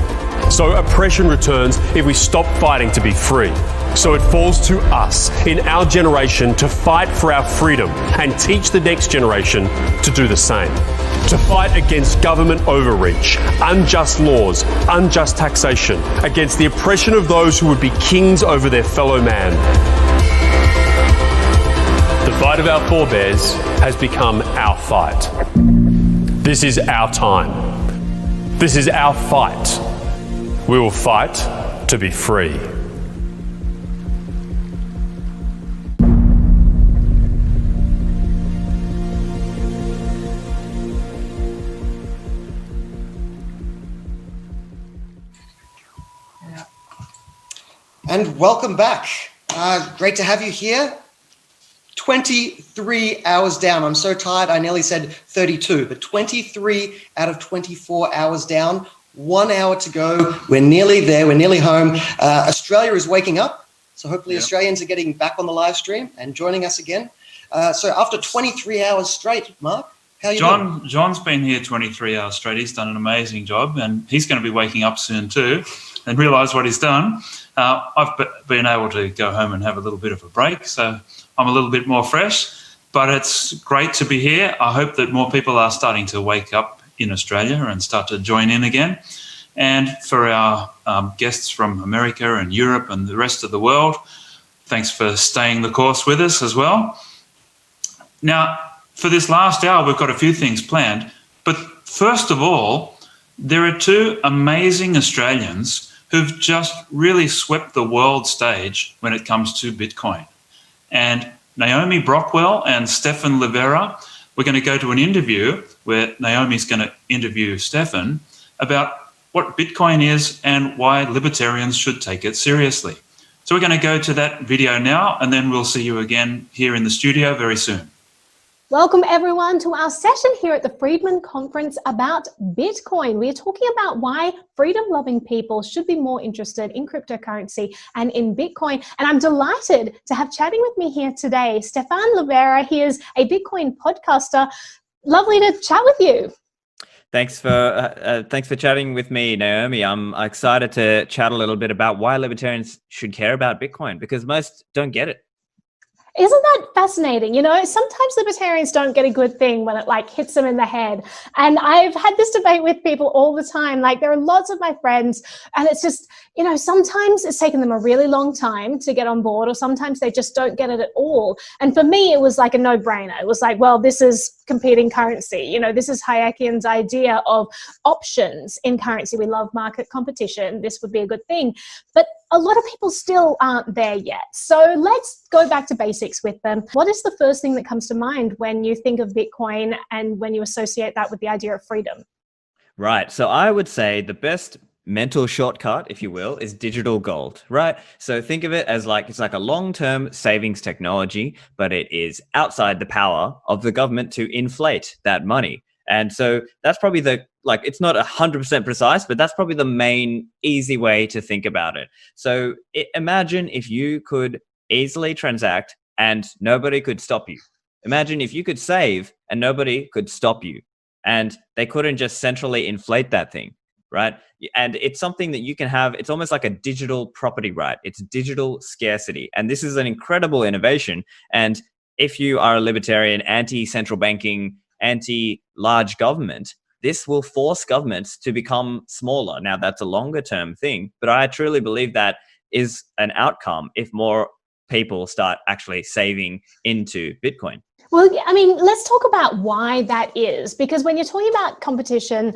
Speaker 22: so oppression returns if we stop fighting to be free. So it falls to us in our generation to fight for our freedom and teach the next generation to do the same. To fight against government overreach, unjust laws, unjust taxation, against the oppression of those who would be kings over their fellow man. The fight of our forebears has become our fight. This is our time. This is our fight. We will fight to be free.
Speaker 2: And welcome back. Great to have you here. 23 hours down. I'm so tired. I nearly said 32, but 23 out of 24 hours down. 1 hour to go. We're nearly there. We're nearly home. Australia is waking up. So hopefully Australians are getting back on the live stream and joining us again. So after 23 hours straight, Mark, how are you doing?
Speaker 1: John's been here 23 hours straight. He's done an amazing job, and he's going to be waking up soon too and realise what he's done. I've been able to go home and have a little bit of a break, so I'm a little bit more fresh, but it's great to be here. I hope that more people are starting to wake up in Australia and start to join in again. And for our guests from America and Europe and the rest of the world, thanks for staying the course with us as well. Now, for this last hour, we've got a few things planned, but first of all, there are two amazing Australians who've just really swept the world stage when it comes to Bitcoin. And Naomi Brockwell and Stefan Livera, we're going to go to an interview where Naomi's going to interview Stefan about what Bitcoin is and why libertarians should take it seriously. So we're going to go to that video now, and then we'll see you again here in the studio very soon.
Speaker 8: Welcome everyone to our session here at the Friedman Conference about Bitcoin. We're talking about why freedom-loving people should be more interested in cryptocurrency and in Bitcoin. And I'm delighted to have chatting with me here today, Stefan Livera. He is a Bitcoin podcaster. Lovely to chat with you.
Speaker 23: Thanks for chatting with me, Naomi. I'm excited to chat a little bit about why libertarians should care about Bitcoin, because most don't get it.
Speaker 8: Isn't that fascinating? You know, sometimes libertarians don't get a good thing when it like hits them in the head. And I've had this debate with people all the time. Like there are lots of my friends and it's just, you know, sometimes it's taken them a really long time to get on board, or sometimes they just don't get it at all. And for me, it was like a no-brainer. It was like, well, this is competing currency. You know, this is Hayekian's idea of options in currency. We love market competition. This would be a good thing. But a lot of people still aren't there yet. So let's go back to basics with them. What is the first thing that comes to mind when you think of Bitcoin and when you associate that with the idea of freedom?
Speaker 23: Right. So I would say the best mental shortcut, if you will, is digital gold, right? So think of it as like, it's like a long-term savings technology, but it is outside the power of the government to inflate that money. And so that's probably it's not 100% precise, but that's probably the main easy way to think about it. So imagine if you could easily transact and nobody could stop you. Imagine if you could save and nobody could stop you, and they couldn't just centrally inflate that thing, right? And it's something that you can have. It's almost like a digital property right. It's digital scarcity. And this is an incredible innovation. And if you are a libertarian, anti-central banking, anti-large government, this will force governments to become smaller. Now, that's a longer term thing, but I truly believe that is an outcome if more people start actually saving into Bitcoin.
Speaker 8: Well, I mean, let's talk about why that is, because when you're talking about competition,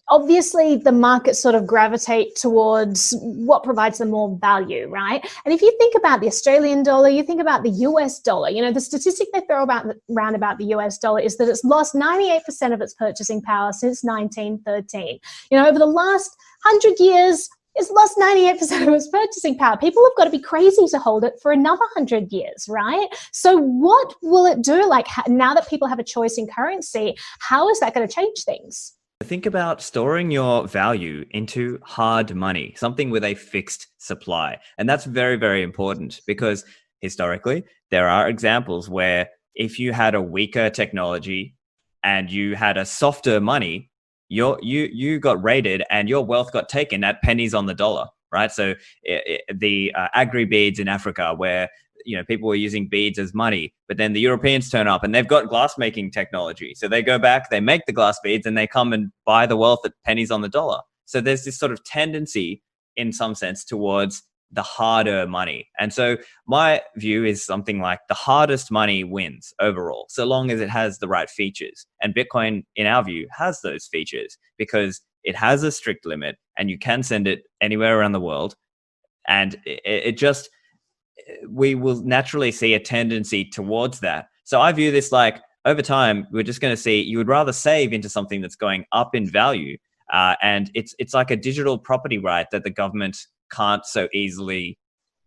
Speaker 8: obviously the markets sort of gravitate towards what provides them more value, right? And if you think about the Australian dollar, you think about the US dollar, you know, the statistic they throw around about the US dollar is that it's lost 98% of its purchasing power since 1913. You know, over the last 100 years, it's lost 98% of its purchasing power. People have got to be crazy to hold it for another 100 years, right? So what will it do? Like now that people have a choice in currency, how is that going to change things?
Speaker 23: Think about storing your value into hard money, something with a fixed supply. And that's very, very important because historically, there are examples where if you had a weaker technology and you had a softer money, you got raided and your wealth got taken at pennies on the dollar, right? So the agri beads in Africa where people were using beads as money, but then the Europeans turn up and they've got glass making technology. So they go back, they make the glass beads and they come and buy the wealth at pennies on the dollar. So there's this sort of tendency in some sense towards the harder money. And so my view is something like the hardest money wins overall, so long as it has the right features. And Bitcoin, in our view, has those features because it has a strict limit and you can send it anywhere around the world. And we will naturally see a tendency towards that. So I view this like over time, we're just going to see you would rather save into something that's going up in value. And it's like a digital property right that the government can't so easily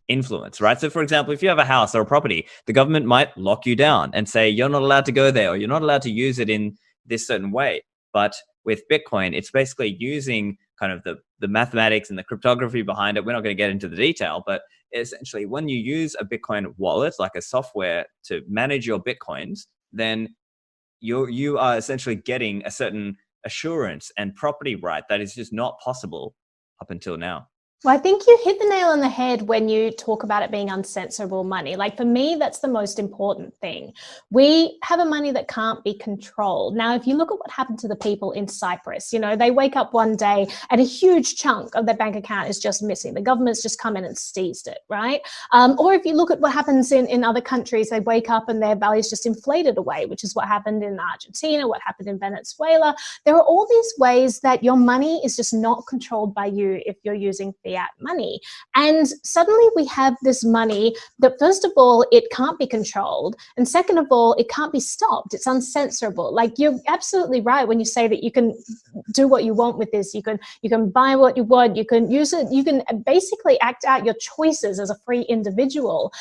Speaker 23: influence, right? So for example, if you have a house or a property, the government might lock you down and say, you're not allowed to go there, or you're not allowed to use it in this certain way. But with Bitcoin, it's basically using kind of the mathematics and the cryptography behind it. We're not going to get into the detail, but essentially when you use a Bitcoin wallet, like a software to manage your Bitcoins, then you are essentially getting a certain assurance and property right that is just not possible up until now.
Speaker 8: Well, I think you hit the nail on the head when you talk about it being uncensorable money. Like for me, that's the most important thing. We have a money that can't be controlled. Now, if you look at what happened to the people in Cyprus, you know, they wake up one day and a huge chunk of their bank account is just missing. The government's just come in and seized it, right? Or if you look at what happens in other countries, they wake up and their value's just inflated away, which is what happened in Argentina, what happened in Venezuela. There are all these ways that your money is just not controlled by you if you're using fiat money. And suddenly we have this money that, first of all, it can't be controlled. And second of all, it can't be stopped. It's uncensorable. Like, you're absolutely right when you say that you can do what you want with this. You can buy what you want. You can use it. You can basically act out your choices as a free individual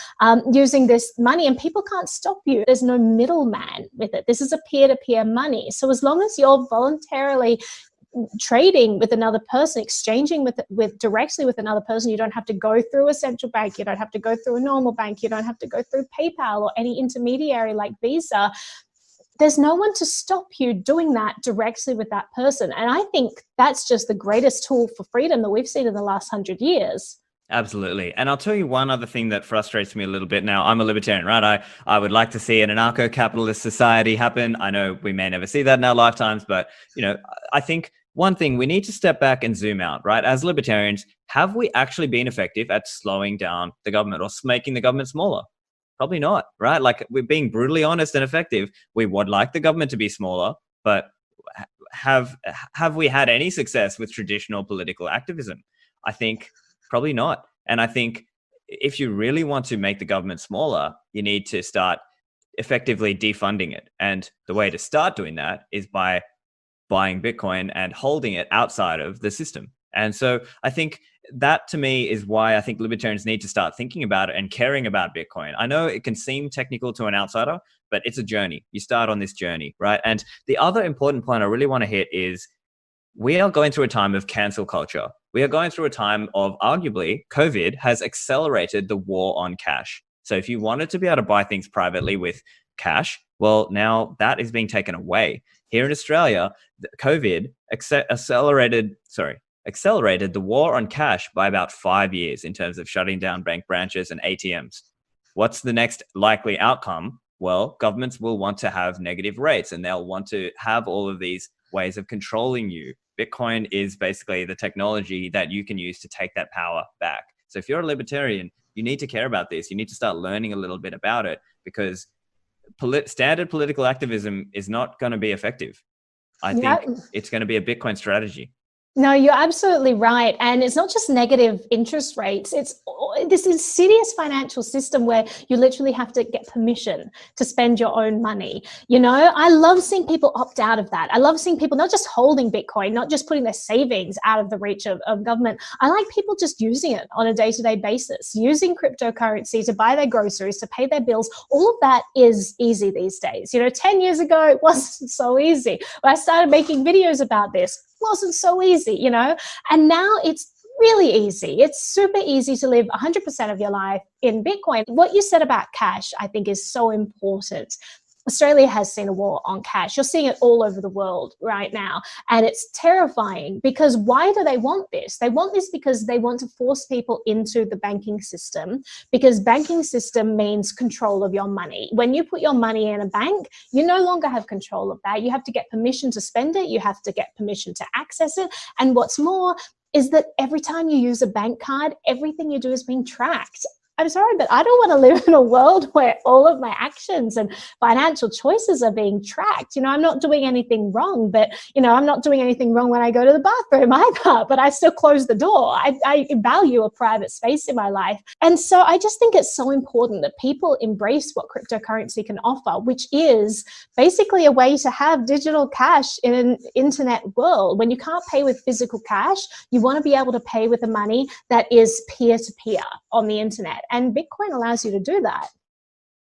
Speaker 8: using this money, and people can't stop you. There's no middleman with it. This is a peer-to-peer money. So as long as you're voluntarily trading with another person, exchanging with directly with another person, you don't have to go through a central bank, you don't have to go through a normal bank, you don't have to go through PayPal or any intermediary like Visa. There's no one to stop you doing that directly with that person. And I think that's just the greatest tool for freedom that we've seen in the last 100 years.
Speaker 23: Absolutely. And I'll tell you one other thing that frustrates me a little bit now. I'm a libertarian, right? I would like to see an anarcho-capitalist society happen. I know we may never see that in our lifetimes, but you know, I think one thing, we need to step back and zoom out, right? As libertarians, have we actually been effective at slowing down the government or making the government smaller? Probably not, right? Like, we're being brutally honest and effective. We would like the government to be smaller, but have we had any success with traditional political activism? I think probably not. And I think if you really want to make the government smaller, you need to start effectively defunding it. And the way to start doing that is by buying Bitcoin and holding it outside of the system. And so I think that, to me, is why I think libertarians need to start thinking about it and caring about Bitcoin. I know it can seem technical to an outsider, but it's a journey. You start on this journey, right? And the other important point I really want to hit is we are going through a time of cancel culture. We are going through a time of, arguably, COVID has accelerated the war on cash. So if you wanted to be able to buy things privately with cash, well, now that is being taken away. Here in Australia, COVID accelerated the war on cash by about 5 years in terms of shutting down bank branches and ATMs. What's the next likely outcome? Well, governments will want to have negative rates and they'll want to have all of these ways of controlling you. Bitcoin is basically the technology that you can use to take that power back. So if you're a libertarian, you need to care about this. You need to start learning a little bit about it, because standard political activism is not going to be effective. I think it's going to be a Bitcoin strategy.
Speaker 8: No, you're absolutely right. And it's not just negative interest rates. It's this insidious financial system where you literally have to get permission to spend your own money. You know, I love seeing people opt out of that. I love seeing people not just holding Bitcoin, not just putting their savings out of the reach of government. I like people just using it on a day-to-day basis, using cryptocurrency to buy their groceries, to pay their bills. All of that is easy these days. You know, 10 years ago, it wasn't so easy. When I started making videos about this, wasn't so easy, you know, and now it's really easy. It's super easy to live 100% of your life in Bitcoin. What you said about cash, I think, is so important. Australia has seen a war on cash. You're seeing it all over the world right now. And it's terrifying, because why do they want this? They want this because they want to force people into the banking system, because banking system means control of your money. When you put your money in a bank, you no longer have control of that. You have to get permission to spend it. You have to get permission to access it. And what's more, is that every time you use a bank card, everything you do is being tracked. I'm sorry, but I don't want to live in a world where all of my actions and financial choices are being tracked. You know, I'm not doing anything wrong, but, you know, I'm not doing anything wrong when I go to the bathroom either, but I still close the door. I value a private space in my life. And so I just think it's so important that people embrace what cryptocurrency can offer, which is basically a way to have digital cash in an internet world. When you can't pay with physical cash, you want to be able to pay with the money that is peer-to-peer on the internet. And Bitcoin allows you to do that.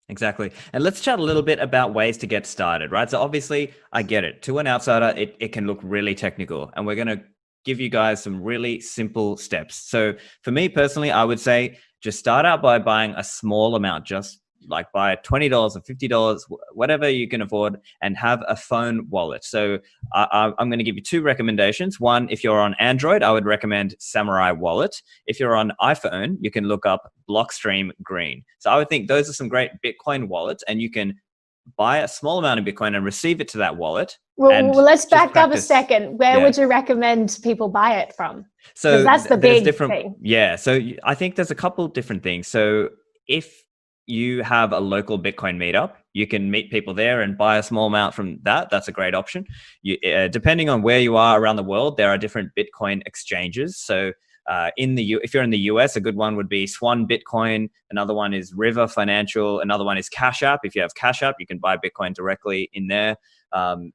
Speaker 23: Exactly. And let's chat a little bit about ways to get started, right? So obviously, I get it. To an outsider, it can look really technical. And we're going to give you guys some really simple steps. So for me personally, I would say just start out by buying a small amount, just like buy $20 or $50, whatever you can afford, and have a phone wallet. So I'm going to give you two recommendations. One, if you're on Android, I would recommend Samurai Wallet. If you're on iPhone, you can look up Blockstream Green. So I would think those are some great Bitcoin wallets, and you can buy a small amount of Bitcoin and receive it to that wallet.
Speaker 8: Well, let's back up a second. Where would you recommend people buy it from?
Speaker 23: So
Speaker 8: that's the big thing.
Speaker 23: Yeah. So I think there's a couple different things. So if you have a local Bitcoin meetup, you can meet people there and buy a small amount from that. That's a great option. Depending on where you are around the world, there are different Bitcoin exchanges. So if you're in the US, a good one would be Swan Bitcoin. Another one is River Financial. Another one is Cash App. If you have Cash App, you can buy Bitcoin directly in there.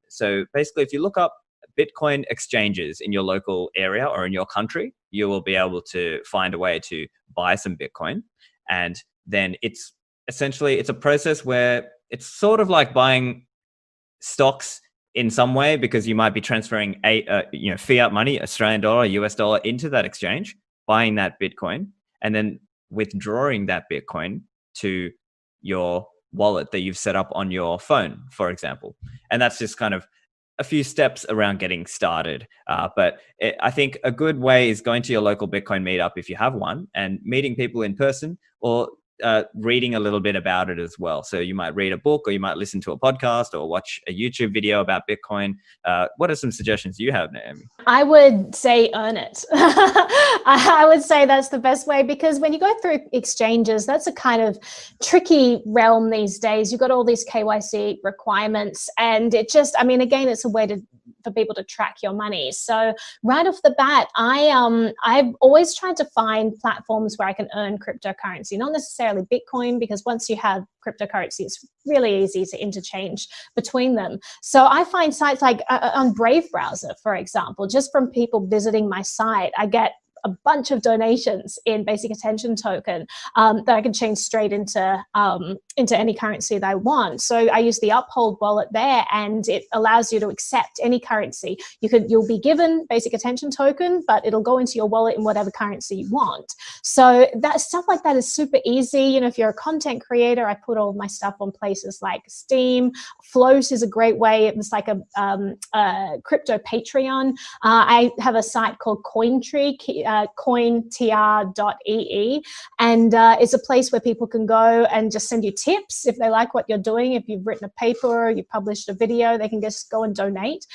Speaker 23: So basically, if you look up Bitcoin exchanges in your local area or in your country, you will be able to find a way to buy some Bitcoin. And then it's a process where it's sort of like buying stocks in some way, because you might be transferring fiat money, Australian dollar, US dollar, into that exchange, buying that Bitcoin, and then withdrawing that Bitcoin to your wallet that you've set up on your phone, for example. And that's just kind of a few steps around getting started. But I think a good way is going to your local Bitcoin meetup if you have one, and meeting people in person, or reading a little bit about it as well. So you might read a book, or you might listen to a podcast, or watch a YouTube video about Bitcoin. What are some suggestions you have, Naomi?
Speaker 8: I would say earn it. I would say that's the best way, because when you go through exchanges, that's a kind of tricky realm these days. You've got all these KYC requirements, and it just, I mean, again, it's a way for people to track your money. So right off the bat, I've always tried to find platforms where I can earn cryptocurrency, not necessarily Bitcoin, because once you have cryptocurrency, it's really easy to interchange between them. So I find sites like on Brave browser, for example, just from people visiting my site, I get a bunch of donations in basic attention token that I can change straight into any currency that I want. So I use the Uphold wallet there, and it allows you to accept any currency. You'll be given basic attention token, but it'll go into your wallet in whatever currency you want. So that stuff like that is super easy. You know, if you're a content creator, I put all of my stuff on places like Steam. Float is a great way. It's like a crypto Patreon. I have a site called Cointree, cointr.ee, and it's a place where people can go and just send you tips if they like what you're doing. If you've written a paper or you've published a video, they can just go and donate.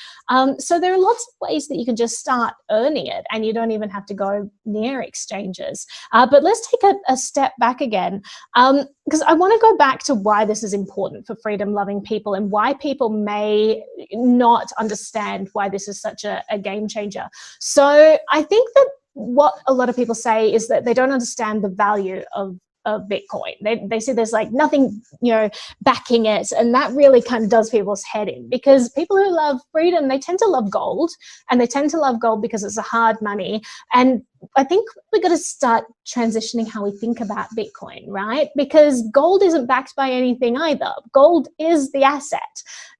Speaker 8: So there are lots of ways that you can just start earning it, and you don't even have to go near exchanges. But let's take a step back again, because I want to go back to why this is important for freedom-loving people, and why people may not understand why this is such a game changer. So I think that what a lot of people say is that they don't understand the value of Bitcoin. They say there's like nothing, backing it. And that really kind of does people's head in, because people who love freedom, they tend to love gold, and they tend to love gold because it's a hard money. And I think we've got to start transitioning how we think about Bitcoin, right? Because gold isn't backed by anything either. Gold is the asset,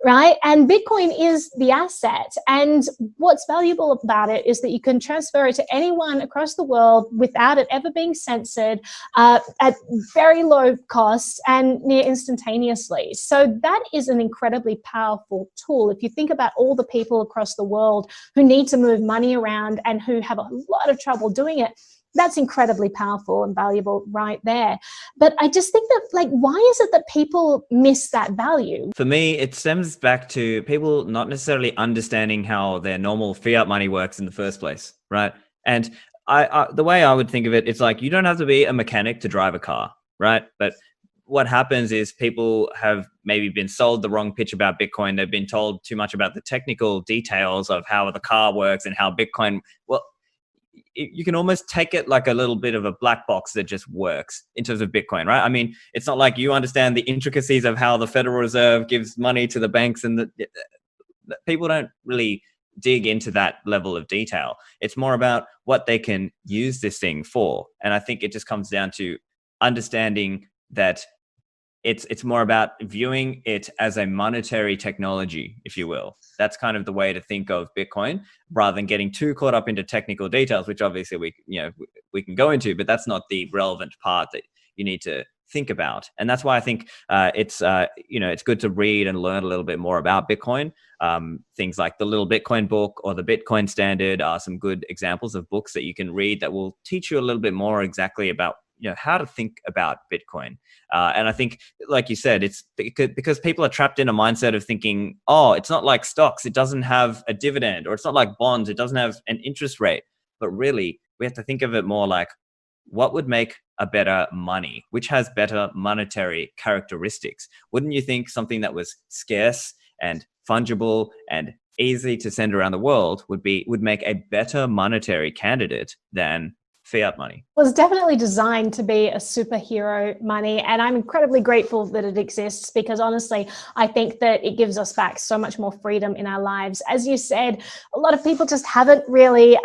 Speaker 8: right? And Bitcoin is the asset. And what's valuable about it is that you can transfer it to anyone across the world without it ever being censored, at very low cost and near instantaneously. So that is an incredibly powerful tool. If you think about all the people across the world who need to move money around and who have a lot of trouble doing it, that's incredibly powerful and valuable right there. But I just think that, like, why is it that people miss that value?
Speaker 23: For me, it stems back to people not necessarily understanding how their normal fiat money works in the first place, right? And the way I would think of it, it's like you don't have to be a mechanic to drive a car, right? But what happens is people have maybe been sold the wrong pitch about Bitcoin. They've been told too much about the technical details of how the car works and how Bitcoin, well, you can almost take it like a little bit of a black box that just works in terms of Bitcoin, right? I mean, it's not like you understand the intricacies of how the Federal Reserve gives money to the banks, and the people don't really dig into that level of detail. It's more about what they can use this thing for. And I think it just comes down to understanding that it's more about viewing it as a monetary technology, if you will. That's kind of the way to think of Bitcoin, rather than getting too caught up into technical details, which obviously we can go into, but that's not the relevant part that you need to think about. And that's why I think it's good to read and learn a little bit more about Bitcoin. Things like the Little Bitcoin book or the Bitcoin Standard are some good examples of books that you can read that will teach you a little bit more exactly about how to think about Bitcoin. And I think, like you said, it's because people are trapped in a mindset of thinking, oh, it's not like stocks, it doesn't have a dividend, or it's not like bonds, it doesn't have an interest rate. But really, we have to think of it more like, what would make a better money, which has better monetary characteristics? Wouldn't you think something that was scarce and fungible and easy to send around the world would make a better monetary candidate than fiat money?
Speaker 8: It was definitely designed to be a superhero money, and I'm incredibly grateful that it exists, because honestly, I think that it gives us back so much more freedom in our lives. As you said, a lot of people just haven't really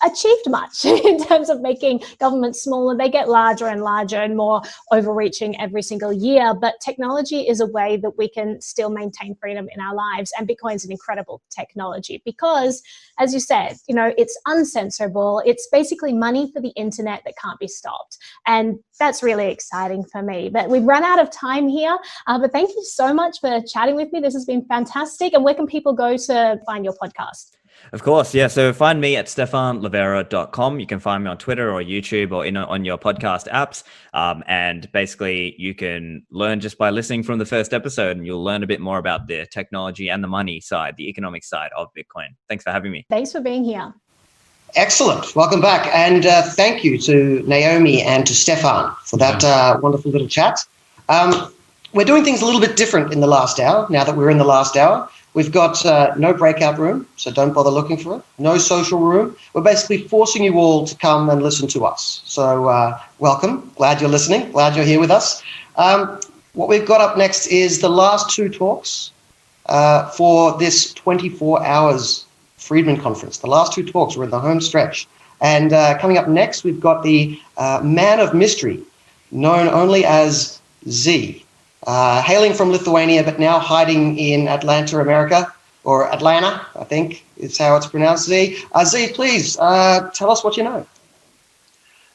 Speaker 8: achieved much in terms of making government smaller. They get larger and larger and more overreaching every single year, but technology is a way that we can still maintain freedom in our lives. And Bitcoin is an incredible technology because, as you said, it's uncensorable. It's basically money for the internet that can't be stopped. And that's really exciting for me. But we've run out of time here, but thank you so much for chatting with me. This has been fantastic. And where can people go to find your podcast?
Speaker 23: Of course, yeah. So find me at stefanlivera.com. You can find me on Twitter or YouTube or on your podcast apps. And basically, you can learn just by listening from the first episode, and you'll learn a bit more about the technology and the money side, the economic side of Bitcoin. Thanks for having me.
Speaker 8: Thanks for being here.
Speaker 2: Excellent. Welcome back. And thank you to Naomi and to Stefan for that wonderful little chat. We're doing things a little bit different in the last hour, now that we're in the last hour. We've got no breakout room, so don't bother looking for it. No social room. We're basically forcing you all to come and listen to us. So welcome. Glad you're listening. Glad you're here with us. What we've got up next is the last two talks for this 24 hours Friedman Conference. The last two talks were in the home stretch. And coming up next, we've got the man of mystery, known only as Z. Hailing from Lithuania, but now hiding in Atlanta, America, or Atlanta, I think is how it's pronounced. Z, please tell us what you know.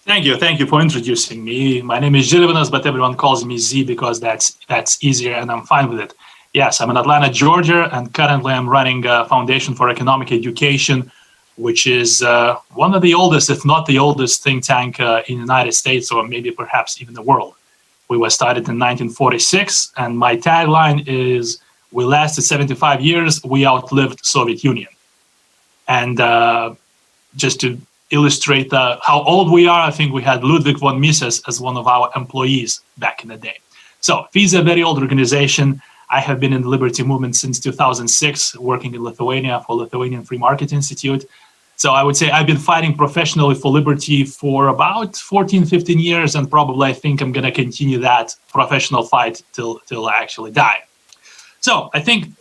Speaker 9: Thank you for introducing me. My name is Žilvinas, but everyone calls me Z because that's easier, and I'm fine with it. Yes, I'm in Atlanta, Georgia, and currently I'm running a Foundation for Economic Education, which is one of the oldest, if not the oldest, think tank in the United States, or maybe perhaps even the world. We were started in 1946, and my tagline is, we lasted 75 years, we outlived Soviet Union. And just to illustrate how old we are, I think we had Ludwig von Mises as one of our employees back in the day. So FIS is a very old organization. I have been in the liberty movement since 2006, working in Lithuania for Lithuanian Free Market Institute. So I would say I've been fighting professionally for liberty for about 14, 15 years, and probably I think I'm going to continue that professional fight till I actually die. So I think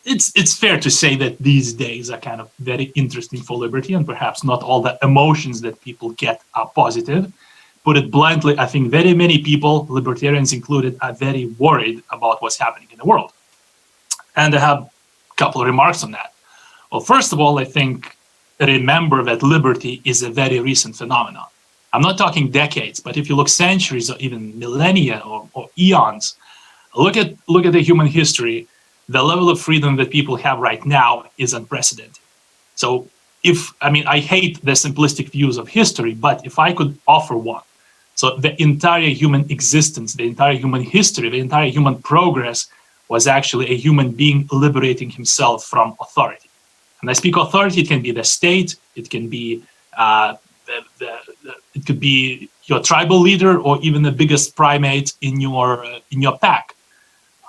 Speaker 9: it's fair to say that these days are kind of very interesting for liberty, and perhaps not all the emotions that people get are positive. Put it bluntly, I think very many people, libertarians included, are very worried about what's happening in the world. And I have a couple of remarks on that. Well, first of all, I think remember that liberty is a very recent phenomenon. I'm not talking decades, but if you look centuries or even millennia or eons, look at the human history, the level of freedom that people have right now is unprecedented. So I hate the simplistic views of history, but if I could offer one, so the entire human existence, the entire human history, the entire human progress was actually a human being liberating himself from authority. And I speak authority, it can be the state, it can be It could be your tribal leader or even the biggest primate in your pack.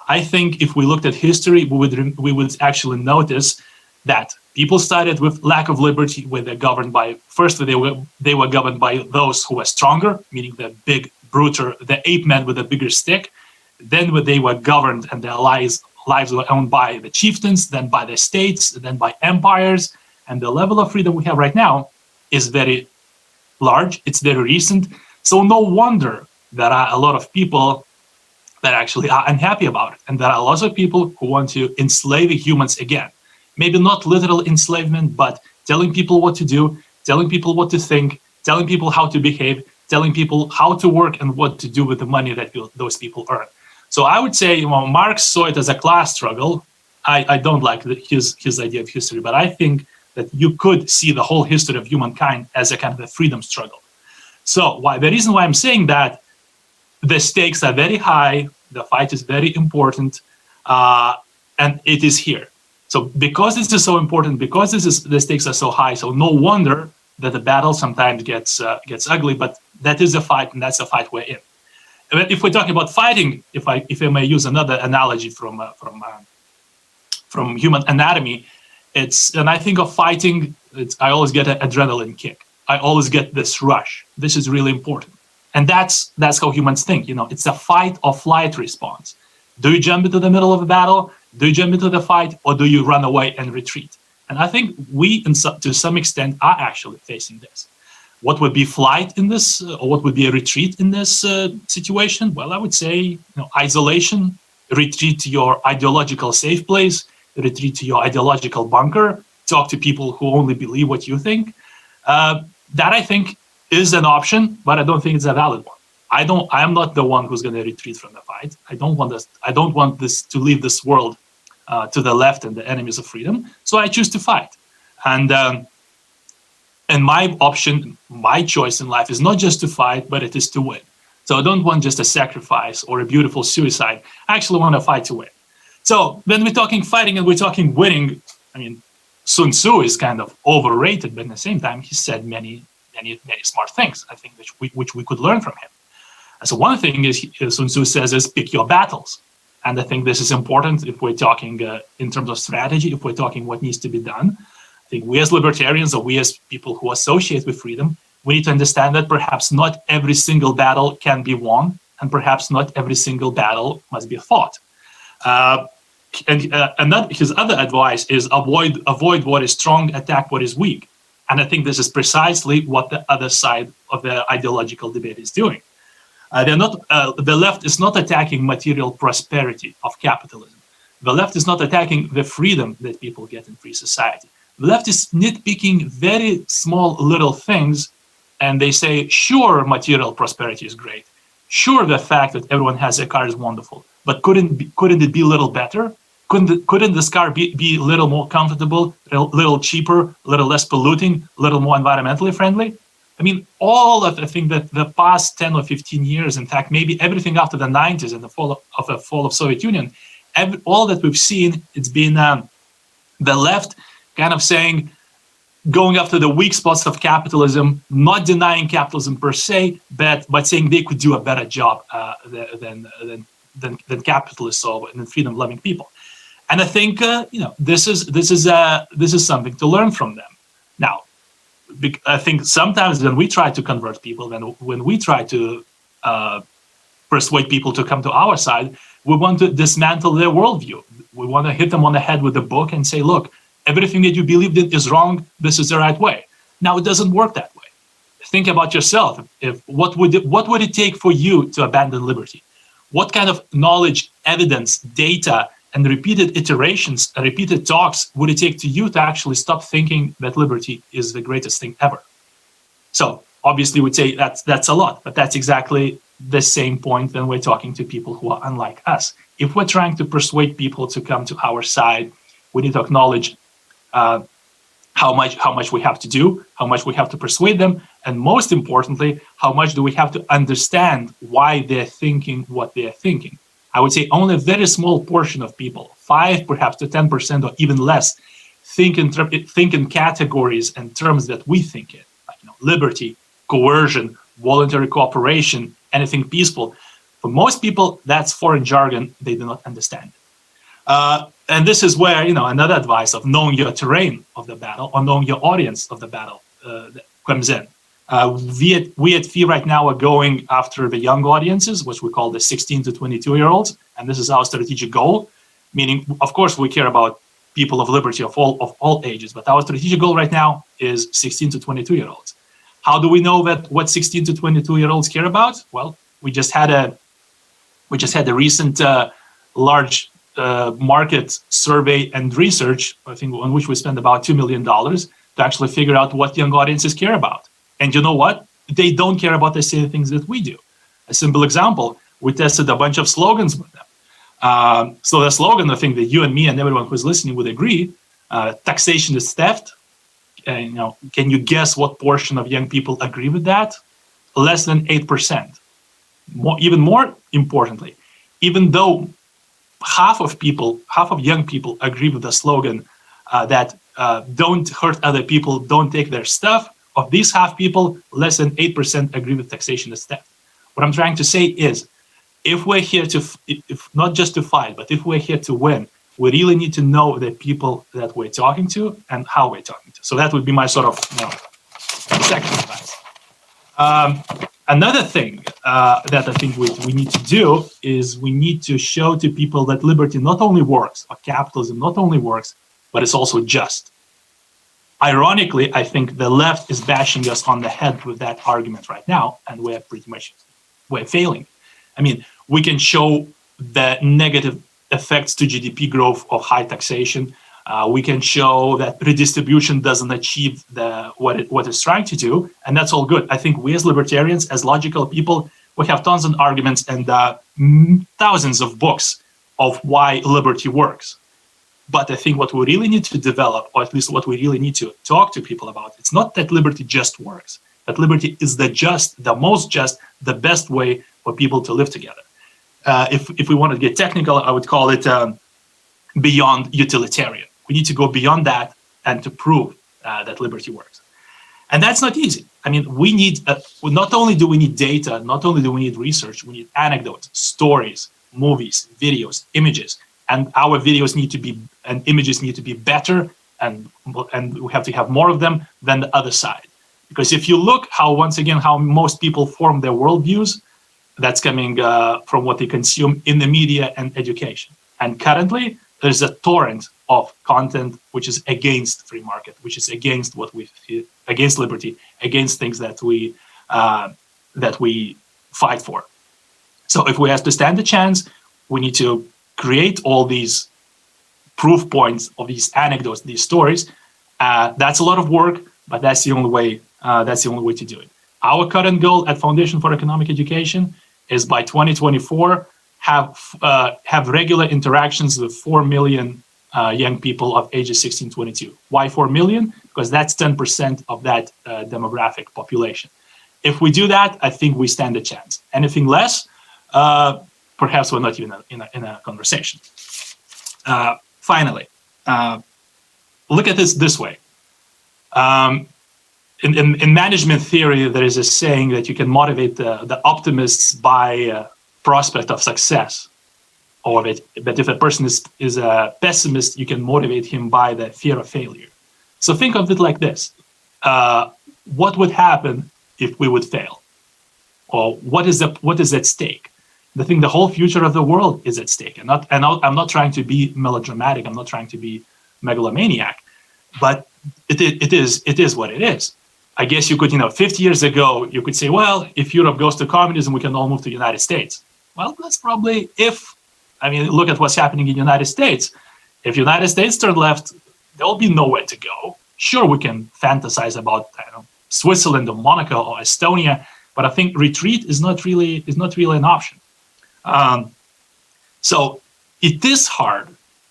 Speaker 9: I think if we looked at history, we would actually notice that people started with lack of liberty, where they're governed by, first they were governed by those who were stronger, meaning the big bruter, the ape man with a bigger stick. Then they were governed and their lives were owned by the chieftains, then by the states, then by empires. And the level of freedom we have right now is very large. It's very recent. So no wonder there are a lot of people that actually are unhappy about it. And there are lots of people who want to enslave humans again. Maybe not literal enslavement, but telling people what to do, telling people what to think, telling people how to behave, telling people how to work and what to do with the money that those people earn. So I would say, Marx saw it as a class struggle. I don't like his idea of history, but I think that you could see the whole history of humankind as a kind of a freedom struggle. So the reason why I'm saying that, the stakes are very high, the fight is very important, and it is here. So because this is so important, because the stakes are so high, so no wonder that the battle sometimes gets ugly, but that is a fight, and that's a fight we're in. If we're talking about fighting, if I may use another analogy from human anatomy, and I think of fighting, I always get an adrenaline kick. I always get this rush. This is really important. And that's how humans think. It's a fight or flight response. Do you jump into the middle of a battle? Do you jump into the fight, or do you run away and retreat? And I think we, to some extent, are actually facing this. What would be flight in this, or what would be a retreat in this situation? Well, I would say isolation, retreat to your ideological safe place, retreat to your ideological bunker, talk to people who only believe what you think. That, I think, is an option, but I don't think it's a valid one. I am not the one who's going to retreat from the fight. I don't want this to leave this world to the left and the enemies of freedom. So I choose to fight. And my option, my choice in life is not just to fight, but it is to win. So I don't want just a sacrifice or a beautiful suicide. I actually want to fight to win. So when we're talking fighting and we're talking winning, I mean, Sun Tzu is kind of overrated, but at the same time, he said many smart things, I think, which we could learn from him. So one thing is Sun Tzu says is pick your battles. And I think this is important if we're talking in terms of strategy, if we're talking what needs to be done. I think we as libertarians, or we as people who associate with freedom, we need to understand that perhaps not every single battle can be won, and perhaps not every single battle must be fought. And his other advice is avoid what is strong, attack what is weak. And I think this is precisely what the other side of the ideological debate is doing. The left is not attacking material prosperity of capitalism. The left is not attacking the freedom that people get in free society. The left is nitpicking very small little things, and they say, sure, material prosperity is great. Sure, the fact that everyone has a car is wonderful, but couldn't it be a little better? Couldn't this car be a little more comfortable, a little cheaper, a little less polluting, a little more environmentally friendly? I mean, all of the thing that the past 10 or 15 years, in fact, maybe everything after the 90s and the fall of Soviet Union, all that we've seen, it's been the left kind of saying, going after the weak spots of capitalism, not denying capitalism per se, but saying they could do a better job than capitalists or than freedom-loving people. And I think this is something to learn from them. Now, I think sometimes when we try to convert people, when we try to persuade people to come to our side, we want to dismantle their worldview. We want to hit them on the head with a book and say, look, everything that you believed in is wrong. This is the right way. Now, it doesn't work that way. Think about yourself. What would it take for you to abandon liberty? What kind of knowledge, evidence, data, and repeated iterations, repeated talks would it take to you to actually stop thinking that liberty is the greatest thing ever? So obviously we'd say that's a lot, but that's exactly the same point when we're talking to people who are unlike us. If we're trying to persuade people to come to our side, we need to acknowledge how much we have to do, how much we have to persuade them, and most importantly, how much do we have to understand why they're thinking what they're thinking. I would say only a very small portion of people, 5 perhaps to 10% or even less, think in categories and terms that we think in. Like, liberty, coercion, voluntary cooperation, anything peaceful. For most people, that's foreign jargon they do not understand. And this is where, another advice of knowing your terrain of the battle or knowing your audience of the battle comes in. We at FEE right now are going after the young audiences, which we call the 16 to 22-year-olds, and this is our strategic goal. Meaning, of course, we care about people of liberty of all ages, but our strategic goal right now is 16 to 22-year-olds. How do we know that what 16 to 22-year-olds care about? Well, we just had a recent large market survey and research, I think, on which we spent about $2 million to actually figure out what young audiences care about. And you know what? They don't care about the same things that we do. A simple example, we tested a bunch of slogans with them. So the slogan, I think that you and me and everyone who's listening would agree, taxation is theft. Can you guess what portion of young people agree with that? Less than 8%. Even more importantly, even though half of young people agree with the slogan that don't hurt other people, don't take their stuff, of these half people, less than 8% agree with taxation is theft. What I'm trying to say is, if we're here if not just to fight, but if we're here to win, we really need to know the people that we're talking to and how we're talking to. So that would be my sort of second advice. Another thing that I think we need to do is we need to show to people that liberty not only works, or capitalism not only works, but it's also just. Ironically, I think the left is bashing us on the head with that argument right now, and we're failing. I mean, we can show the negative effects to GDP growth of high taxation. We can show that redistribution doesn't achieve what it's trying to do, and that's all good. I think we as libertarians, as logical people, we have tons of arguments and thousands of books of why liberty works. But I think what we really need to develop, or at least what we really need to talk to people about, it's not that liberty just works, that liberty is the most just, the best way for people to live together. If we want to get technical, I would call it beyond utilitarian. We need to go beyond that and to prove that liberty works. And that's not easy. I mean, we need, not only do we need data, not only do we need research, we need anecdotes, stories, movies, videos, images, and our videos need to be, and images need to be better, and we have to have more of them than the other side. Because if you look how most people form their worldviews, that's coming from what they consume in the media and education. And currently, there's a torrent of content which is against free market, which is against against liberty, against things that we fight for. So if we have to stand a chance, we need to create all these proof points of these anecdotes, these stories. That's a lot of work, but that's the only way. That's the only way to do it. Our current goal at Foundation for Economic Education is by 2024 have regular interactions with 4 million young people of ages 16 to 22. Why 4 million? Because that's 10% of that demographic population. If we do that, I think we stand a chance. Anything less, perhaps we're not even in a conversation. Finally, look at this way. In management theory, there is a saying that you can motivate the optimists by prospect of success, or that if a person is a pessimist, you can motivate him by the fear of failure. So think of it like this. What would happen if we would fail? Or what is at stake? I think the whole future of the world is at stake. And I'm not trying to be melodramatic. I'm not trying to be megalomaniac, but it is what it is. I guess you could, 50 years ago, you could say, well, if Europe goes to communism, we can all move to the United States. Well, that's probably look at what's happening in the United States. If the United States turn left, there'll be nowhere to go. Sure, we can fantasize about Switzerland or Monaco or Estonia, but I think retreat is not really an option. So it is hard.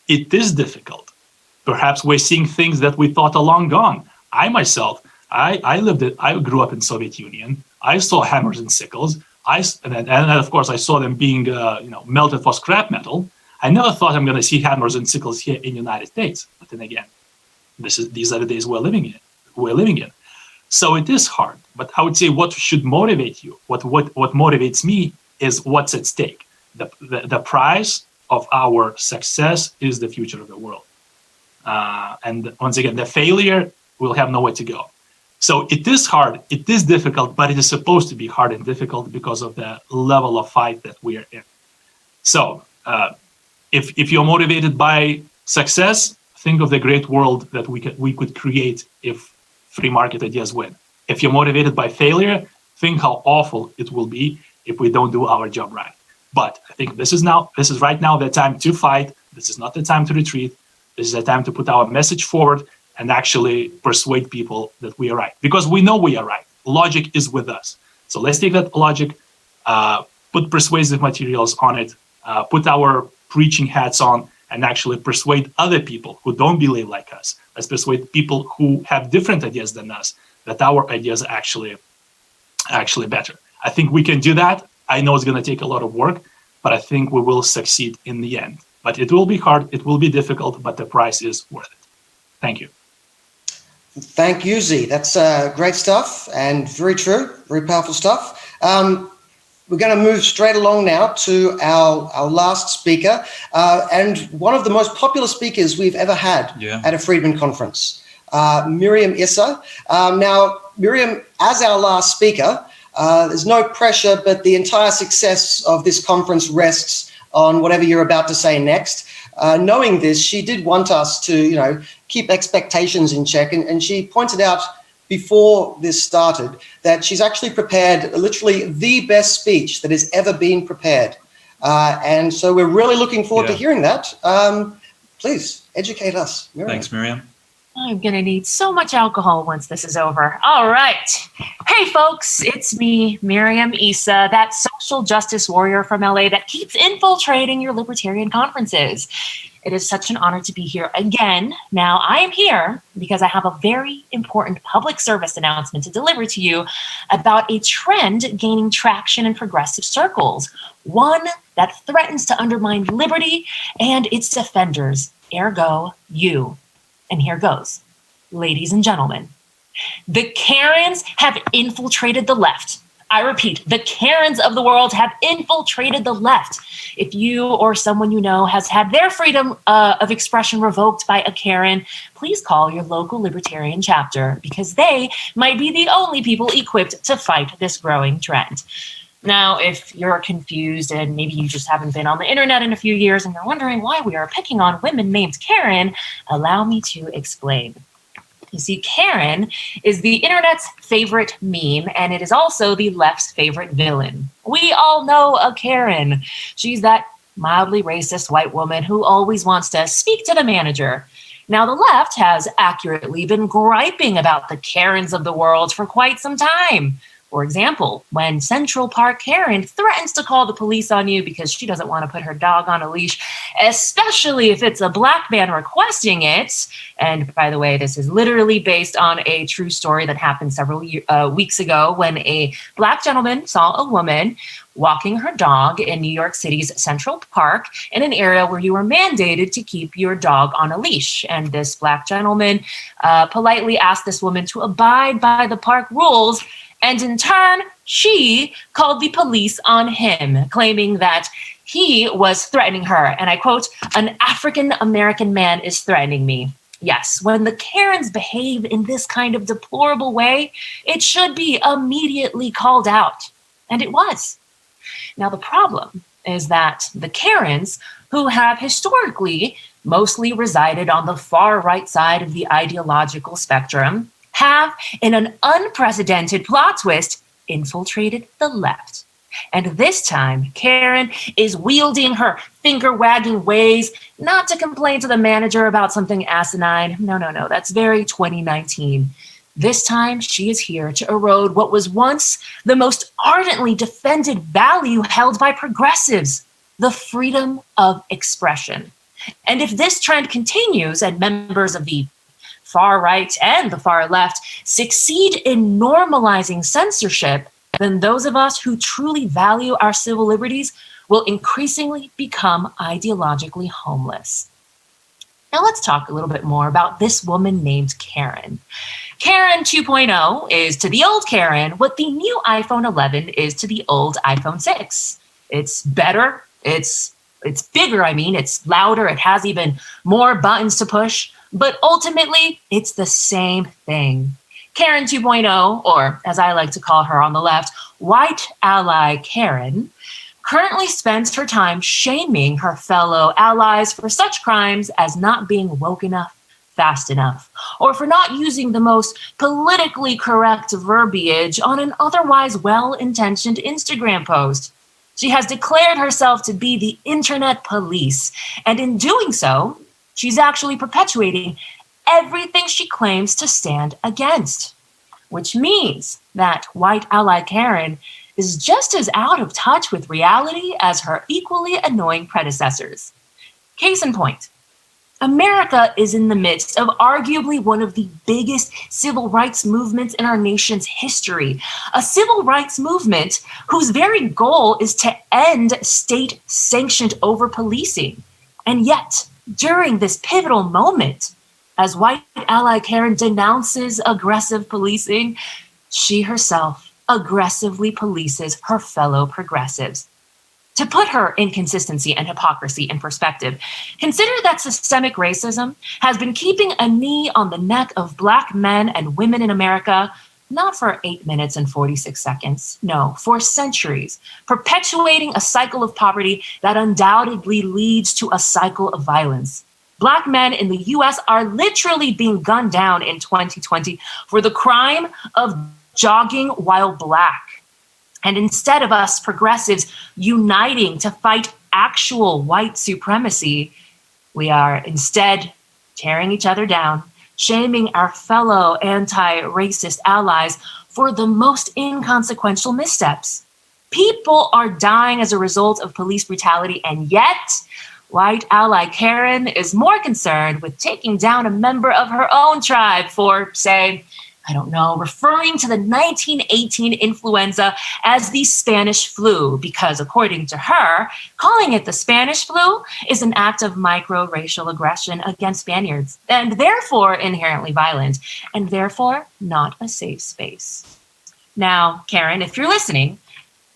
Speaker 9: It is difficult. Perhaps we're seeing things that we thought are long gone. I myself, I grew up in Soviet Union. I saw hammers and sickles. And of course I saw them being melted for scrap metal. I never thought I'm going to see hammers and sickles here in the United States. But then again, these are the days we're living in. So it is hard, but I would say what should motivate you, what motivates me is what's at stake. The price of our success is the future of the world. And once again, the failure will have nowhere to go. So it is hard, it is difficult, but it is supposed to be hard and difficult because of the level of fight that we are in. So if you're motivated by success, think of the great world that we could create if free market ideas win. If you're motivated by failure, think how awful it will be if we don't do our job right. But I think this is right now the time to fight. This is not the time to retreat. This is the time to put our message forward and actually persuade people that we are right. Because we know we are right. Logic is with us. So let's take that logic, put persuasive materials on it, put our preaching hats on, and actually persuade other people who don't believe like us. Let's persuade people who have different ideas than us that our ideas are actually better. I think we can do that. I know it's going to take a lot of work, but I think we will succeed in the end. But it will be hard, it will be difficult, but the price is worth it. Thank you.
Speaker 2: Thank you, Z. That's great stuff and very true, very powerful stuff. We're going to move straight along now to our last speaker and one of the most popular speakers we've ever had at a Friedman conference, Miriam Issa. Now, Miriam, as our last speaker, there's no pressure, but the entire success of this conference rests on whatever you're about to say next. Knowing this, she did want us to, keep expectations in check, and she pointed out before this started that she's actually prepared literally the best speech that has ever been prepared. And so we're really looking forward to hearing that. Please educate us, Miriam.
Speaker 1: Thanks, Miriam.
Speaker 10: I'm going to need so much alcohol once this is over. All right. Hey, folks, it's me, Miriam Issa, that social justice warrior from LA that keeps infiltrating your libertarian conferences. It is such an honor to be here again. Now, I am here because I have a very important public service announcement to deliver to you about a trend gaining traction in progressive circles, one that threatens to undermine liberty and its defenders, ergo you. And here goes. Ladies and gentlemen, the Karens have infiltrated the left. I repeat, the Karens of the world have infiltrated the left. If you or someone you know has had their freedom of expression revoked by a Karen, please call your local libertarian chapter because they might be the only people equipped to fight this growing trend. Now, if you're confused and maybe you just haven't been on the internet in a few years and you're wondering why we are picking on women named Karen, allow me to explain. You see, Karen is the internet's favorite meme, and it is also the left's favorite villain. We all know a Karen. She's that mildly racist white woman who always wants to speak to the manager. Now, the left has accurately been griping about the Karens of the world for quite some time. For example, when Central Park Karen threatens to call the police on you because she doesn't want to put her dog on a leash, especially if it's a black man requesting it. And by the way, this is literally based on a true story that happened several weeks ago when a black gentleman saw a woman walking her dog in New York City's Central Park in an area where you were mandated to keep your dog on a leash. And this black gentleman politely asked this woman to abide by the park rules. And in turn, she called the police on him, claiming that he was threatening her. And I quote, "An African-American man is threatening me." Yes, when the Karens behave in this kind of deplorable way, it should be immediately called out. And it was. Now, the problem is that the Karens, who have historically mostly resided on the far right side of the ideological spectrum, have, in an unprecedented plot twist, infiltrated the left. And this time, Karen is wielding her finger-wagging ways not to complain to the manager about something asinine. No, that's very 2019. This time, she is here to erode what was once the most ardently defended value held by progressives, the freedom of expression. And if this trend continues and members of the far right and the far left succeed in normalizing censorship, then those of us who truly value our civil liberties will increasingly become ideologically homeless. Now let's talk a little bit more about this woman named Karen. Karen 2.0 is to the old Karen what the new iPhone 11 is to the old iPhone 6. It's better. It's bigger. I mean, it's louder. It has even more buttons to push. But ultimately, it's the same thing. Karen 2.0, or as I like to call her on the left, white ally Karen, currently spends her time shaming her fellow allies for such crimes as not being woke enough, fast enough, or for not using the most politically correct verbiage on an otherwise well-intentioned Instagram post. She has declared herself to be the internet police, and in doing so, she's actually perpetuating everything she claims to stand against, which means that white ally Karen is just as out of touch with reality as her equally annoying predecessors. Case in point, America is in the midst of arguably one of the biggest civil rights movements in our nation's history, a civil rights movement whose very goal is to end state-sanctioned over-policing. And yet, during this pivotal moment, as white ally Karen denounces aggressive policing, she herself aggressively polices her fellow progressives. To put her inconsistency and hypocrisy in perspective, consider that systemic racism has been keeping a knee on the neck of Black men and women in America, not for 8 minutes and 46 seconds, no, for centuries, perpetuating a cycle of poverty that undoubtedly leads to a cycle of violence. Black men in the US are literally being gunned down in 2020 for the crime of jogging while Black. And instead of us progressives uniting to fight actual white supremacy, we are instead tearing each other down, shaming our fellow anti-racist allies for the most inconsequential missteps. People are dying as a result of police brutality, and yet white ally Karen is more concerned with taking down a member of her own tribe for, say, I don't know, referring to the 1918 influenza as the Spanish flu, because according to her, calling it the Spanish flu is an act of micro-racial aggression against Spaniards, and therefore inherently violent, and therefore not a safe space. Now, Karen, if you're listening,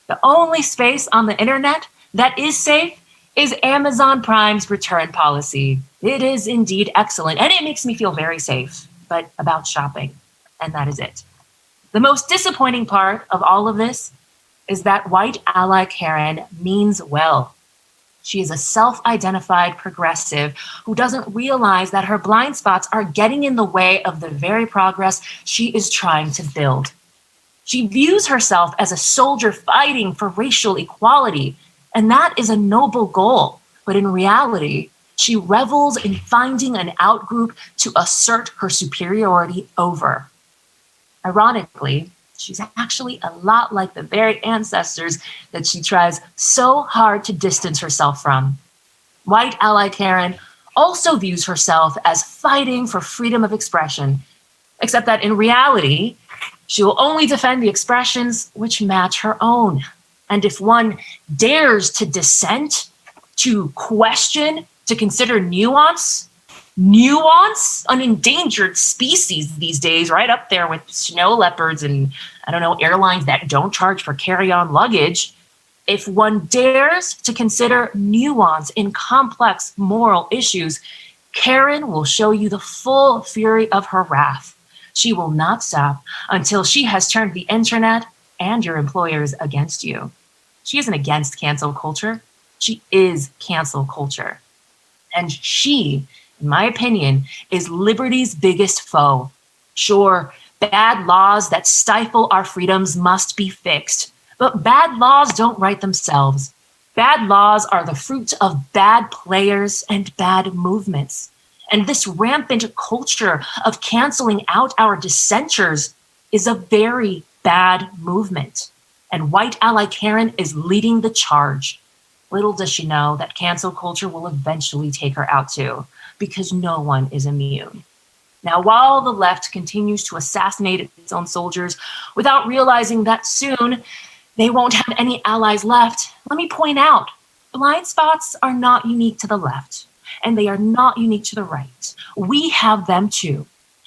Speaker 10: the only space on the internet that is safe is Amazon Prime's return policy. It is indeed excellent, and it makes me feel very safe, but about shopping. And that is it. The most disappointing part of all of this is that white ally Karen means well. She is a self-identified progressive who doesn't realize that her blind spots are getting in the way of the very progress she is trying to build. She views herself as a soldier fighting for racial equality, and that is a noble goal. But in reality, she revels in finding an outgroup to assert her superiority over. Ironically, she's actually a lot like the very ancestors that she tries so hard to distance herself from. White ally Karen also views herself as fighting for freedom of expression, except that in reality, she will only defend the expressions which match her own. And if one dares to dissent, to question, to consider nuance, an endangered species these days, right up there with snow leopards and, I don't know, airlines that don't charge for carry-on luggage. If one dares to consider nuance in complex moral issues, Karen will show you the full fury of her wrath. She will not stop until she has turned the internet and your employers against you. She isn't against cancel culture. She is cancel culture. And she, in my opinion, is liberty's biggest foe. Sure, bad laws that stifle our freedoms must be fixed, but bad laws don't write themselves. Bad laws are the fruit of bad players and bad movements. And this rampant culture of canceling out our dissenters is a very bad movement. And white ally Karen is leading the charge. Little does she know that cancel culture will eventually take her out too, because no one is immune. Now, while the left continues to assassinate its own soldiers without realizing that soon they won't have any allies left, let me point out, blind spots are not unique to the left, and they are not unique to the right. We have them too.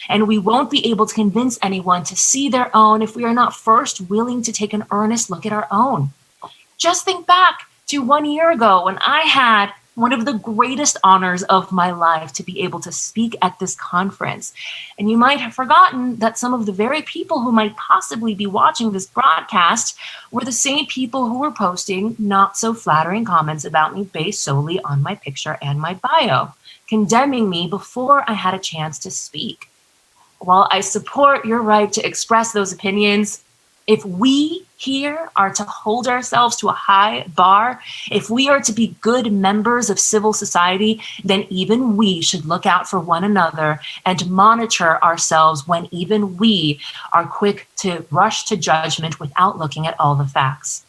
Speaker 10: And we won't be able to convince anyone to see their own if we are not first willing to take an earnest look at our own. Just think back to 1 year ago when I had one of the greatest honors of my life to be able to speak at this conference. And you might have forgotten that some of the very people who might possibly be watching this broadcast were the same people who were posting not so flattering comments about me based solely on my picture and my bio, condemning me before I had a chance to speak. While I support your right to express those opinions, if we here are to hold ourselves to a high bar, if we are to be good members of civil society, then even we should look out for one another and monitor ourselves when even we are quick to rush to judgment without looking at all the facts.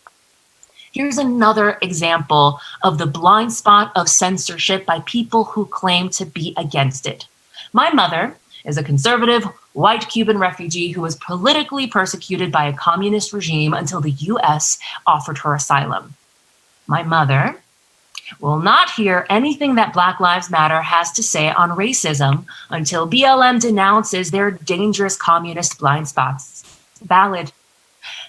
Speaker 10: Here's another example of the blind spot of censorship by people who claim to be against it. My mother is a conservative, white Cuban refugee who was politically persecuted by a communist regime until the US offered her asylum. My mother will not hear anything that Black Lives Matter has to say on racism until BLM denounces their dangerous communist blind spots. Valid.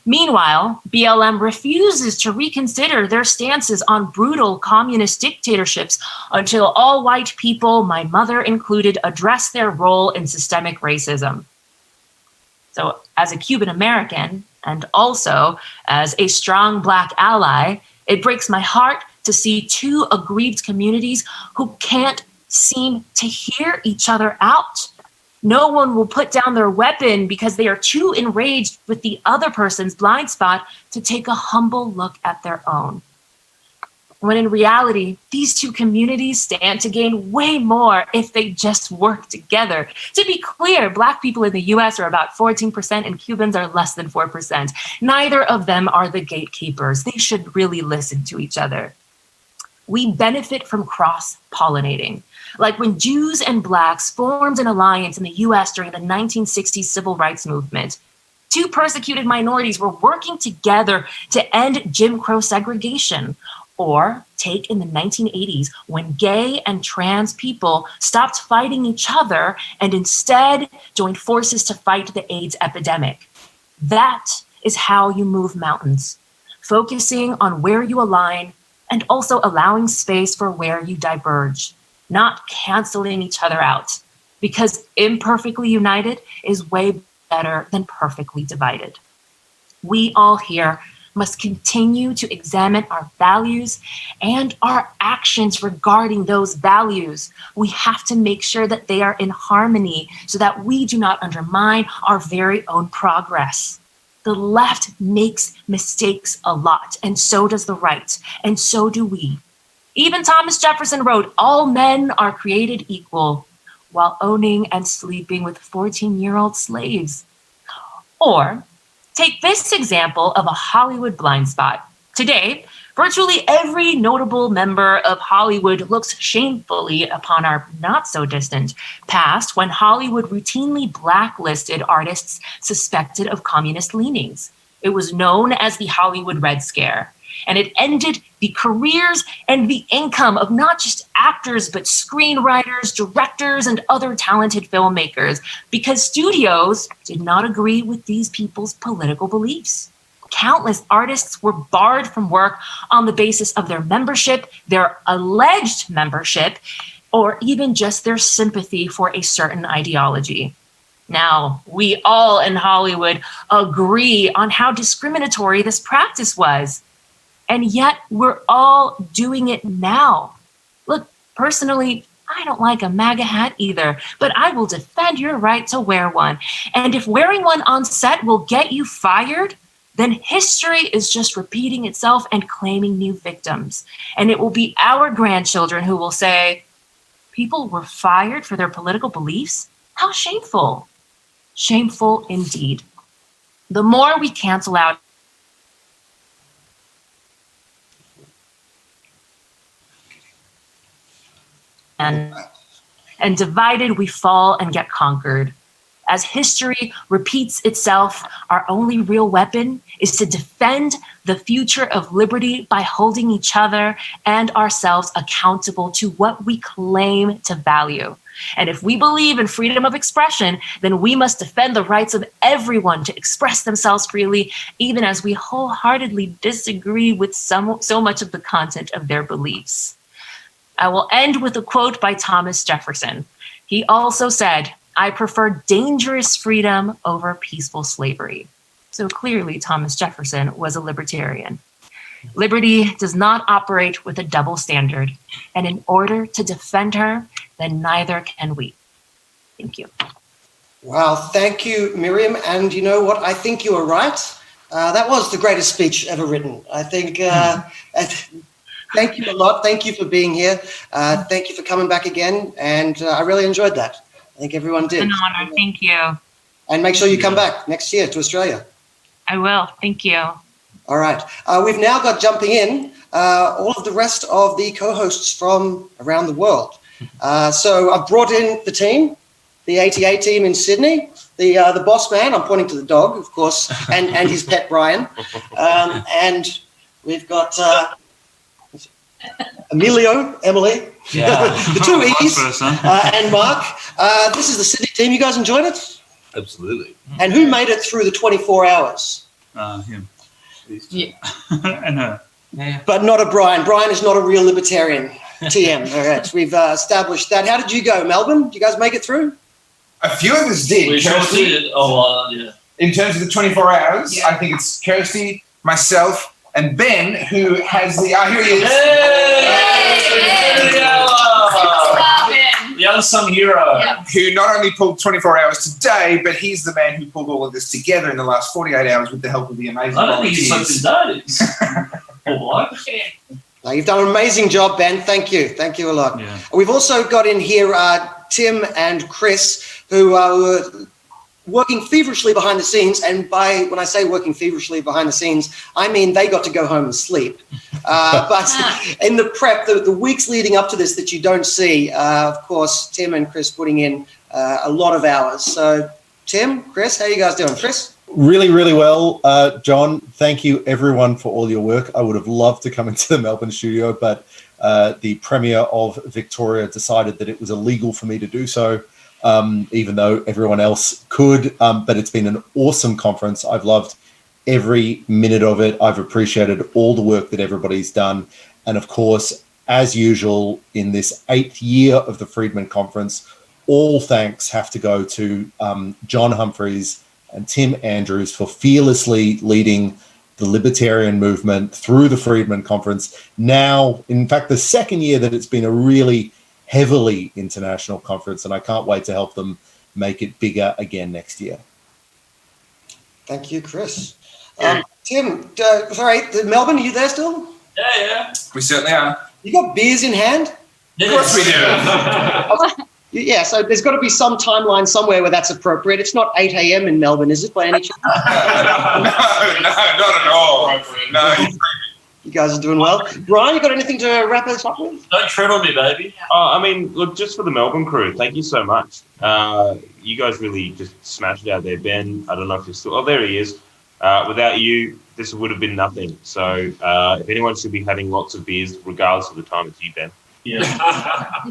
Speaker 10: Meanwhile, BLM refuses to reconsider their stances on brutal communist dictatorships until all white people, my mother included, address their role in systemic racism. So, as a Cuban American, and also as a strong Black ally, it breaks my heart to see two aggrieved communities who can't seem to hear each other out. No one will put down their weapon because they are too enraged with the other person's blind spot to take a humble look at their own. When in reality, these two communities stand to gain way more if they just work together. To be clear, Black people in the US are about 14% and Cubans are less than 4%. Neither of them are the gatekeepers. They should really listen to each other. We benefit from cross-pollinating. Like when Jews and Blacks formed an alliance in the US during the 1960s civil rights movement. Two persecuted minorities were working together to end Jim Crow segregation. Or take in the 1980s when gay and trans people stopped fighting each other and instead joined forces to fight the AIDS epidemic. That is how you move mountains, focusing on where you align and also allowing space for where you diverge, not canceling each other out, because imperfectly united is way better than perfectly divided. We all here must continue to examine our values and our actions regarding those values. We have to make sure that they are in harmony so that we do not undermine our very own progress. The left makes mistakes a lot, and so does the right, and so do we. Even Thomas Jefferson wrote, "All men are created equal," while owning and sleeping with 14-year-old slaves. Or take this example of a Hollywood blind spot. Today, virtually every notable member of Hollywood looks shamefully upon our not-so-distant past when Hollywood routinely blacklisted artists suspected of communist leanings. It was known as the Hollywood Red Scare, and it ended the careers and the income of not just actors, but screenwriters, directors, and other talented filmmakers, because studios did not agree with these people's political beliefs. Countless artists were barred from work on the basis of their membership, their alleged membership, or even just their sympathy for a certain ideology. Now, we all in Hollywood agree on how discriminatory this practice was. And yet we're all doing it now. Look, personally, I don't like a MAGA hat either, but I will defend your right to wear one. And if wearing one on set will get you fired, then history is just repeating itself and claiming new victims. And it will be our grandchildren who will say, people were fired for their political beliefs? How shameful. Shameful indeed. The more we cancel out and divided we fall and get conquered. As history repeats itself, our only real weapon is to defend the future of liberty by holding each other and ourselves accountable to what we claim to value. And if we believe in freedom of expression, then we must defend the rights of everyone to express themselves freely, even as we wholeheartedly disagree with so much of the content of their beliefs. I will end with a quote by Thomas Jefferson. He also said, "I prefer dangerous freedom over peaceful slavery." So clearly, Thomas Jefferson was a libertarian. Liberty does not operate with a double standard, and in order to defend her, then neither can we. Thank you.
Speaker 2: Wow, thank you, Miriam. And you know what? I think you are right. That was the greatest speech ever written. I think, thank you a lot. Thank you for being here. Thank you for coming back again. And I really enjoyed that. I think everyone did.
Speaker 10: An honor. Thank you.
Speaker 2: And make sure you come back next year to Australia.
Speaker 10: I will. Thank you.
Speaker 2: All right. We've now got jumping in all of the rest of the co-hosts from around the world. So I've brought in the team, the ATA team in Sydney, the boss man, I'm pointing to the dog, of course, and his pet Brian. And we've got Emilio, Emily, the two E's, and Mark. This is the Sydney team. You guys enjoyed it?
Speaker 12: Absolutely.
Speaker 2: And who made it through the 24 hours?
Speaker 1: Him.
Speaker 2: Yeah.
Speaker 1: And her.
Speaker 2: Yeah. But not a Brian. Brian is not a real libertarian. TM. All right. We've established that. How did you go, Melbourne? Did you guys make it through?
Speaker 18: A few of us did.
Speaker 6: We sure did. Oh, yeah.
Speaker 18: In terms of the 24 hours, I think it's Kirsty, myself, and Ben who has the. Here he is.
Speaker 6: The unsung hero.
Speaker 18: Who not only pulled 24 hours today, but he's the man who pulled all of this together in the last 48 hours with the help of the amazing
Speaker 6: I don't think he's
Speaker 18: volunteers.
Speaker 2: No, you've done an amazing job, Ben. Thank you. Thank you a lot.
Speaker 1: Yeah.
Speaker 2: We've also got in here Tim and Chris, who were working feverishly behind the scenes. And when I say working feverishly behind the scenes, I mean they got to go home and sleep. But in the prep, the weeks leading up to this that you don't see, of course, Tim and Chris putting in a lot of hours. So Tim, Chris, how are you guys doing? Chris?
Speaker 13: Really, really well. John, thank you everyone for all your work. I would have loved to come into the Melbourne studio, but the Premier of Victoria decided that it was illegal for me to do so, even though everyone else could. But it's been an awesome conference. I've loved every minute of it. I've appreciated all the work that everybody's done. And of course, as usual, in this 8th year of the Friedman Conference, all thanks have to go to John Humphreys and Tim Andrews for fearlessly leading the libertarian movement through the Friedman Conference. Now, in fact, the 2nd year that it's been a really heavily international conference, and I can't wait to help them make it bigger again next year.
Speaker 2: Thank you, Chris. Tim, sorry, Melbourne, are you there still?
Speaker 6: Yeah.
Speaker 18: We certainly are.
Speaker 2: You got beers in hand?
Speaker 18: Of course we do.
Speaker 2: Yeah, so there's got to be some timeline somewhere where that's appropriate. It's not 8 a.m. in Melbourne, is it, by any chance?
Speaker 18: No, not at all. No.
Speaker 2: You guys are doing well. Brian, you got anything to wrap us up with?
Speaker 6: Don't tread on me, baby.
Speaker 5: I mean, look, just for the Melbourne crew, thank you so much. You guys really just smashed it out there. Ben, I don't know if you're still... Oh, there he is. Without you, this would have been nothing. So if anyone should be having lots of beers, regardless of the time, it's you, Ben.
Speaker 6: Yeah.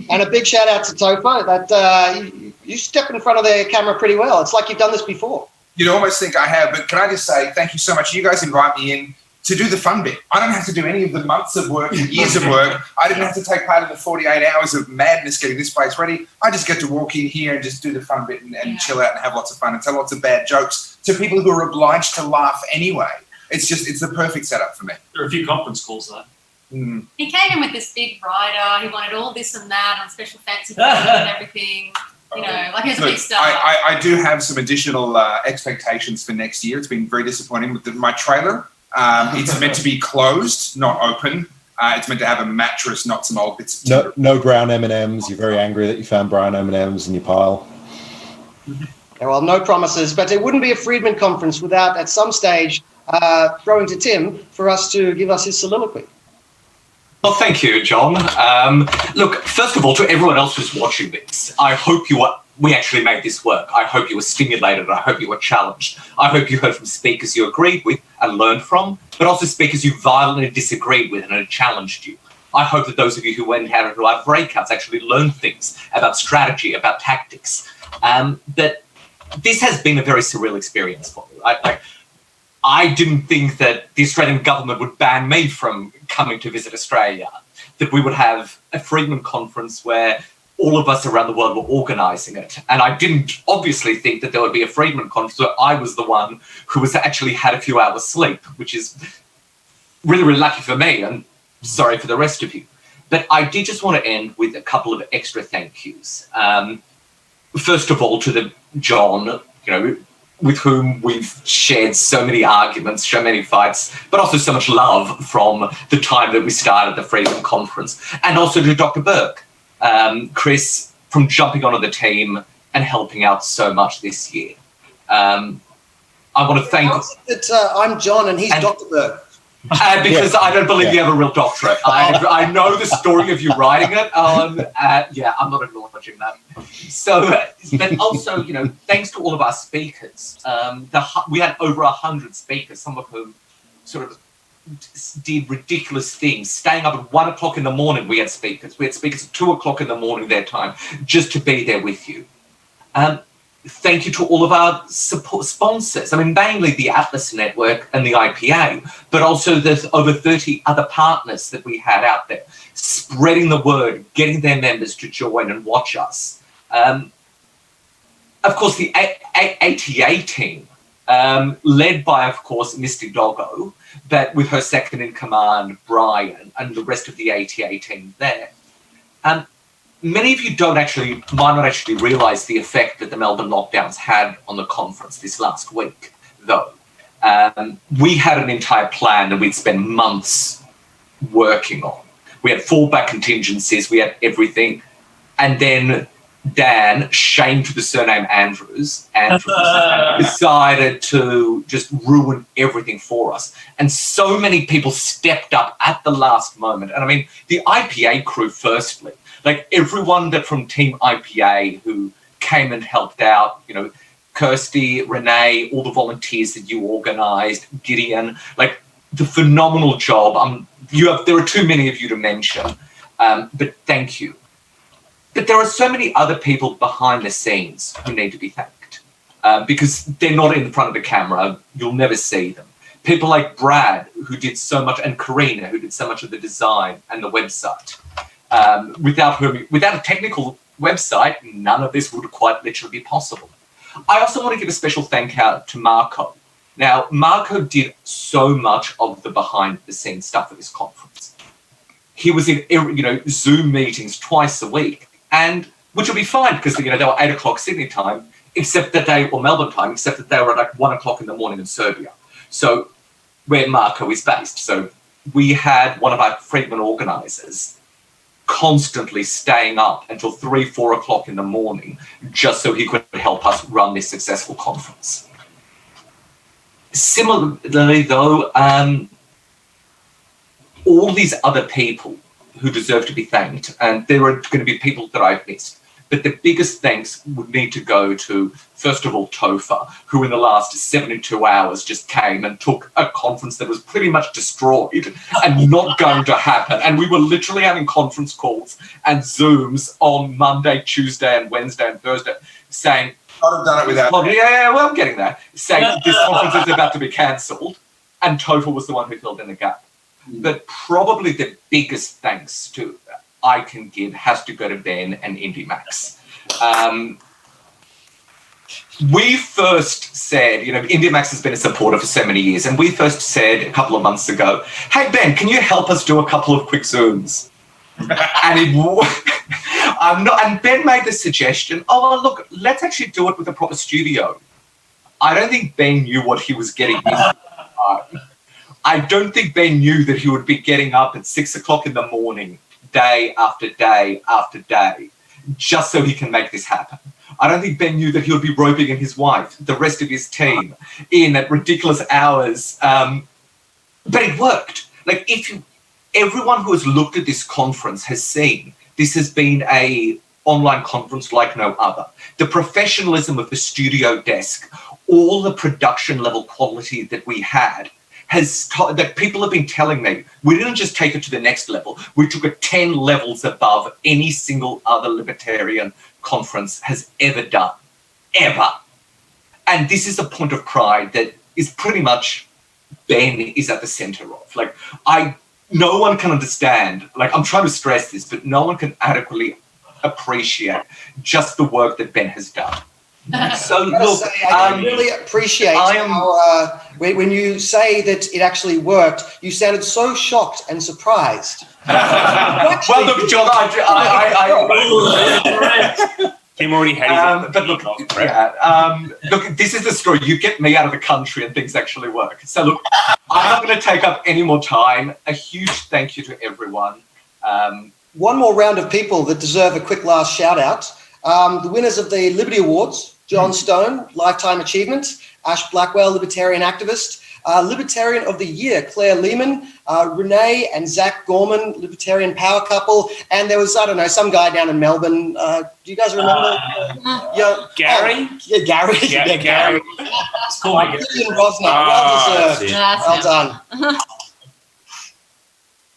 Speaker 2: And a big shout out to Topher. That you step in front of the camera pretty well. It's like you've done this before.
Speaker 18: You'd almost think I have, but can I just say thank you so much. You guys invite me in to do the fun bit. I don't have to do any of the months of work and years of work. I didn't have to take part in the 48 hours of madness getting this place ready. I just get to walk in here and just do the fun bit and chill out and have lots of fun and tell lots of bad jokes to people who are obliged to laugh anyway. It's the perfect setup for me.
Speaker 6: There are a few conference calls, though.
Speaker 11: He came in with this big rider. He wanted all this and that on special fancy and everything. You know, like he was a big star.
Speaker 18: I do have some additional expectations for next year. It's been very disappointing with my trailer. It's meant to be closed, not open. It's meant to have a mattress, not some old bits of timber.
Speaker 13: No brown M&Ms. You're very angry that you found brown M&Ms in your pile.
Speaker 2: Yeah, well, no promises, but it wouldn't be a Friedman conference without, at some stage, throwing to Tim for us to give us his soliloquy.
Speaker 14: Well, thank you, John. Look, first of all, to everyone else who's watching this, I hope we actually made this work. I hope you were stimulated. I hope you were challenged. I hope you heard from speakers you agreed with and learned from, but also speakers you violently disagreed with and it challenged you. I hope that those of you who went out into our breakouts actually learned things about strategy, about tactics. That this has been a very surreal experience for me. I didn't think that the Australian government would ban me from coming to visit Australia, that we would have a Friedman conference where all of us around the world were organising it. And I didn't obviously think that there would be a Friedman conference where I was the one who was actually had a few hours sleep, which is really, really lucky for me and sorry for the rest of you. But I did just want to end with a couple of extra thank yous. First of all, to John, with whom we've shared so many arguments, so many fights, but also so much love from the time that we started the Freedom Conference. And also to Dr. Burke, Chris, from jumping onto the team and helping out so much this year. I want to thank...
Speaker 2: I'm John and he's Dr. Burke.
Speaker 14: Because I don't believe you have a real doctorate. I know the story of you writing it. I'm not acknowledging that. So, but also, thanks to all of our speakers. We had over 100 speakers, some of whom sort of did ridiculous things. Staying up at 1 o'clock in the morning, we had speakers. We had speakers at 2 o'clock in the morning their time, just to be there with you. Thank you to all of our support sponsors. I mean, mainly the Atlas Network and the IPA, but also there's over 30 other partners that we had out there, spreading the word, getting their members to join and watch us. Of course, the ATA team, led by, of course, Misty Doggo, but with her second in command, Brian, and the rest of the ATA team there. Many of you might not actually realise the effect that the Melbourne lockdowns had on the conference this last week, though. We had an entire plan that we'd spend months working on. We had fallback contingencies, we had everything. And then Dan, shame to the surname Andrews, decided to just ruin everything for us. And so many people stepped up at the last moment. And I mean, the IPA crew, firstly, like everyone that from Team IPA who came and helped out, Kirsty, Renee, all the volunteers that you organised, Gideon, like the phenomenal job. There are too many of you to mention, but thank you. But there are so many other people behind the scenes who need to be thanked because they're not in front of the camera. You'll never see them. People like Brad, who did so much, and Karina, who did so much of the design and the website. Without a technical website, none of this would quite literally be possible. I also want to give a special thank out to Marco. Now, Marco did so much of the behind-the-scenes stuff at this conference. He was in, Zoom meetings twice a week, and which would be fine because they were 8 o'clock Sydney time, or Melbourne time, except that they were at like 1 o'clock in the morning in Serbia. So, where Marco is based. So, we had one of our Friedman organisers constantly staying up until 3, 4 o'clock in the morning just so he could help us run this successful conference. Similarly, though, all these other people who deserve to be thanked, and there are going to be people that I've missed, but the biggest thanks would need to go to, first of all, Topher, who in the last 72 hours just came and took a conference that was pretty much destroyed and not going to happen. And we were literally having conference calls and Zooms on Monday, Tuesday, and Wednesday and Thursday saying,
Speaker 18: I'd have done it without.
Speaker 14: Well, I'm getting there. Saying this conference is about to be cancelled, and Topher was the one who filled in the gap. But probably the biggest thanks to I can give has to go to Ben and IndieMax. We first said, IndieMax has been a supporter for so many years, and we first said a couple of months ago, hey, Ben, can you help us do a couple of quick Zooms? And Ben made the suggestion, look, let's actually do it with a proper studio. I don't think Ben knew what he was getting into. I don't think Ben knew that he would be getting up at 6 o'clock in the morning, day after day after day, just so he can make this happen. I don't think Ben knew that he would be roping in his wife, the rest of his team, in at ridiculous hours. But it worked. Like, everyone who has looked at this conference has seen this has been a online conference like no other. The professionalism of the studio desk, all the production level quality that we had that people have been telling me, we didn't just take it to the next level, we took it 10 levels above any single other libertarian conference has ever done, ever. And this is a point of pride that is pretty much Ben is at the center of. Like, no one can understand, like, I'm trying to stress this, but no one can adequately appreciate just the work that Ben has done. So look,
Speaker 2: I really appreciate how when you say that it actually worked, you sounded so shocked and surprised.
Speaker 14: Well, look, John,
Speaker 5: Tim already had his.
Speaker 14: But look, look, this is the story. You get me out of the country and things actually work. So look, I'm not going to take up any more time. A huge thank you to everyone.
Speaker 2: One more round of people that deserve a quick last shout out. The winners of the Liberty Awards: John Stone, Lifetime Achievement; Ash Blackwell, Libertarian Activist; Libertarian of the Year, Claire Lehman; Renee and Zach Gorman, Libertarian Power Couple; and there was, I don't know, some guy down in Melbourne. Do you guys remember?
Speaker 5: Gary?
Speaker 2: Gary.
Speaker 5: Gary.
Speaker 2: It's called Gideon Rosner. Well deserved. Well done.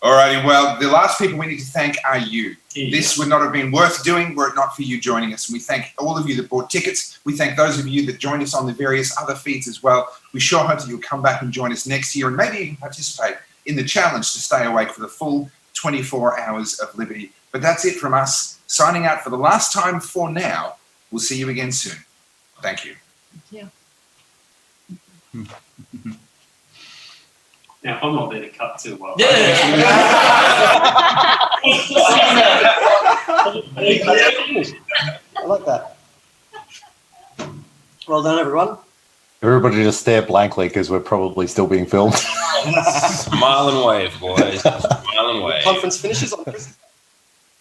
Speaker 18: Alrighty, well, the last people we need to thank are you. This would not have been worth doing were it not for you joining us. And we thank all of you that bought tickets. We thank those of you that joined us on the various other feeds as well. We sure hope that you'll come back and join us next year and maybe even participate in the challenge to stay awake for the full 24 hours of liberty. But that's it from us, signing out for the last time for now. We'll see you again soon. Thank you.
Speaker 11: Thank you.
Speaker 9: Yeah, I'm not there to cut too well.
Speaker 2: I like that. Well done, everyone.
Speaker 13: Everybody just stare blankly because we're probably still being filmed.
Speaker 5: Smile and wave, boys. Smile and wave.
Speaker 2: Conference finishes on Christmas.